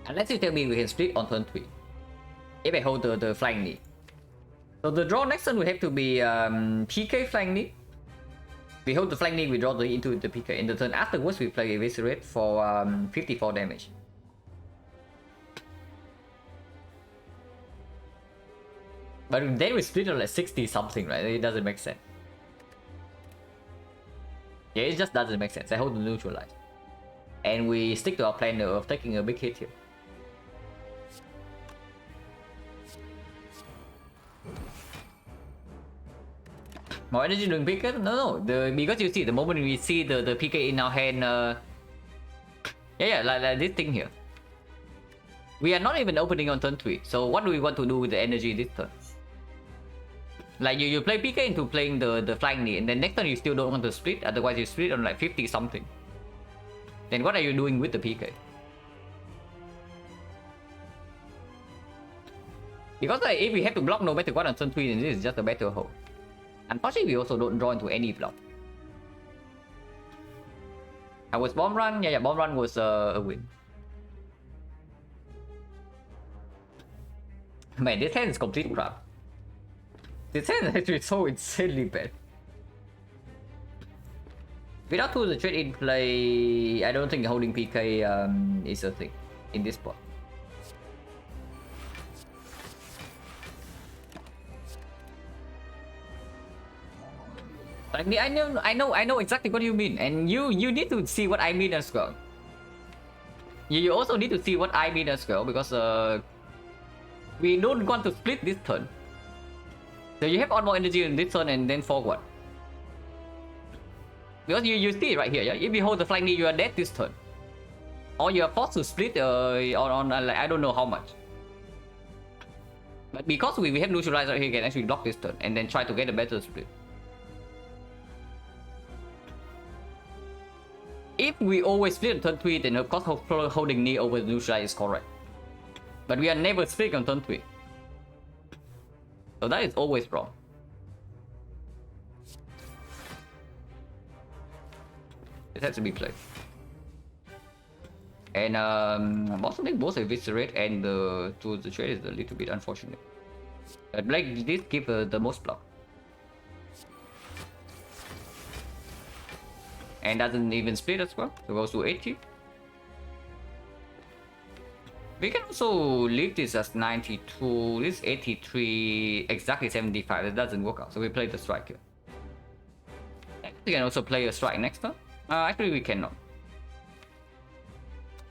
Unless you tell me we can split on turn 3. If I hold the flying knee. So the draw next turn will have to be PK flying knee. We hold the flying knee, we draw into the PK. In the turn afterwards, we play Eviscerate for 54 damage. But then we split on like 60 something, right? It doesn't make sense. Yeah, it just doesn't make sense. I hold the neutralize. And we stick to our plan of taking a big hit here. More energy during PK? No. Because you see, the moment we see the PK in our hand, like this thing here. We are not even opening on turn 3. So what do we want to do with the energy this turn? Like you play PK into playing the flying knee, and then next turn you still don't want to split, otherwise you split on like 50 something. Then what are you doing with the PK? Because like, if we have to block no matter what on turn 3, then this is just a better hold. Unfortunately, we also don't draw into any block. I was bomb run, yeah, bomb run was a win. Man, this hand is complete crap. This hand is actually so insanely bad. Without tools of trade in play, I don't think holding PK is a thing in this spot. Like, I know exactly what you mean, and you need to see what I mean as well. You also need to see what I mean as well, because we don't want to split this turn. So you have on more energy in this turn and then forward. Because you see it right here, yeah? If you hold the flying knee, you are dead this turn. Or you are forced to split on like, I don't know how much. But because we have neutralize right here, we can actually block this turn and then try to get a better split. If we always split on turn 3, then of course holding knee over the neutralize is correct. But we are never split on turn 3. So that is always wrong. It has to be played. And I also think both Eviscerate and the tools the trade is a little bit unfortunate. But Black did give the most block. And doesn't even split as well. So goes to 80. We can also leave this as 92. This is 83, exactly 75. It doesn't work out. So we play the strike here. We can also play a strike next turn. Actually, we cannot.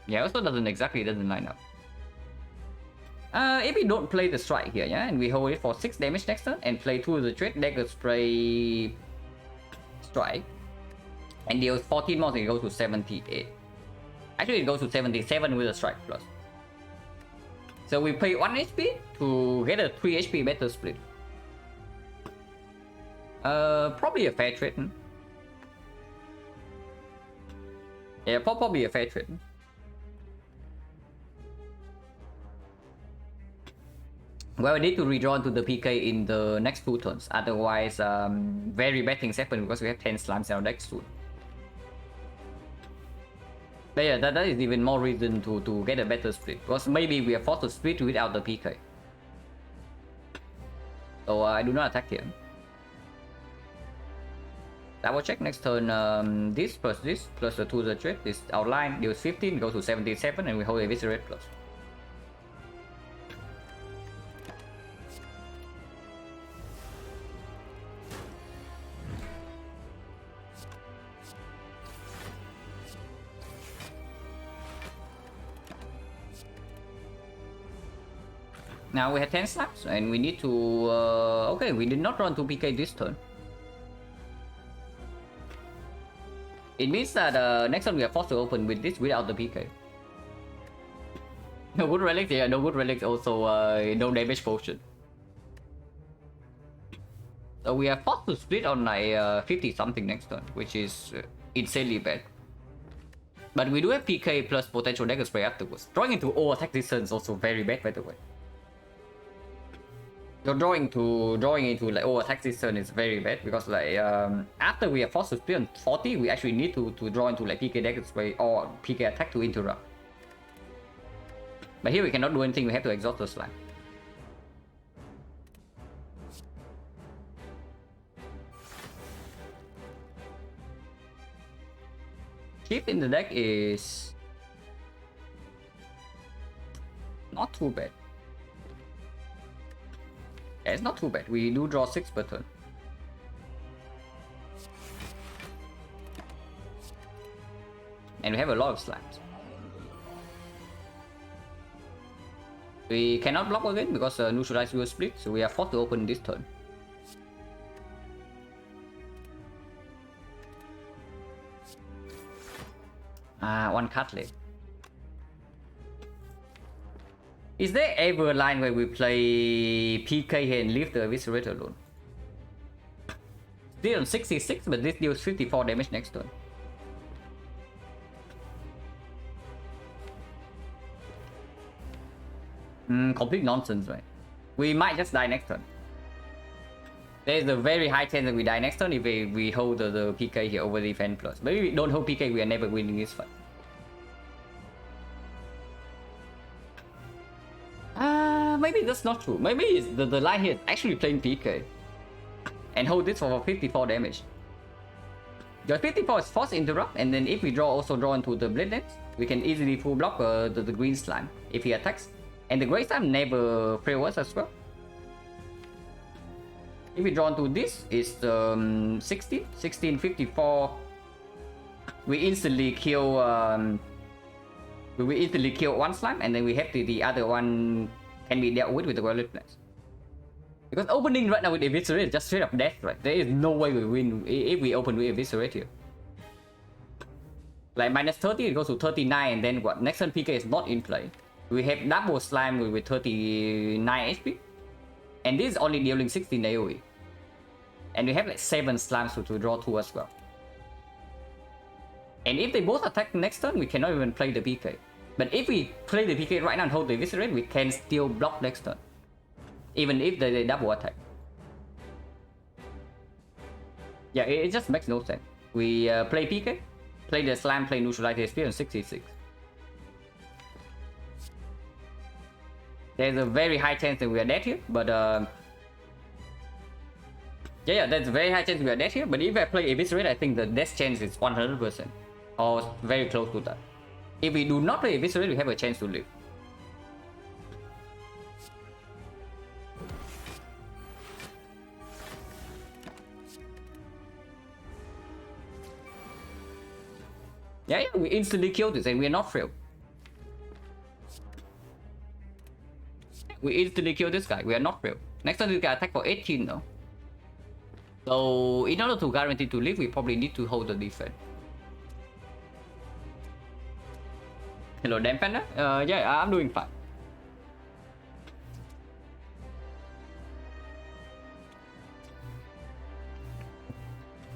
Yeah, also doesn't line up. If we don't play the strike here, yeah, and we hold it for 6 damage next turn and play 2 of the trade, dagger spray strike. And deals 14 more, so it goes to 78. Actually, it goes to 77 with a strike plus. So we pay 1 HP to get a 3 HP better split. Probably a fair trade. Yeah, probably a fair trade. Well, we need to redraw to the PK in the next 2 turns. Otherwise, very bad things happen because we have 10 slimes in our deck soon. But yeah, that is even more reason to get a better split. Because maybe we are forced to split without the PK. So I do not attack here. Double check next turn. This plus the 2 the trade. This outline deals 15, goes to 77, and we hold a Eviscerate plus. Now we have 10 slaps and we need to... okay, we did not run to PK this turn. It means that next turn we are forced to open with this without the PK. No good relics, yeah, no good relics, also no damage potion. So we are forced to split on like 50 something next turn, which is insanely bad. But we do have PK plus potential dagger spray afterwards. Drawing into all attack distance is also very bad, by the way. You're drawing into like attack this turn is very bad because like after we are forced to split on 40, we actually need to draw into like PK dagger spray or PK attack to interrupt. But here we cannot do anything, we have to exhaust the slime. Shift in the deck is not too bad. Yeah, it's not too bad. We do draw 6 per turn. And we have a lot of slimes. We cannot block again because neutralize will split, so we are forced to open this turn. One card left. Is there ever a line where we play PK here and leave the Eviscerator alone? Still on 66, but this deals 54 damage next turn. Complete nonsense, right? We might just die next turn. There's a very high chance that we die next turn if we hold the PK here over the defense plus. Maybe we don't hold PK, we are never winning this fight. Maybe that's not true. Maybe the line here is actually playing PK. And hold this for 54 damage. Your 54 is force interrupt, and then if we also draw into the blade nets, we can easily full block the green slime if he attacks. And the grey slime never fail us as well. If we draw into this, it's 16, 54. We instantly kill one slime, and then we have the other one can be dealt with the Violet Blast. Because opening right now with Eviscerate is just straight up death, right? There is no way we win if we open with Eviscerate here. Like minus 30, it goes to 39, and then what? Next turn PK is not in play. We have double slime with 39 HP. And this is only dealing 16 AoE. And we have like 7 slimes to draw 2 as well. And if they both attack next turn, we cannot even play the PK. But if we play the PK right now and hold the Eviscerate, we can still block next turn. Even if they double attack. Yeah, it just makes no sense. We play PK, play the slime, play neutralize the SP on 66. There's a very high chance that we are dead here, but yeah, there's a very high chance we are dead here. But if I play Eviscerate, I think the death chance is 100%, or very close to that. If we do not play Eviscerate, we have a chance to live. Yeah, we instantly kill this and we are not failed. We instantly kill this guy, we are not failed. Next time this guy attack for 18 though. So in order to guarantee to live, we probably need to hold the defense. Hello, Dan Panda. Yeah, I'm doing fine.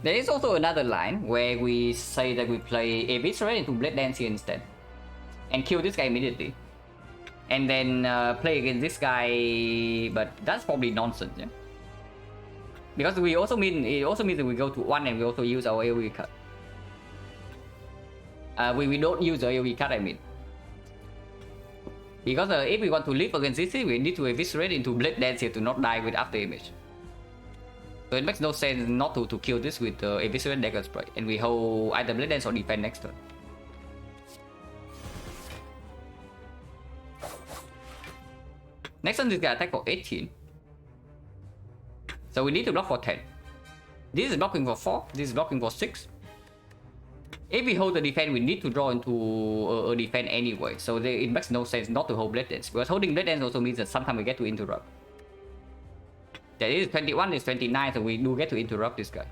There is also another line where we say that we play Eviscerate into Blade Dance here instead. And kill this guy immediately. and then play against this guy, but that's probably nonsense, yeah? Because it also means that we go to 1 and we also use our AoE card. We don't use the AoE card, I mean. Because if we want to live against this, we need to eviscerate into Blade Dance here to not die with after image. So it makes no sense not to kill this with eviscerate dagger spray, and we hold either Blade Dance or defend next turn. Next turn this guy attack for 18. So we need to block for 10. This is blocking for 4, this is blocking for 6. If we hold the defense, we need to draw into a defense anyway, so it makes no sense not to hold Blade Dance, because holding Blade Dance also means that sometimes we get to interrupt. That is 21, is 29, so we do get to interrupt this guy.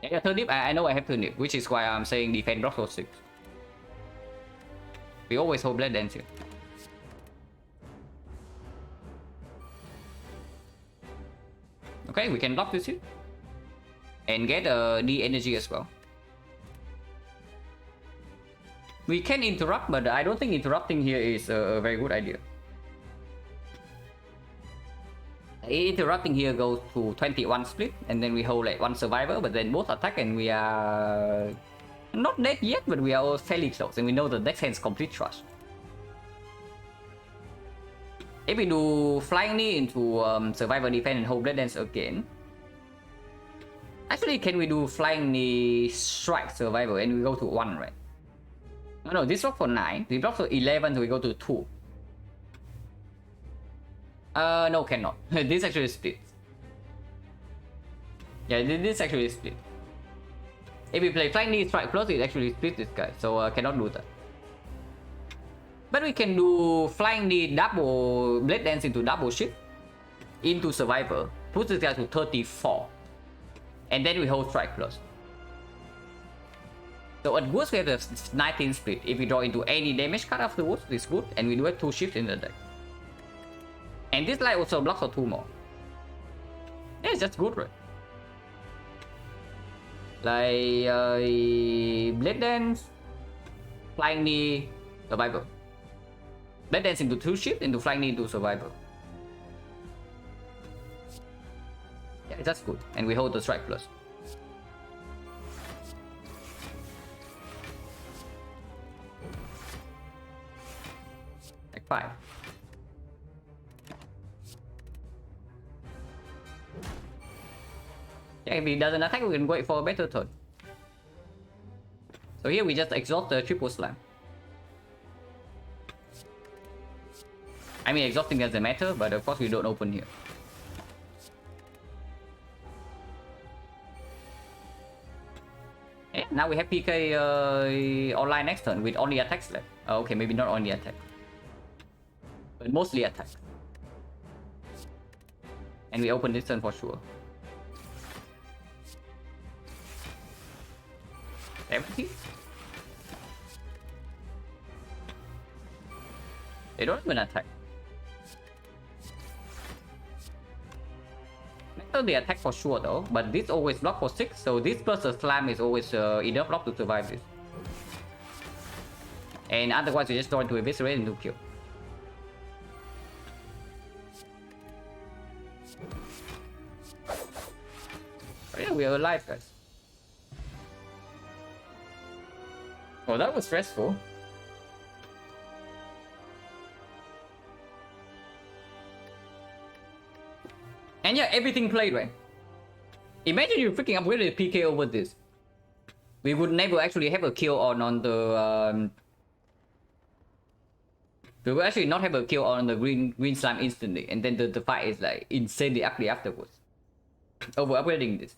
Yeah, turnip, I know I have turnip, which is why I'm saying defense block for 6. We always hold Blade Dance here. Okay, we can block this here. And get the energy as well. We can interrupt, but I don't think interrupting here is a very good idea. Interrupting here goes to 21 split, and then we hold like 1 survivor, but then both attack, and we are not dead yet, but we are all fairly close, and we know the next hand is complete trash. If we do flying knee into survivor defense and hold Blade Dance again. Actually, can we do flying knee strike survivor and we go to 1, right? No, this block for 9. We block for 11, so we go to 2. No, cannot. This actually split. Yeah, this actually split. If we play flying knee strike plus, it actually split this guy, so cannot do that. But we can do flying knee double Blade Dance into double shift into survivor, push this guy to 34. And then we hold strike plus. So at worst we have the 19 split. If we draw into any damage card afterwards, it's good. And we do have 2 shifts in the deck. And this light also blocks for 2 more. Yeah, it's just good, right? Like Blade Dance, flying knee, survivor. Blade Dance into 2 shifts, into flying knee into survivor. Yeah, that's good. And we hold the strike plus. Like 5. Yeah, if he doesn't attack, we can wait for a better turn. So here we just exhaust the triple slam. I mean, exhausting doesn't matter, but of course we don't open here. Yeah, now we have PK online next turn with only attacks left. Okay, maybe not only attack, but mostly attack. And we open this turn for sure. 70? They don't even attack. Next turn they attack for sure though, but this always block for 6, so this plus a slam is always enough block to survive this. And otherwise you just draw into eviscerate and do kill. But yeah, we are alive, guys. Oh, that was stressful. And yeah, everything played, right? Imagine you freaking upgraded PK over this. We would never actually have a kill on the we will actually not have a kill on the green slime instantly, and then the fight is like insanely ugly afterwards. Over upgrading this.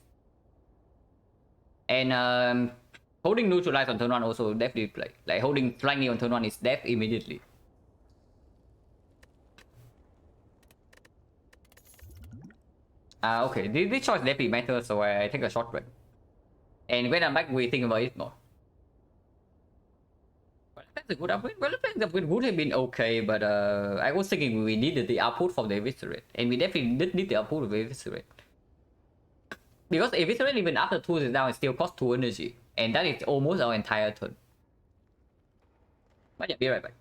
And holding neutralize on turn 1 also definitely play. Like holding flying knee on turn 1 is death immediately. Okay, this choice definitely matters, so I take a short break. And when I'm back, we think about it more. But that's a good upgrade. Well, the upgrade would have been okay, but I was thinking we needed the output from the eviscerate, and we definitely did need the output of the eviscerate. Because eviscerate even after 2 is down, it still costs 2 energy, and that is almost our entire turn. But yeah, be right back.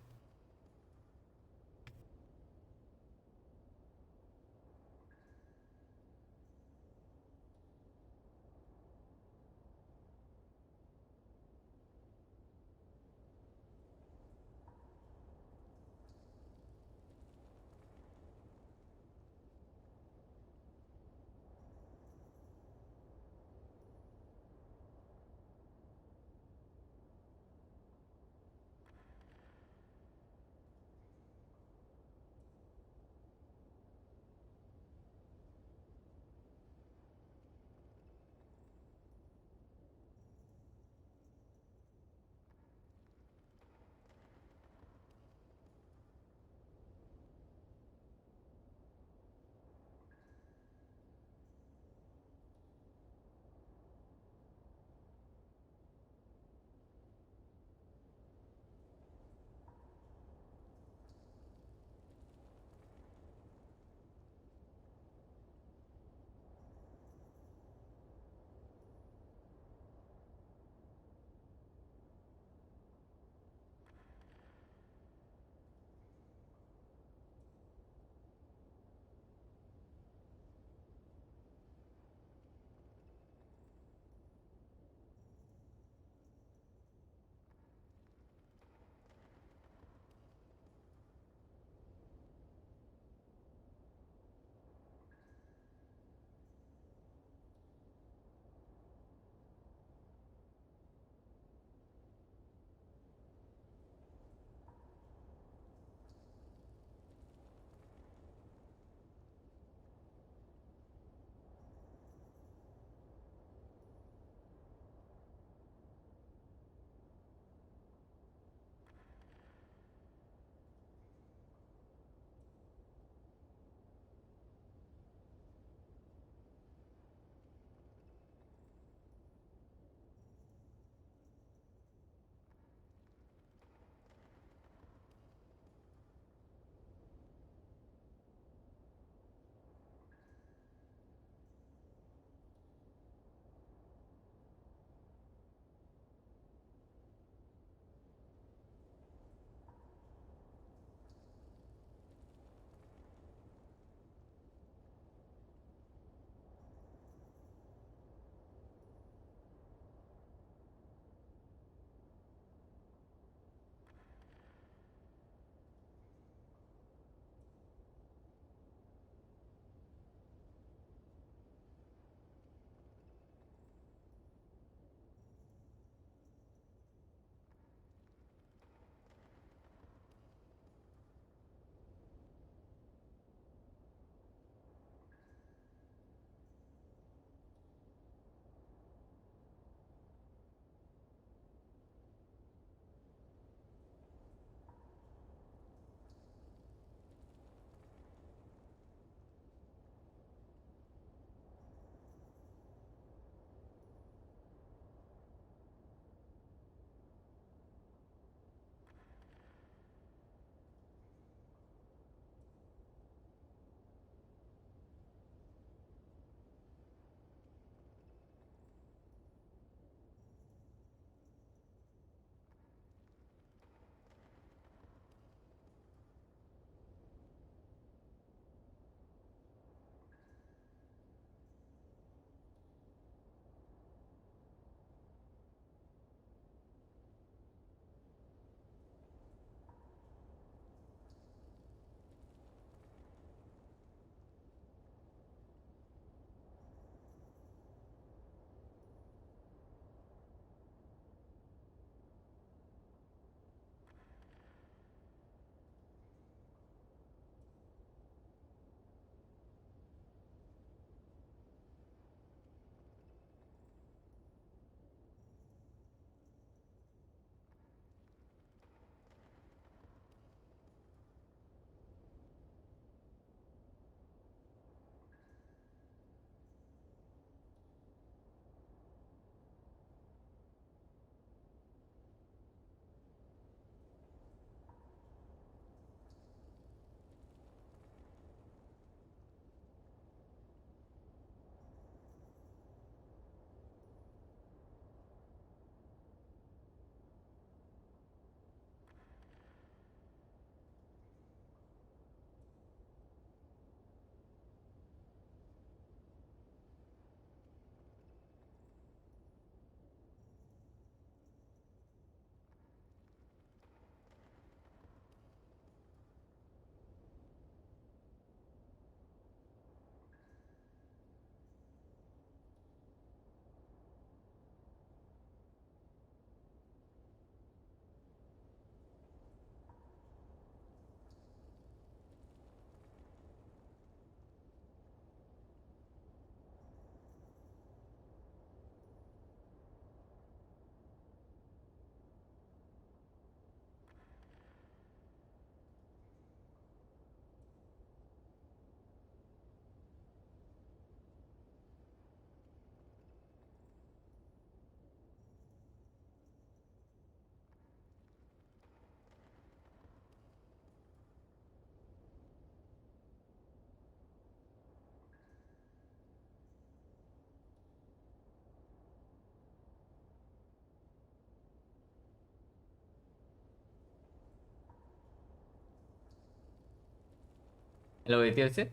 Hello, is it?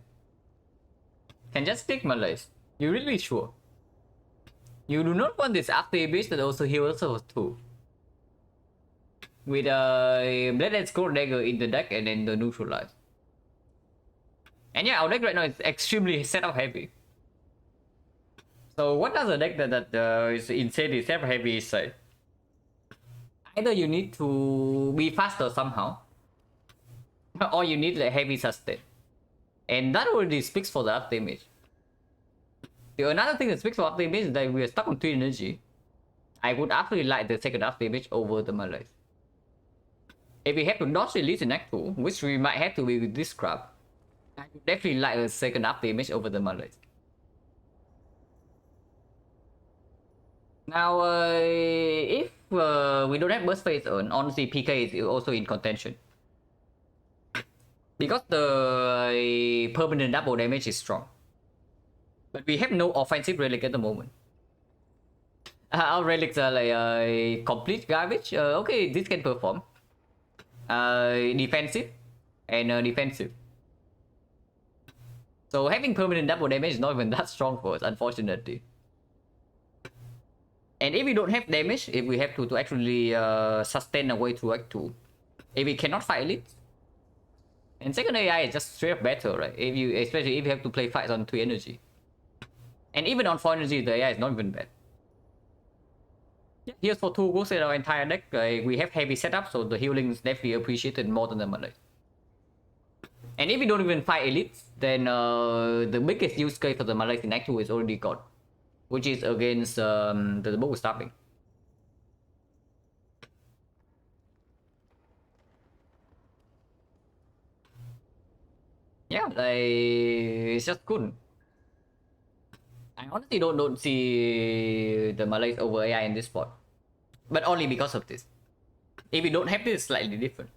Can just click Malays. You really sure? You do not want this after base that also heal also too. With a Blade and Scroll Dagger in the deck and then the neutralize. And yeah, our deck right now is extremely setup heavy. So what does a deck that is insanely setup heavy say? Either you need to be faster somehow, or you need a heavy sustain. And that already speaks for the up damage. Another thing that speaks for up damage is that we are stuck on 3 energy. I would absolutely like the second up damage over the Malays. If we have to dodge release in Act 2, which we might have to be with this crap, I would definitely like a second up damage over the Malays. Now, if we don't have burst phase on, honestly PK is also in contention. Because the permanent double damage is strong. But we have no offensive relic at the moment. Our relics are like complete garbage. Okay, this can perform. Defensive and defensive. So having permanent double damage is not even that strong for us, unfortunately. And if we don't have damage, if we have to actually sustain our way through Act 2, if we cannot fight elites, and second AI is just straight up better, right? Especially if you have to play fights on 3 energy. And even on 4 energy, the AI is not even bad. Yeah, here's for 2 goes in our entire deck. We have heavy setup, so the healing is definitely appreciated more than the Malay. And if we don't even fight elites, then the biggest use case for the Malays in Act 2 is already gone. Which is against the bow stopping. Yeah, it's just good. I honestly don't see the Malays over AI in this spot. But only because of this. If we don't have this, it's slightly different.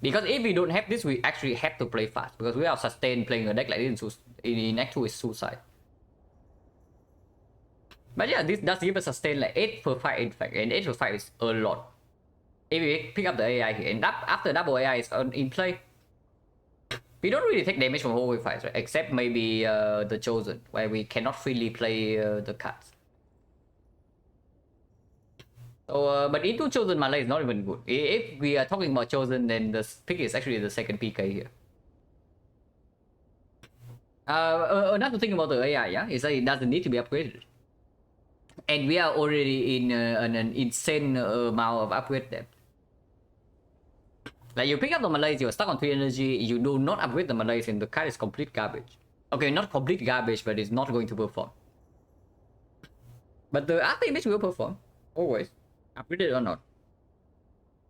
Because if we don't have this, we actually have to play fast. Because we are sustained playing a deck like this in Act 2 is suicide. But yeah, this does give us sustain like 8 per fight in fact. And 8 per fight is a lot. If we pick up the AI here, and after double AI is in play, we don't really take damage from hallway fights, right? Except maybe the Chosen, where we cannot freely play the cards. So, but into Chosen Malay is not even good. If we are talking about Chosen, then the pick is actually the second PK here. Another thing about the AI, yeah, is that it doesn't need to be upgraded. And we are already in an insane amount of upgrade depth. Like you pick up the Malays, you're stuck on 3 energy, you do not upgrade the Malays and the card is complete garbage. Okay, not complete garbage, but it's not going to perform. But the after image will perform, always, upgraded or not.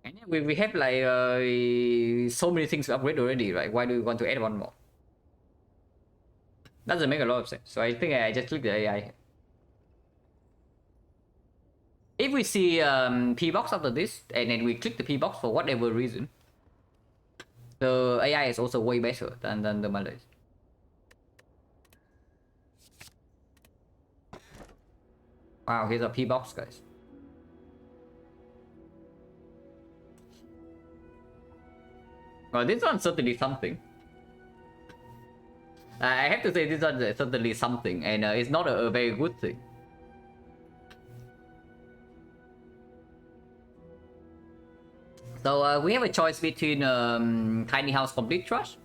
And then we have like so many things to upgrade already, right? Why do we want to add one more? Doesn't make a lot of sense. So I think I just click the AI. If we see P box after this, and then we click the P box for whatever reason, the AI is also way better than the Malays. Wow, here's a P box, guys. Well, this one's certainly something. I have to say this one's certainly something, and it's not a very good thing. So we have a choice between Tiny House Complete Trash,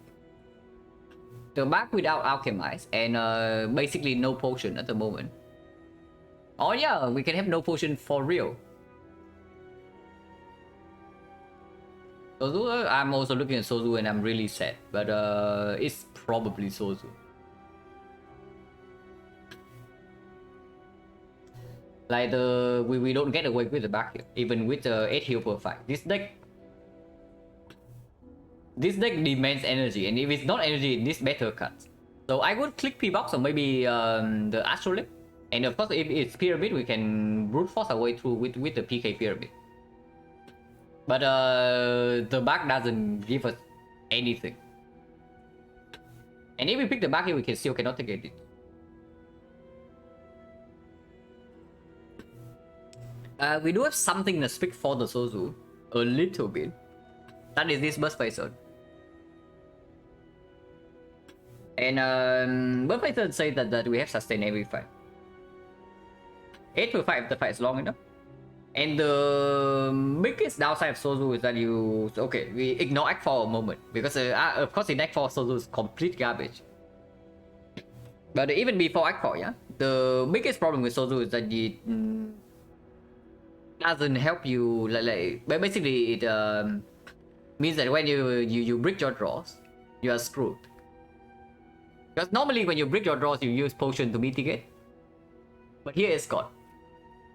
the back without Alchemize, and basically no potion at the moment. Oh yeah, we can have no potion for real. Sozu, I'm also looking at Sozu and I'm really sad, but it's probably Sozu. Like we don't get away with the back here, even with the 8 heal per fight. This deck demands energy, and if it's not energy, this better cuts. So I would click P-Box or maybe the Astrolip. And of course, if it's Pyramid, we can brute force our way through with the PK Pyramid. But the back doesn't give us anything. And if we pick the back here, we can still cannot take it. We do have something to speak for the Sozu a little bit. That is this burst phase. And both players say that we have sustained every fight. 8 to 5 if the fight is long enough. And the biggest downside of Sozu is that we ignore Act 4 a moment, because of course in Act 4 Sozu is complete garbage. But even before Act 4, yeah, the biggest problem with Sozu is that it doesn't help you, but basically it means that when you break your draws, you are screwed. Because normally when you break your draws, you use potion to mitigate, but here it's gone.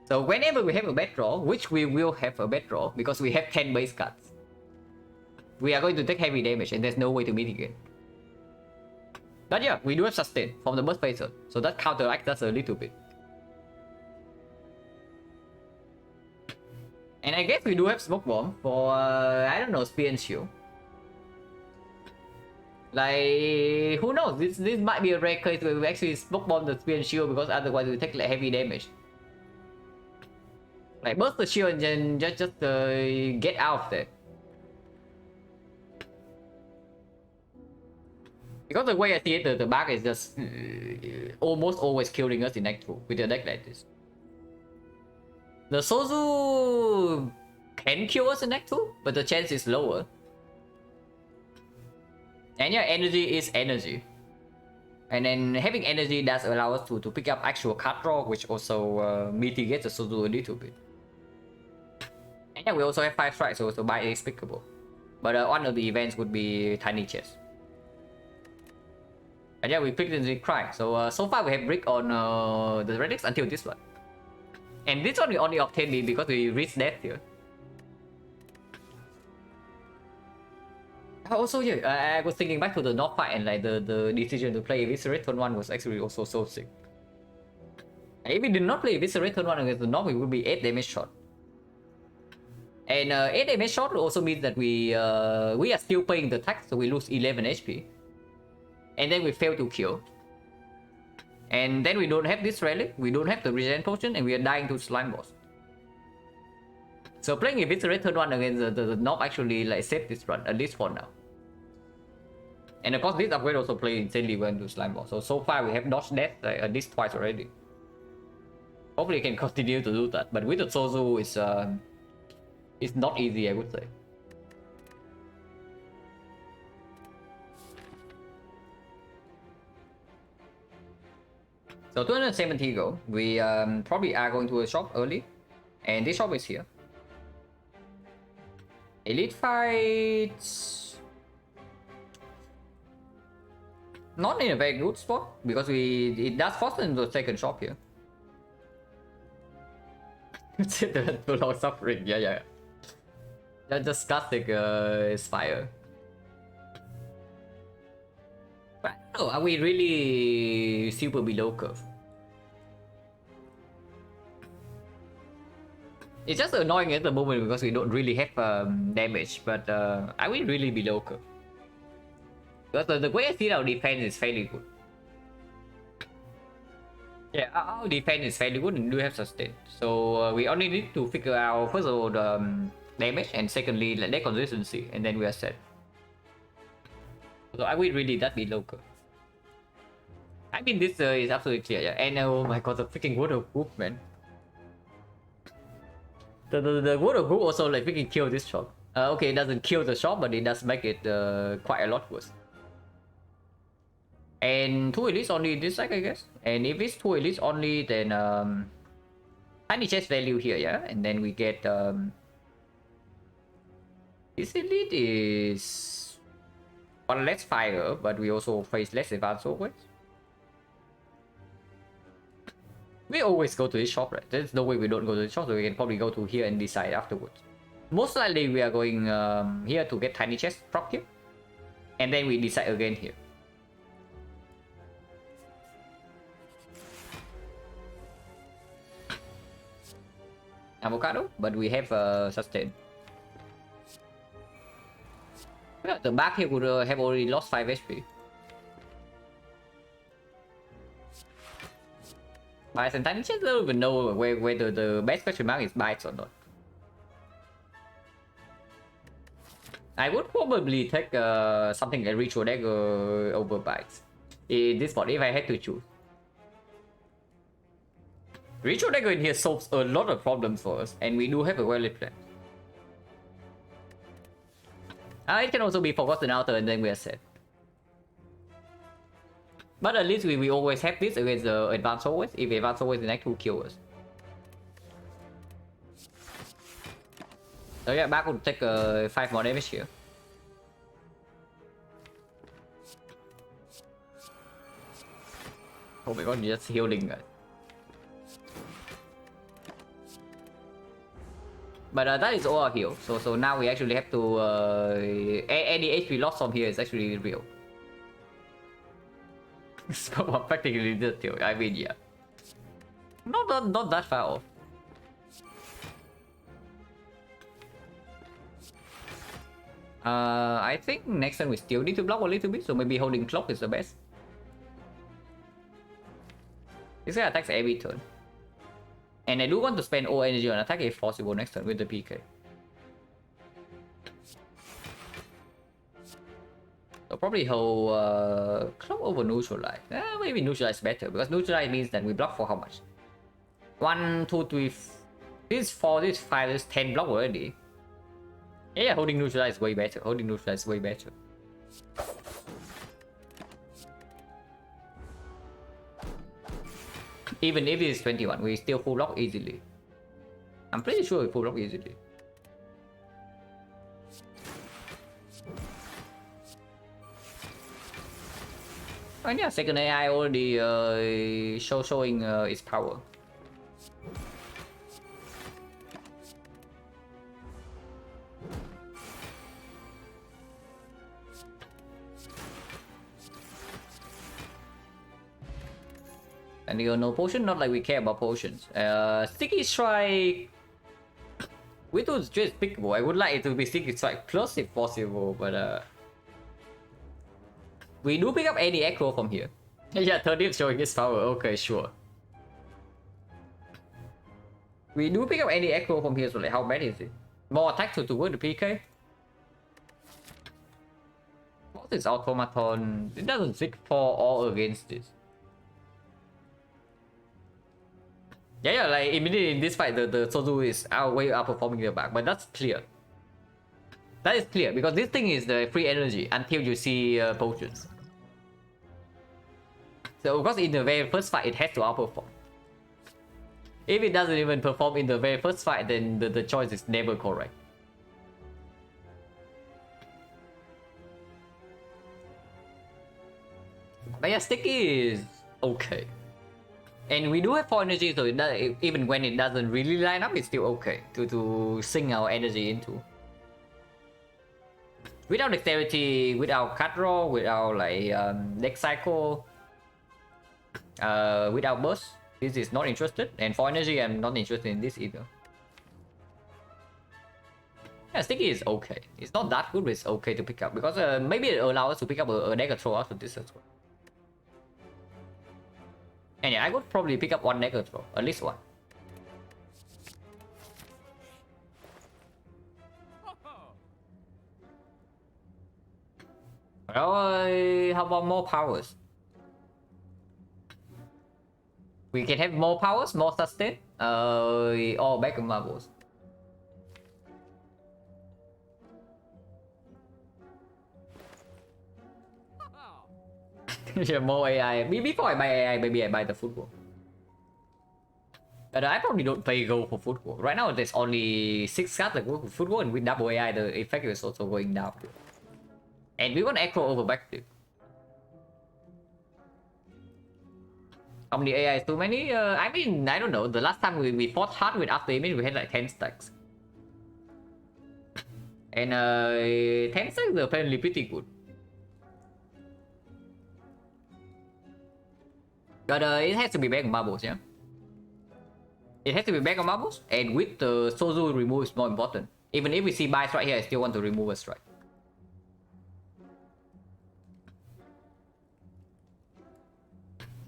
So whenever we have a bad draw, which we will have a bad draw because we have 10 base cards, we are going to take heavy damage and there's no way to mitigate. But yeah, we do have sustain from the burst phaser, so that counteracts us a little bit. And I guess we do have smoke bomb for I don't know, spear and shield. Like, who knows? This might be a rare case where we actually smoke bomb the spear and shield, because otherwise we take like heavy damage. Like burst the shield and then just get out of there. Because the way I see it, the bug is just almost always killing us in Act 2 with a deck like this. The Sozu can kill us in Act 2, but the chance is lower. And yeah, energy is energy. And then having energy does allow us to pick up actual card draw, which also mitigates the Sozu a little bit. And yeah, we also have 5 strikes, so by inexplicable. But one of the events would be Tiny Chest. And yeah, we picked in the Cry. So so far we have brick on the relics until this one. And this one we only obtained it because we reached death here. Also, yeah, I was thinking back to the North fight, and like the decision to play Eviscerate turn 1 was actually also so sick. And if we did not play Eviscerate turn 1 against the North, it would be 8 damage shot. And 8 damage shot also means that we are still paying the tax, so we lose 11 HP. And then we fail to kill. And then we don't have this relic, we don't have the regen potion, and we are dying to slime boss. So playing Eviscerate turn 1 against the North actually like saved this run, at least for now. And of course this upgrade also plays insanely well into slime boss. So far we have dodged death like, at least twice already. Hopefully we can continue to do that. But with the Sozu, it's not easy, I would say. So 270 go. We probably are going to a shop early. And this shop is here. Elite fights. Not in a very good spot, because it does force us into the second shop here. The long suffering, yeah. That disgusting is fire. But I don't know, are we really super below curve? It's just annoying at the moment because we don't really have damage, but are we really below curve? Because the way I see our defense is fairly good. Yeah, our defense is fairly good and do have sustain. So we only need to figure out first of all the damage, and secondly like deck consistency, and then we are set. So are we really that below curve? I mean, this is absolutely clear, yeah. And oh my god, the freaking Word of Group, man. The Word of Group also like freaking kill this shop. Okay, it doesn't kill the shop, but it does make it quite a lot worse. And 2 elites only in this deck, I guess. And if it's 2 elites only, then tiny chest value here, yeah. And then we get this elite is 1 less fire, but we also face less advanced always. We always go to this shop, right? There's no way we don't go to the shop, so we can probably go to here and decide afterwards. Most likely we are going here to get tiny chest proc here, and then we decide again here. Avocado, but we have sustain. Yeah, the back here would have already lost 5 HP. Bites and tiny chest, I don't even know whether the best question mark is bites or not. I would probably take something like Ritual Dagger over bites. in this spot if I had to choose. Ritual Dagger in here solves a lot of problems for us, and we do have a well-lit plan. It can also be Forgotten Outer and then we are set. But at least we always have this against the Advanced always. If Advanced always in Act 2 kill us. So yeah, back will take 5 more damage here. Oh my god, just healing guys. But that is all our heal. So now we actually have to any HP loss from here is actually real. So practically the deal. I mean, yeah, not that far off. I think next time we still need to block a little bit, so maybe holding clock is the best. This guy attacks every turn. And I do want to spend all energy on attack if possible next turn with the PK. So probably hold clock over neutralize. Maybe neutralize better, because neutralize means that we block for how much? 1, 2, 3, this 4, this 5, this 10 block already. Yeah, holding neutralize is way better. Holding neutralize is way better. Even if it is 21, we still full block easily. I'm pretty sure we full block easily. And yeah, second AI already showing its power. And you know, potion, not like we care about potions. Sticky Strike. We do just pickable. I would like it to be Sticky Strike plus if possible, but we do pick up any aggro from here. Yeah, 30th showing its power. Okay, sure. We do pick up any aggro from here, so like how bad is it? More attack to work the PK. What is Automaton? It doesn't stick for or against this. Yeah, like immediately in this fight, the Sozu is way outperforming the back, but that's clear. That is clear because this thing is the free energy until you see potions. So of course, in the very first fight, it has to outperform. If it doesn't even perform in the very first fight, then the choice is never correct. But yeah, Sticky is okay. And we do have 4 energy, so it does, even when it doesn't really line up, it's still okay to sink our energy into. Without dexterity, without cut draw, without like deck cycle, without burst, this is not interested. And for energy, I'm not interested in this either. Yeah, Sticky is okay. It's not that good, but it's okay to pick up because maybe it allows us to pick up a dagger throw after this as well. And yeah, I would probably pick up 1 dagger throw, at least 1. Well, how about more powers? We can have more powers, more sustain, or back marbles. Yeah, more AI. Before I buy AI, maybe I buy the football. But I probably don't pay gold for football. Right now, there's only 6 cards that work with football, and with double AI, the effect is also going down. And we want aggro over backflip. How many AI is too many? I mean, I don't know. The last time we fought hard with after image, we had like 10 stacks. And 10 stacks are apparently pretty good. But it has to be back on marbles, yeah? It has to be back on marbles, and with the Sozu remove is more important. Even if we see buys right here, I still want to remove a strike.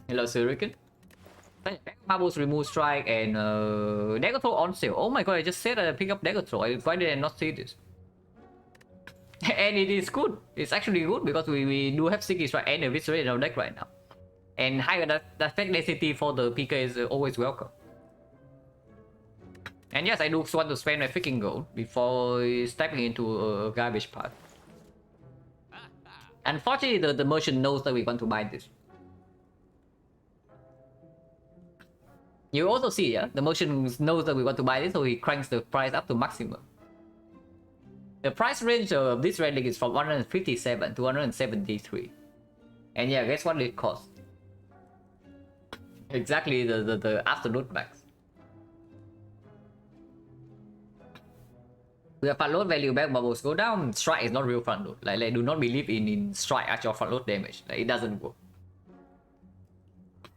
Hello, Suriken. Back on marbles, remove strike, and dagger throw on sale. Oh my god, I just said I pick up dagger throw. Why did I not see this? and it is good. It's actually good because we do have sticky strike and a victory in our deck right now. And higher that effect density for the PK is always welcome. And yes, I do want to spend my freaking gold before stepping into a garbage part. Unfortunately, the merchant knows that we want to buy this. You also see, yeah, the merchant knows that we want to buy this, so he cranks the price up to maximum. The price range of this relic is from 157 to 173. And yeah, guess what it costs? Exactly the absolute max. We have front load value back bubbles go down. Strike is not real front load. Like do not believe in strike actual front load damage. Like, it doesn't work.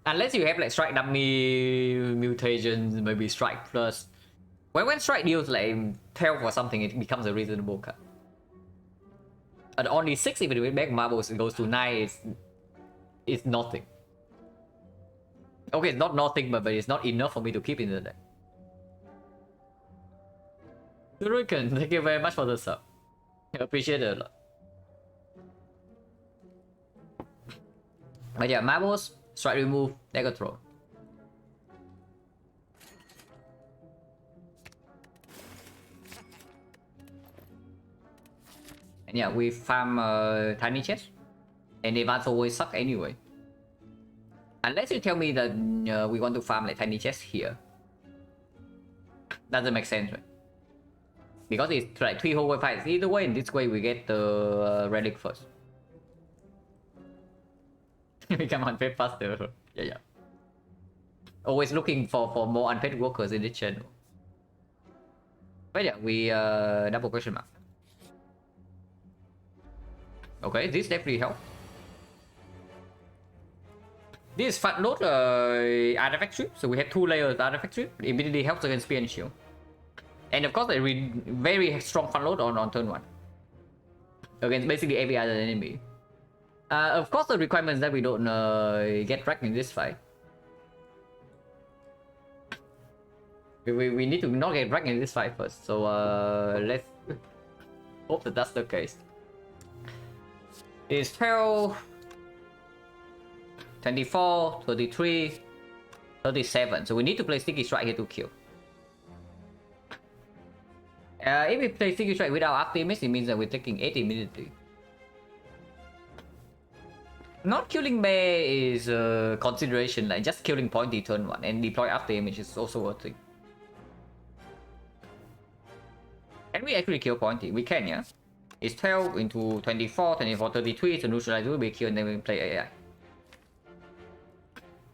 Unless you have like strike dummy mutations, maybe strike plus. When strike deals like 12 or something, it becomes a reasonable cut. At only 6 even with back marbles it goes to 9, it's nothing. Okay, it's not nothing, but it's not enough for me to keep in the deck. Hurricane, thank you very much for the sub. I appreciate it a lot. But yeah, marbles, strike remove, dagger throw. And yeah, we farm tiny chest. And advance always suck anyway. Unless you tell me that we want to farm like tiny chest here. Doesn't make sense, right? Because it's like 3 whole fights. Either way, in this way we get the relic first. Become unpaid faster. Yeah. Always looking for more unpaid workers in this channel. But yeah, we double question mark. Okay, this definitely helps. This front load artifact strip, so we have 2 layers artifact strip. It immediately helps against spear and shield. And of course, a very strong front load on turn 1 against basically every other enemy. Of course, the requirements that we don't get wrecked in this fight. We need to not get wrecked in this fight first. So let's hope that that's the case. It's 12, 24, 33, 37. So we need to play Sticky Strike here to kill. If we play Sticky Strike without after image, it means that we're taking 8 immediately. Not killing bear is a consideration, like just killing pointy turn 1 and deploy after image is also worth it. Can we actually kill pointy? We can, yeah? It's 12 into 24, 24, 33 to neutralize will be killed and then we play AI.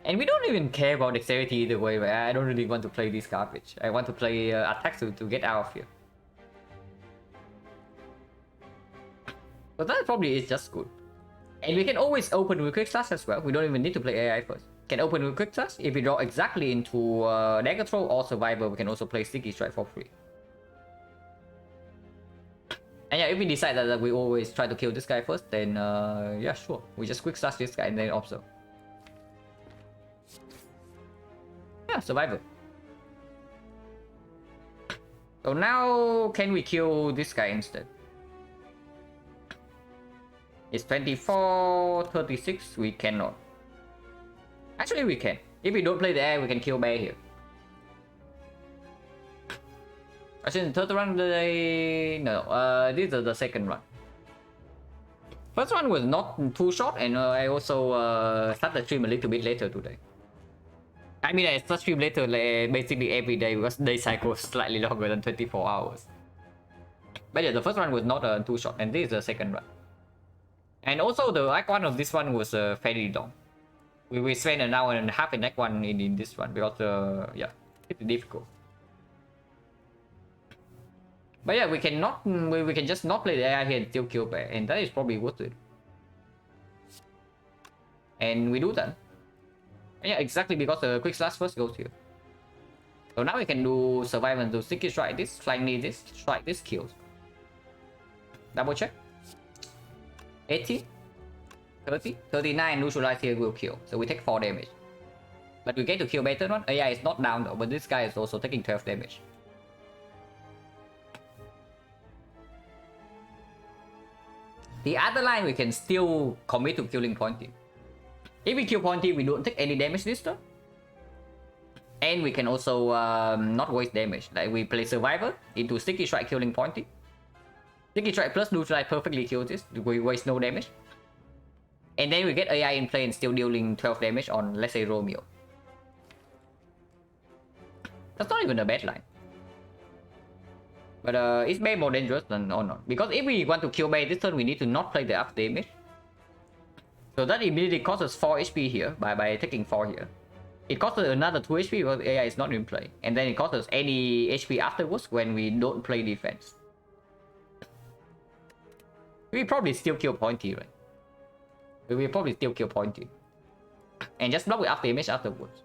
And we don't even care about dexterity either way, but I don't really want to play this garbage. I want to play attacks to get out of here. But that probably is just good. And we can always open with quick slash as well. We don't even need to play AI first. Can open with quick slash. If we draw exactly into dagger throw or survivor, we can also play sticky strike for free. And yeah, if we decide that we always try to kill this guy first, then yeah, sure. We just quick slash this guy and then observe. Yeah, survivor. So now, can we kill this guy instead? It's 24, 36, we cannot. Actually, we can. If we don't play the air, we can kill bear here. Actually, the third run, no, this is the second run. First one was not too short, and I also started the stream a little bit later today. I mean, I start stream later, like, basically every day, because day cycle is slightly longer than 24 hours. But yeah, the first one was not too short, and this is the second run. And also, the act 1 of this one was fairly long. We spent an hour and a half in act 1 in this one, because, yeah, it's difficult. But yeah, we can just not play the AI here and still kill bear, and that is probably worth it. And we do that. And yeah, exactly because the quick slash first goes here. So now we can do survival and do sticky strike this, flying knee this, strike this, kills. Double check. 80, 30, 39 neutralize here will kill. So we take 4 damage. But we get to kill better one. AI is not down though, but this guy is also taking 12 damage. The other line we can still commit to killing Pointy. If we kill Pointy, we don't take any damage this turn. And we can also not waste damage. Like we play Survivor into Sticky Strike killing Pointy. Sticky Strike plus Neutralize perfectly kills this. We waste no damage. And then we get AI in play and still dealing 12 damage on, let's say, Romeo. That's not even a bad line. But it's way more dangerous than Honor. Because if we want to kill Bay this turn, we need to not play the up damage. So that immediately costs us 4 HP here by taking 4 here. It costs us another 2 HP because AI is not in play. And then it costs us any HP afterwards when we don't play defense. We probably still kill Pointy, right? We will probably still kill Pointy. And just block with up damage afterwards.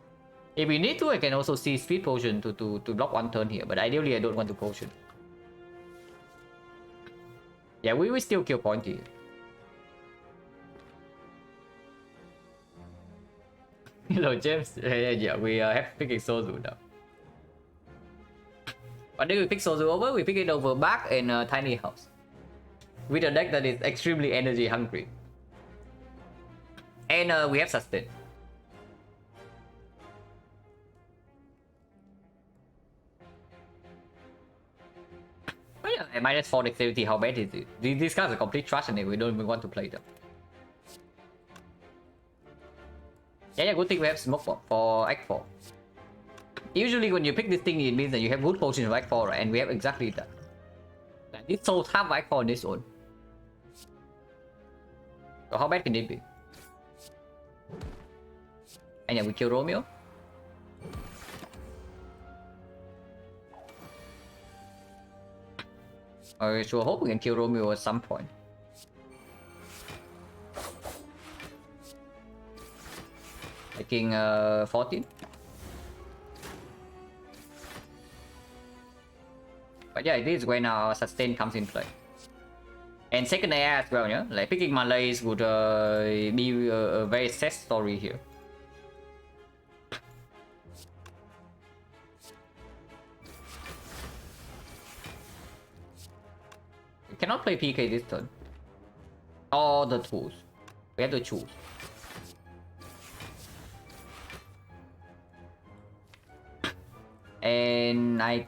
If we need to, I can also see Speed Potion to block one turn here. But ideally, I don't want to Potion. Yeah, we will still kill Pointy. Hello, James. Yeah, we have picking Sozu now. But then we pick Sozu over, we pick it over Bark and Tiny House. With a deck that is extremely energy hungry. And we have Sustain. But yeah, at -4 dexterity, how bad is it? These cards are complete trash and we don't even want to play them. Yeah, good thing we have Smoke Bomb for Act 4. Usually when you pick this thing, it means that you have good potions of Act 4, right? And we have exactly that. This sold half Act 4 on this own. So how bad can it be? And yeah, we kill Romeo. I sure hope we can kill Romeo at some point. Taking 14. But yeah, this is when our sustain comes in play. And XecnaR as well, yeah? Like picking Malays would be a very sad story here. We cannot play PK this turn. All the tools. We have to choose. And I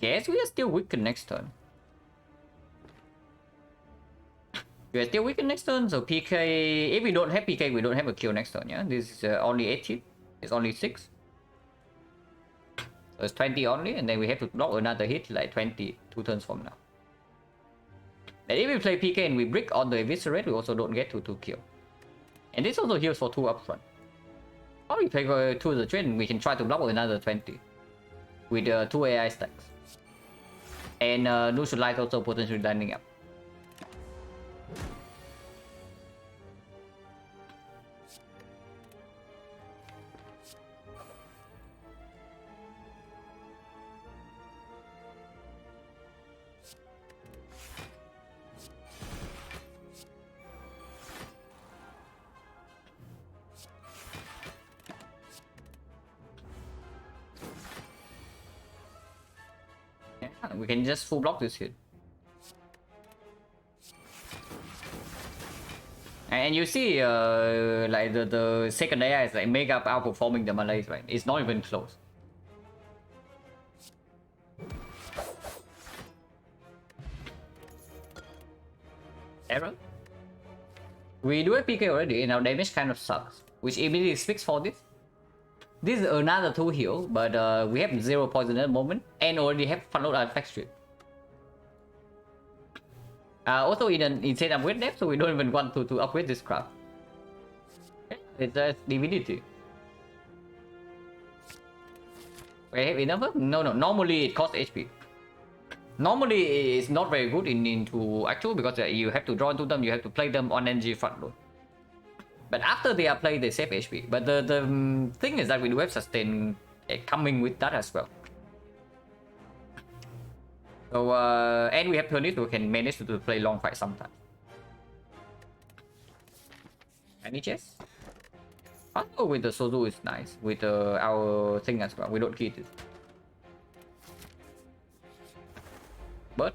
guess we are still weakened next turn. We are still weakened next turn, so PK... If we don't have PK, we don't have a kill next turn, yeah? This is only 18. It's only 6. So it's 20 only, and then we have to block another hit like 20 2 turns from now. And if we play PK and we brick on the Eviscerate, we also don't get to kill. And this also heals for 2 upfront. Or we play for 2 the trade, we can try to block with another 20. With 2 AI stacks. And Neutralize also potentially lining up. We can just full block this hit. And you see, like the second AI is like mega outperforming the Malays, right? It's not even close. Error? We do a PK already, and our damage kind of sucks, which immediately speaks for this. This is another 2 heal, but we have 0 poison at the moment, and already have Funload Artifact Strip. Also in setup with depth, so we don't even want to upgrade this craft. It's just divinity. We have enough? No, normally it costs HP. Normally it's not very good into actual because you have to draw into them, you have to play them on NG front load. But after they are played, they save HP. But the thing is that we do have sustain coming with that as well. So and we have Turnip who can manage to play long fight sometimes. Any chess? Also with the Sozu is nice. With our thing as well. We don't keep it. But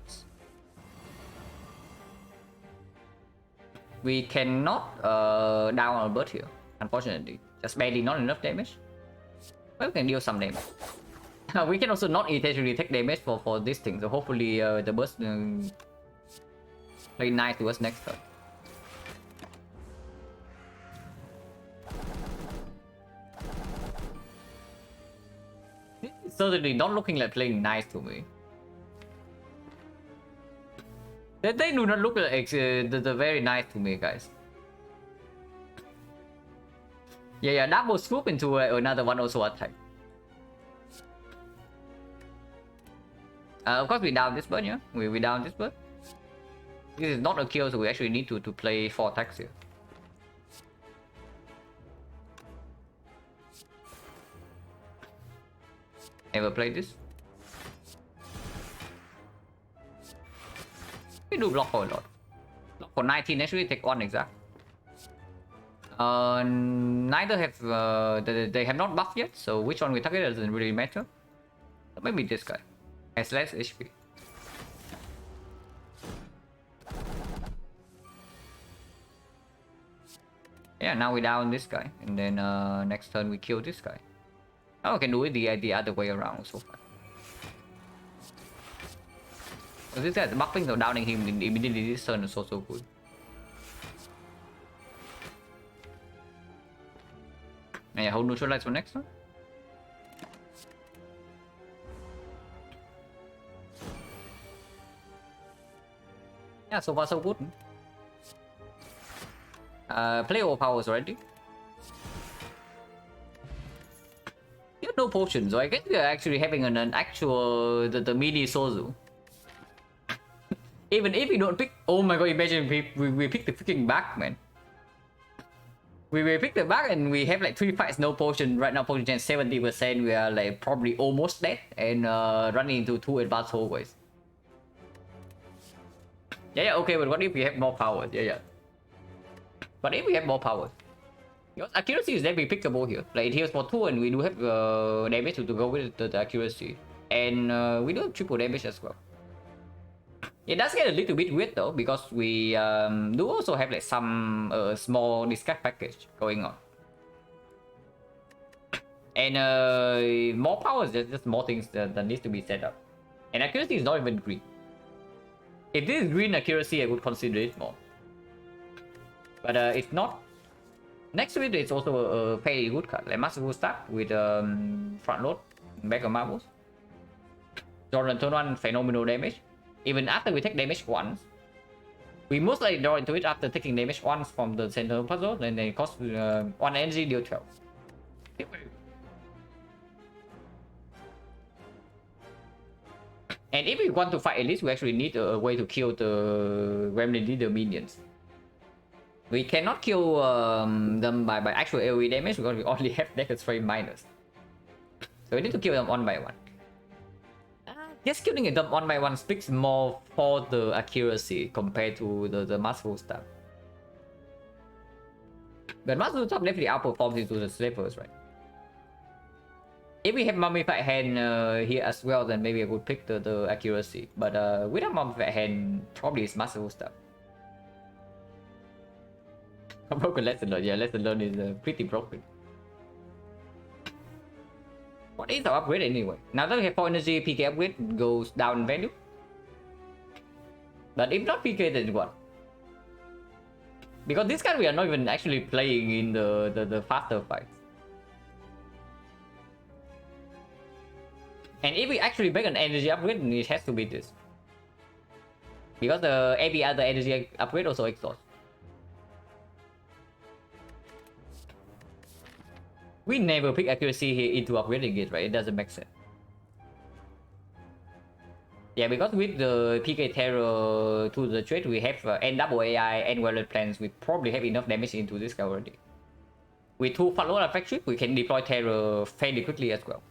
We cannot down a bird here, unfortunately. Just barely, not enough damage. But we can deal some damage. We can also not intentionally take damage for this thing, so hopefully the burst play nice to us next turn. It's certainly not looking like playing nice to me. They do not look like the very nice to me, guys. Yeah, double swoop into another one also attack. Of course we down this bird, yeah? We down this bird. This is not a kill, so we actually need to play 4 attacks here. Ever played this? We do block for a lot. Block for 19, actually take 1 exact. Neither have they have not buffed yet, so which one we target doesn't really matter. But maybe this guy has less HP. Yeah, now we down this guy, and then next turn we kill this guy. Oh, we can do it the other way around so far. So this guy's buffing, so downing him immediately this turn is so good. Yeah, hold neutralize for next one. Yeah, so far so good. Play all powers already. You have no potions, so I guess we are actually having an actual the mini Sozu. Even if we don't pick, oh my god! Imagine we pick the freaking back, man. We pick the back and we have like 3 fights, no potion. Right now, potion chance 70%. We are like probably almost dead and running into 2 advanced hallways. Yeah, okay, but what if we have more powers? Yeah. But if we have more powers? Because accuracy is definitely pickable here. Like it heals for 2 and we do have damage to go with the accuracy. And we do have triple damage as well. It does get a little bit weird though, because we do also have like some small discard package going on. And more powers, there's just more things that needs to be set up. And accuracy is not even green. If this is green accuracy, I would consider it more. But it's not. Next to it, it's also a fairly good card. Like Masterful Start with front load, back of marbles. Jordan turn 1, phenomenal damage. Even after we take damage once, we most likely draw into it after taking damage once from the center puzzle, and then it costs 1 energy, deal 12. And if we want to fight Elite, we actually need a way to kill the Gremlin Leader minions. We cannot kill them by actual AoE damage because we only have Deckard Frame minus. So we need to kill them one by one. Just killing them one by one speaks more for the accuracy compared to the Masterful Staff. But Masterful Staff definitely outperforms into the Slippers, right? If we have Mummified Hand here as well, then maybe I would pick the accuracy. But without Mummified Hand, probably it's Masterful Staff. Broken Lesson Learned. Yeah, Lesson Learned is pretty broken. What is our upgrade anyway? Now that we have 4 energy, PK upgrade goes down in value. But if not PK, then what? Because this card we are not even actually playing in the faster fights. And if we actually make an energy upgrade, then it has to be this. Because every other energy upgrade also exhausts. We never pick accuracy here into upgrading it, right? It doesn't make sense. Yeah, because with the PK Terror to the trait, we have N double AI and Wallet Plans. We probably have enough damage into this guy already. With 2 follow effect trip, we can deploy Terror fairly quickly as well.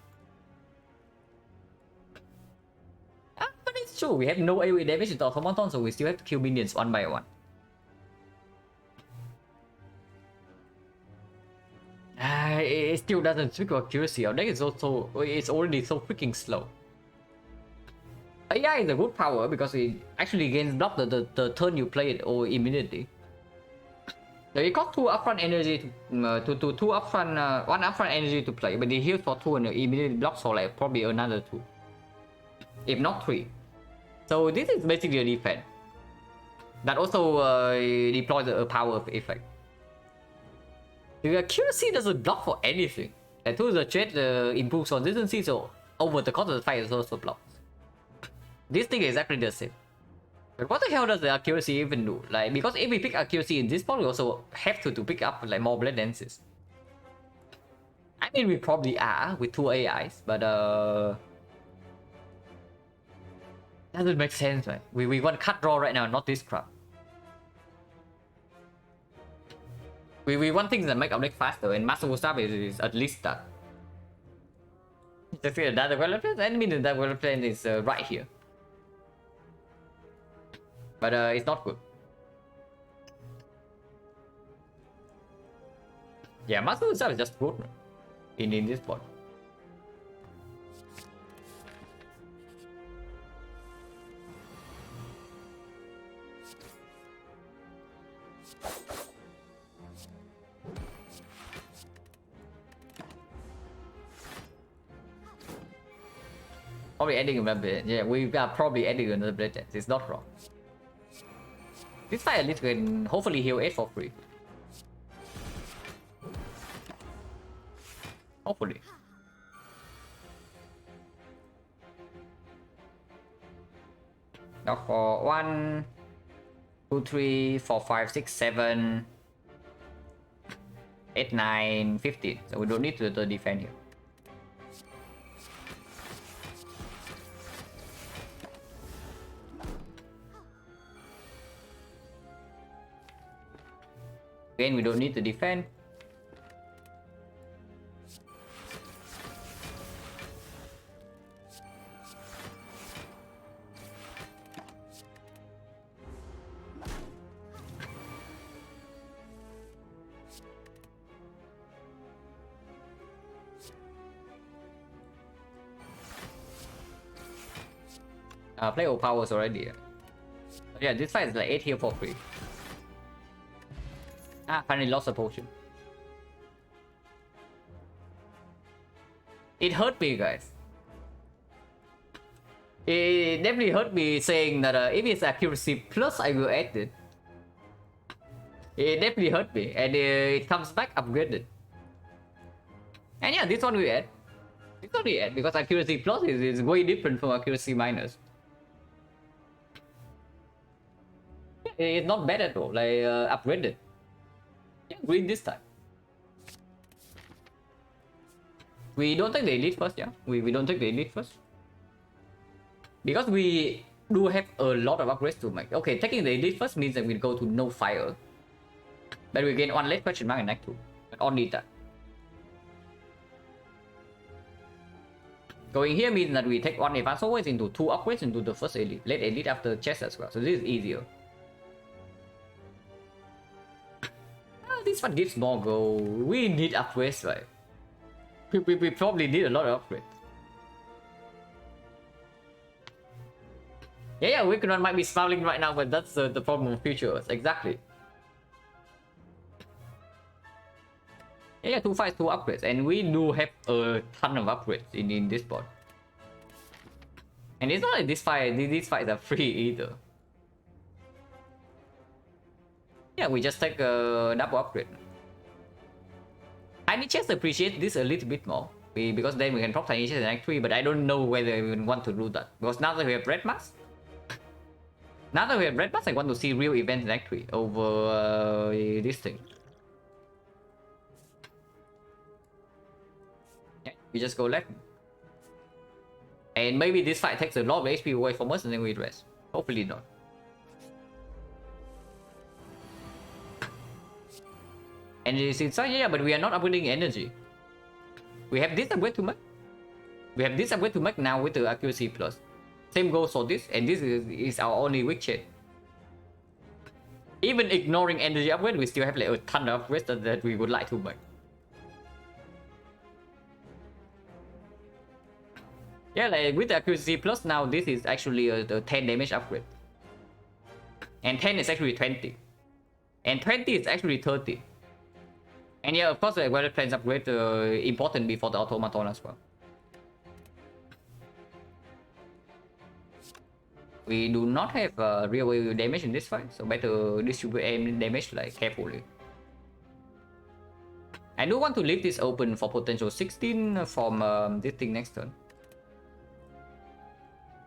But it's true, we have no AoE damage into automaton, so we still have to kill minions one by one. It still doesn't trigger accuracy. Our deck is also it's already so freaking slow. AI is a good power because it actually gains block the turn you play it or immediately. So it costs 2 upfront energy to 2 upfront 1 upfront energy to play, but it heals for 2 and it immediately blocks for like probably another 2, if not 3. So this is basically a defense that also deploys a power effect. The accuracy doesn't block for anything. And to the threat improves consistency, so over the course of the fight it also blocks. This thing is exactly the same. But what the hell does the accuracy even do? Like, because if we pick accuracy in this part, we also have to pick up like more blood dances. I mean, we probably are with 2 AIs, but doesn't make sense, right? We want cut draw right now, not this crap. We want things that make our deck faster, and Master Stuff is at least that. Just see that development, and I mean the development is right here. But it's not good. Yeah, Master Stuff is just good in this spot. Probably adding a bit. Yeah, we are probably adding another blade dance. It's not wrong. This fight at least can hopefully heal 8 for free. Hopefully. Now for 1, 2, 3, 4, 5, 6, 7, 8, 9, 15. So we don't need to defend here. Again, we don't need to defend. Play all powers already. Yeah, this fight is like 8 heal for free. Finally lost a potion. It hurt me, guys. It definitely hurt me saying that if it's accuracy plus I will add it. It definitely hurt me, and it comes back upgraded. And yeah, this one we add. This one we add because accuracy plus is way different from accuracy minus. It's not bad at all, like upgraded. Yeah, green this time. We don't take the elite first, yeah? We don't take the elite first. Because we do have a lot of upgrades to make. Okay, taking the elite first means that we go to no fire. But we gain 1 late question mark in Act 2. But only that. Going here means that we take 1 advance always into 2 upgrades into the first elite. Late elite after chest as well. So this is easier. This one gives more gold. We need upgrades, right? We probably need a lot of upgrades. Yeah, Wickedon might be smiling right now, but that's the problem of futures. Exactly. Yeah, 2 fights, 2 upgrades. And we do have a ton of upgrades in this board. And it's not like these fights are free either. Yeah, we just take a double upgrade. Tiny Chest appreciate this a little bit more. Because then we can drop Tiny Chest in Act 3, but I don't know whether we even want to do that. Because now that we have Red Mask, I want to see real events in Act 3 over this thing. Yeah, we just go left. And maybe this fight takes a lot of HP away from us and then we rest. Hopefully not. And it's inside, yeah, but we are not upgrading energy. We have this upgrade to make. We have this upgrade to make now with the accuracy plus. Same goes for this, and this is our only weak chain. Even ignoring energy upgrade, we still have like a ton of upgrades that we would like to make. Yeah, like with the accuracy plus now, this is actually a 10 damage upgrade. And 10 is actually 20. And 20 is actually 30. And yeah, of course, the weather plans upgrade important before the automaton as well. We do not have real wave damage in this fight, so better distribute aim damage like carefully. I do want to leave this open for potential 16 from this thing next turn.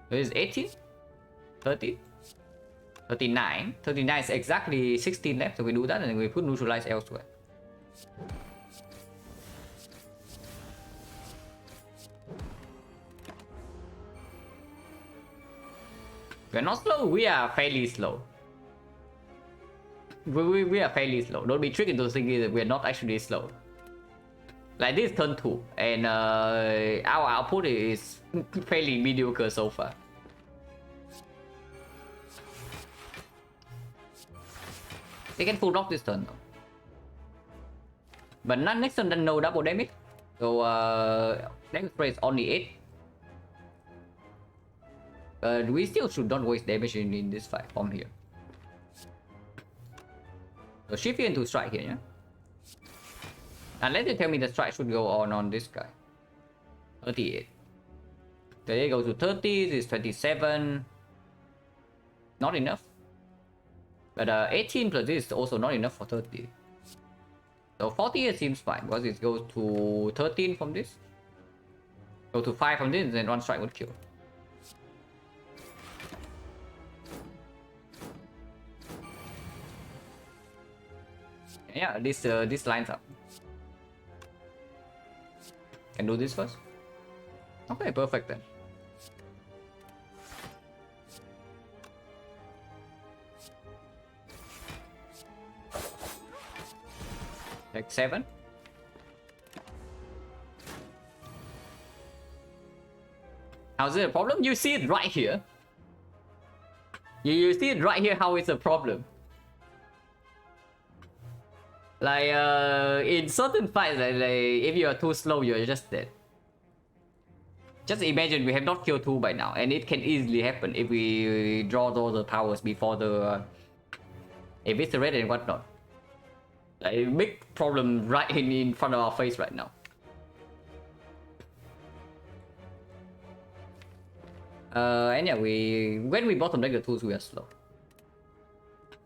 This is 18, 30, 39. 39 is exactly 16 left, so we do that and we put neutralize elsewhere. We're not slow, we are fairly slow. We are fairly slow. Don't be tricked into thinking that we're not actually slow. Like this turn 2, and our output is fairly mediocre so far. They can full rock this turn though. But not next turn, then no double damage. So damage rate is only 8. We still should not waste damage in this fight from here. So shift into strike here, yeah? Unless you tell me the strike should go on this guy. 38. There you go to 30, this is 27. Not enough. But 18 plus this is also not enough for 30. So 40 seems fine, because it goes to 13 from this. Go to 5 from this, then one strike would kill. Yeah, this lines up. Can do this first. Okay, perfect then. Like 7. How's it a problem? You see it right here. You see it right here how it's a problem. Like in certain fights, like if you are too slow, you're just dead. Just imagine we have not killed 2 by now, and it can easily happen if we draw all the powers before the eviscerate and whatnot. Like big problem right in front of our face right now. And yeah, when we bottom deck the tools, we are slow.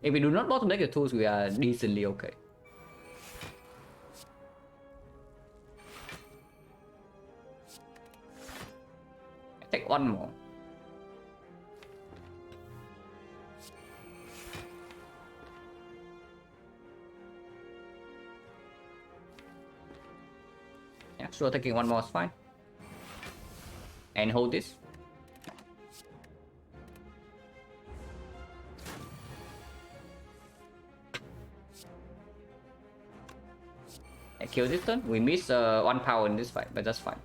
If we do not bottom deck the tools, we are decently okay. Take one more. Yeah, sure, taking one more is fine. And hold this. And kill this turn. We miss 1 power in this fight, but that's fine.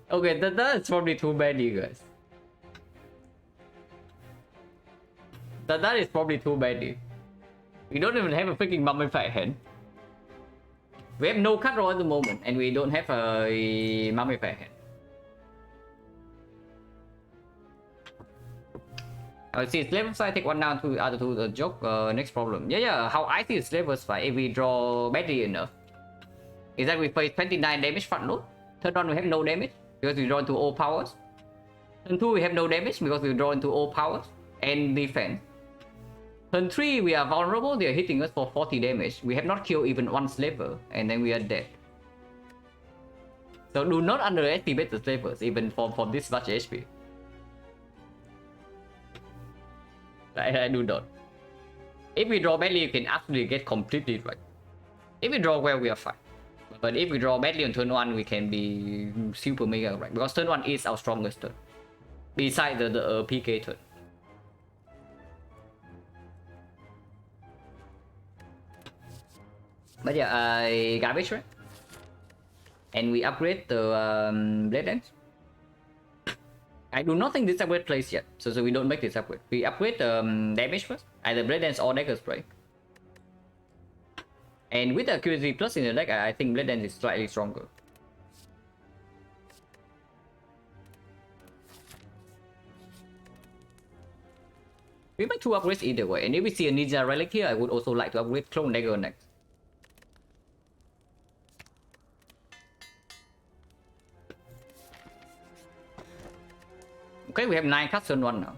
Okay, that's probably too bad, you guys. That is probably too bad. We don't even have a freaking mummified hand. We have no cut roll at the moment, and we don't have a mummified hand. See, it's level side, take 1 down to other 2 the joke. Next problem. Yeah, how I see it's level fight if we draw badly enough is that we face 29 damage front load. Turn 1 we have no damage because we draw into all powers. Turn 2 we have no damage because we draw into all powers and defense. Turn 3 we are vulnerable, they are hitting us for 40 damage. We have not killed even 1 slaver and then we are dead. So do not underestimate the slavers even for this much HP. I do not. If we draw badly, you can absolutely get completely right. If we draw well, we are fine. But if we draw badly on turn 1, we can be super mega right. Because turn 1 is our strongest turn. Besides the PK turn. But yeah, garbage, right? And we upgrade the blade dance. I do not think this upgrade plays yet, so we don't make this upgrade. We upgrade damage first, either blade dance or dagger spray. And with the accuracy plus in the deck, I think blade dance is slightly stronger. We might two upgrades either way. And if we see a Ninja Relic here, I would also like to upgrade Clone Dagger next. Okay, we have 9 cards on 1 now.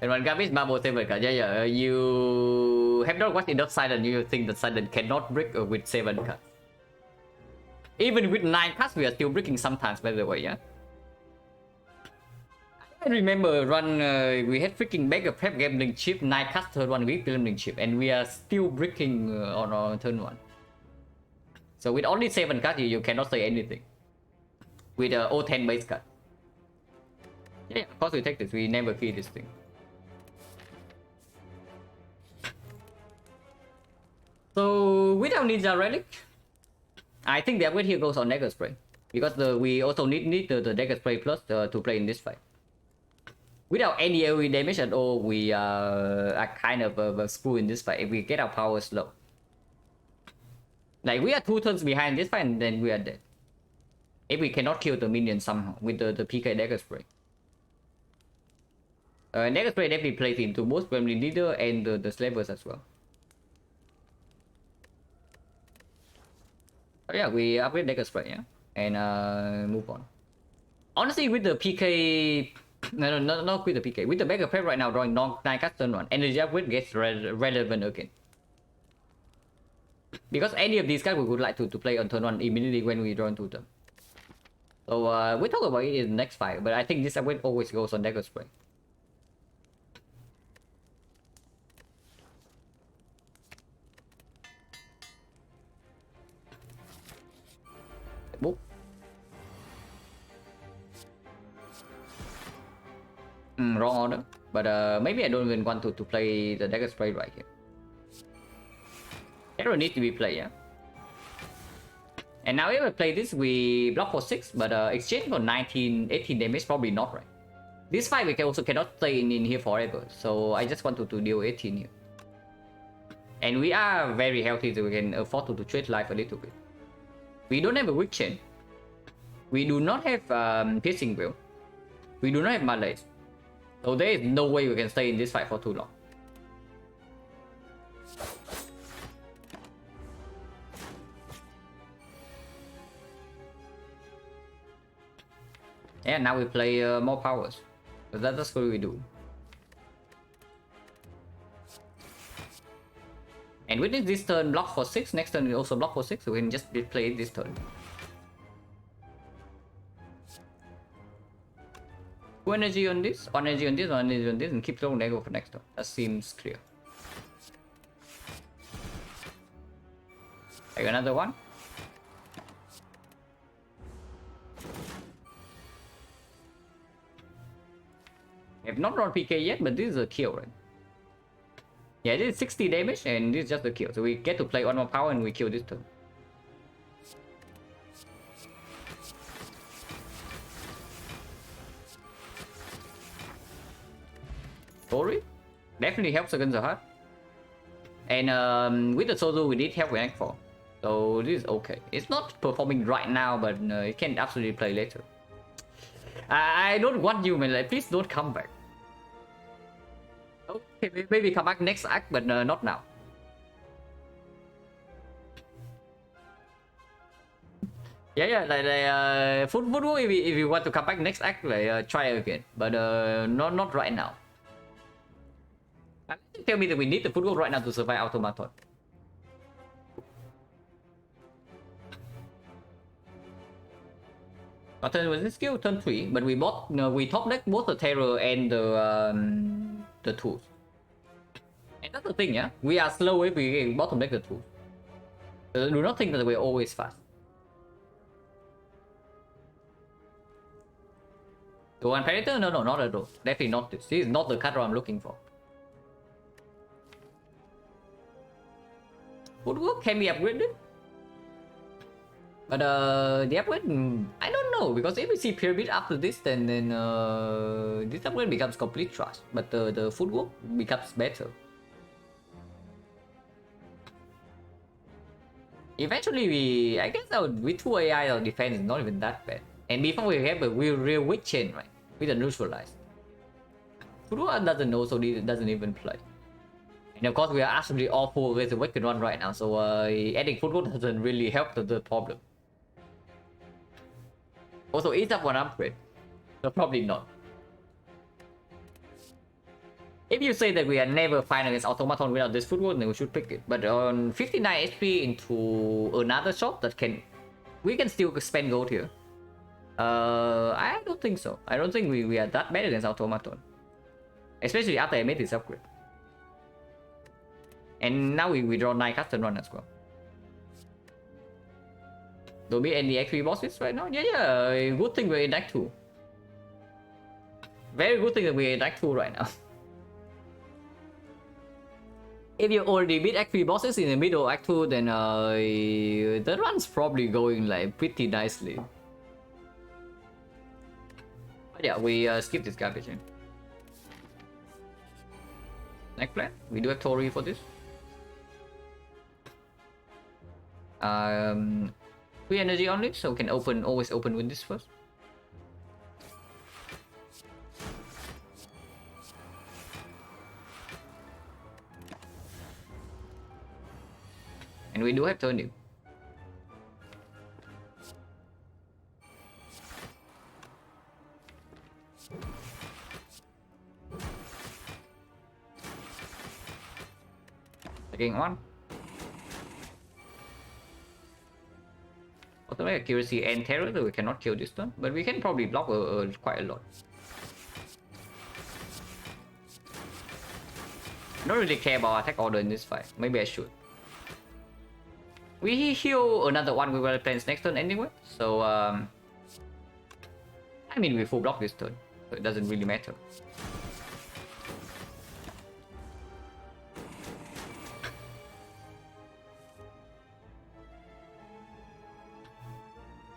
And one garbage marble 7 card. Yeah. You have not watched enough Silent. You think that Silent cannot break with 7 cards. Even with 9 cards, we are still breaking sometimes, by the way, yeah? I remember we had freaking Mega Prep Gambling Chip, 9 cards turn 1 week Gambling Chip, and we are still breaking on turn 1. So with only 7 cards, you cannot say anything. With O10 base card. Yeah, of course we take this, we never kill this thing. So without Ninja Relic, I think the upgrade here goes on Dagger Spray. Because we also need the Dagger Spray plus to play in this fight. Without any AoE damage at all, we are kind of screwed in this fight if we get our power slow. Like we are 2 turns behind this fight and then we are dead. If we cannot kill the minion somehow with the PK Dagger Spray. Dagger Spray definitely plays into both Gremlin Leader and the Slavers as well. So yeah, we upgrade Dagger Spray, yeah? And move on. Honestly, with the PK... No, not with the PK. With the Mega Prep right now, drawing 9 cards turn 1. Energy upgrade gets relevant again. Because any of these cards we would like to play on turn 1 immediately when we draw into them. So we'll talk about it in the next fight, but I think this upgrade always goes on Dagger Spray. Boop. Wrong order, but maybe I don't even want to play the Dagger Spray right here. Hero needs to be played, yeah. And now if I play this, we block for 6, but exchange for 18 damage, probably not, right? This fight we also cannot stay in here forever, so I just want to deal 18 here. And we are very healthy, so we can afford to trade life a little bit. We don't have a weak chain. We do not have piercing will. We do not have melee. So there is no way we can stay in this fight for too long. Yeah, now we play more powers. So that's what we do. And within this turn, block for 6. Next turn we also block for 6, so we can just play this turn. Two energy on this, one energy on this, one energy on this, and keep throwing Dagger for next turn. That seems clear. Take another one. I have not drawn PK yet, but this is a kill, right? Yeah, this is 60 damage, and this is just a kill. So we get to play one more power, and we kill this turn. Story definitely helps against the heart. And with the Sozu, we need help with rank 4. So this is okay. It's not performing right now, but it can absolutely play later. I don't want you, man. Like, please don't come back. Okay, maybe come back next act, but not now. Yeah, like football. If you want to come back next act, like try again, but not right now. Tell me that we need the football right now to survive automaton. Our turn was this skill turn 3, but we top deck both the terror and the tools. And that's the thing, yeah. We are slow if we bottom deck the tools. Do not think that we're always fast. The one predator? No, not at all. Definitely not this. This is not the card I'm looking for. Footwork can be upgraded. But the upgrade, I don't know, because if we see pyramid after this, then this upgrade becomes complete trash. But the footwork becomes better. Eventually, I guess with 2 AI, our defense is not even that bad. And before we have a real weak chain, right? with a neutralize. Furuha doesn't know, so he doesn't even play. And of course, we are absolutely awful against the Wicked one right now, so adding Furuha doesn't really help the problem. Also, eats up one upgrade, so probably not. If you say that we are never fine against Automaton without this footwork, then we should pick it. But on 59 HP into another shot that we can still spend gold here. I don't think so. I don't think we are that bad against Automaton. Especially after I made this upgrade. And now we draw 9 custom run as well. Don't be any XP bosses right now? Yeah, good thing we're in Act 2. Very good thing that we're in Act 2 right now. If you already beat Act 3 bosses in the middle of Act 2, then the run's probably going like pretty nicely. But yeah, we skip this garbage in. Next plan, we do have Tori for this. 3 energy only, so we can always open with this first. And we do have Turnip. Taking one. Automatic accuracy and terror, so we cannot kill this turn, but we can probably block quite a lot. I don't really care about attack order in this fight. Maybe I should. We heal another one with our plans next turn anyway, so I mean we full block this turn, so it doesn't really matter.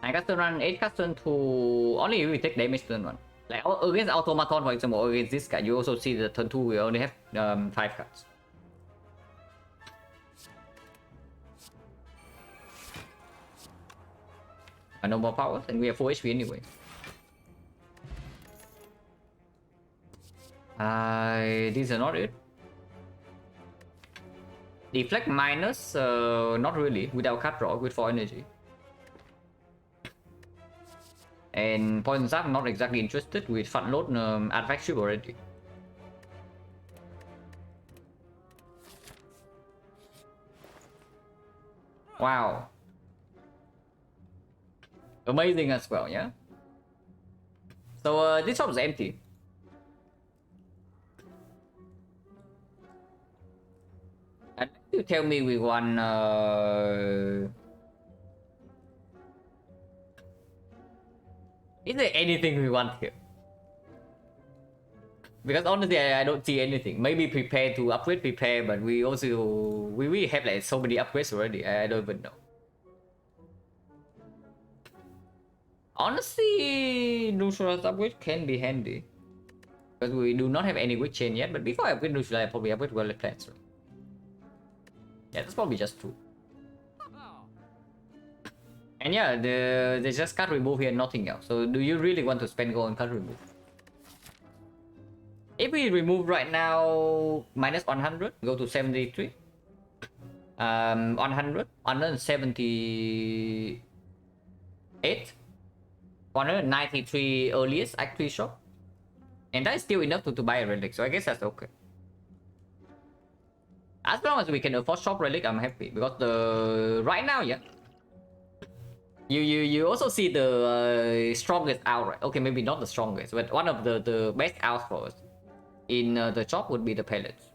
I cast turn run 8 cast turn to only if we take damage turn 1. Like against Automaton, for example, or against this guy, you also see the turn 2 we only have 5 cards. No more powers, and we have 4 HP anyway. These are not it. Deflect minus, not really, without card draw, with 4 energy. And Poison Zap, not exactly interested, with Fat Load, Artifact Ship already. Wow. Amazing as well, yeah? So this shop is empty. And you tell me we want is there anything we want here? Because honestly I don't see anything. Maybe prepare to upgrade, but we really have like so many upgrades already. I don't even know. Honestly, neutralize upgrade can be handy. Because we do not have any quick chain yet, but before I upgrade neutralize, I probably upgrade well plans. Right? Yeah, that's probably just true. And yeah, they just card remove here, nothing else. So do you really want to spend gold on card remove? If we remove right now, minus 100, go to 73. 100, 178. 193 earliest Act 3 shop. And that is still enough to buy a relic, so I guess that's okay. As long as we can afford shop relic, I'm happy. Because right now, yeah. You also see the strongest out, right? Okay, maybe not the strongest, but one of the best outs for us in the shop would be the pellets.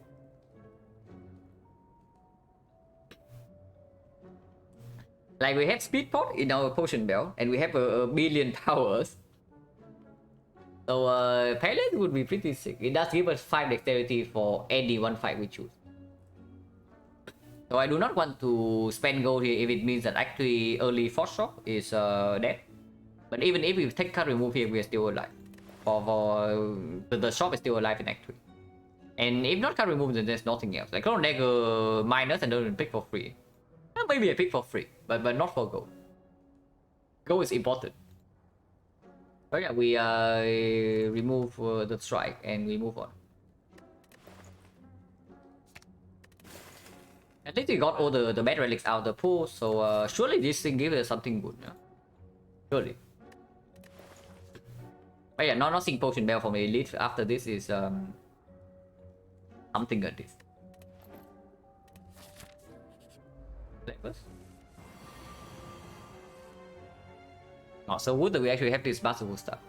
Like we have speed pot in our potion belt, and we have a billion powers. So pellets would be pretty sick. It does give us 5 dexterity for any one fight we choose. So I do not want to spend gold here if it means that actually early force shock is dead. But even if we take card remove here, we are still alive. The shop is still alive in Act 3. And if not card remove, then there's nothing else. Like Clone Dagger minus and don't pick for free. Maybe I pick for free, but not for gold. Gold is important. But yeah, we remove the strike and we move on. At least we got all the bad relics out of the pool, so surely this thing gives us something good, yeah? Surely. But yeah, not seeing potion bell from elite after this is something at this. Oh, so would we actually have this masterful stuff?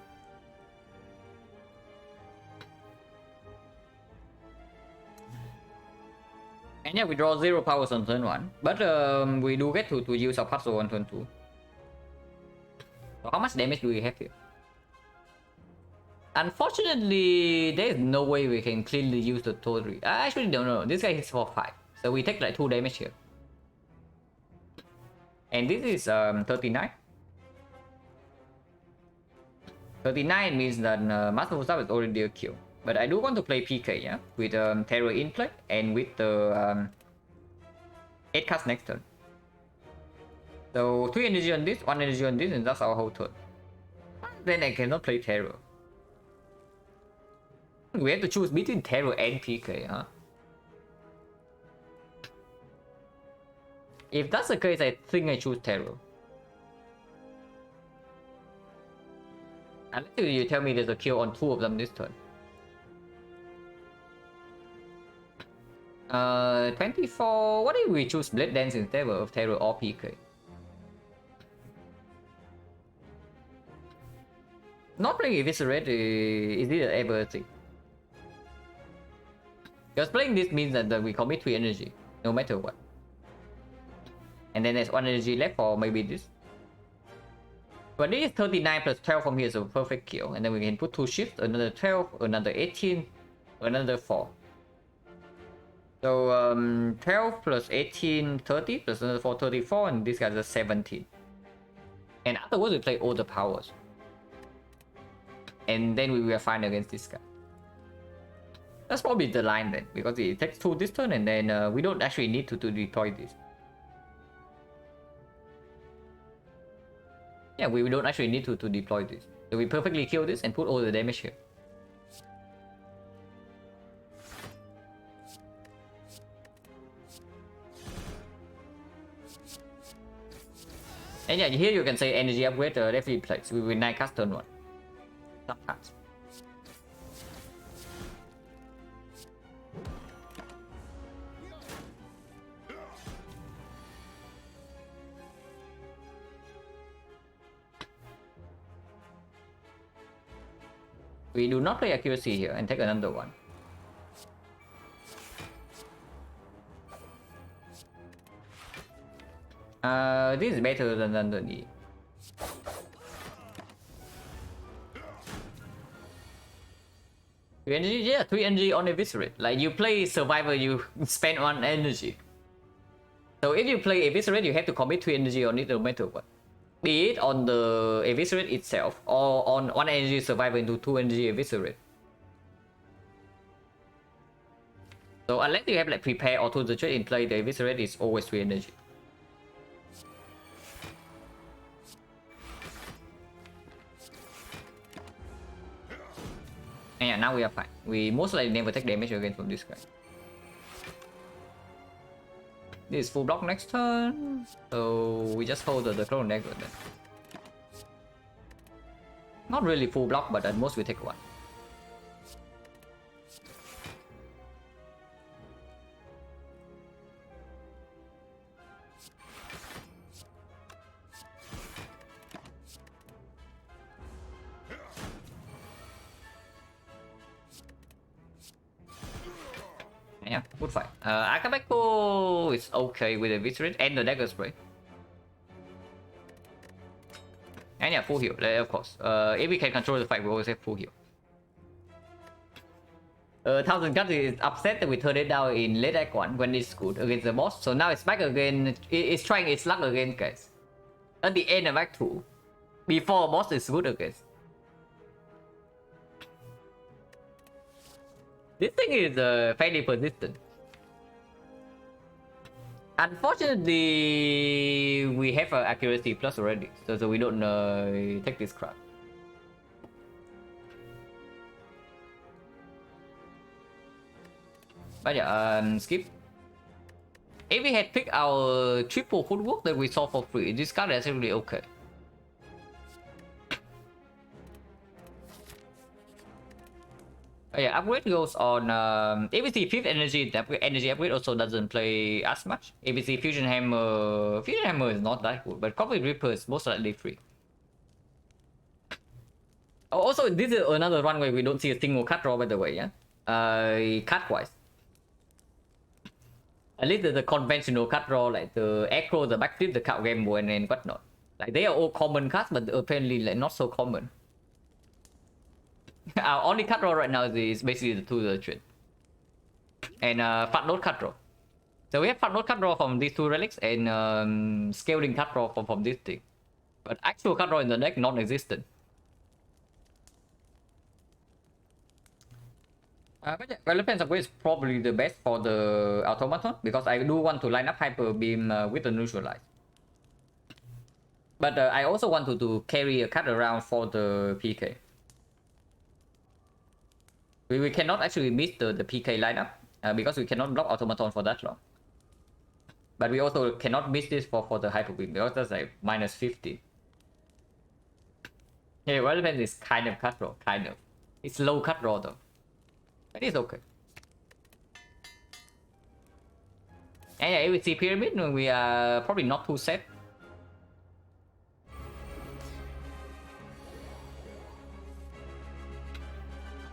And yeah, we draw 0 powers on turn 1, but we do get to use our puzzle on turn 2. So how much damage do we have here? Unfortunately, there is no way we can cleanly use the total. I actually don't know. This guy hits for 5, so we take like 2 damage here. And this is 39. 39 means that Masterful Staff is already a kill. But I do want to play PK, yeah? With Terror in play and with the 8 cast next turn. So 3 energy on this, 1 energy on this, and that's our whole turn. Then I cannot play Terror. We have to choose between Terror and PK, huh? If that's the case, I think I choose Terror. Unless you tell me there's a kill on 2 of them this turn. 24. What if we choose Blade Dance instead of Terror or PK? Not playing Eviscerate is it ever a thing? Because playing this means that we commit 3 energy, no matter what. And then there's 1 energy left for maybe this. But this is 39 plus 12 from here is a perfect kill. And then we can put 2 shifts, another 12, another 18, another 4. So 12 plus 18, 30, plus another 4, 34, and this guy's a 17. And afterwards we play all the powers. And then we were fine against this guy. That's probably the line then, because it takes 2 this turn, and then we don't actually need to deploy this. Yeah, we don't actually need to deploy this. So we perfectly kill this and put all the damage here. And yeah, here you can say energy upgrade definitely plays. We will 9 cast turn 1. Sometimes. We do not play accuracy here and take another one. This is better than the knee. Energy, yeah, 3 energy on Eviscerate. Like you play Survivor, you spend 1 energy. So if you play Eviscerate, you have to commit 3 energy on it no matter what. Be it on the Eviscerate itself or on 1 energy Survivor into 2 energy Eviscerate. So unless you have like Prepare or the trade in play, the Eviscerate is always 3 energy. And yeah, now we are fine. We most likely never take damage again from this guy. This is full block next turn, so we just hold the Clone Dagger then. Not really full block, but at most we take 1. Yeah, good fight. Akabeko is okay with the Eviscerate and the Dagger Spray. And yeah, full heal, of course. If we can control the fight, we always have full heal. 1000 Guts is upset that we turn it down in late act 1 when it's good against the boss. So now it's back again. It's trying its luck again, guys. At the end of act 2. Before boss is good again. This thing is fairly persistent. Unfortunately, we have accuracy plus already, so we don't take this crap. But yeah, skip. If we had picked our triple footwork that we saw for free, this card is actually okay. Yeah, upgrade goes on ABC 5th energy. The energy upgrade also doesn't play as much. ABC Fusion Hammer. Fusion Hammer is not that good, but Copy Reaper is most likely free. Oh, also, this is another run where we don't see a single cut draw, by the way, yeah? Cut wise. At least the conventional cut draw, like the Echo, the Backflip, the Cut Game and whatnot. Like, they are all common cards, but apparently like not so common. Our only cut draw right now is basically the 2 trade. And Fat Note cut draw. So we have Fat Note cut draw from these 2 relics and Scaling cut draw from this thing. But actual cut draw in the deck non-existent. But yeah, Relevance Upgrade is probably the best for the Automaton because I do want to line up Hyper Beam with the Neutralize. But I also want to carry a card around for the PK. We cannot actually miss the PK lineup because we cannot block Automaton for that long. But we also cannot miss this for the Hyper Beam because that's like minus 50. Yeah, Relevance is kind of cut draw, kind of. It's low cut draw though. But it's okay. And yeah, if we see Pyramid, we are probably not too set.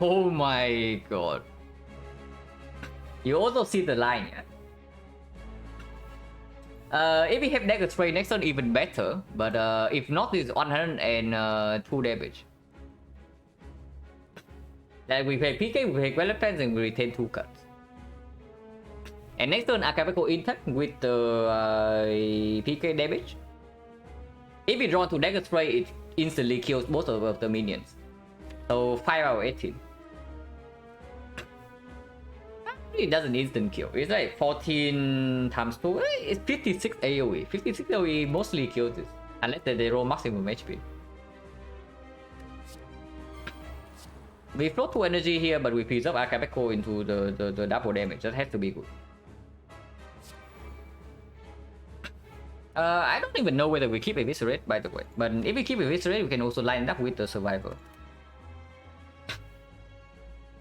Oh my god. You also see the line, yeah? If we have Dagger Spray next turn, even better. But if not, it's 102 damage. Like we play PK, we play Relevance, and we retain 2 cards. And next turn, Akabeko intact with the PK damage. If we draw to Dagger Spray, it instantly kills both of the minions. So 5 out of 18. It doesn't instant kill. It's like 14 times 2. It's 56 AoE. 56 AoE mostly kills this. Unless they roll maximum HP. We float 2 energy here, but we preserve Akabeko into the double damage. That has to be good. I don't even know whether we keep Eviscerate, by the way. But if we keep Eviscerate, we can also line it up with the Survivor.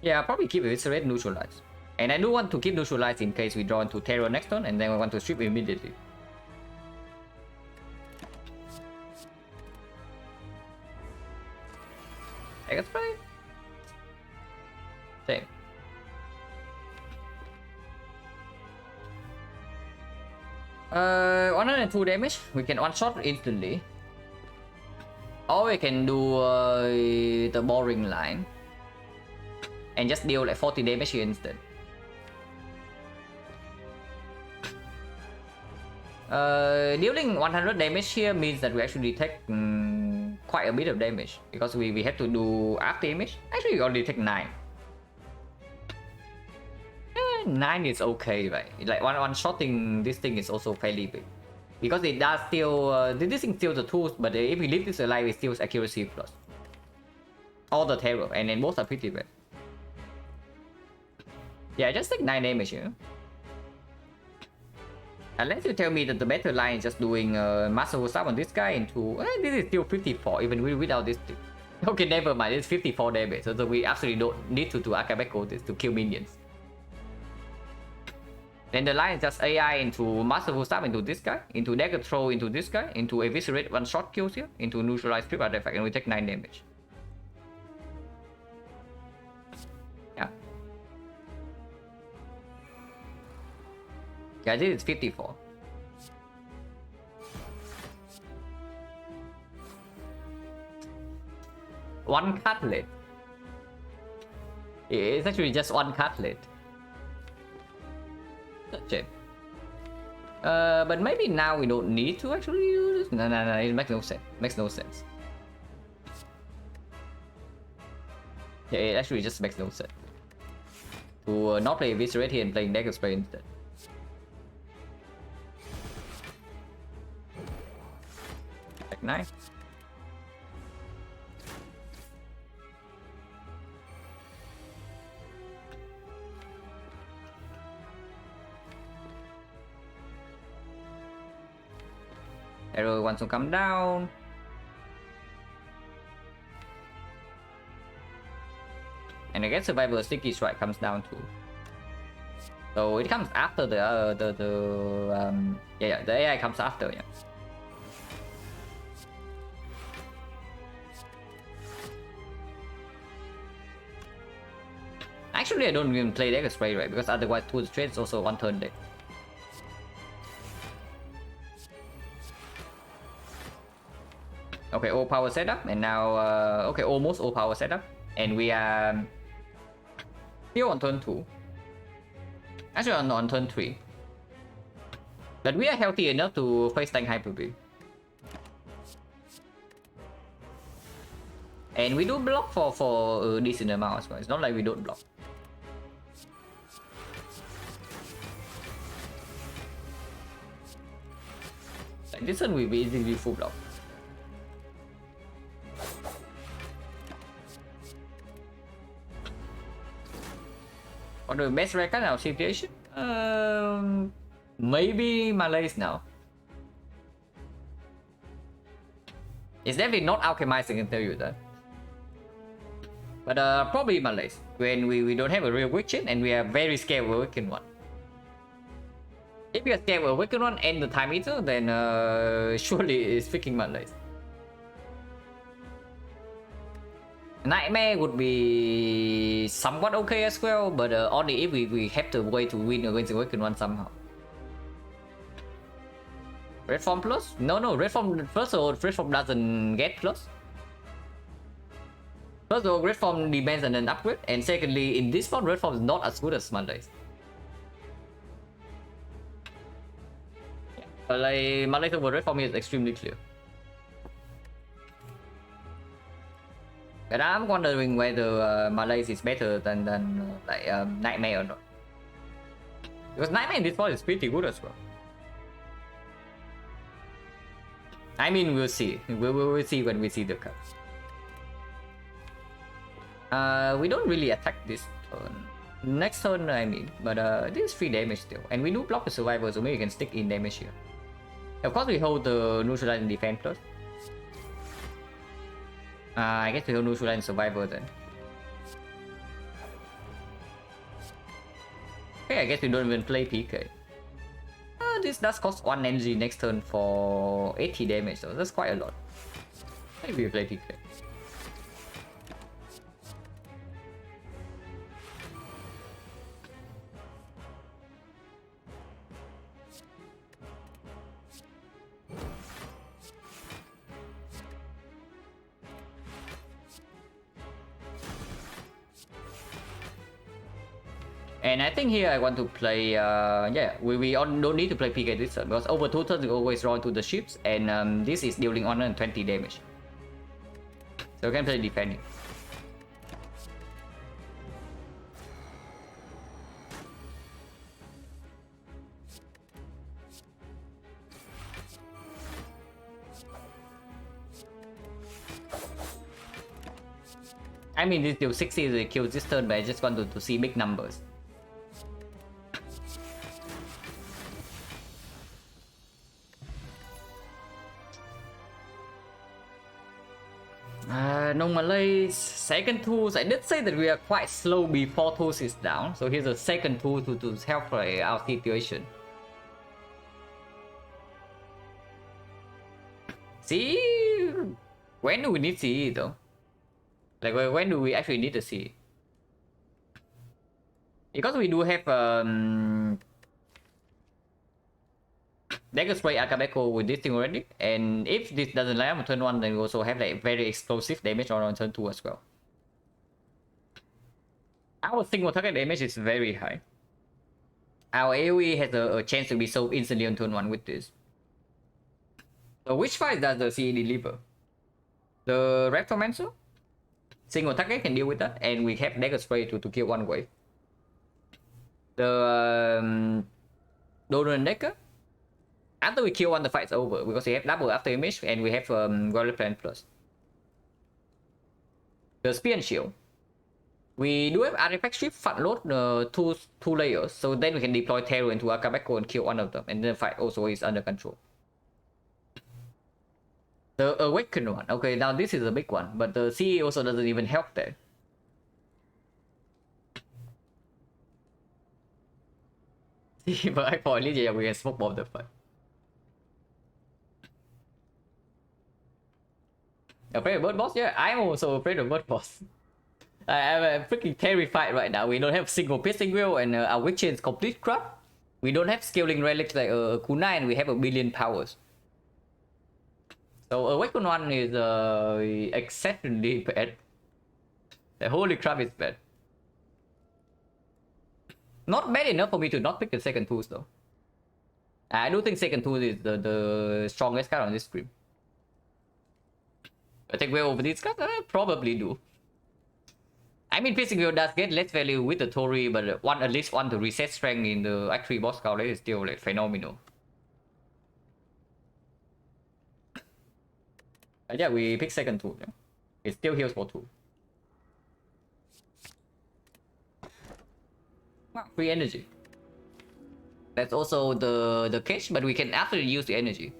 Yeah, I'll probably keep Eviscerate Neutralize. And I do want to keep Neutralize in case we draw into Terror next turn, and then we want to strip immediately. I guess right. Same. Uh, 102 damage. We can one-shot instantly. Or we can do the boring line. And just deal like 40 damage here instead. Dealing 100 damage here means that we actually take quite a bit of damage. Because we have to do after damage. Actually, we already take 9. 9 is okay, right? Like one-shotting this thing is also fairly big. Because it does still... this thing steals the tools, but if we leave this alive, it steals accuracy plus. All the terror, and then both are pretty bad. Yeah, just take 9 damage here. Unless you tell me that the better line is just doing Master Stab on this guy into... this is still 54, even without this thing. Okay, never mind, it's 54 damage, so we absolutely don't need to do Akabeko this to kill minions. Then the line is just AI into Masterful Stab into this guy, into Dagger Throw into this guy, into Eviscerate one-shot kills here, into Neutralize Strip Artifact, and we take 9 damage. Yeah. Yeah, this is 54. One cutlet. It's actually just one cutlet. Shame. But maybe now we don't need to actually use this. No, it makes no sense. Makes no sense. Yeah, it actually just makes no sense. To not play Eviscerate here and playing Dagger Spray instead. Like nice. Arrow wants to come down. And I guess Survivor Sticky Strike comes down too. So it comes after the AI comes after, yeah. Actually, I don't even play Dagger Spray, right? Because otherwise, Tool Trade is also one turn deck. Okay, all power setup, and now okay, almost all power setup, and we are still on turn 2. Actually, on turn 3. But we are healthy enough to face tank Hyper Beam. And we do block for a decent amount as well. It's not like we don't block. Like this one will be easily full block. For the best record now situation, maybe Malays now. It's definitely not alchemizing, I can tell you that. But probably Malays, when we don't have a real weak chain and we are very scared of a weakened one. If we are scared of a weakened one and the Time Eater, then surely it's freaking Malays. Nightmare would be somewhat okay as well, but only if we have the way to win against the weakened one somehow. Red Form plus? No, Red Form, first of all, Red Form doesn't get plus. First of all, Red Form demands an upgrade, and secondly, in this one, Red Form is not as good as Malays. But like, Malays over Red Form is extremely clear. But I'm wondering whether Malays is better than Nightmare or not. Because Nightmare in this one is pretty good as well. I mean, we'll see. We'll see when we see the cards. We don't really attack this turn. Next turn, I mean. But this is 3 damage still. And we do block the Survivor, so maybe we can stick in damage here. Of course, we hold the Neutralize and Defense plus. I guess we hold Neutralize and Survivor then. Okay, I guess we don't even play PK. This does cost 1 energy next turn for 80 damage, so that's quite a lot. Maybe we play PK. And I think here I want to play, yeah, we don't need to play PK this turn, because over 2 turns we always draw into the ships, and this is dealing 120 damage. So we can play defending. I mean, this deal 60 kills this turn, but I just want to see big numbers. No Malays. Second tools. I did say that we are quite slow before tools is down. So here's a second tool to help our situation. See? When do we need CE though? Like when do we actually need the CE? Because we do have Dagger Spray Akabeko with this thing already, and if this doesn't line up on turn 1, then we also have like very explosive damage on turn 2 as well. Our single target damage is very high. Our AoE has a chance to be sold instantly on turn 1 with this. So which fight does the CE deliver? The Reptomancer? Single target can deal with that, and we have Dagger Spray to kill one wave. The Doran Decker? After we kill one, the fight's over, because we have double after image, and we have Warrior Plan plus. The Spear and Shield. We do have Artifact Strip, front load two layers, so then we can deploy Terror into Akabeko and kill one of them, and then the fight also is under control. The Awakened one. Okay, now this is a big one, but the CE also doesn't even help there. But I for least, yeah, we can smoke bomb the fight. Afraid of bird boss? Yeah, I'm also afraid of bird boss. I'm freaking terrified right now. We don't have single piercing wheel, and our witch chain is complete crap. We don't have scaling relics like kunai, and we have a billion powers. So Awakened one is exceptionally bad. The holy crap is bad. Not bad enough for me to not pick the second tools though. I do think second tool is the strongest card on this screen. I think we're over these cards? Probably do. I mean, piercing wheel does get less value with the Tori, but at least one to reset strength in the Act 3 boss card is still like phenomenal. Yeah, we pick second tool. Yeah. It still heals for 2. Free energy. That's also the cage, but we can actually use the energy.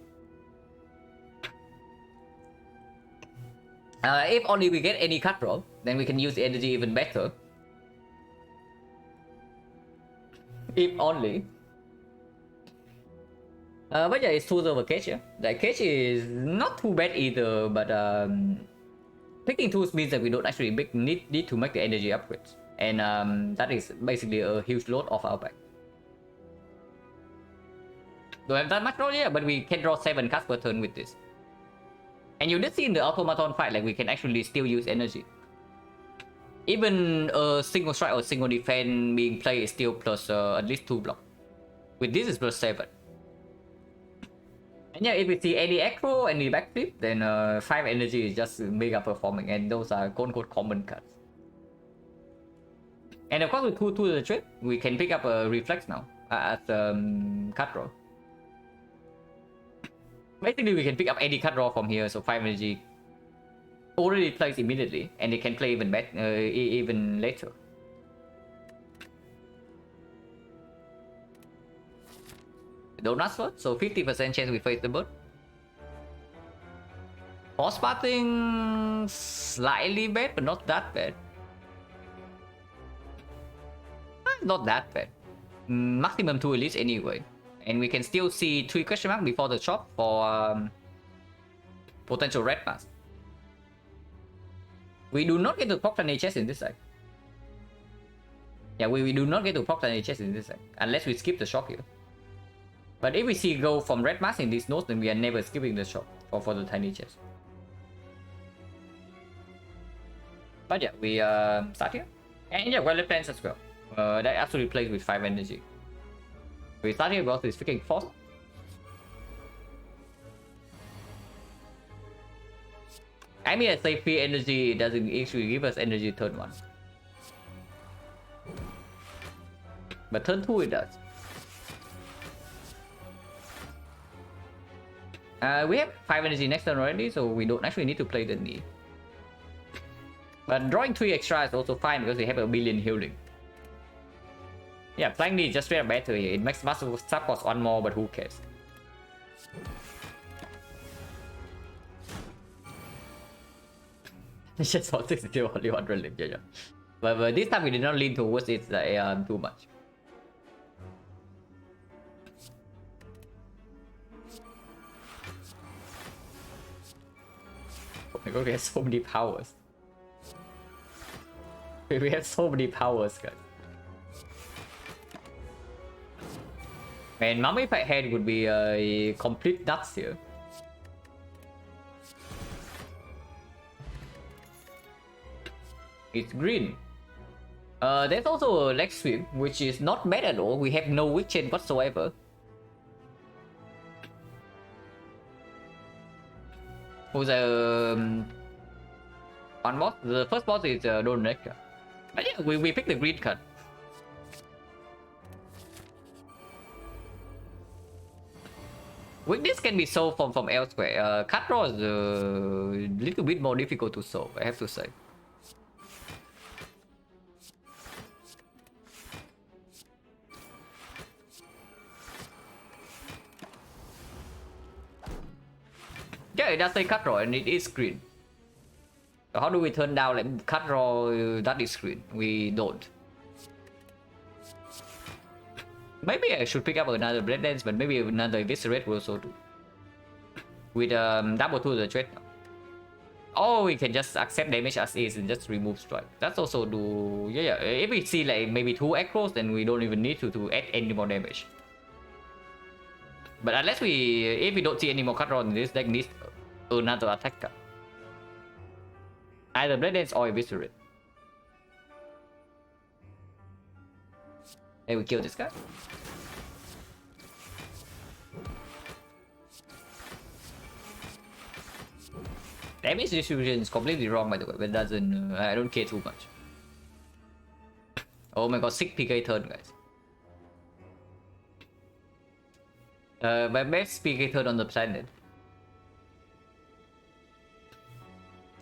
If only we get any cut draw, then we can use the energy even better. If only. But yeah, it's tools over cage, yeah. The cage is not too bad either, but picking tools means that we don't actually need to make the energy upgrades. And that is basically a huge load off our back. Don't have that much draw, yeah, but we can draw 7 cards per turn with this. And you did see in the automaton fight, like we can actually still use energy. Even a single strike or single defense being played is still plus at least 2 block. With this is plus 7. And yeah, if we see any acro, any backflip, then 5 energy is just mega performing, and those are quote-unquote common cards. And of course with 2 to the trip, we can pick up a reflex now as cut draw. Basically, we can pick up any cut draw from here, so 5 energy already plays immediately, and it can play even later. Donuts first, so 50% chance we face the bird. Boss spotting slightly bad, but not that bad. Not that bad. Maximum 2 elites anyway. And we can still see 3 question mark before the chop for potential red mask. We do not get to proc HS in this side. Yeah, we do not get to proc HS in this side. Unless we skip the shock here. But if we see go from red mask in this node, then we are never skipping the shock for the tiny chest. But yeah, we start here. And yeah, well plans as well. That absolutely plays with 5 energy. We start here because it's freaking force. I mean, I say free energy doesn't actually give us energy turn 1. But turn 2 it does. We have 5 energy next turn already, so we don't actually need to play the knee. But drawing 3 extra is also fine because we have a billion healing. Yeah, playing knee is just straight up better here. It makes muscle sub cost 1 more, but who cares? It's just for 62 only 100 limb, yeah. But this time we did not lean towards it too much. Oh my god, we have so many powers. We have so many powers, guys. Man, Mummified Head would be a complete nuts here. It's green. There's also a leg sweep, which is not bad at all. We have no weak chain whatsoever. Who's one boss? The first boss is Donek. But yeah, we pick the green card. Weakness can be solved from elsewhere. Cut draw is a little bit more difficult to solve, I have to say. Yeah, it does say cut draw and it is green. So how do we turn down like cut draw that is green? We don't. Maybe I should pick up another Blade Dance, but maybe another Eviscerate will also do. With double to the threat. Or we can just accept damage as is and just remove strike. That's also do. Yeah. If we see like maybe 2 echoes, then we don't even need to add any more damage. But unless if we don't see any more cut draw, this deck needs another attack card. Either Blade Dance or Eviscerate. Hey, we kill this guy. Damage distribution is completely wrong, by the way, but doesn't. I don't care too much. Oh my god, 6 PK turn, guys. My best PK turn on the planet.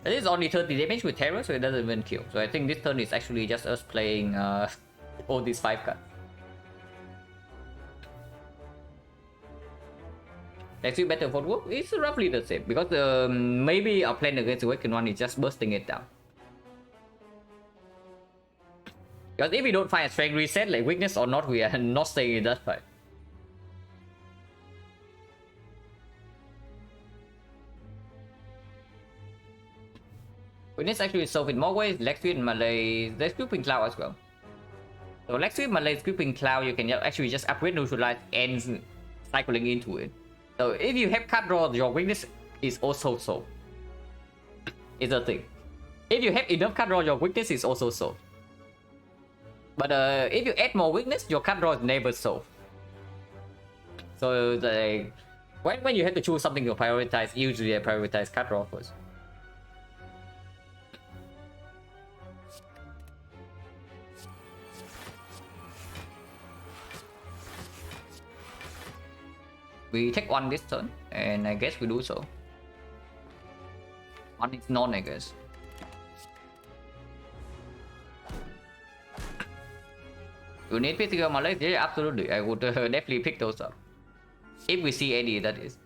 It is only 30 damage with Terror, so it doesn't even kill. So I think this turn is actually just us playing all these 5 cards. Next week Battle for Wolf is roughly the same because maybe our plan against the Awakened one is just bursting it down. Because if we don't find a strength reset, like weakness or not, we are not staying in that fight. Weakness actually solved in more ways. Lex Sweep and Malay, there's Sweeping Cloud as well. So Lex Sweep, Malay, Sweeping Cloud, you can actually just upgrade, neutralize, and cycling into it. So if you have cut draw, your weakness is also solved. It's a thing. If you have enough cut draw, your weakness is also solved. But if you add more weakness, your cut draw is never solved. So when you have to choose something to prioritize, usually I prioritize cut draw first. We take 1 this turn, and I guess we do so. 1 is none, I guess. You need physical Malay? Yeah, absolutely. I would definitely pick those up. If we see any, that is.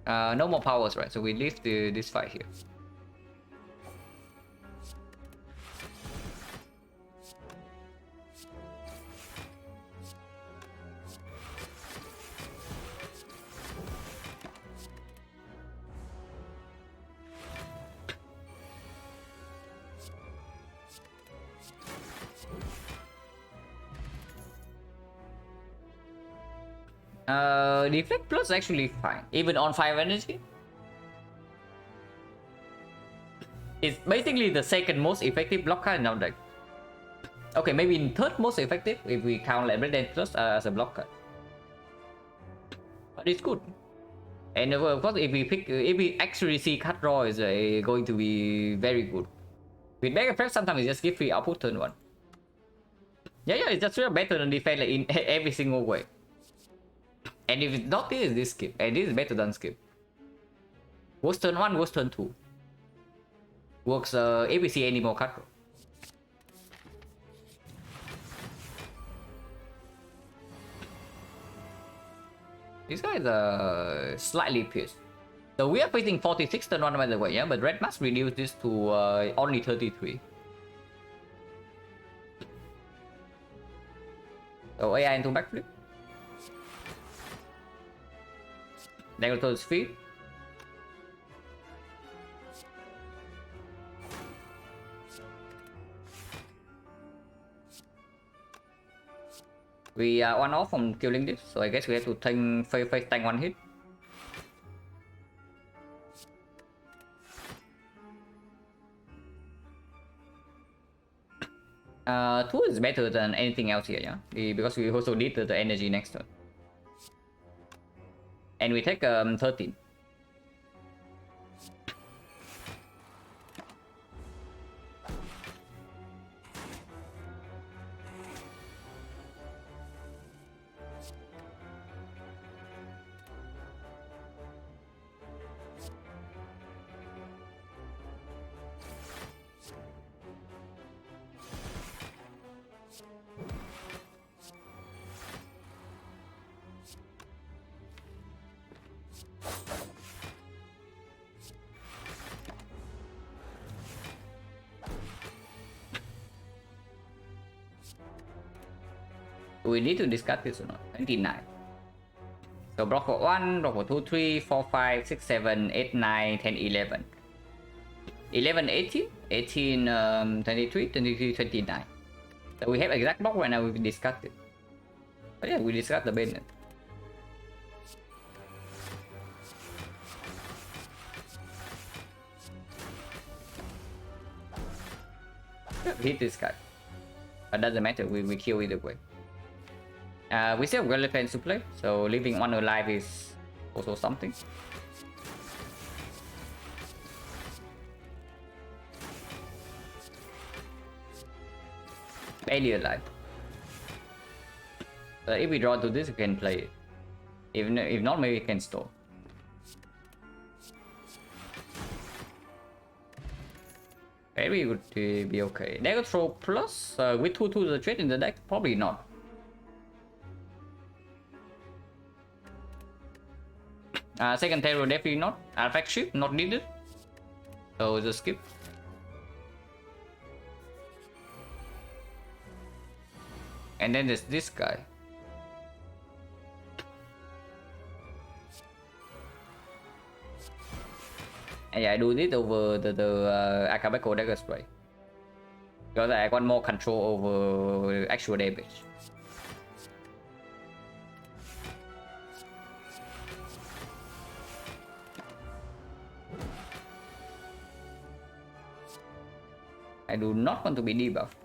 No more powers, right? So we leave this fight here. Deflect plus actually fine, even on 5 energy. It's basically the second most effective block card in our deck. Okay, maybe in third most effective if we count like Red Dead Plus as a block card. But it's good. And of course, if we actually see cut draw is going to be very good. With Mega Prep, sometimes it just give free output turn 1. Yeah, it's just real better than defense like, in every single way. And if it's not this skip, and this is better than skip. Worst turn 1, worst turn 2. Works if we see any more cut draw. These guys are slightly pissed. So we are facing 46 turn 1 by the way, yeah? But Red must reduce this to only 33. So AI into backflip. Then go to his feet. We are 1 off from killing this, so I guess we have to face tank 1 hit. Two is better than anything else here, yeah? Because we also need the energy next turn. And we take 13. We need to discuss this or not. 29. So block for 1, block for 2, 3, 4, 5, 6, 7, 8, 9, 10, 11. 11, 18, 18, 23, 23, 29. So we have exact block right now, we discussed it. But yeah, we discussed the base. Hit this guy. But doesn't matter, we kill either way. We still have relevance to play, so leaving one alive is also something. Barely alive. So if we draw to this, we can play it. If not, maybe we can stall. Maybe it would be okay. Dagger throw plus with 2 to the trade in the deck? Probably not. Second terror definitely not. Artifact ship not needed. So just skip. And then there's this guy. And yeah, I do this over the Akabeko Dagger Spray. Because I want more control over actual damage. I do not want to be debuffed.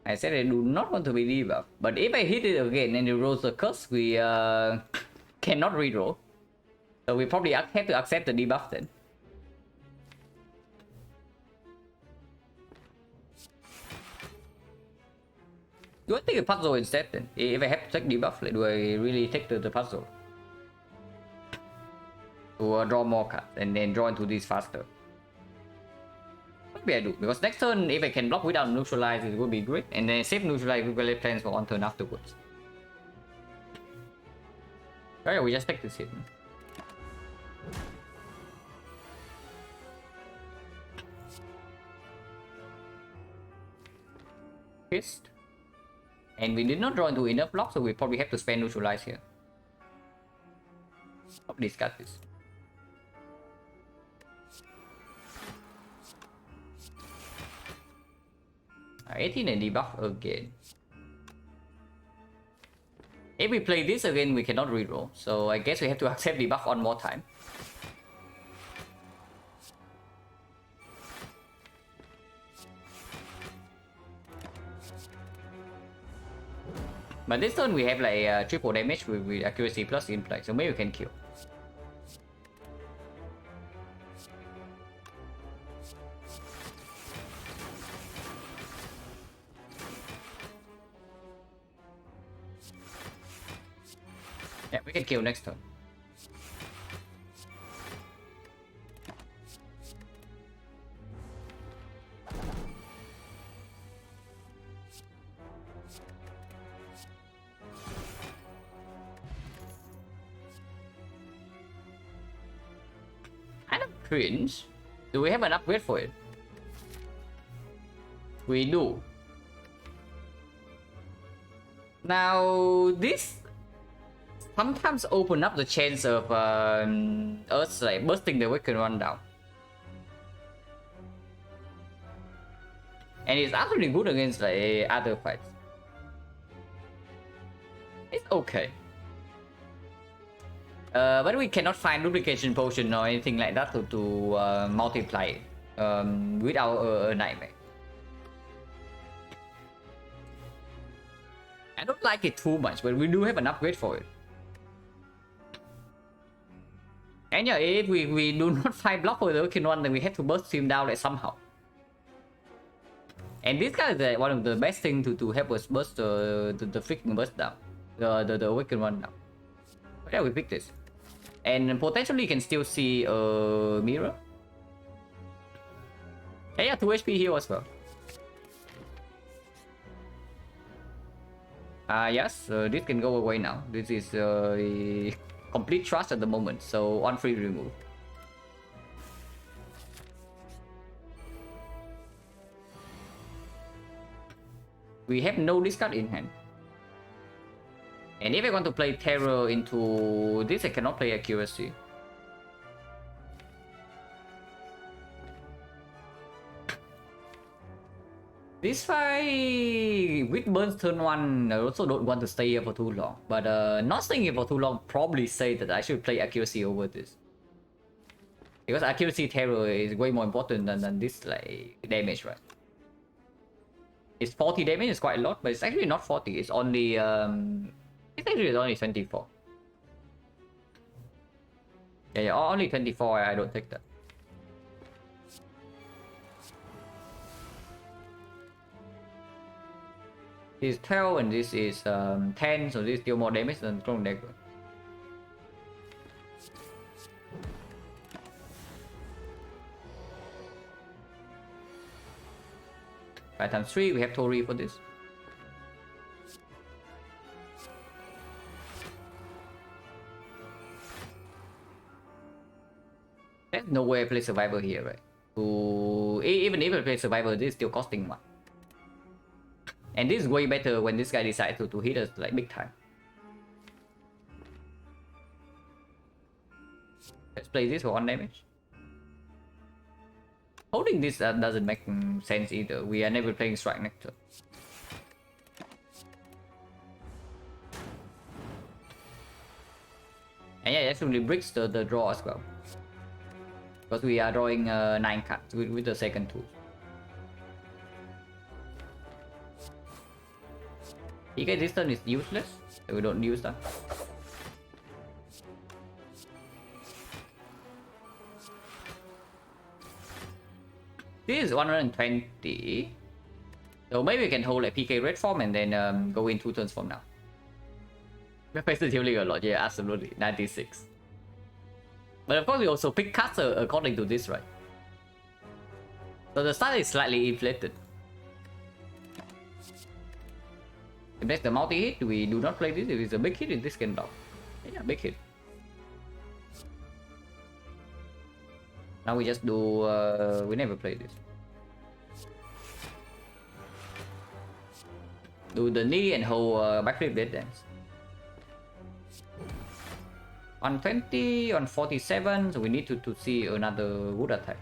I said I do not want to be debuffed, but if I hit it again and it rolls a curse, we cannot reroll. So we probably have to accept the debuff then. Do I take a puzzle instead then? If I have to take debuff, do I really take the puzzle? To draw more cards and then draw into these faster. Maybe I do, because next turn if I can block without neutralize it would be great, and then save neutralize we will plans for one turn afterwards. Oh yeah, we just take this hit. Pissed. And we did not draw into enough blocks, so we probably have to spend neutralize here. Stop discard this. Uh, 18 and debuff again. If we play this again, we cannot reroll, so I guess we have to accept debuff one more time. But this turn we have like triple damage with accuracy plus in play, so maybe we can kill. Yeah, we can kill next turn. Cringe. Do we have an upgrade for it? We do. Now this sometimes open up the chance of us like bursting the weaken run down. And it's actually good against like other fights. It's okay. But we cannot find duplication potion or anything like that to multiply without a nightmare. I don't like it too much, but we do have an upgrade for it. And yeah, if we do not find block for the working one, then we have to burst him down like somehow. And this guy is one of the best things to help us burst the freaking burst down, the awakened one down. But yeah, we pick this. And potentially you can still see a mirror. Yeah, 2 HP heal as well. Yes, this can go away now. This is complete trust at the moment, so on free remove. We have no discard in hand. And if I want to play Terror into this, I cannot play Accuracy. This fight with burns turn 1, I also don't want to stay here for too long. But not staying here for too long probably say that I should play Accuracy over this. Because Accuracy Terror is way more important than this like damage, right? It's 40 damage, it's quite a lot, but it's actually not 40, it's only it's actually only 24. Yeah, only 24, I don't take that. This is 12 and this is 10, so this deal more damage than Clone Dagger. By times 3, we have Tori for this. There's no way I play Survivor here, right? Even if I play Survivor, this is still costing 1. And this is way better when this guy decides to hit us like big time. Let's play this for 1 damage. Holding this doesn't make sense either. We are never playing Strike Nectar. And yeah, it actually breaks the draw as well. Because we are drawing 9 cards with the second tool. PK this turn is useless, so we don't use that. This is 120. So maybe we can hold a PK red form and then go in 2 turns from now. We're facing healing a lot, yeah, absolutely. 96. But of course we also pick cards according to this, right? So the start is slightly inflated. If that's the multi-hit, we do not play this. If it's a big hit, this can block. Yeah, big hit. Now we just do... we never play this. Do the knee and hold backflip dead dance. On 20, on 47, so we need to see another wood attack.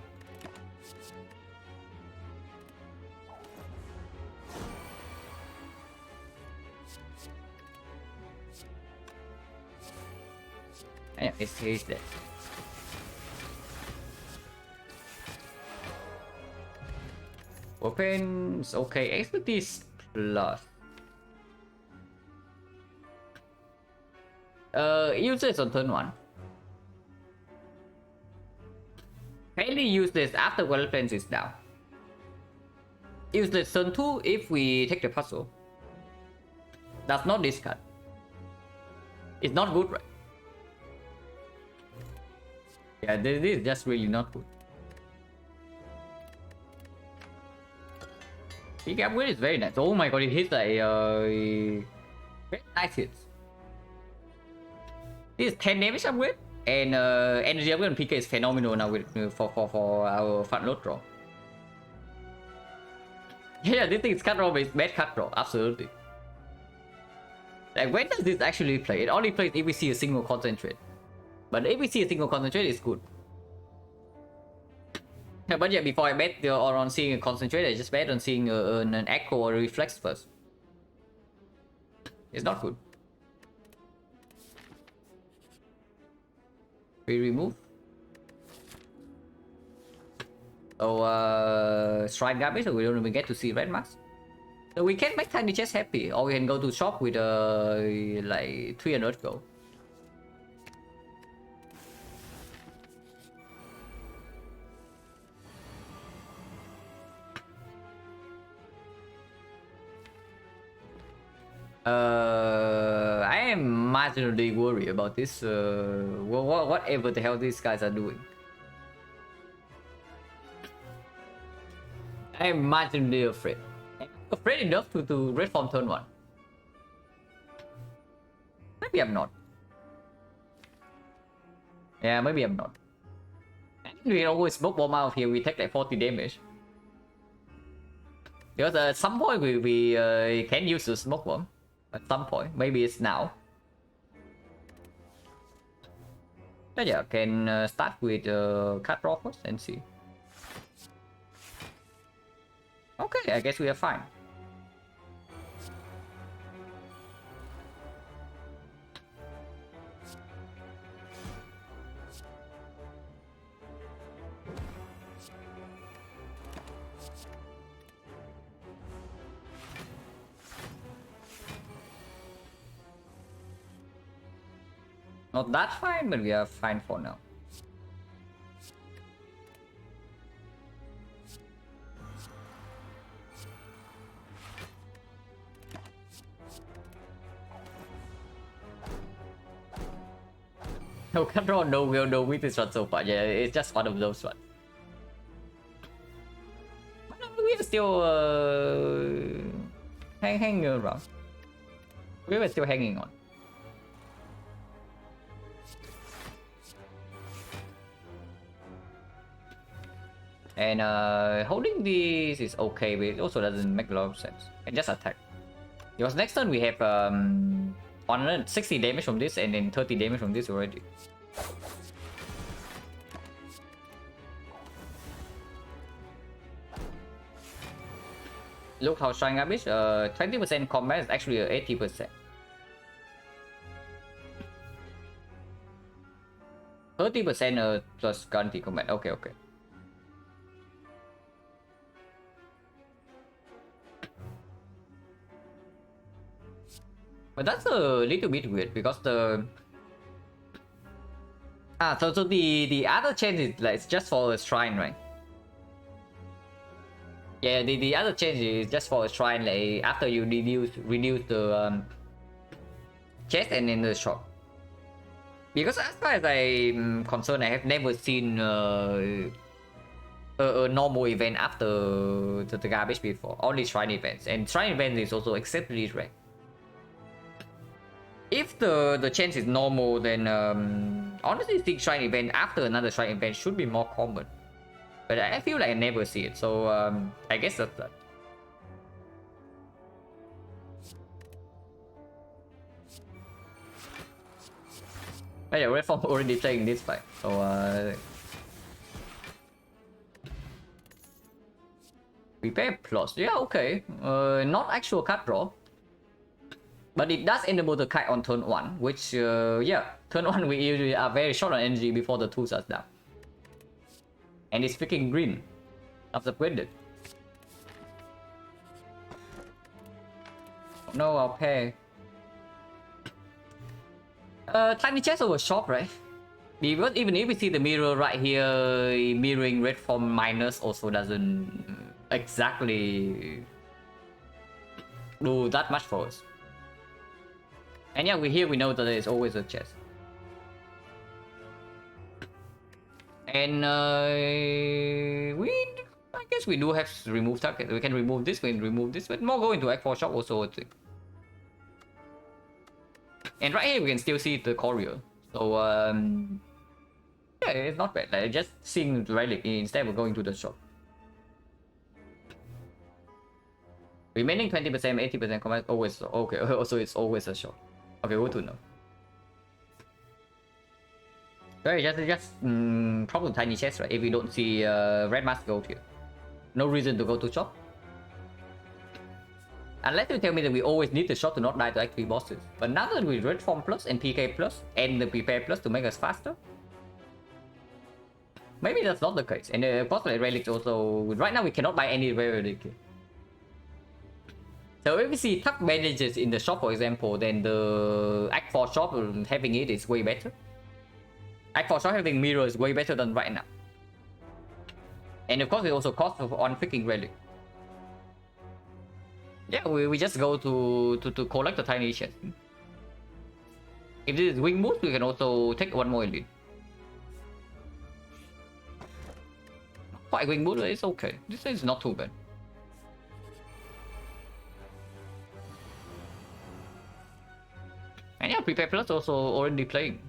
Yeah, it's dead. Weapons, okay, expertise plus. Useless on turn 1. Fairly useless after Well Plans is down. Useless turn 2 if we take the puzzle. Does not discard. It's not good, right? Yeah, this is just really not good. Big upgrade is very nice. Oh my god, it hits like very nice hits. This is 10 damage upgrade, and energy upgrade on PK is phenomenal now with for our front load draw. Yeah, this thing is cut draw is bad cut draw, absolutely. Like when does this actually play? It only plays if we see a single concentrate. But if we see a single concentrate, it's good. Yeah, but yeah, before I bet on seeing a concentrate, I just bet on seeing an echo or a reflex first. It's not good. We remove. So strike garbage, so we don't even get to see red mask. So we can make Tiny Chest happy, or we can go to shop with like 300 gold. I am marginally worried about this. Whatever the hell these guys are doing. I am marginally afraid. I'm afraid enough to red form turn 1. Maybe I'm not. Yeah, maybe I'm not. We always smoke bomb out of here. We take like 40 damage. Because at some point we can use the smoke bomb. At some point, maybe it's now. But yeah, can start with card draw first and see. Okay, I guess we are fine. Not that fine, but we are fine for now. No control, no will, no with this one so far. Yeah, it's just one of those ones. But no, we are still hanging around. We were still hanging on. And holding this is okay, but it also doesn't make a lot of sense. And just attack. Because next turn we have 160 damage from this and then 30 damage from this already. Look how strong garbage. 20% combat is actually 80%. 30% plus guaranteed combat. Okay, okay. But that's a little bit weird because the so the other change is like it's just for a shrine, right? Yeah, the other change is just for a shrine, like after you reduce the chest and then the shop. Because as far as I'm concerned, I have never seen a normal event after the garbage before. Only shrine events, and shrine events is also exceptionally rare. If the change is normal, then honestly, think shrine event after another shrine event should be more common. But I feel like I never see it, so I guess that's that. But yeah, Red Form already playing this fight, so prepare plus, yeah, okay. Not actual card draw. But it does enable the kite on turn 1, which, yeah, turn 1 we usually are very short on energy before the 2 starts down. And it's freaking green. That's upgraded. No, I'll pay. Tiny chest over shop, right? Because even if we see the mirror right here, mirroring red form minus also doesn't exactly do that much for us. And yeah, we know that there's always a chest. And I guess we do have to remove target. We can remove this, we can remove this, but more going to X4 shop also a thing. And right here we can still see the courier. So yeah, it's not bad. Like just seeing the relic instead of going to the shop. Remaining 20%, 80% combat always okay. Also, it's always a shop. Okay, good to know. Right, just probably tiny chest, right? If we don't see red mask gold here, no reason to go to shop. Unless you tell me that we always need the shop to not die to actually bosses. But now that we red form plus and PK plus and the prepare plus to make us faster, maybe that's not the case. And of course, like relics also. Right now we cannot buy any rare relic. So if we see tough bandages in the shop, for example, then the Act 4 shop having it is way better. Act 4 shop having mirror is way better than right now. And of course it also costs on freaking relic. Yeah, we just go to collect the tiny chest. If this is wing boost, we can also take one more elite. Quite wing boost, it's okay. This is not too bad. And yeah, prepare plus also already playing.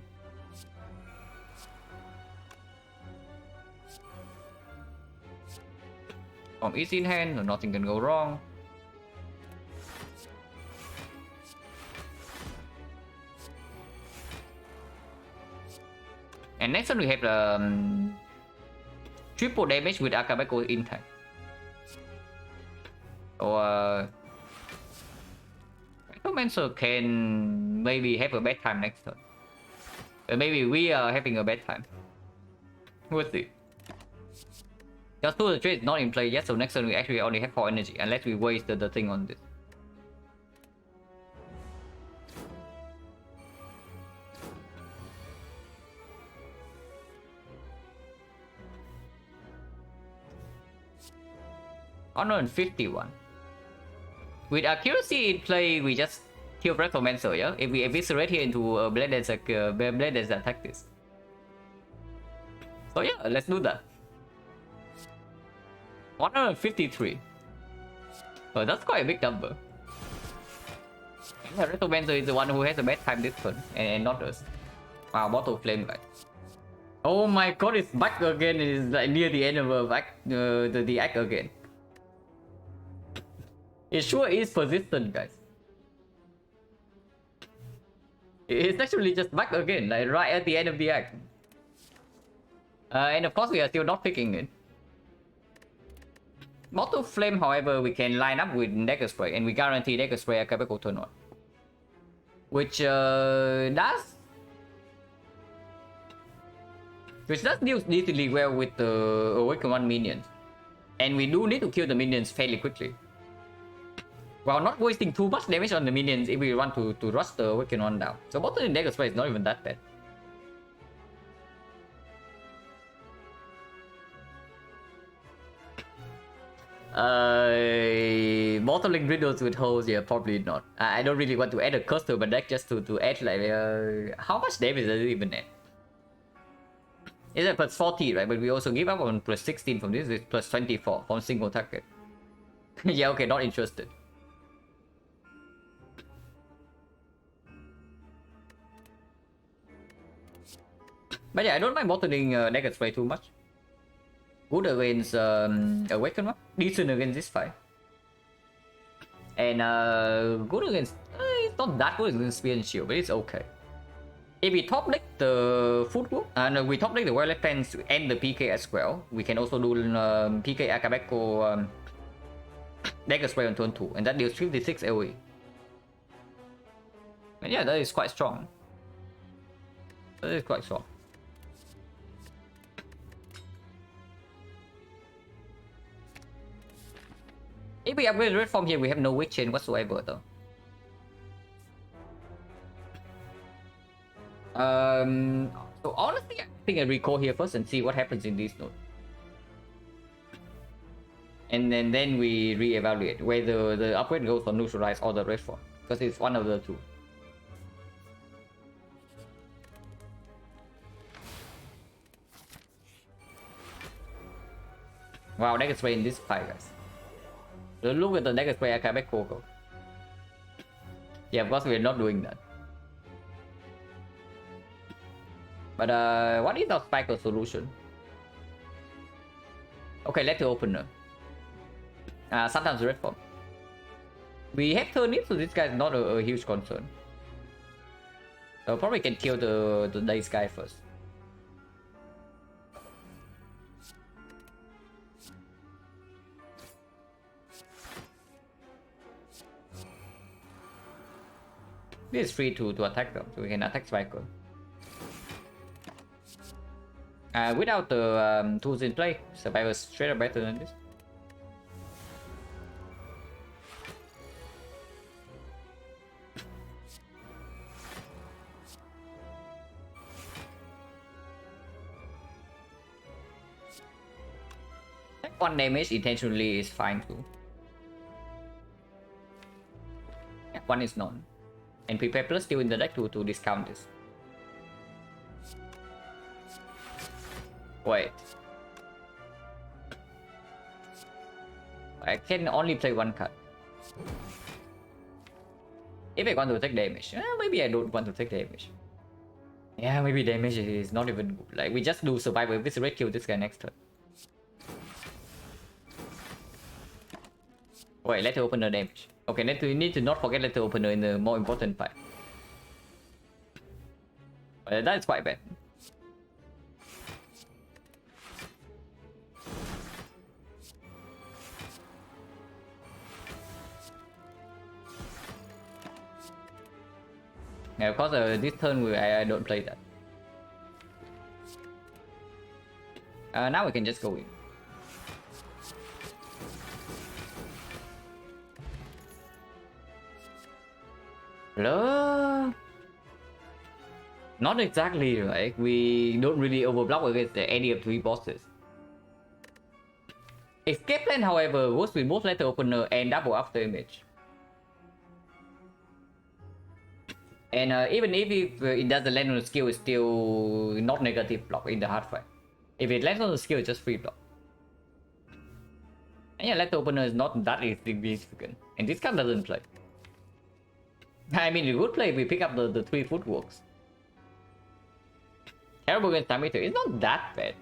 Platform is in hand, so nothing can go wrong. And next one we have triple damage with Akabeko intact. Or Necromancer can maybe have a bad time next turn. Maybe we are having a bad time. We'll see. Just the trade is not in play yet, so next turn we actually only have 4 energy, unless we waste the thing on this. Honor and 51. With accuracy in play, we just kill Recommencer, yeah? If we eviscerate here into a Blade Dance attack this. So yeah, let's do that. 153. Oh, that's quite a big number. Yeah, Recommencer is the one who has a bad time this turn, and not us. Wow, Bottle Flame, guys. Oh my god, it's back again. It is like near the end of the act again. It sure is persistent, guys. It's actually just back again, like right at the end of the act. And of course, we are still not picking it. Mortal Flame, however, we can line up with Dagger Spray, and we guarantee Dagger Spray Akabeko turn on. Which does deal decently well with the Awaken 1 minions. And we do need to kill the minions fairly quickly, while not wasting too much damage on the minions if we want to rush the Awaken 1 down. So Bottle in Dagger Spray is not even that bad. Bottling Riddles with holes, yeah, probably not. I don't really want to add a curse to my deck just to add like how much damage does it even add? It's at plus 40, right? But we also give up on plus 16 from this, it's plus 24 from single target. Yeah, okay, not interested. But yeah, I don't mind bottling Dagger Spray too much. Good against Awaken 1, decent against this fight. And good against... it's not that good against Spear and Shield, but it's okay. If we top deck the Footwork, no, we top deck the Wireless Pants and the PK as well, we can also do PK Akabeko Dagger Spray on turn 2, and that deals 56 AoE. And yeah, that is quite strong. That is quite strong. If we upgrade the red form here, we have no Witch Chain whatsoever though. So honestly, I think I recall here first and see what happens in these nodes. And then we re-evaluate whether the upgrade goes on Neutralize or the red form, because it's one of the two. Wow, Dagger Spray in this fight, guys. Look at the Dagger Spray Akabeko go. Yeah, of course we're not doing that. But what is our Spike solution? Okay, let's open her. Sometimes red form. We have turn it, so this guy is not a huge concern. So probably can kill the dice guy first. This is free to attack them, so we can attack Spiker. Without the tools in play, Survivor is straight up better than this. One damage intentionally is fine too. Yeah, one is none. And prepare plus still in the deck to discount this. Wait. I can only play one card. If I want to take damage, maybe I don't want to take damage. Yeah, maybe damage is not even good. Like, we just do survival, eviscerate, kill this guy next turn. Wait, letter opener damage. Okay, we need to not forget letter opener in the more important fight. That's quite bad. Yeah, of course, this turn I don't play that. Now we can just go in. Hello? Not exactly, right? We don't really overblock against any of 3 bosses. Escape plan, however, works with both letter opener and double after image. And even if it doesn't land on the skill, it's still not negative block in the hard fight. If it lands on the skill, it's just free block. And yeah, letter opener is not that significant. And this card doesn't play. I mean, it would play if we pick up the 3 footworks. Terrible against time meter. It's not that bad.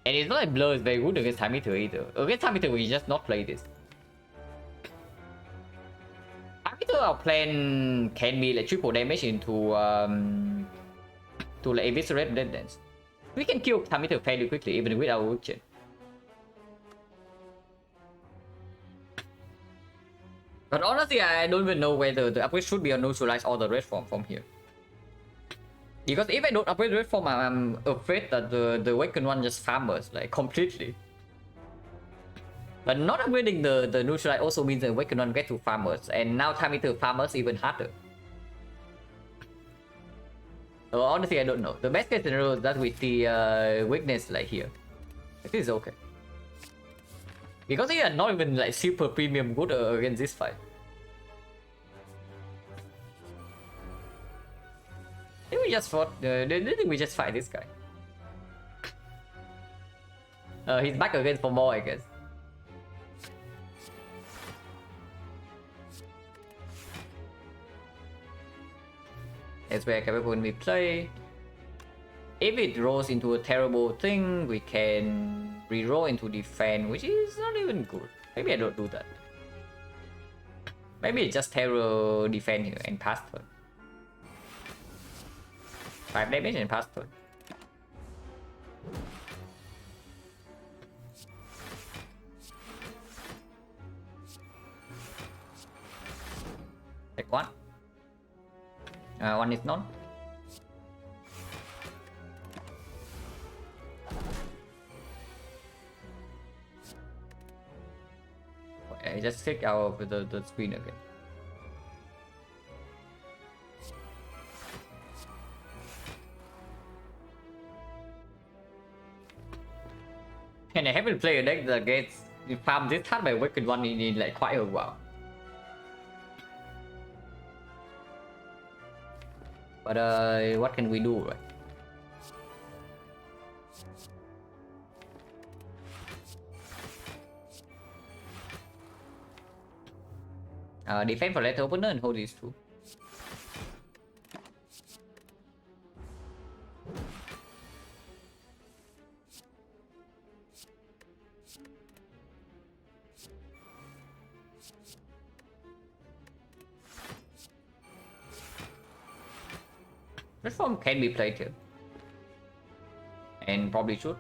And it's not like Blur is very good against time meter either. Against time meter, we just not play this. Time meter, our plan can be like triple damage into to like eviscerate dead dance. We can kill time meter fairly quickly even with our wood chain. But honestly, I don't even know whether the upgrade should be a neutralize all the red form from here. Because if I don't upgrade red form, I'm afraid that the awakened one just farmers like completely. But not upgrading the neutralize also means the awakened one get to farmers, and now time meter farmers even harder. So honestly, I don't know. The best case scenario is that we see weakness like here. This is okay. Because they are not even like super premium good against this fight. I think we just fought. I think we just fight this guy. He's back against for more, I guess. That's where when we play. If it rolls into a terrible thing, we can reroll into defense, which is not even good. Maybe I don't do that. Maybe it's just terror defense here and pass turn. 5 damage and pass turn. Take 1. 1 is none. I just click out of the screen again. And I haven't played a deck that gets farm this card by Wicked One in like quite a while. But what can we do, right? Defend for letter opener and hold these 2. This form can be played here. And probably should.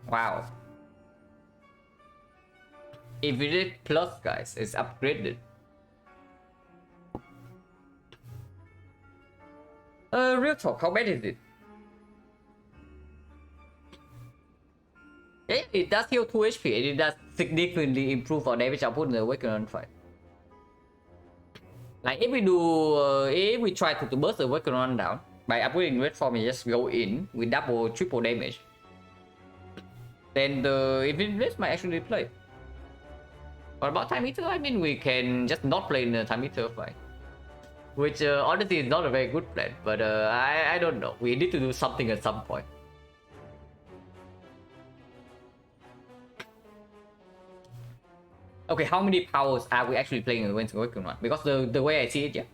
Wow. If we did plus, guys, it's upgraded. Real talk, how bad is it? It does heal 2 HP and it does significantly improve our damage output in the Awakened fight. Like if we do, if we try to burst the Awakened down by upgrading red form and just go in with double, triple damage, then the Infinite might actually play. What about time meter? I mean, we can just not play in the time meter fight. Which honestly is not a very good plan, but I don't know. We need to do something at some point. Okay, how many powers are we actually playing against XecnaR? Because the way I see it, yeah.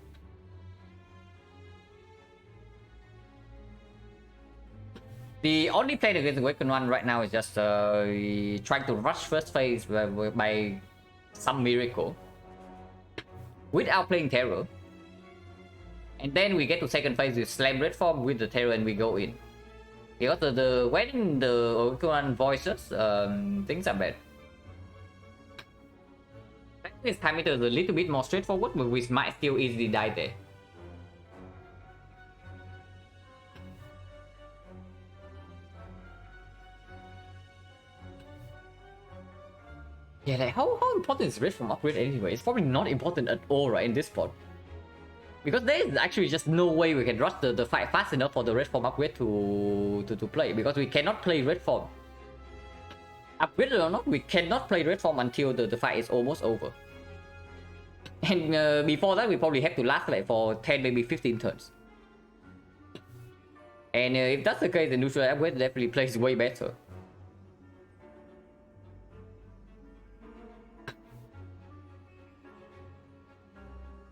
The only plan against XecnaR right now is just trying to rush first phase by some miracle without playing Terror. And then we get to second phase with Slam Red Form with the Terror and we go in. Because when the XecnaR voices, things are bad. This time it is a little bit more straightforward, but we might still easily die there. Yeah, like how important is Red Form upgrade anyway? It's probably not important at all, right, in this spot. Because there is actually just no way we can rush the fight fast enough for the Red Form upgrade to play. Because we cannot play Red Form. Upgraded or not, we cannot play Red Form until the fight is almost over. And before that, we probably have to last like for 10, maybe 15 turns. And if that's the case, the neutral upgrade definitely plays way better.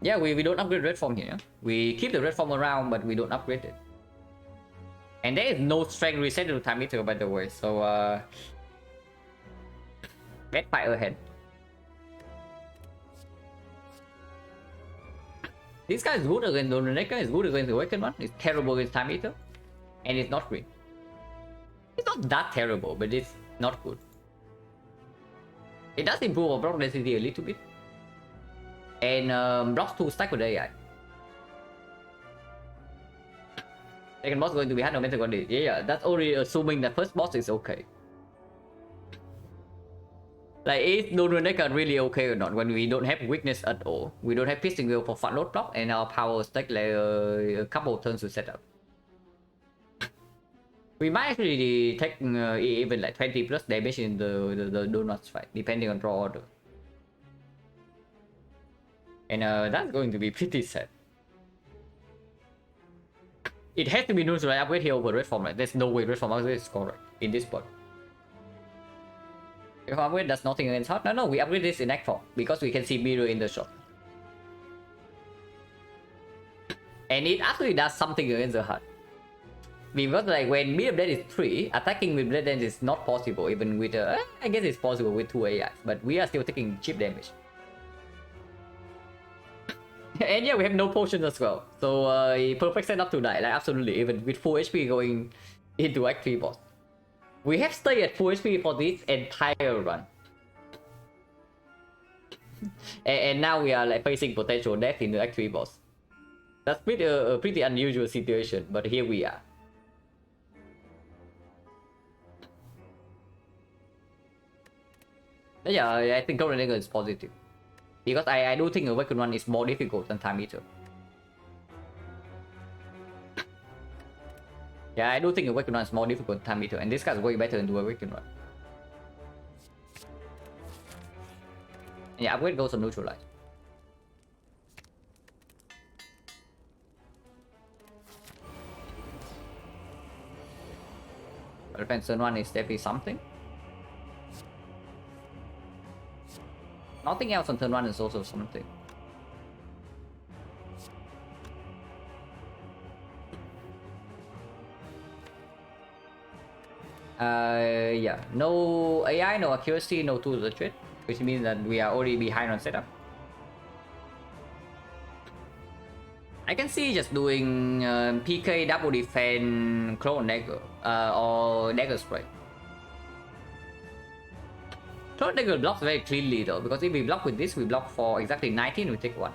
Yeah, we don't upgrade Red Form here. We keep the Red Form around, but we don't upgrade it. And there is no strength reset to time meter, by the way, so bad fight ahead. This guy is good against the next guy is good against the XecnaR. It's terrible against time meter. And it's not green. It's not that terrible, but it's not good. It does improve our block density a little bit. And blocks 2 stack with AI. Second boss going to be hard no matter what it is. Yeah, that's only assuming that first boss is okay. Like, is Dononeka really okay or not when we don't have weakness at all? We don't have Piercing Wheel for front load block, and our power take like a couple of turns to set up. We might actually take even like 20 plus damage in the donuts fight, depending on draw order. And that's going to be pretty sad. It has to be neutral upgrade here over Red Form, right? There's no way Red Form upgrade is correct in this spot. If upgrade does nothing against Hot, no, we upgrade this in Act 4 because we can see Mirror in the shop. And it actually does something against the Hut. Because like when Mirror Blade is 3, attacking with Blade Dance is not possible even with I guess it's possible with 2 AIs, but we are still taking cheap damage. And yeah, we have no potions as well, so perfect setup to die, like absolutely, even with full HP going into Act 3 boss. We have stayed at full HP for this entire run. And now we are like facing potential death in the Act 3 boss. That's a pretty unusual situation, but here we are. Yeah, I think Golden Dagger is positive. Because I do think Awakened One is more difficult than Time Eater. Yeah, I do think Awakened One is more difficult than Time Eater, and this guy's way better than the Awakened One. Yeah, upgrade goes on neutralize. Defense turn 1 is definitely something. Nothing else on turn 1 is also something. Yeah, no AI, no accuracy, no tools of trade, which means that we are already behind on setup. I can see just doing PK double defense clone dagger or dagger spray. Clone dagger blocks very cleanly though, because if we block with this, we block for exactly 19, we take 1.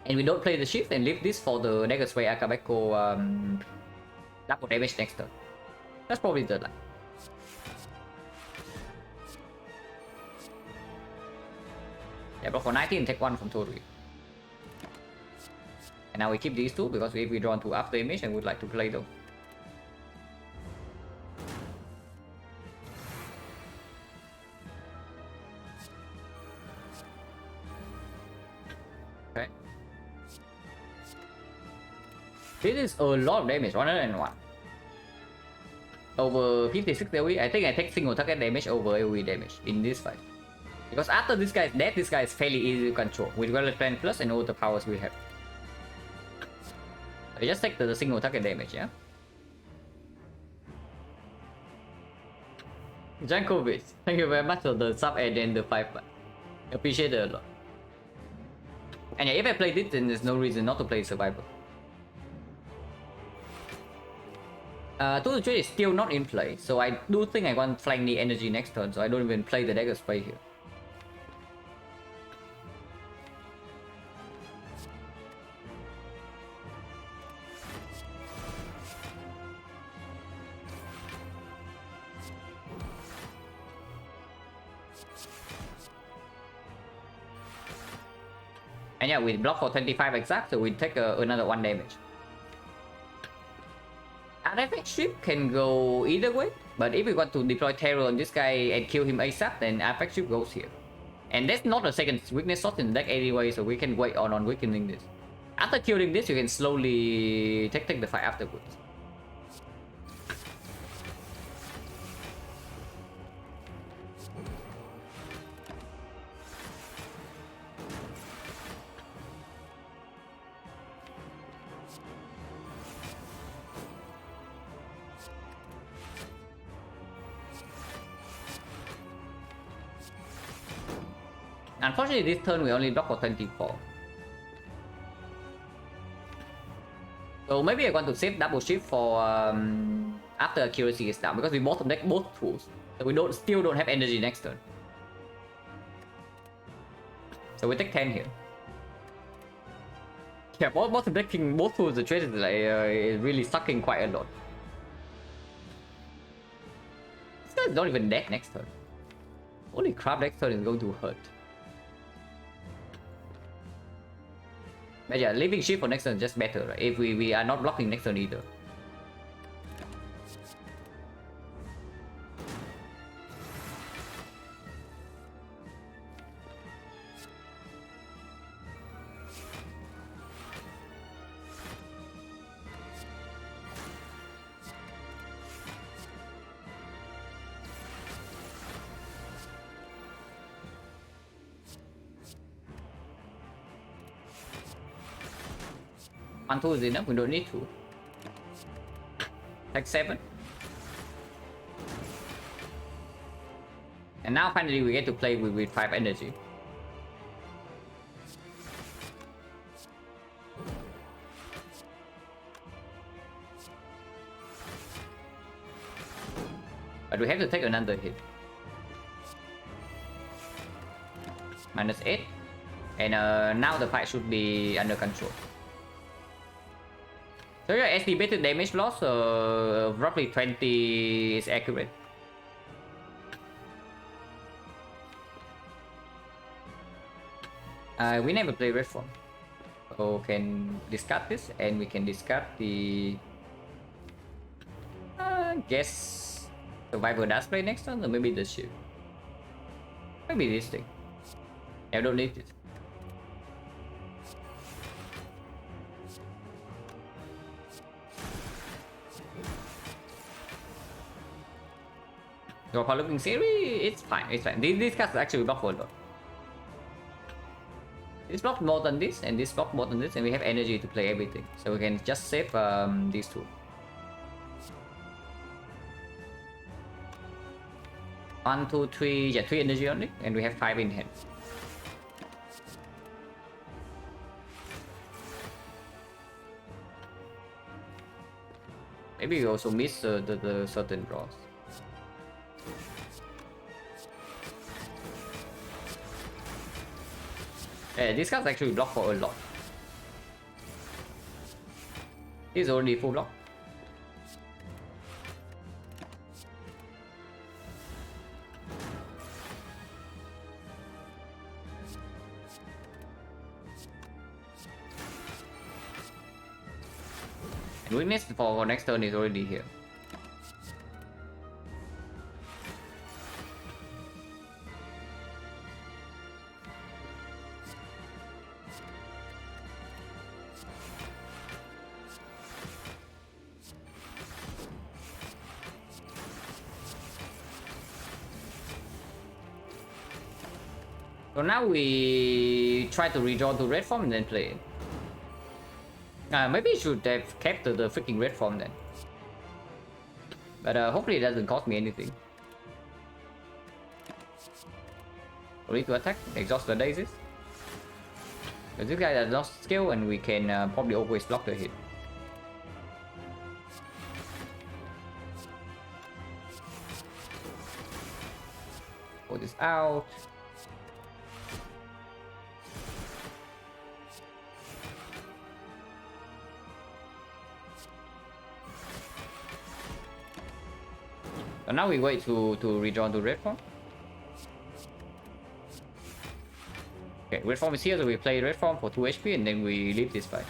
And we don't play the shift and leave this for the dagger spray Akabeko double damage next turn. That's probably the line. Yeah, block for 19, take 1 from Torii. And now we keep these two because if we draw into after image and would like to play those. Okay. This is a lot of damage, 101. Over 56 AoE, I think I take single target damage over AoE damage in this fight. Because after this guy is dead, this guy is fairly easy to control with Relic Plan Plus and all the powers we have. I just take the single target damage, yeah? Jankovic, thank you very much for the sub and then the 5 baht. Appreciate it a lot. And yeah, if I play this, then there's no reason not to play Survivor. 2 to 3 is still not in play, so I do think I want flank the energy next turn, so I don't even play the dagger spray here. And yeah, we block for 25 exact, so we take another 1 damage. Artifact ship can go either way, but if we want to deploy terror on this guy and kill him ASAP, then artifact ship goes here. And that's not a second weakness slot in the deck anyway, so we can wait on weakening this. After killing this, you can slowly take the fight afterwards. Unfortunately, this turn we only block for 24. So maybe I want to save double shift for after accuracy is down, because we bottom deck both tools, so we still don't have energy next turn. So we take 10 here. Yeah, bottom decking both tools, the trade is like is really sucking quite a lot. This guy's not even dead next turn. Holy crap, next turn is going to hurt. But yeah, leaving shift for next turn is just better, right? If we are not blocking next turn either. One tool is enough, we don't need to. Take 7. And now finally we get to play with 5 energy. But we have to take another hit. -8. And now the fight should be under control. So your estimated damage loss of roughly 20 is accurate. We never play red form. So can discard this, and we can discard the guess Survivor does play next turn, or maybe the shield. Maybe this thing. Yeah, I don't need it. So for looking series, it's fine, it's fine. These cards actually block for a lot. This block more than this, and this block more than this, and we have energy to play everything. So we can just save these two. One, two, three, yeah, 3 energy only, and we have 5 in hand. Maybe we also miss the certain draws. Yeah, this card's actually block for a lot. This is already full block. And weakness for next turn is already here. So now we try to redraw to red form and then play it. Maybe I should have kept the freaking red form then. But hopefully it doesn't cost me anything. Ready to attack, exhaust the daisies. But this guy has lost skill and we can probably always block the hit. Pull this out. So now we wait to redraw to red form. Okay, red form is here, so we play red form for 2 HP and then we leave this fight.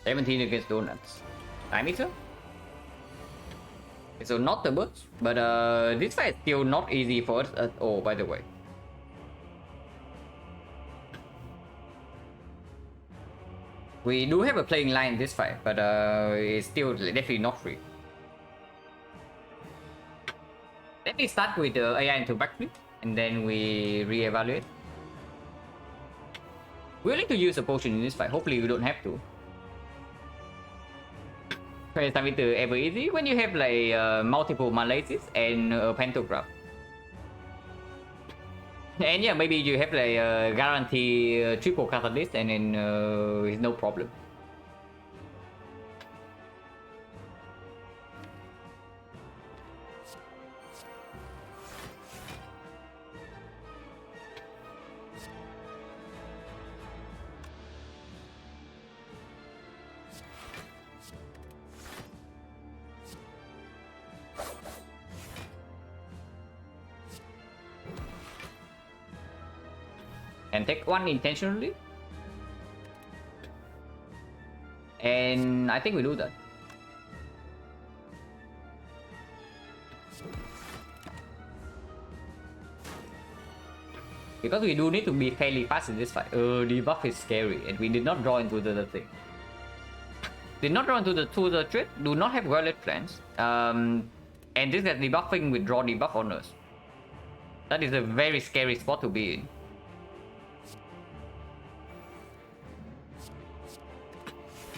$17 against Donuts. Time eater? Okay, so not the burst, but this fight is still not easy for us at all, by the way. We do have a playing line in this fight, but it's still definitely not free. Let me start with the AI into backflip, and then we re-evaluate. We're going to use a potion in this fight. Hopefully we don't have to. Time with the ever easy when you have like multiple malaces and a pentagram. And yeah, maybe you have like guarantee triple catalyst and then it's no problem. And take one intentionally. And I think we do that. Because we do need to be fairly fast in this fight. Debuff is scary and we did not draw into the thing. Did not draw into the trip, do not have Violet plans. And this gets debuffing with draw debuff on us. That is a very scary spot to be in.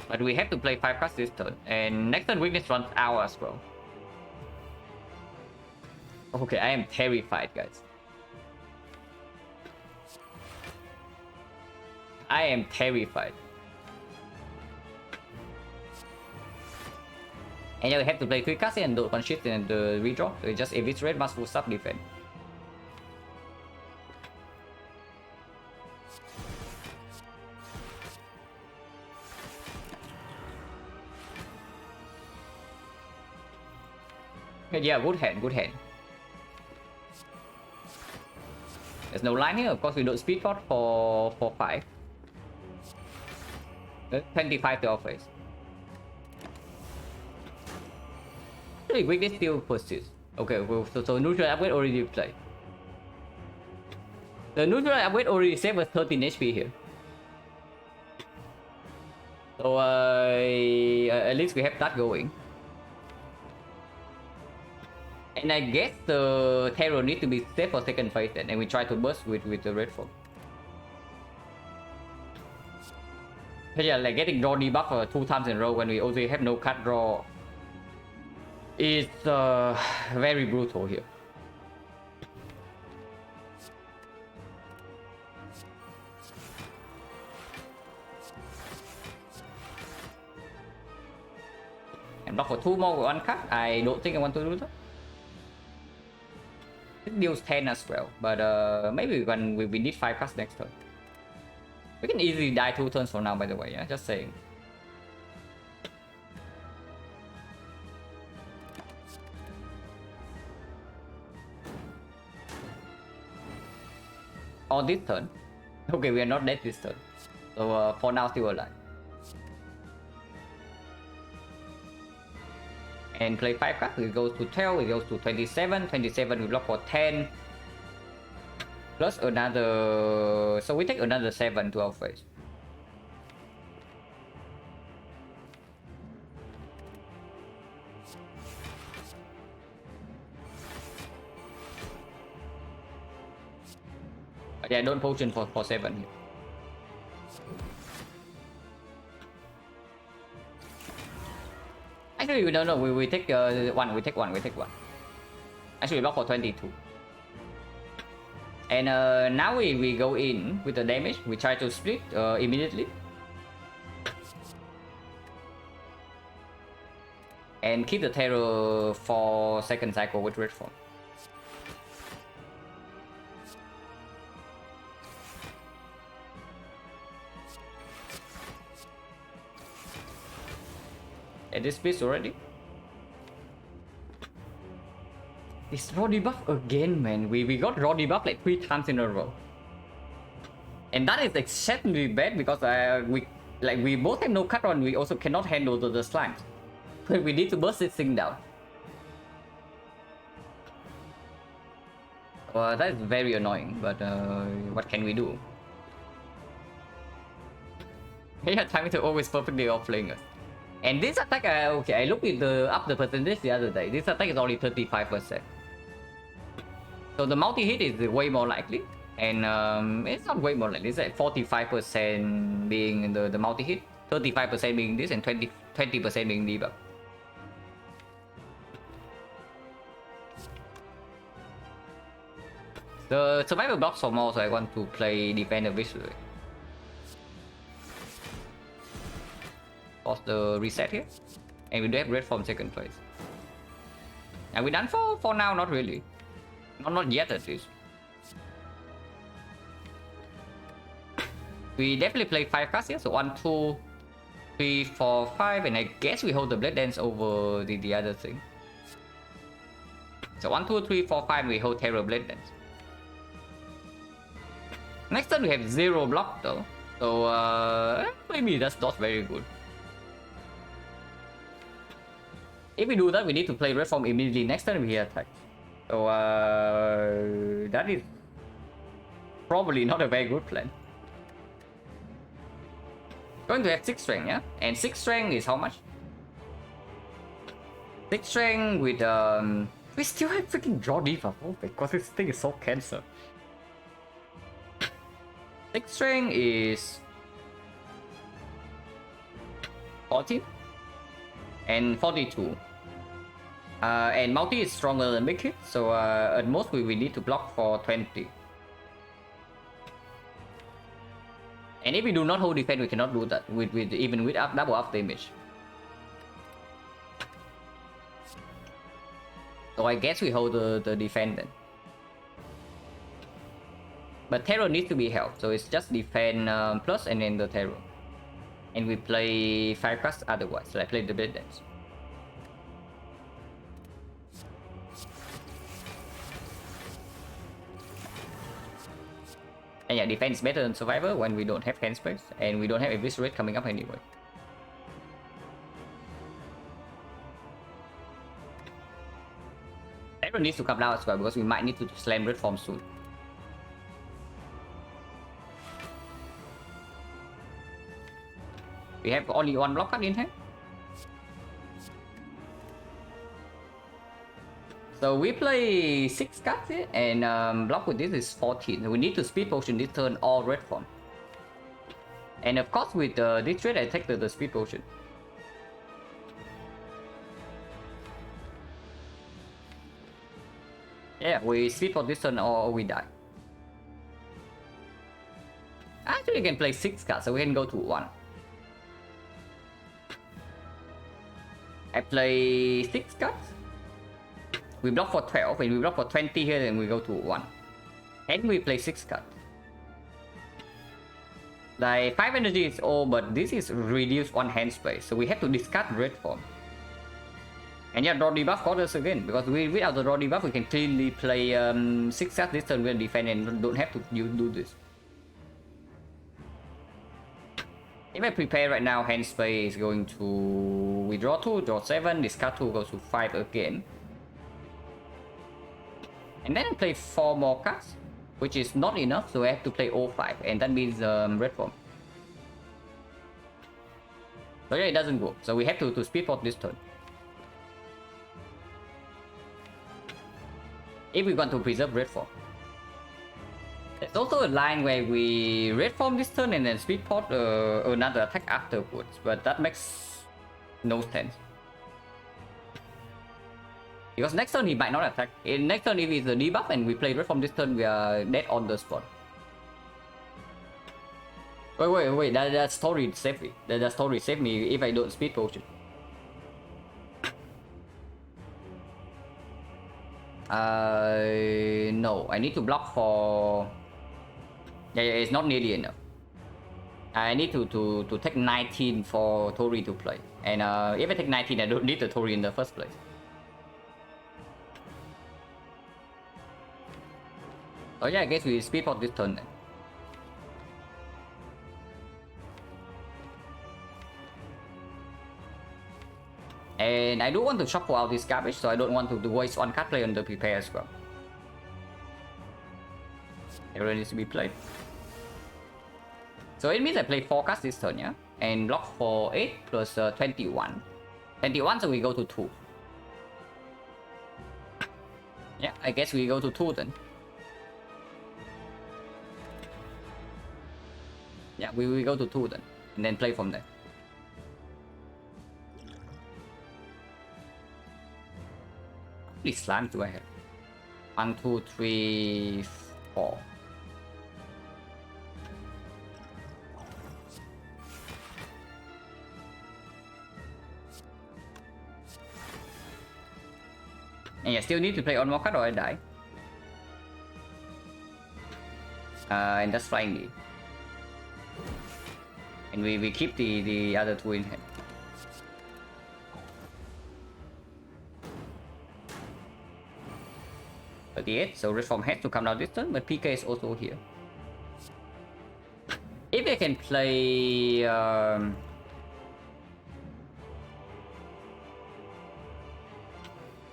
But we have to play 5 cards this turn, and next turn weakness runs out as well. Okay, I am terrified, guys. I am terrified. And now we have to play 3 cards and do one shift and redraw. So it just eviscerate must full sub defense. Yeah, good hand, good hand. There's no line here, of course we don't speed forward for 5. 25 to our face. Actually, weakness still persists. Okay, well, so neutral upgrade already played. The neutral upgrade already saved us 13 HP here. So at least we have that going. And I guess the terror needs to be saved for second phase then, and we try to burst with the red form. But yeah, like getting draw debuff 2 times in a row when we also have no cut draw is very brutal here. And block for 2 more with 1 cut. I don't think I want to do that. It deals 10 as well, but maybe when we need 5 cards next turn. We can easily die 2 turns from now, by the way, yeah, just saying. On this turn. Okay, we are not dead this turn. So for now, still alive. And play 5 cards, it goes to 12, it goes to 27, 27 we block for 10. Plus another, so we take another 7 to our face. Yeah, don't potion for 7 here. Actually, we don't know. We take one. We take one. We take one. Actually, block for 22. And now we go in with the damage. We try to split immediately. And keep the terror for second cycle with red form. And this piece already. It's raw debuff again, man. We got raw debuff like 3 times in a row. And that is exceptionally bad because we both have no cut on. We also cannot handle the slimes. But we need to burst this thing down. Well, that is very annoying, but what can we do? Yeah, time to always perfectly off-playing us. And this attack, okay, I looked at the percentage the other day. This attack is only 35%. So the multi-hit is way more likely. And it's not way more likely. It's like 45% being the multi-hit, 35% being this, and 20% being debuff. The survival blocks for more, so I want to play defender visually. Pause the reset here. And we do have red from second place. And we done for now, not really. Not yet at least. We definitely play 5 cards here, so 1, 2, 3, 4, 5, and I guess we hold the Blade Dance over the other thing. So 1, 2, 3, 4, 5, we hold Terror Blade Dance. Next turn we have 0 block though, so maybe that's not very good. If we do that, we need to play red form immediately next turn we attack. So that is probably not a very good plan. Going to have 6 strength, yeah? And 6 strength is how much? 6 strength with we still have freaking draw debuff. Oh my god, this thing is so cancer. 6 strength is 14 and 42. And multi is stronger than big hit, so at most we need to block for 20. And if we do not hold defense, we cannot do that even with double up damage. So I guess we hold the defense then. But terror needs to be held, so it's just defense plus and then the terror. And we play 5 cards otherwise, so I play the Blade Dance. And yeah, defense is better than survivor when we don't have hand space and we don't have eviscerate coming up anyway. Terror needs to come down as well because we might need to slam red form soon. We have only 1 block card in hand. So we play 6 cards here, and block with this is 14. We need to speed potion this turn or red form. And of course with this trade I take the speed potion. Yeah, we speed for this turn or we die. Actually, you can play 6 cards, so we can go to 1. I play 6 cards. We block for 12, and we block for 20 here, and we go to 1. And we play 6 cards. Like 5 energy is all, but this is reduced 1 hand space, so we have to discard red form. And yeah, draw debuff got us again, because without the draw debuff, we can cleanly play 6 cards this turn with defend and don't have to do this. If I prepare right now, hand space is going to withdraw 2, draw 7, discard 2, goes to 5 again. And then I play 4 more cards, which is not enough, so I have to play all 5, and that means red form. So yeah, it doesn't work, so we have to speed for this turn. If we want to preserve red form. also a line where we red form this turn and then speed pot another attack afterwards, but that makes no sense. Because next turn he might not attack. In next turn if it's a debuff and we play red form this turn, we are dead on the spot. Wait, that story saved me. That story saved me if I don't speed potion. No, I need to block for... Yeah, it's not nearly enough. I need to take 19 for Tori to play. And if I take 19, I don't need the Tori in the first place. Oh yeah, I guess we speed pot this turn then. And I do want to shuffle out this garbage, so I don't want to waste one card play on the prepare as well. Everyone needs to be played. So it means I play 4 cards this turn, yeah? And block for 8 plus 21. 21, so we go to 2. Yeah, I guess we go to 2 then. Yeah, we go to 2 then. And then play from there. How many slams do I have? 1, 2, 3, 4. And I still need to play on more card or I die. And that's flying me. And we keep the other 2 in hand. So red form has to come down this turn, but PK is also here. If I can play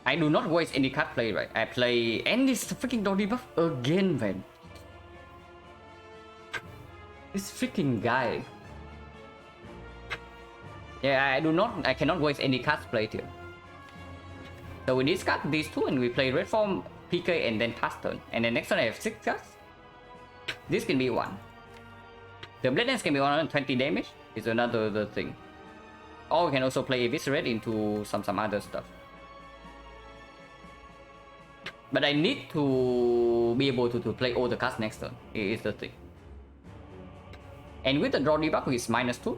I do not waste any card play, right? I play and this freaking dog debuff again, man. This freaking guy. Yeah, I cannot waste any cards played here. So we discard these 2 and we play red form, PK, and then pass turn. And then next turn I have 6 cards. This can be 1. The Blade Dance can be 120 damage. Is another thing. Or we can also play Eviscerate into some other stuff. But I need to be able to play all the cards next turn. Is the thing. And with the draw debuff is -2.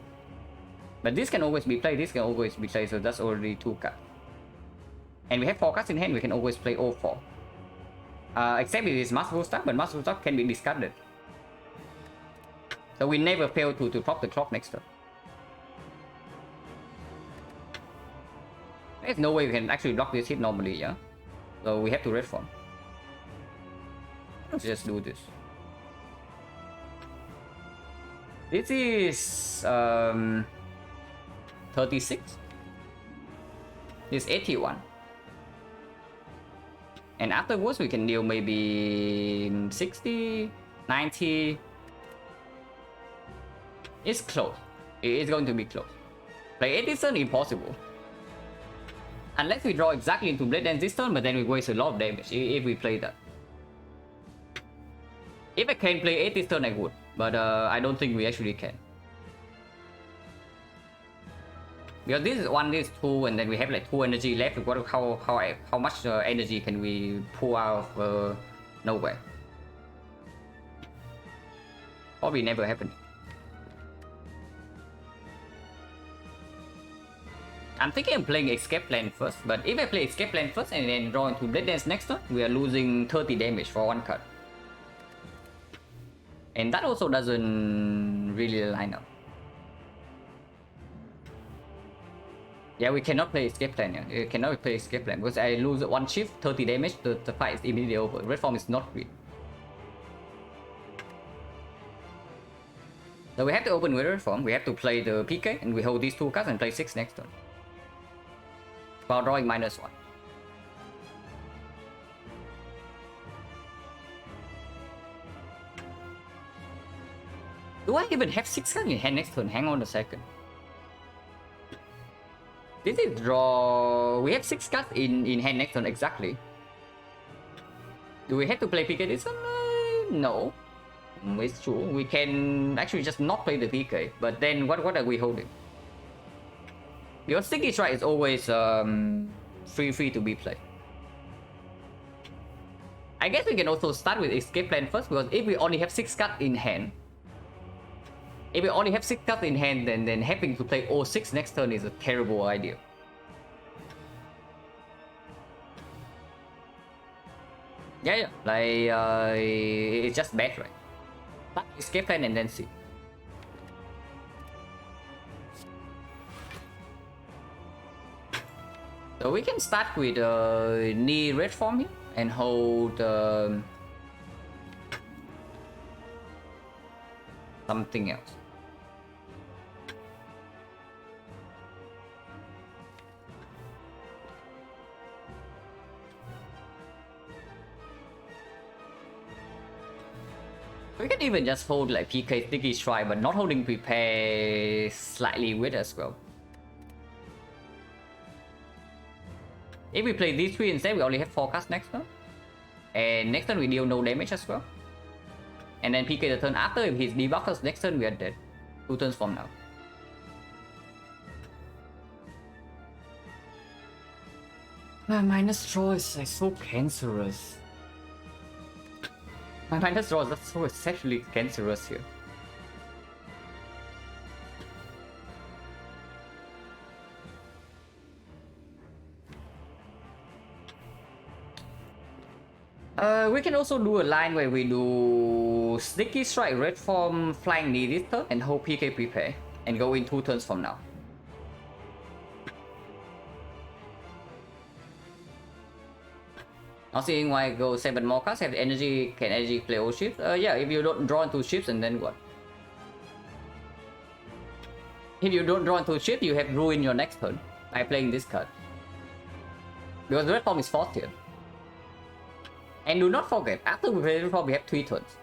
But this can always be played, this can always be played, so that's already 2 cards. And we have 4 cards in hand, we can always play all 4. Except it is Masterful Staff, but Masterful Staff can be discarded. So we never fail to drop the clock next turn. There's no way we can actually block this hit normally, yeah? So we have to red form. Let's just do this. This is 36. This is 81. And afterwards we can deal maybe 60, 90. It's close. It's going to be close. Play 8 this turn, impossible. Unless we draw exactly into Blade Dance this turn, but then we waste a lot of damage if we play that. If I can play 8 this turn, I would. But I don't think we actually can. Because this is 1, this is 2, and then we have like 2 energy left. How much energy can we pull out of nowhere? Probably never happen. I'm thinking of playing Escape Plan first, but if I play Escape Plan first and then draw into Blade Dance next turn, we are losing 30 damage for 1 card. And that also doesn't really line up. Yeah, we cannot play Escape Plan, yeah. We cannot play Escape Plan because I lose 1 shift, 30 damage, the fight is immediately over. Red form is not green. So we have to open with red form, we have to play the PK, and we hold these 2 cards and play 6 next turn. While drawing -1. Do I even have 6 cards in hand next turn? Hang on a second. This is draw. We have 6 cards in hand next turn exactly. Do we have to play PK this one? No. It's true. We can actually just not play the PK, but then what are we holding? Your sticky strike is always free to be played. I guess we can also start with escape plan first, because if we only have 6 cards in hand, then having to play O6 next turn is a terrible idea. Yeah, like it's just bad, right? But escape plan and then see. So we can start with knee red form here and hold something else. We can even just hold like PK Sticky Strike, but not holding Prepare slightly with as well. If we play these 3 instead, we only have 4 cards next turn. And next turn we deal no damage as well. And then PK the turn after, if he's debuffed us next turn, we are dead. 2 turns from now. Minus draw is like so cancerous. My minus draw is so exceptionally cancerous here. We can also do a line where we do Sticky Strike Red Form Flying Knee this turn and hold PK Prepare and go in 2 turns from now. Not seeing why I go 7 more cards, have energy, can energy play all ships? Yeah, if you don't draw into ships, and then what? If you don't draw into ships, you have ruined your next turn by playing this card. Because Red Form is 4th here. And do not forget, after we play Red Form, we have 3 turns.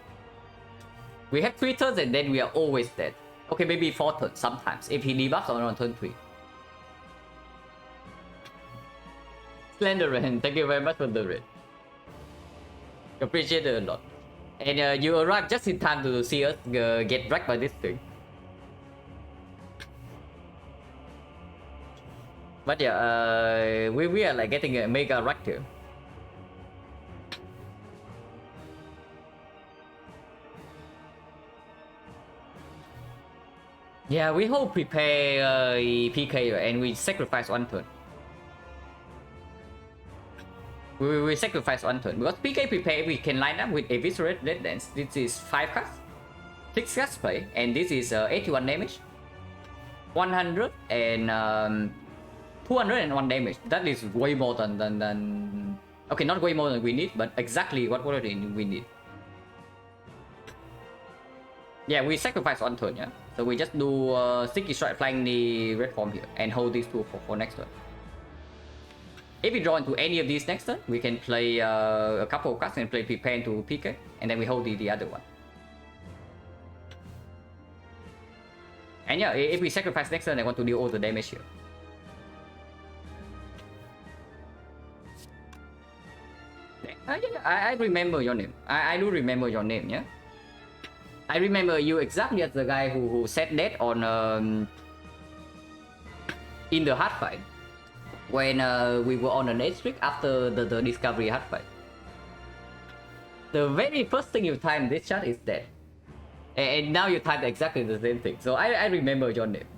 We have 3 turns and then we are always dead. Okay, maybe 4 turns sometimes, if he debuffs on turn 3. Slenderman, thank you very much for the raid. Appreciate it a lot. And you arrived just in time to see us get wrecked by this thing. But yeah, we are like getting a mega wrecked here. Yeah, we hold Prepare PK and we sacrifice 1 turn. We sacrifice 1 turn because PK Prepare we can line up with Eviscerate Red Dance. This is 5 cards, 6 cards play, and this is 81 damage, 100 and 201 damage. That is way more than okay, not way more than we need, but exactly what we need. Yeah, we sacrifice 1 turn, yeah. So we just do Sticky Strike Flying the Red Form here and hold these 2 for next turn. If we draw into any of these next turn, we can play a couple of cards and play Prepare into PK, and then we hold the other one. And yeah, if we sacrifice next turn, I want to deal all the damage here. Yeah, I remember your name. I do remember your name, yeah. I remember you exactly as the guy who said that on in the hard fight when we were on an 8 streak after the Discovery hard fight. The very first thing you timed this chat is that, and now you timed exactly the same thing. So I remember your name.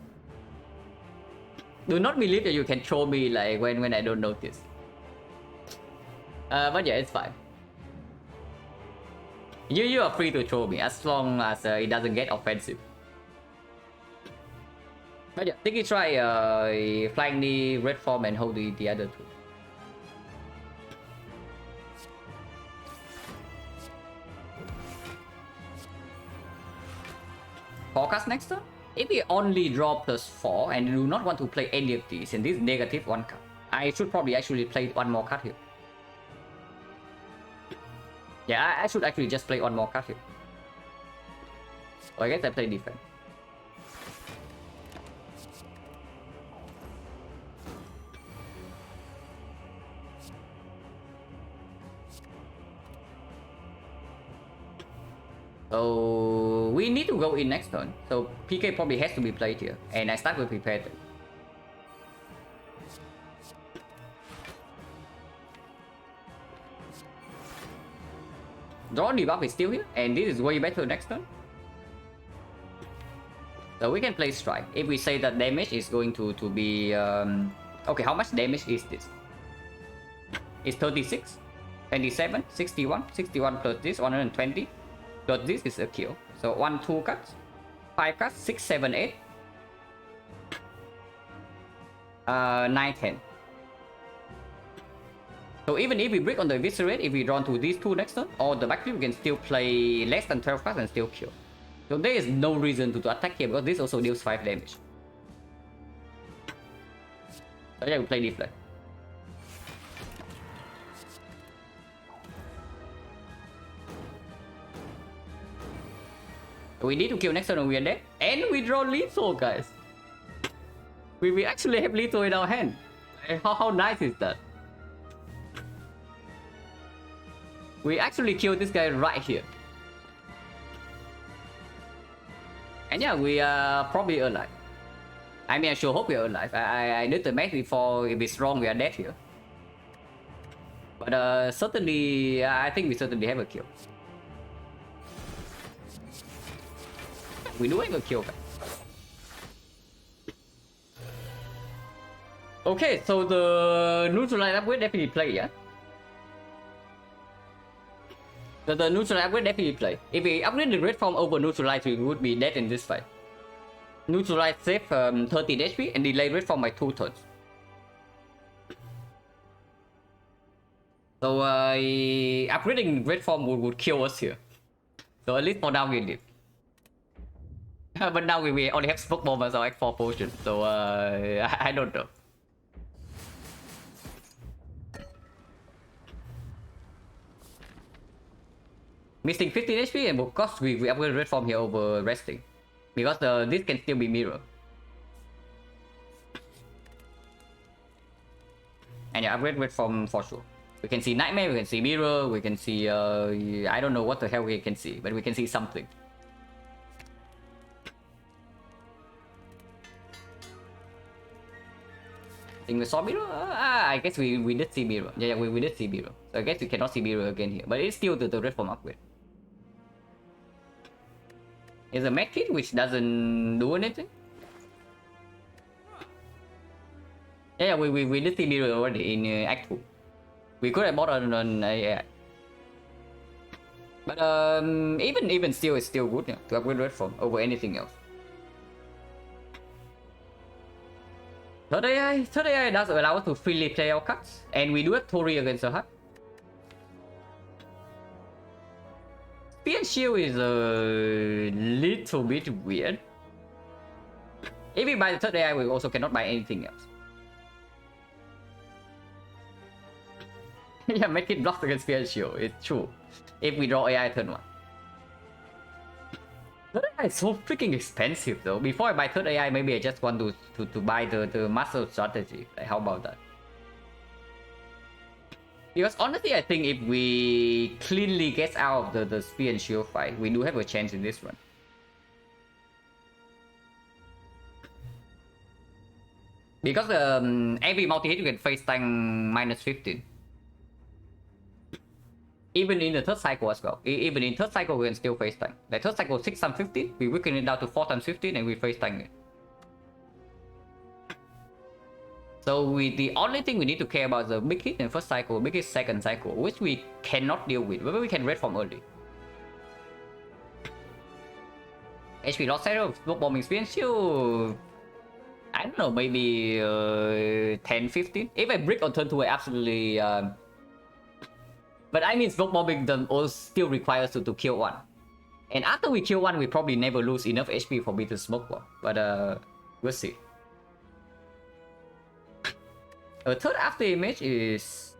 Do not believe that you can troll me like when I don't notice. But yeah, it's fine. You are free to troll me as long as it doesn't get offensive. But yeah, think you try flying the red form and hold the other 2. Forecast next turn? If we only draw +4 and do not want to play any of these, and this negative 1 card, I should probably actually play 1 more card here. Yeah, I should actually just play 1 more card here. So I guess I play defense. So we need to go in next turn. So PK probably has to be played here. And I start with prepared. Draw debuff is still here. And this is way better next turn. So we can play strike. If we say that damage is going to be... okay, how much damage is this? It's 36, 27, 61, 61 plus this, 120. Plus this is a kill. So 1, 2 cuts, 5 cuts, 6, 7, 8, 9, 10. So even if we break on the eviscerate, if we draw to these two next turn, or the backfield, we can still play less than 12 cards and still kill. So there is no reason to attack here because this also deals 5 damage. So yeah, we play deflect. We need to kill next turn or we are dead. And we draw lethal, guys. We actually have lethal in our hand. How nice is that? We actually killed this guy right here. And yeah, we are probably alive. I mean, I sure hope we are alive. I did the math before. If it's wrong, we are dead here. But certainly, I think we certainly have a kill. We do have a kill. Okay, so the neutralize upgrade definitely play, yeah? The neutralize upgrade definitely play. If we upgrade the red form over neutralize, we would be dead in this fight. Neutralize save 13 HP and delay red form by 2 turns. So upgrading red form would kill us here. So at least for now we live. But now we only have smoke bomb as our X4 potion, so I don't know. Missing 15 HP and of course we upgrade red form here over resting. Because this can still be mirror. And yeah, upgrade red form for sure. We can see nightmare, we can see mirror, we can see I don't know what the hell we can see, but we can see something. I think we saw mirror? I guess we did see mirror. Yeah, we did see mirror. So I guess we cannot see mirror again here. But it's still the red form upgrade. It's a med kit which doesn't do anything. Yeah, we did see mirror already in Act 2. We could have bought on AI. But even still, it's still good, yeah, to upgrade red form over anything else. Third AI does allow us to freely play our cards, and we do have Tori against the hut. Spear and Shield is a little bit weird. If we buy the third AI, we also cannot buy anything else. Yeah, make it blocks against Spear and Shield, it's true. If we draw AI turn 1. Third AI is so freaking expensive though. Before I buy third AI, maybe I just want to buy the master strategy. Like, how about that? Because honestly, I think if we cleanly get out of the Spear and Shield fight, we do have a chance in this one. Because every multi-hit you can face tank minus 15. Even in the third cycle as well. Even in third cycle, we can still face tank. Like third cycle 6 times 15, we weaken it down to 4 times 15 and we face tank it. So the only thing we need to care about is the big hit in first cycle, big hit second cycle, which we cannot deal with, but we can red form early. HP loss zero, smoke bombing Spear Shield. I don't know, maybe 10, 15. If I brick on turn 2, I absolutely... But I mean, smoke bombing also still requires to kill one. And after we kill one, we probably never lose enough HP for me to smoke bomb. But we'll see. A third after image is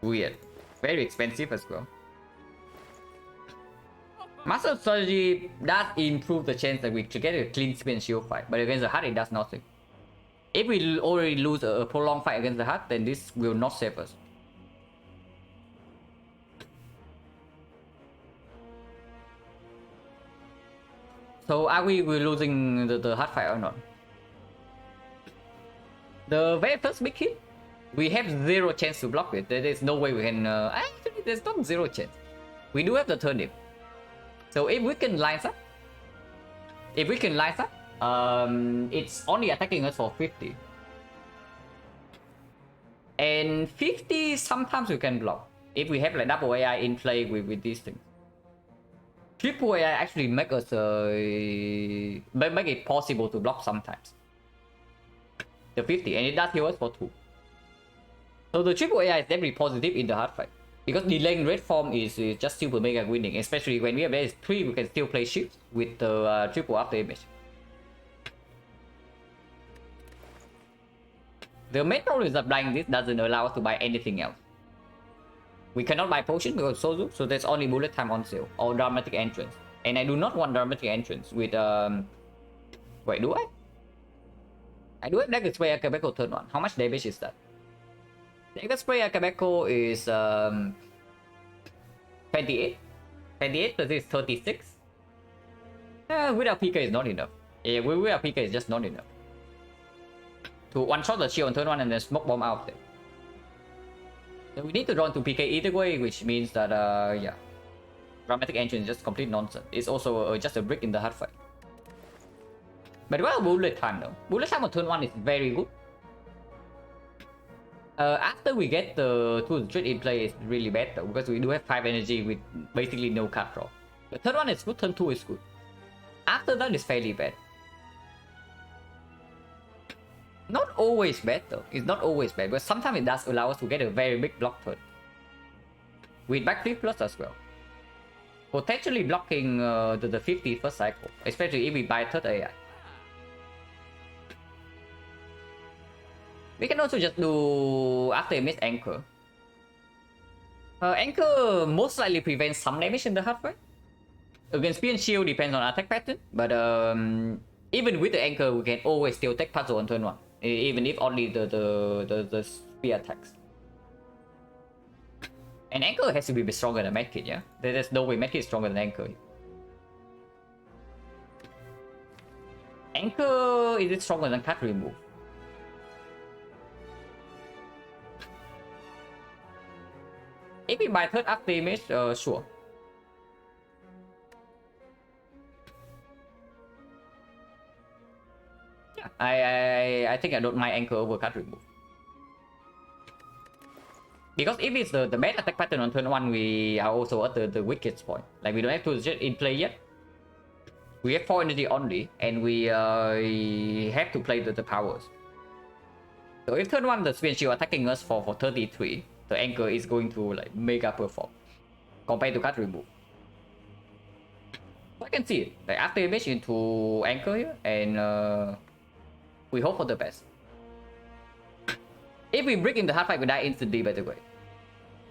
weird. Very expensive as well. Master strategy does improve the chance that we to get a clean Spear and Shield fight, but against the Hut it does nothing. If we already lose a prolonged fight against the Hut, then this will not save us. So are we're losing the hard fight or not? The very first big hit, we have zero chance to block it. There is no way we can. Actually, there's not zero chance. We do have the turnip. So if we can line up, it's only attacking us for 50. And 50 sometimes we can block if we have like double AI in play with these things. Triple AI actually make us make it possible to block sometimes. The 50, and it does heal us for 2. So the triple AI is definitely positive in the hard fight, because delaying red form is just super mega winning, especially when we have base 3, we can still play shift with the triple after image. The main problem is that buying this doesn't allow us to buy anything else. We cannot buy potion because Sozu, so there's only bullet time on sale or dramatic entrance. And I do not want dramatic entrance with wait, do I? I do have Dagger Spray Akabeko turn 1. How much damage is that? Dagger Spray Akabeko is 28. 28 plus this 36. Without PK is not enough. Yeah, without PK is just not enough. To one-shot the shield on turn 1 and then smoke bomb out there. So we need to run to PK either way, which means that yeah, dramatic entrance is just complete nonsense. It's also just a brick in the hard fight. But well, bullet time though. Bullet time on turn 1 is very good. After we get the 2 straight in play, it's really bad though, because we do have 5 energy with basically no card draw. But turn 1 is good, turn 2 is good. After that is fairly bad. Not always bad though. It's not always bad, but sometimes it does allow us to get a very big block turn. With back 3 plus as well. Potentially blocking the 50 first cycle, especially if we buy third AI. We can also just do after image anchor. Anchor most likely prevents some damage in the hard fight. Against spear and shield depends on attack pattern, but even with the anchor we can always still take puzzle on turn 1. Even if only the spear attacks. And anchor has to be stronger than medkit, yeah? There's no way medkit is stronger than anchor. Anchor, is it stronger than card remove? If we buy third after image, sure. Yeah, I think I don't mind anchor over card remove. Because if it's the bad attack pattern on turn 1, we are also at the weakest point. Like we don't have to jet in play yet. We have 4 energy only, and we have to play the powers. So if turn 1 the Spin Shield attacking us for 33, the anchor is going to like mega perform compared to card remove. So I can see it. Like after image into anchor here, and we hope for the best. If we break in the hard fight, we die instantly, by the way.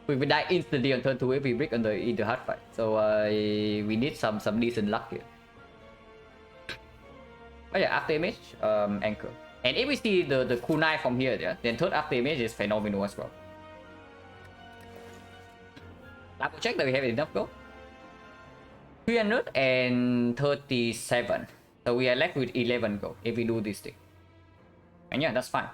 We will die instantly on turn 2 if we break in the hard fight. So we need some decent luck here. But yeah, after image, anchor. And if we see the kunai from here, yeah, then third after image is phenomenal as well. Double check that we have enough gold. 337. So we are left with 11 gold if we do this thing. And yeah, that's fine.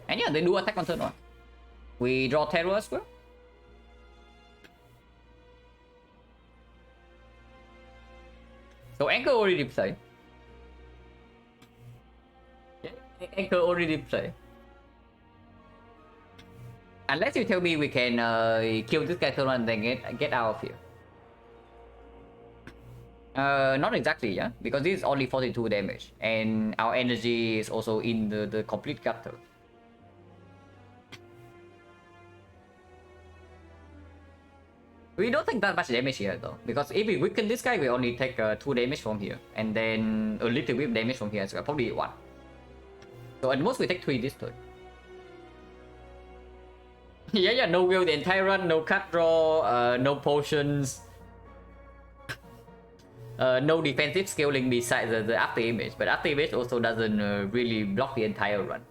And yeah, they do attack on turn 1. We draw terror as well. So anchor already play. Yeah, anchor already play. Unless you tell me we can kill this guy turn 1 and then get out of here. Not exactly, yeah, because this is only 42 damage, and our energy is also in the complete gutter. We don't take that much damage here though, because if we weaken this guy, we only take 2 damage from here, and then a little bit of damage from here as well, probably 1. So at most we take 3 this turn. Yeah, no will the entire run, no card draw, no potions, no defensive scaling besides the after image, but after image also doesn't really block the entire run.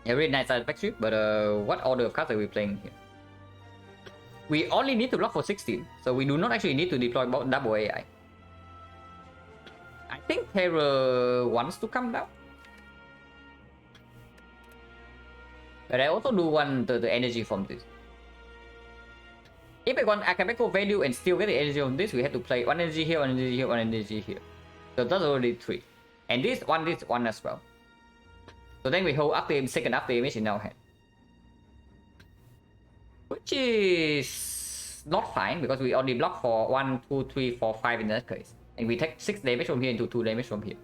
Yeah, really nice side factory, but what order of cards are we playing here? We only need to block for 16, so we do not actually need to deploy double AI. I think Terror wants to come down. But I also do want the energy from this. If I want Akabeko value and still get the energy from this, we have to play one energy here, one energy here, one energy here. So that's already 3. And this one as well. So then we hold second after image in our hand. Which is not fine because we only block for 1, 2, 3, 4, 5 in that case. And we take 6 damage from here into 2 damage from here.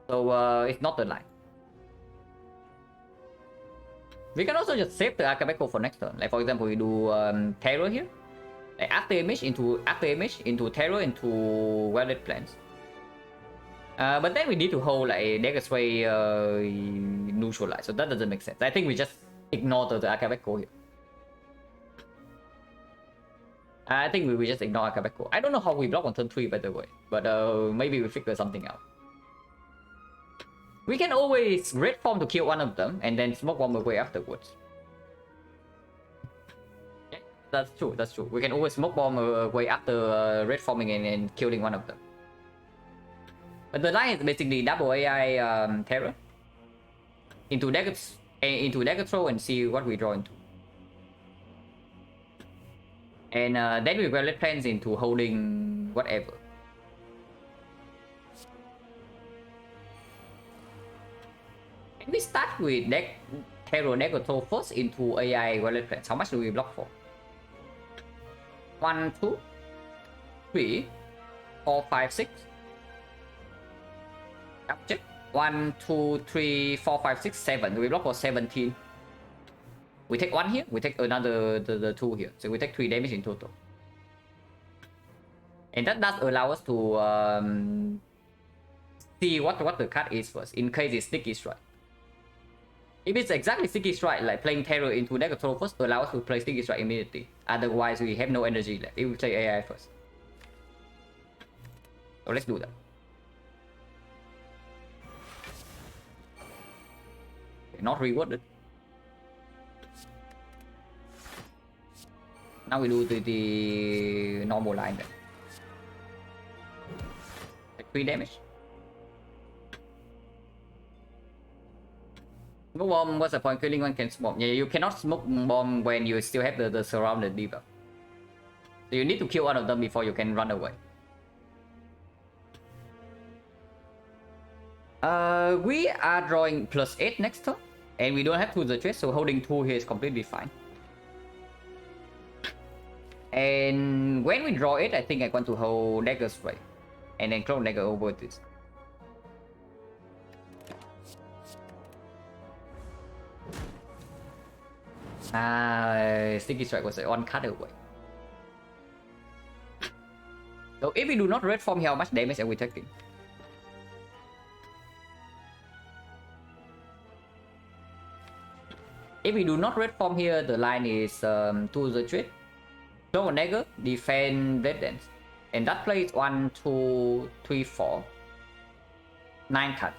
So it's not the line. We can also just save the Akabeko for next turn. Like for example, we do Terror here. Like after image into Terror into Welded Plants. But then we need to hold like Dagger Sway neutralize. So that doesn't make sense. I think we just ignore the Akabeko here. I think we just ignore Akabeko. I don't know how we block on turn 3 by the way. But maybe we figure something out. We can always red form to kill one of them and then smoke bomb away afterwards. Yeah, that's true, that's true. We can always smoke bomb away after red forming and killing one of them. But the line is basically double AI Terror into dagger throw and see what we draw into. And then we Welded Plans into holding whatever. We start with Terror Dagger Throw first into AI Welded Plants. How much do we block for? 1, 2, 3, 4, 5, 6. Check. 1, 2, 3, 4, 5, 6, 7. We block for 17. We take 1 here. We take another the 2 here. So we take 3 damage in total. And that does allow us to see what the card is first, in case it's Sticky Strike. If it's exactly Sticky Strike, like playing Terror into Dagger Throw first, allow us to play Sticky Strike immediately. Otherwise, we have no energy left if we play AI first. So let's do that. Not rewarded. Now we do the normal line then. Like 3 damage. Smoke bomb, what's the point? Killing one can smoke. Yeah, you cannot smoke bomb when you still have the surrounded debuff. So you need to kill one of them before you can run away. We are drawing +8 next turn. And we don't have to the chest, so holding 2 here is completely fine. And when we draw it, I think I want to hold Dagger Spray. And then Clone Dagger over this. Sticky Strike was one card away. So if we do not red form here, how much damage are we taking? If we do not red form here, the line is to the trade. Throw a dagger, defend Red Dance. And that plays 1, 2, 3, 4. 9 cards.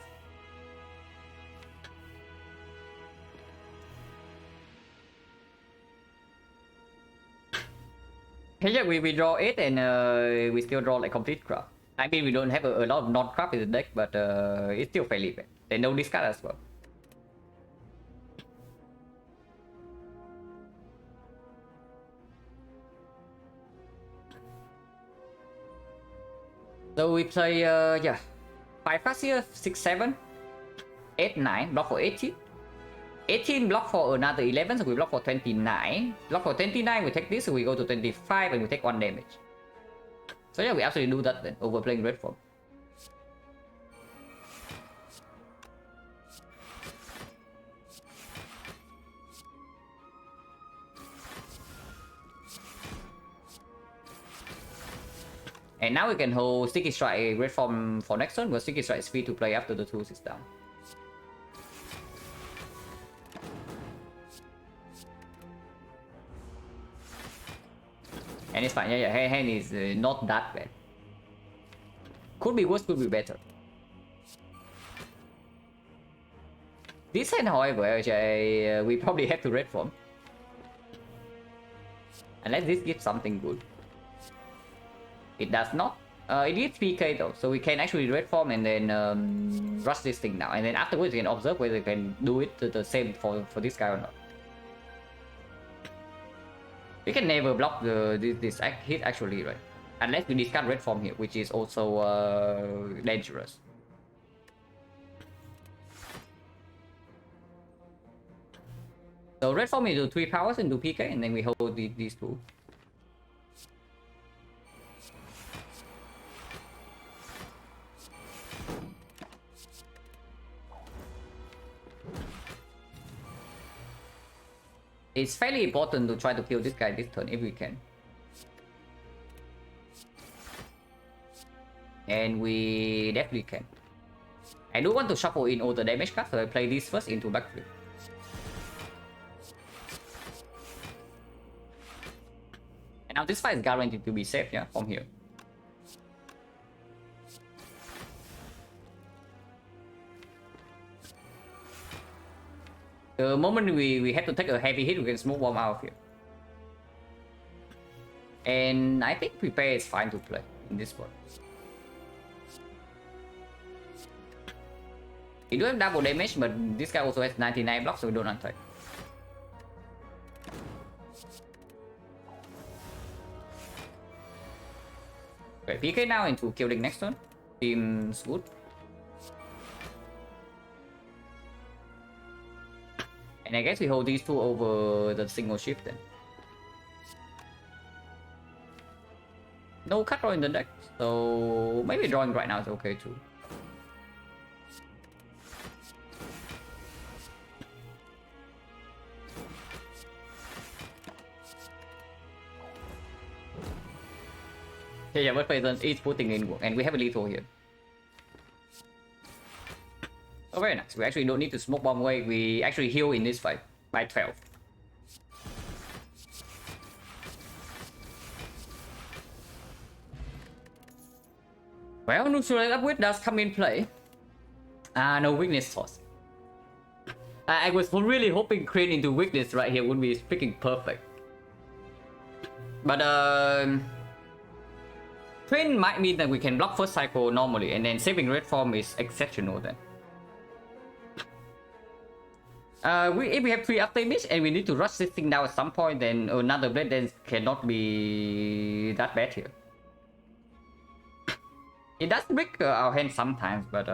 Here we draw 8 and we still draw like complete crap. I mean, we don't have a lot of non-crap in the deck, but it's still fairly bad. They no discard as well. So we play, yeah, 5 cards here, 6, 7, 8, 9, block for 18. 18 block for another 11, so we block for 29. Block for 29, we take this, so we go to 25 and we take 1 damage. So yeah, we actually do that then, overplaying red form. And now we can hold Sticky Strike red form for next turn, but Sticky Strike is free to play after the 2 is down. And it's fine, yeah, hand is not that bad. Could be worse, could be better. This hand, however, we probably have to red form. Unless this gives something good. It does not. It gives PK though, so we can actually red form and then rush this thing now. And then afterwards we can observe whether we can do it the same for this guy or not. We can never block this hit actually, right? Unless we discard red form here, which is also dangerous. So red form into 3 powers into PK, and then we hold these two. It's fairly important to try to kill this guy this turn if we can. And we definitely can. I do want to shuffle in all the damage cards, so I play this first into backfield. And now this fight is guaranteed to be safe, yeah, from here. The moment we have to take a heavy hit, we can smoke bomb out of here. And I think prepare is fine to play in this one. We do have double damage, but this guy also has 99 blocks, so we don't attack. Okay, PK now into killing next turn. Seems good. And I guess we hold these two over the single shift then. No cut draw in the deck, so maybe drawing right now is okay too. Yeah, but Phaeton is putting in work, and we have a lethal here. Oh, very nice. We actually don't need to smoke bomb away. We actually heal in this fight by 12. Well, neutralize upgrade does come in play. No weakness toss. I was really hoping Crane into weakness right here would be freaking perfect. But Crane might mean that we can block first cycle normally, and then saving red form is exceptional then. If we have 3 after image and we need to rush this thing down at some point, then another blade then cannot be that bad here. It does break our hand sometimes, but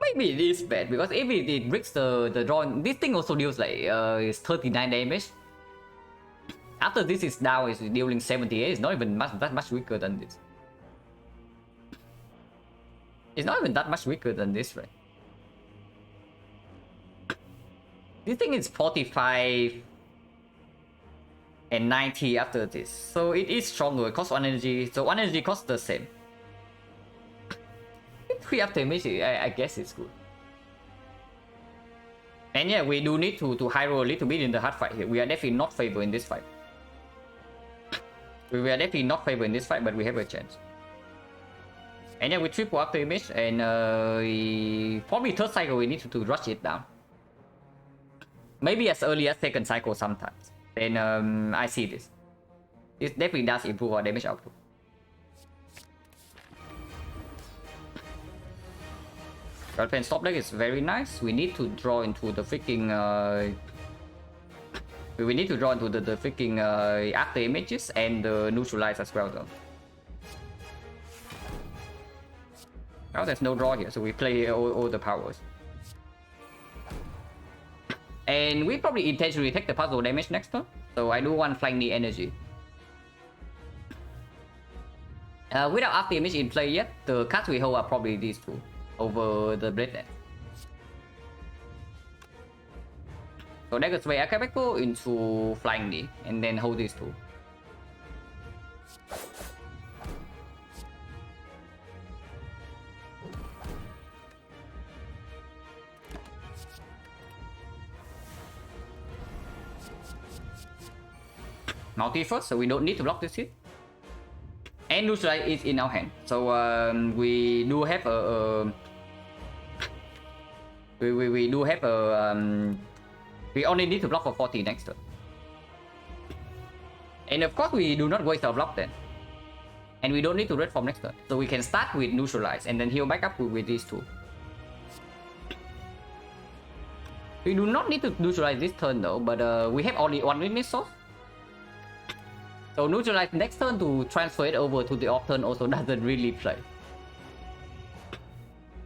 maybe it is bad, because if it breaks the draw, this thing also deals like is 39 damage. After this is down, it's dealing 78. It's not even that much weaker than this. It's not even that much weaker than this, right? This thing is 45 and 90 after this, so it is stronger. It costs 1 energy, so 1 energy costs the same. 3 after image, I guess it's good. And yeah, we do need to high roll a little bit in the hard fight here. We are definitely not favored in this fight. We are definitely not favored in this fight, but we have a chance. And yeah, we triple after image, and probably third cycle we need to rush it down. Maybe as early as second cycle sometimes. Then I see this. This definitely does improve our damage output. God Pen stop deck is very nice. We need to draw into the freaking we need to draw into the freaking after images and neutralize as well though. Now there's no draw here, so we play all the powers. And we probably intentionally take the puzzle damage next turn, so I do want flying the energy. Without after image in play yet, the cards we hold are probably these two over the blade net. So Dagger Sway Akabeko into Flying Knee, and then hold these two. Multi first, so we don't need to block this hit. And Neutralize is in our hand, so we do have a We do have a we only need to block for 40 next turn. And of course we do not waste our block then. And we don't need to red form next turn. So we can start with neutralize and then heal back up with these two. We do not need to neutralize this turn though, but we have only one witness source. So neutralize next turn to transfer it over to the off turn also doesn't really play.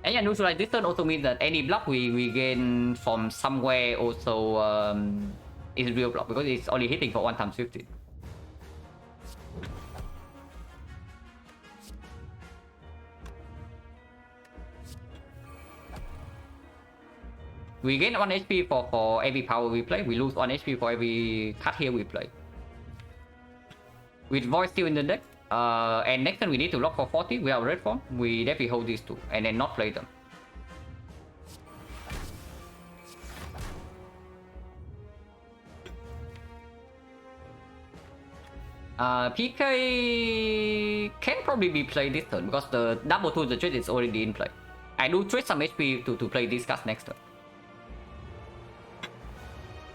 And yeah, neutralize this turn also means that any block we gain from somewhere also is real block because it's only hitting for 1 times 50. We gain 1 HP for every power we play. We lose 1 HP for every cut here we play. With voice still in the deck, and next turn we need to lock for 40 without red form. We definitely hold these two and then not play them. PK can probably be played this turn because the double to the trade is already in play. I do trade some HP to play this cast next turn.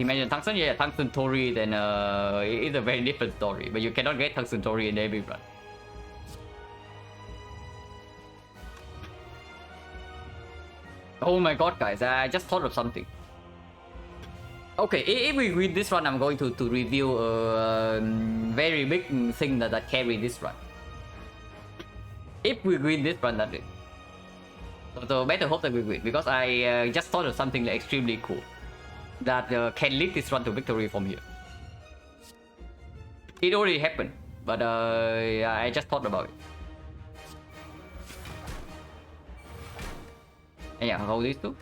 Imagine Tungsten, yeah, Tungsten Tori, then it's a very different story. But you cannot get Tungsten Tori in every run. Oh my god, guys, I just thought of something. Okay, if we win this run, I'm going to review a very big thing that carry this run. If we win this run, that's it. So better hope that we win, because I just thought of something like extremely cool that can lead this run to victory from here. It already happened, but I just thought about it. And yeah, hold these two.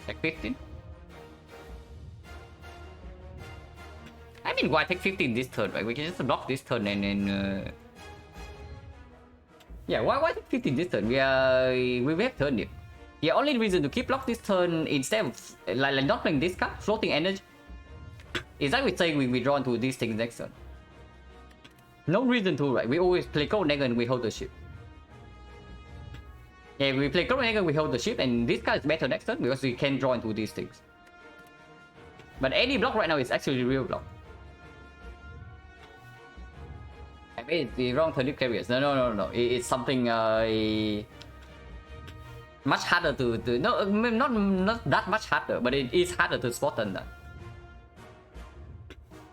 Take 15. I mean, why take 15 this turn, right? We can just block this turn and then... Yeah, why take 15 this turn? We have turned it. The only reason to keep block this turn instead of like not playing this card, floating energy, is that we say we withdraw into these things next turn. No reason to, right? We always play Cold Dagger and we hold the ship. Yeah, we play Cold Dagger, we hold the ship, and this card is better next turn because we can draw into these things. But any block right now is actually real block. I mean, it's the wrong turnip carriers. No. It's something much harder to no, not that much harder, but it is harder to spot than that.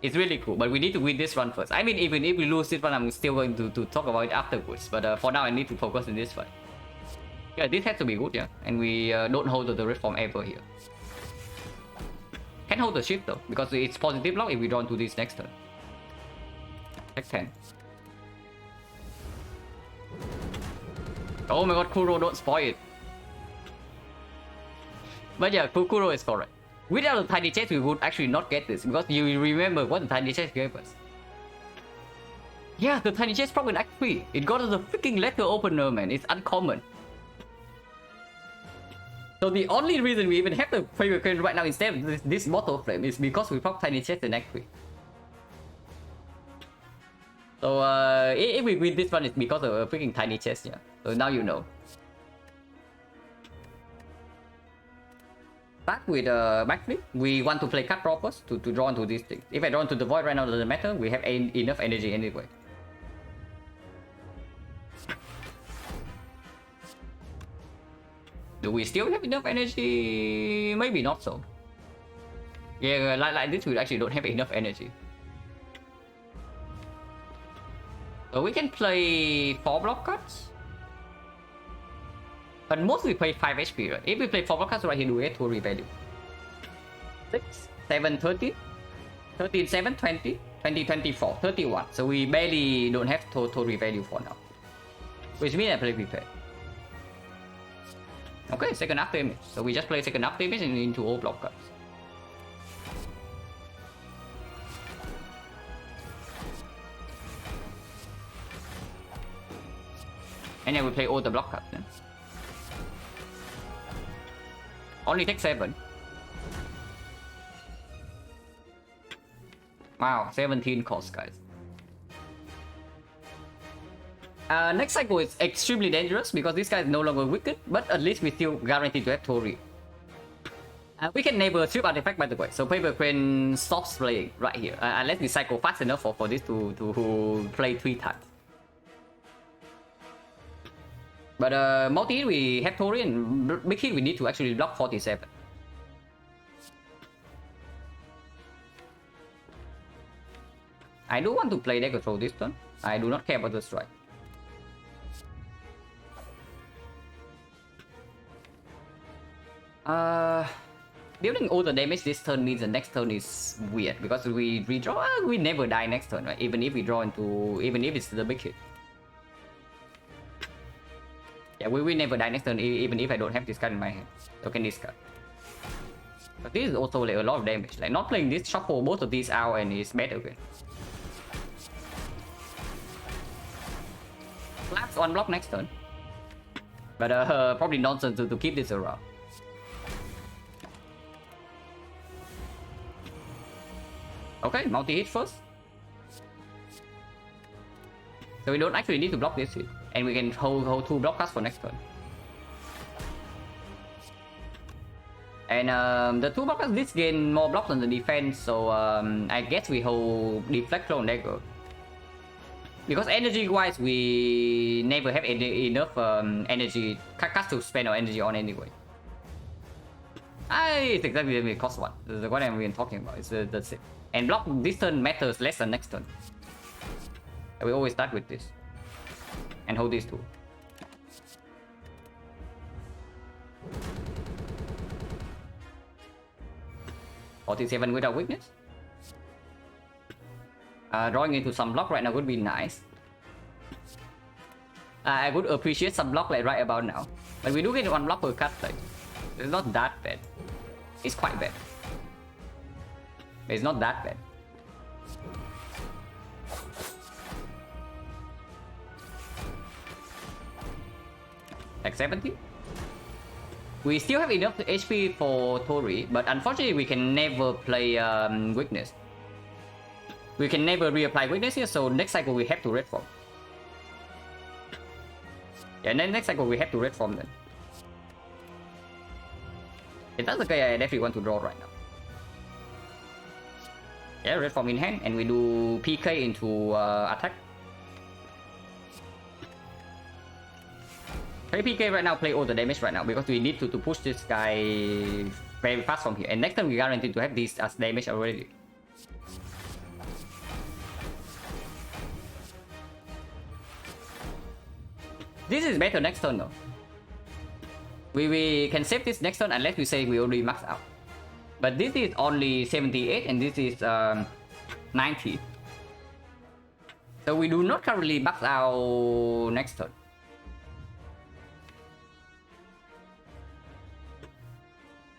It's really cool, but we need to win this run first. I mean, even if we lose this one, I'm still going to talk about it afterwards. But for now, I need to focus on this fight. Yeah, this has to be good, yeah. And we don't hold the red form ever here. Can hold the shift though, because it's positive block if we draw into this next turn. Take 10. Oh my god, Kuro, don't spoil it. But yeah, Kuro is correct. Without the tiny chest, we would actually not get this because you remember what the tiny chest gave us. Yeah, the tiny chest from an Act 3. It got us a freaking letter opener, man. It's uncommon. So the only reason we even have the favorite crane right now instead of this bottle flame is because we proc tiny chest in Act 3. So if we win this one, it's because of a freaking tiny chest, yeah. So now you know. Start with backflip. We want to play cut proppers to draw into these things. If I draw into the void right now, it doesn't matter. We have enough energy anyway. Do we still have enough energy? Maybe not so. Yeah, like this, we actually don't have enough energy. So we can play 4 block cuts. But mostly play 5 HP, right? If we play 4 block cuts right here, we get to revalue. 6, 7, 30, 13, 7, 20, 20, 24, 31. So we barely don't have total revalue for now. Which means I play prepared. Okay, second after image. So we just play second after image and into all block cuts. And then we play all the block cuts then. Only take 7. Wow, 17 cost, guys. Next cycle is extremely dangerous because this guy is no longer wicked, but at least we still guaranteed to have Tori. We can never strip artifact, by the way, so Paper Crane stops playing right here, unless we cycle fast enough for this to play 3 times. But multi-hit we have Tori, and big hit we need to actually block 47. I do want to play deck control this turn. I do not care about the strike. Dealing all the damage this turn means the next turn is weird because we redraw. We never die next turn, right? Even if we draw into, even if it's the big hit. Yeah, we never die next turn, even if I don't have this card in my hand. So I can discard. But this is also like a lot of damage. Like not playing this, shuffle both of these out and it's better again. Collapse on block next turn. But probably nonsense to keep this around. Okay, multi-hit first. So we don't actually need to block this hit. And we can hold 2 block cards for next turn. And the 2 block cards this gain more blocks on the defense, so I guess we hold Deflector on dagger. Because energy-wise, we never have enough energy cards to spend our energy on anyway. It's exactly the cost 1. This is what I've been talking about. It's that's it. And block this turn matters less than next turn. We always start with this. And hold these 2. (47) without weakness. Drawing into some block right now would be nice. I would appreciate some block like right about now. But we do get 1 block per card, like it's not that bad. It's quite bad. But it's not that bad. Like 70. We still have enough HP for Tori, but unfortunately we can never play weakness. We can never reapply weakness here, so next cycle we have to red form. Yeah, and then next cycle we have to red form then. If that's okay, I definitely want to draw right now. Yeah, red form in hand, and we do PK into attack. Play PK right now, play all the damage right now, because we need to push this guy very fast from here. And next time we guarantee to have this as damage already. This is better next turn though. We can save this next turn unless we say we already max out. But this is only 78 and this is 90. So we do not currently max out next turn.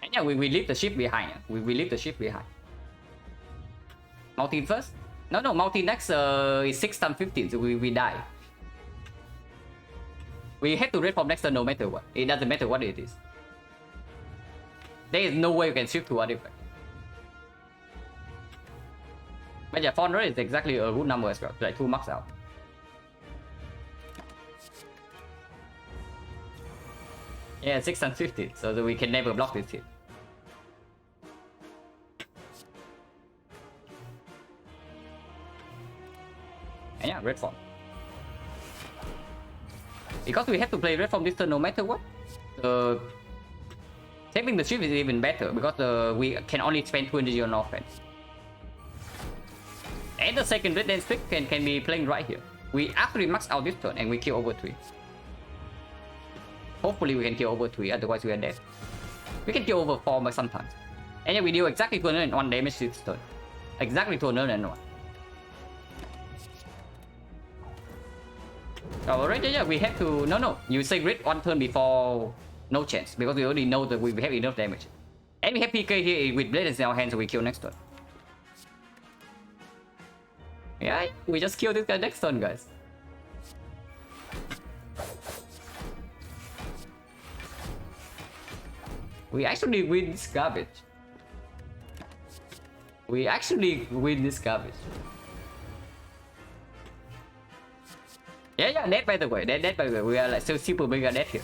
And yeah, we leave the ship behind. We leave the ship behind. Multi first? No, multi next is 6 times 15, so we die. We have to red form next turn no matter what. It doesn't matter what it is. There is no way you can shift to artifact. But yeah, 400 is exactly a good number as well, like 2 max out. Yeah, 6 times 50, so that we can never block this hit. And yeah, red form. Because we have to play red form this turn no matter what. Saving the ship is even better because we can only spend 2 energy on offense. And the second red dance trick can be playing right here. We actually max out this turn and we kill over 3. Hopefully we can kill over 3, otherwise we are dead. We can kill over 4 but sometimes. And yeah, we deal exactly 201 damage this turn. Exactly 201. Alright, yeah, we have to... No. You say grid 1 turn before... No chance, because we already know that we have enough damage. And we have PK here with blades in our hands, so we kill next turn. Yeah, we just kill this guy next turn, guys. We actually win this garbage. Yeah, dead by the way. Dead by the way. We are like so super mega dead here.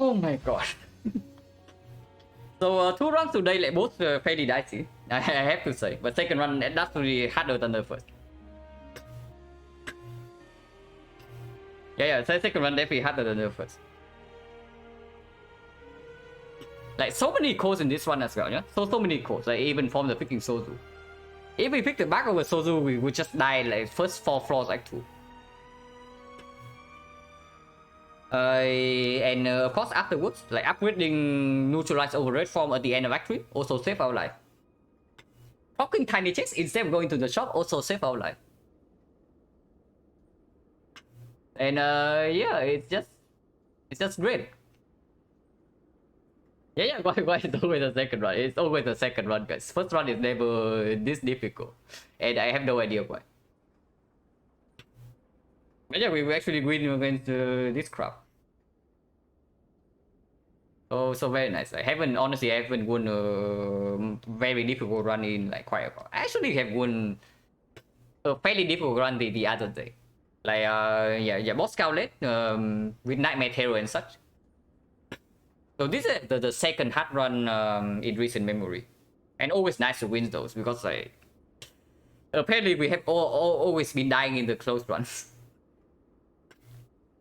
Oh my god. So 2 runs today like both fairly dicey, I have to say. But second run that's really harder than the first. Yeah, second run definitely harder than the first. Like so many calls in this one as well, yeah? So many calls, like even from the picking Sozu. If we pick the back over Sozu, we would just die like first 4 floors Act 2. And of course afterwards, like upgrading neutralize over red form at the end of Act 3 also save our life. Talking tiny checks instead of going to the shop also save our life. And yeah, it's just great. Yeah, why it's always the second run? It's always the second run, guys. First run is never this difficult, and I have no idea why. But yeah, we actually win against this crowd. Oh, so very nice. I haven't won a very difficult run in like quite a while. I actually have won a fairly difficult run the other day. Like yeah, boss scout late with nightmare terror and such. So this is the second hard run in recent memory, and always nice to win those because like apparently we have always been dying in the close runs,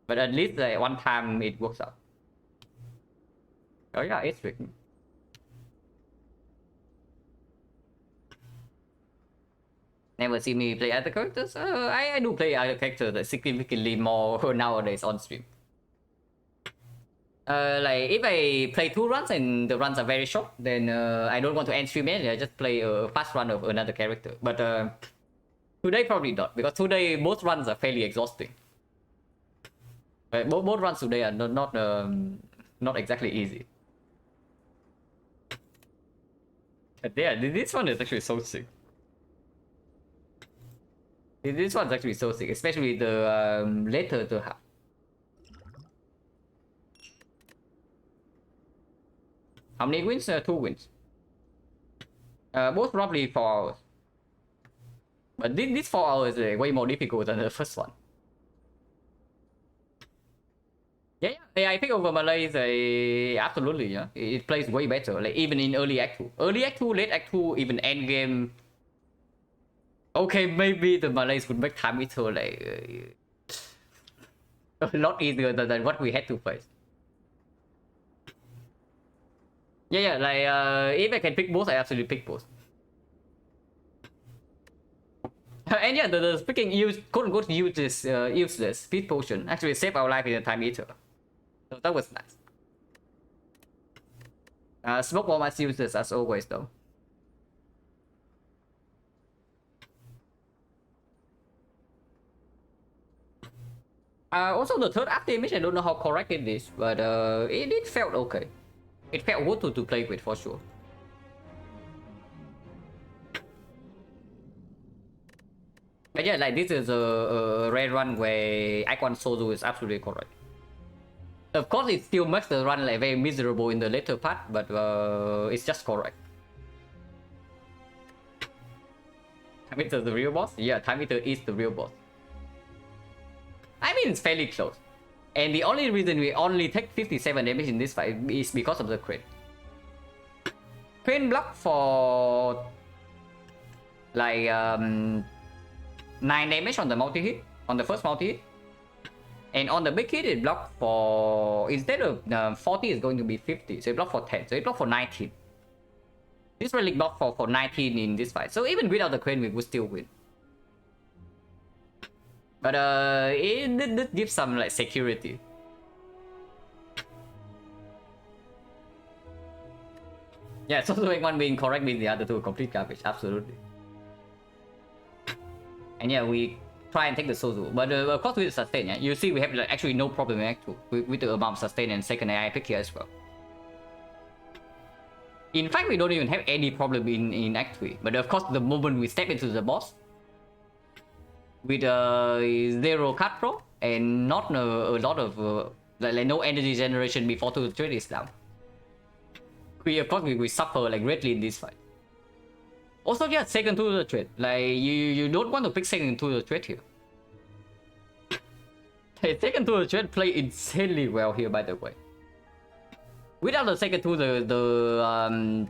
but at least like one time it works out. Oh yeah, it's written. Never see me play other characters. I do play other characters like significantly more nowadays on stream. Like if I play 2 runs and the runs are very short, then I don't want to end stream yet. I just play a fast run of another character. But today probably not, because today both runs are fairly exhausting. Both runs today are not exactly easy. But yeah, this one is actually so sick. This one's actually so sick, especially the later to half. How many wins? 2 wins. Both roughly 4 hours. But this 4 hours is way more difficult than the first one. Yeah, I think over Malay is absolutely, yeah. It plays way better, like even in early Act 2. Early Act 2, late Act 2, even end game. Okay, maybe the Malays could make time with her like a lot easier than what we had to face. Yeah, like if I can pick both, I absolutely pick both. And yeah, the speaking quote unquote useless speed potion actually saved our life in the time eater. So that was nice. Smoke bomb as useless as always though. Also the third after image, I don't know how correct it is, but it felt okay. It felt good to play with for sure. But yeah, like this is a rare run where Icon Sozu is absolutely correct. Of course, it still makes the run like very miserable in the later part, but it's just correct. Time Eater the real boss? Yeah, Time Eater is the real boss. I mean, it's fairly close. And the only reason we only take 57 damage in this fight is because of the crit. Crit block for like 9 damage on the multi-hit, on the first multi-hit. And on the big hit, it blocked for, instead of 40, it's going to be 50. So it blocked for 10. So it blocked for 19. This relic blocked for 19 in this fight. So even without the crane, we would still win. But it did give some like security. Yeah, so doing one being correct means the other two complete garbage. Absolutely. And yeah, we try and take the Sozu, but of course with the sustain, yeah, you see we have like, actually no problem in Act 2 with the amount of sustain and second AI pick here as well. In fact, we don't even have any problem in Act 3, but of course the moment we step into the boss with 0 card pro and not a lot of like no energy generation before to the trade is down, we of course we suffer like greatly in this fight. Also, yeah, second to the trade. Like you don't want to pick second to the trade here. Hey, second to the trade play insanely well here, by the way. Without the second 2, the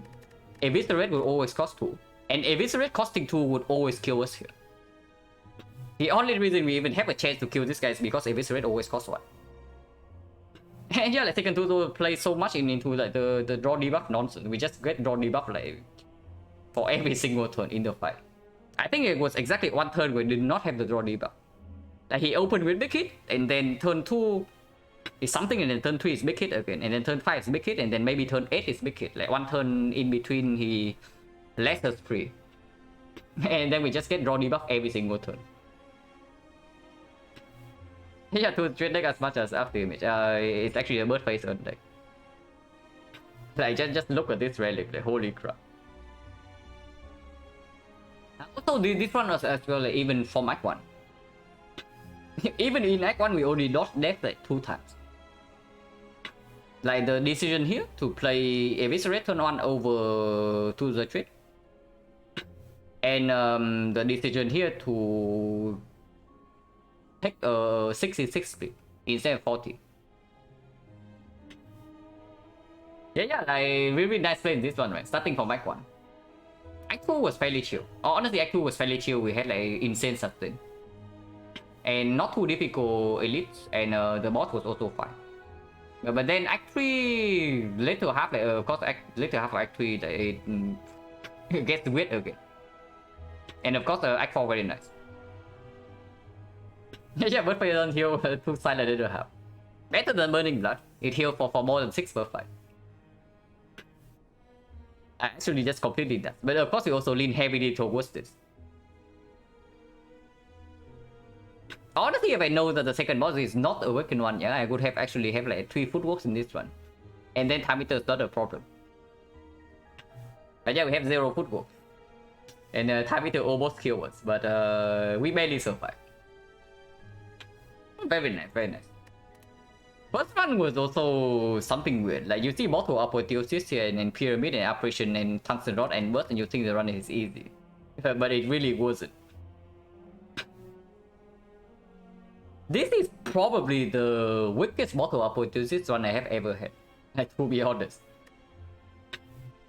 Eviscerate will always cost 2. And Eviscerate costing 2 would always kill us here. The only reason we even have a chance to kill this guy is because Eviscerate always costs 1. And yeah, like second 2 will play so much into like the draw debuff nonsense. We just get draw debuff like for every single turn in the fight. I think it was exactly 1 turn we did not have the draw debuff. Like he opened with big hit, and then turn 2 is something, and then turn 3 is big hit again, and then turn 5 is big hit, and then maybe turn 8 is big hit. Like 1 turn in between he lets us free. And then we just get draw debuff every single turn. Yeah, to trade deck as much as after image. It's actually a bird face on deck. Like just look at this relic, like holy crap. Also, this one was as well, like, even from Act 1. Even in Act 1, we only dodged death like 2 times. Like the decision here to play Eviscerate turn 1 over to the trade. And the decision here to take a 66 speed instead of 40. Yeah, like really nice play in this one, right? Starting from Act 1. Act 2 was fairly chill. Honestly, Act 2 was fairly chill. We had like insane sustain. And not too difficult elites, and the boss was also fine. But then Act 3, later half, like, of course, later half of Act 3, like, it gets weird again. And of course, Act 4 very nice. Yeah, but Fire doesn't heal 2 silent later half. Better than Burning Blood. It heals for more than 6 per fight. Actually, just completely does. But of course, we also lean heavily towards this. Honestly, if I know that the second boss is not a weakened one, yeah, I would have actually have like 3 footworks in this one. And then time meter is not a problem. But yeah, we have 0 footwork. And time meter almost killed us, but we barely survived. Very nice, very nice. First one was also something weird. Like you see multiple apotheosis here, and then pyramid and apparition and tungsten rod and burst, and you think the run is easy. But it really wasn't. This is probably the weakest multiple apotheosis one I have ever had. Like, to be honest.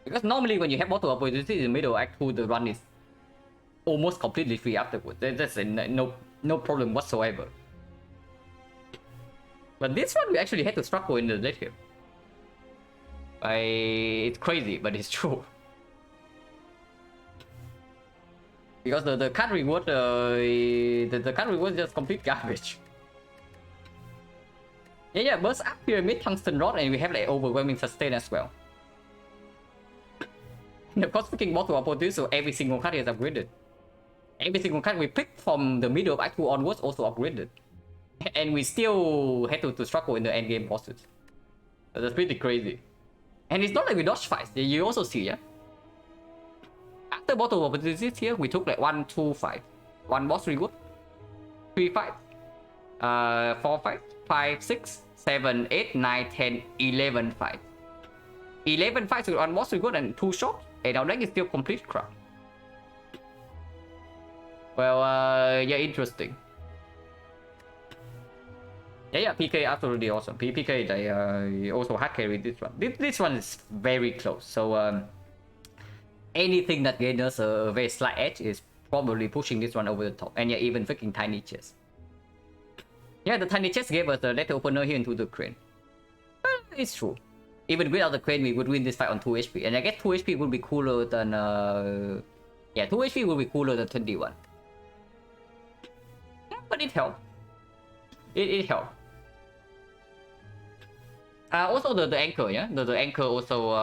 Because normally when you have multiple apotheosis in the middle Act 2, the run is almost completely free afterwards. There's no problem whatsoever. But this one we actually had to struggle in the late game. It's crazy, but it's true. Because the card reward, the card reward is just complete garbage. Yeah, burst up pyramid, tungsten rod, and we have like overwhelming sustain as well. And of course, freaking multiple opportunities, so every single card is upgraded. Every single card we picked from the middle of Act 2 onwards also upgraded. And we still had to struggle in the end game bosses. That's pretty crazy. And it's not like we dodge fights. You also see, yeah? After bottle of opportunities here, we took like 1, 2, 5. 1 boss reward. 3 fights. 4 fights. 5, 6, 7, 8, 9, 10, 11 fights. 11 fights with 1 boss reward and 2 shots. And our deck is still complete crap. Well, yeah, interesting. Yeah, PK absolutely awesome. PK, they also hard carry this one. This one is very close. So anything that gains us a very slight edge is probably pushing this one over the top. And yeah, even freaking tiny chest. Yeah, the tiny chest gave us a letter opener here into the crane. It's true. Even without the crane, we would win this fight on 2 HP. And I guess 2 HP would be cooler than yeah, 2 HP would be cooler than 21. Yeah, but it helped. It helped. Also the anchor, yeah? The anchor also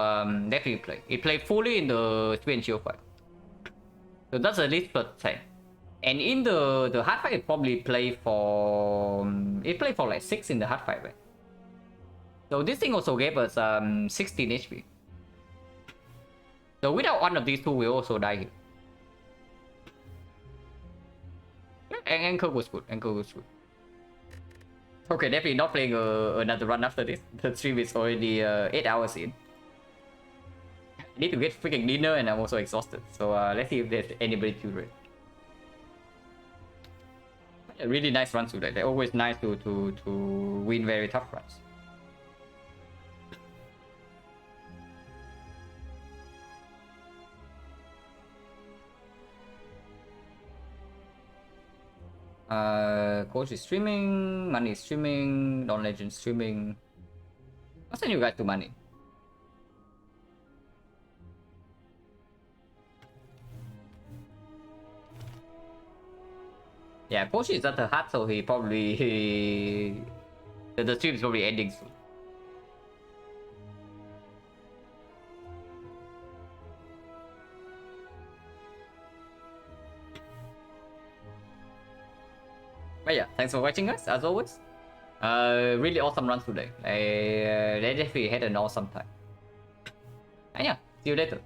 definitely play. It played fully in the Spear and Shield fight. So that's at least +10. And in the hard fight, it probably play for... it played for like 6 in the hard fight, right? So this thing also gave us 16 HP. So without one of these two, we also die here. Yeah, anchor was good, anchor was good. Okay, definitely not playing another run after this. The stream is already 8 hours in. I need to get freaking dinner and I'm also exhausted. So let's see if there's anybody to read. A really nice runs today. They're always nice to win very tough runs. Coach is streaming, Money is streaming, Don Legend streaming. I'll send you guys to Money. Yeah, Coach is at the hut, so he probably the stream is probably ending soon. But yeah, thanks for watching, guys. As always, really awesome runs today. They definitely had an awesome time. And yeah, see you later.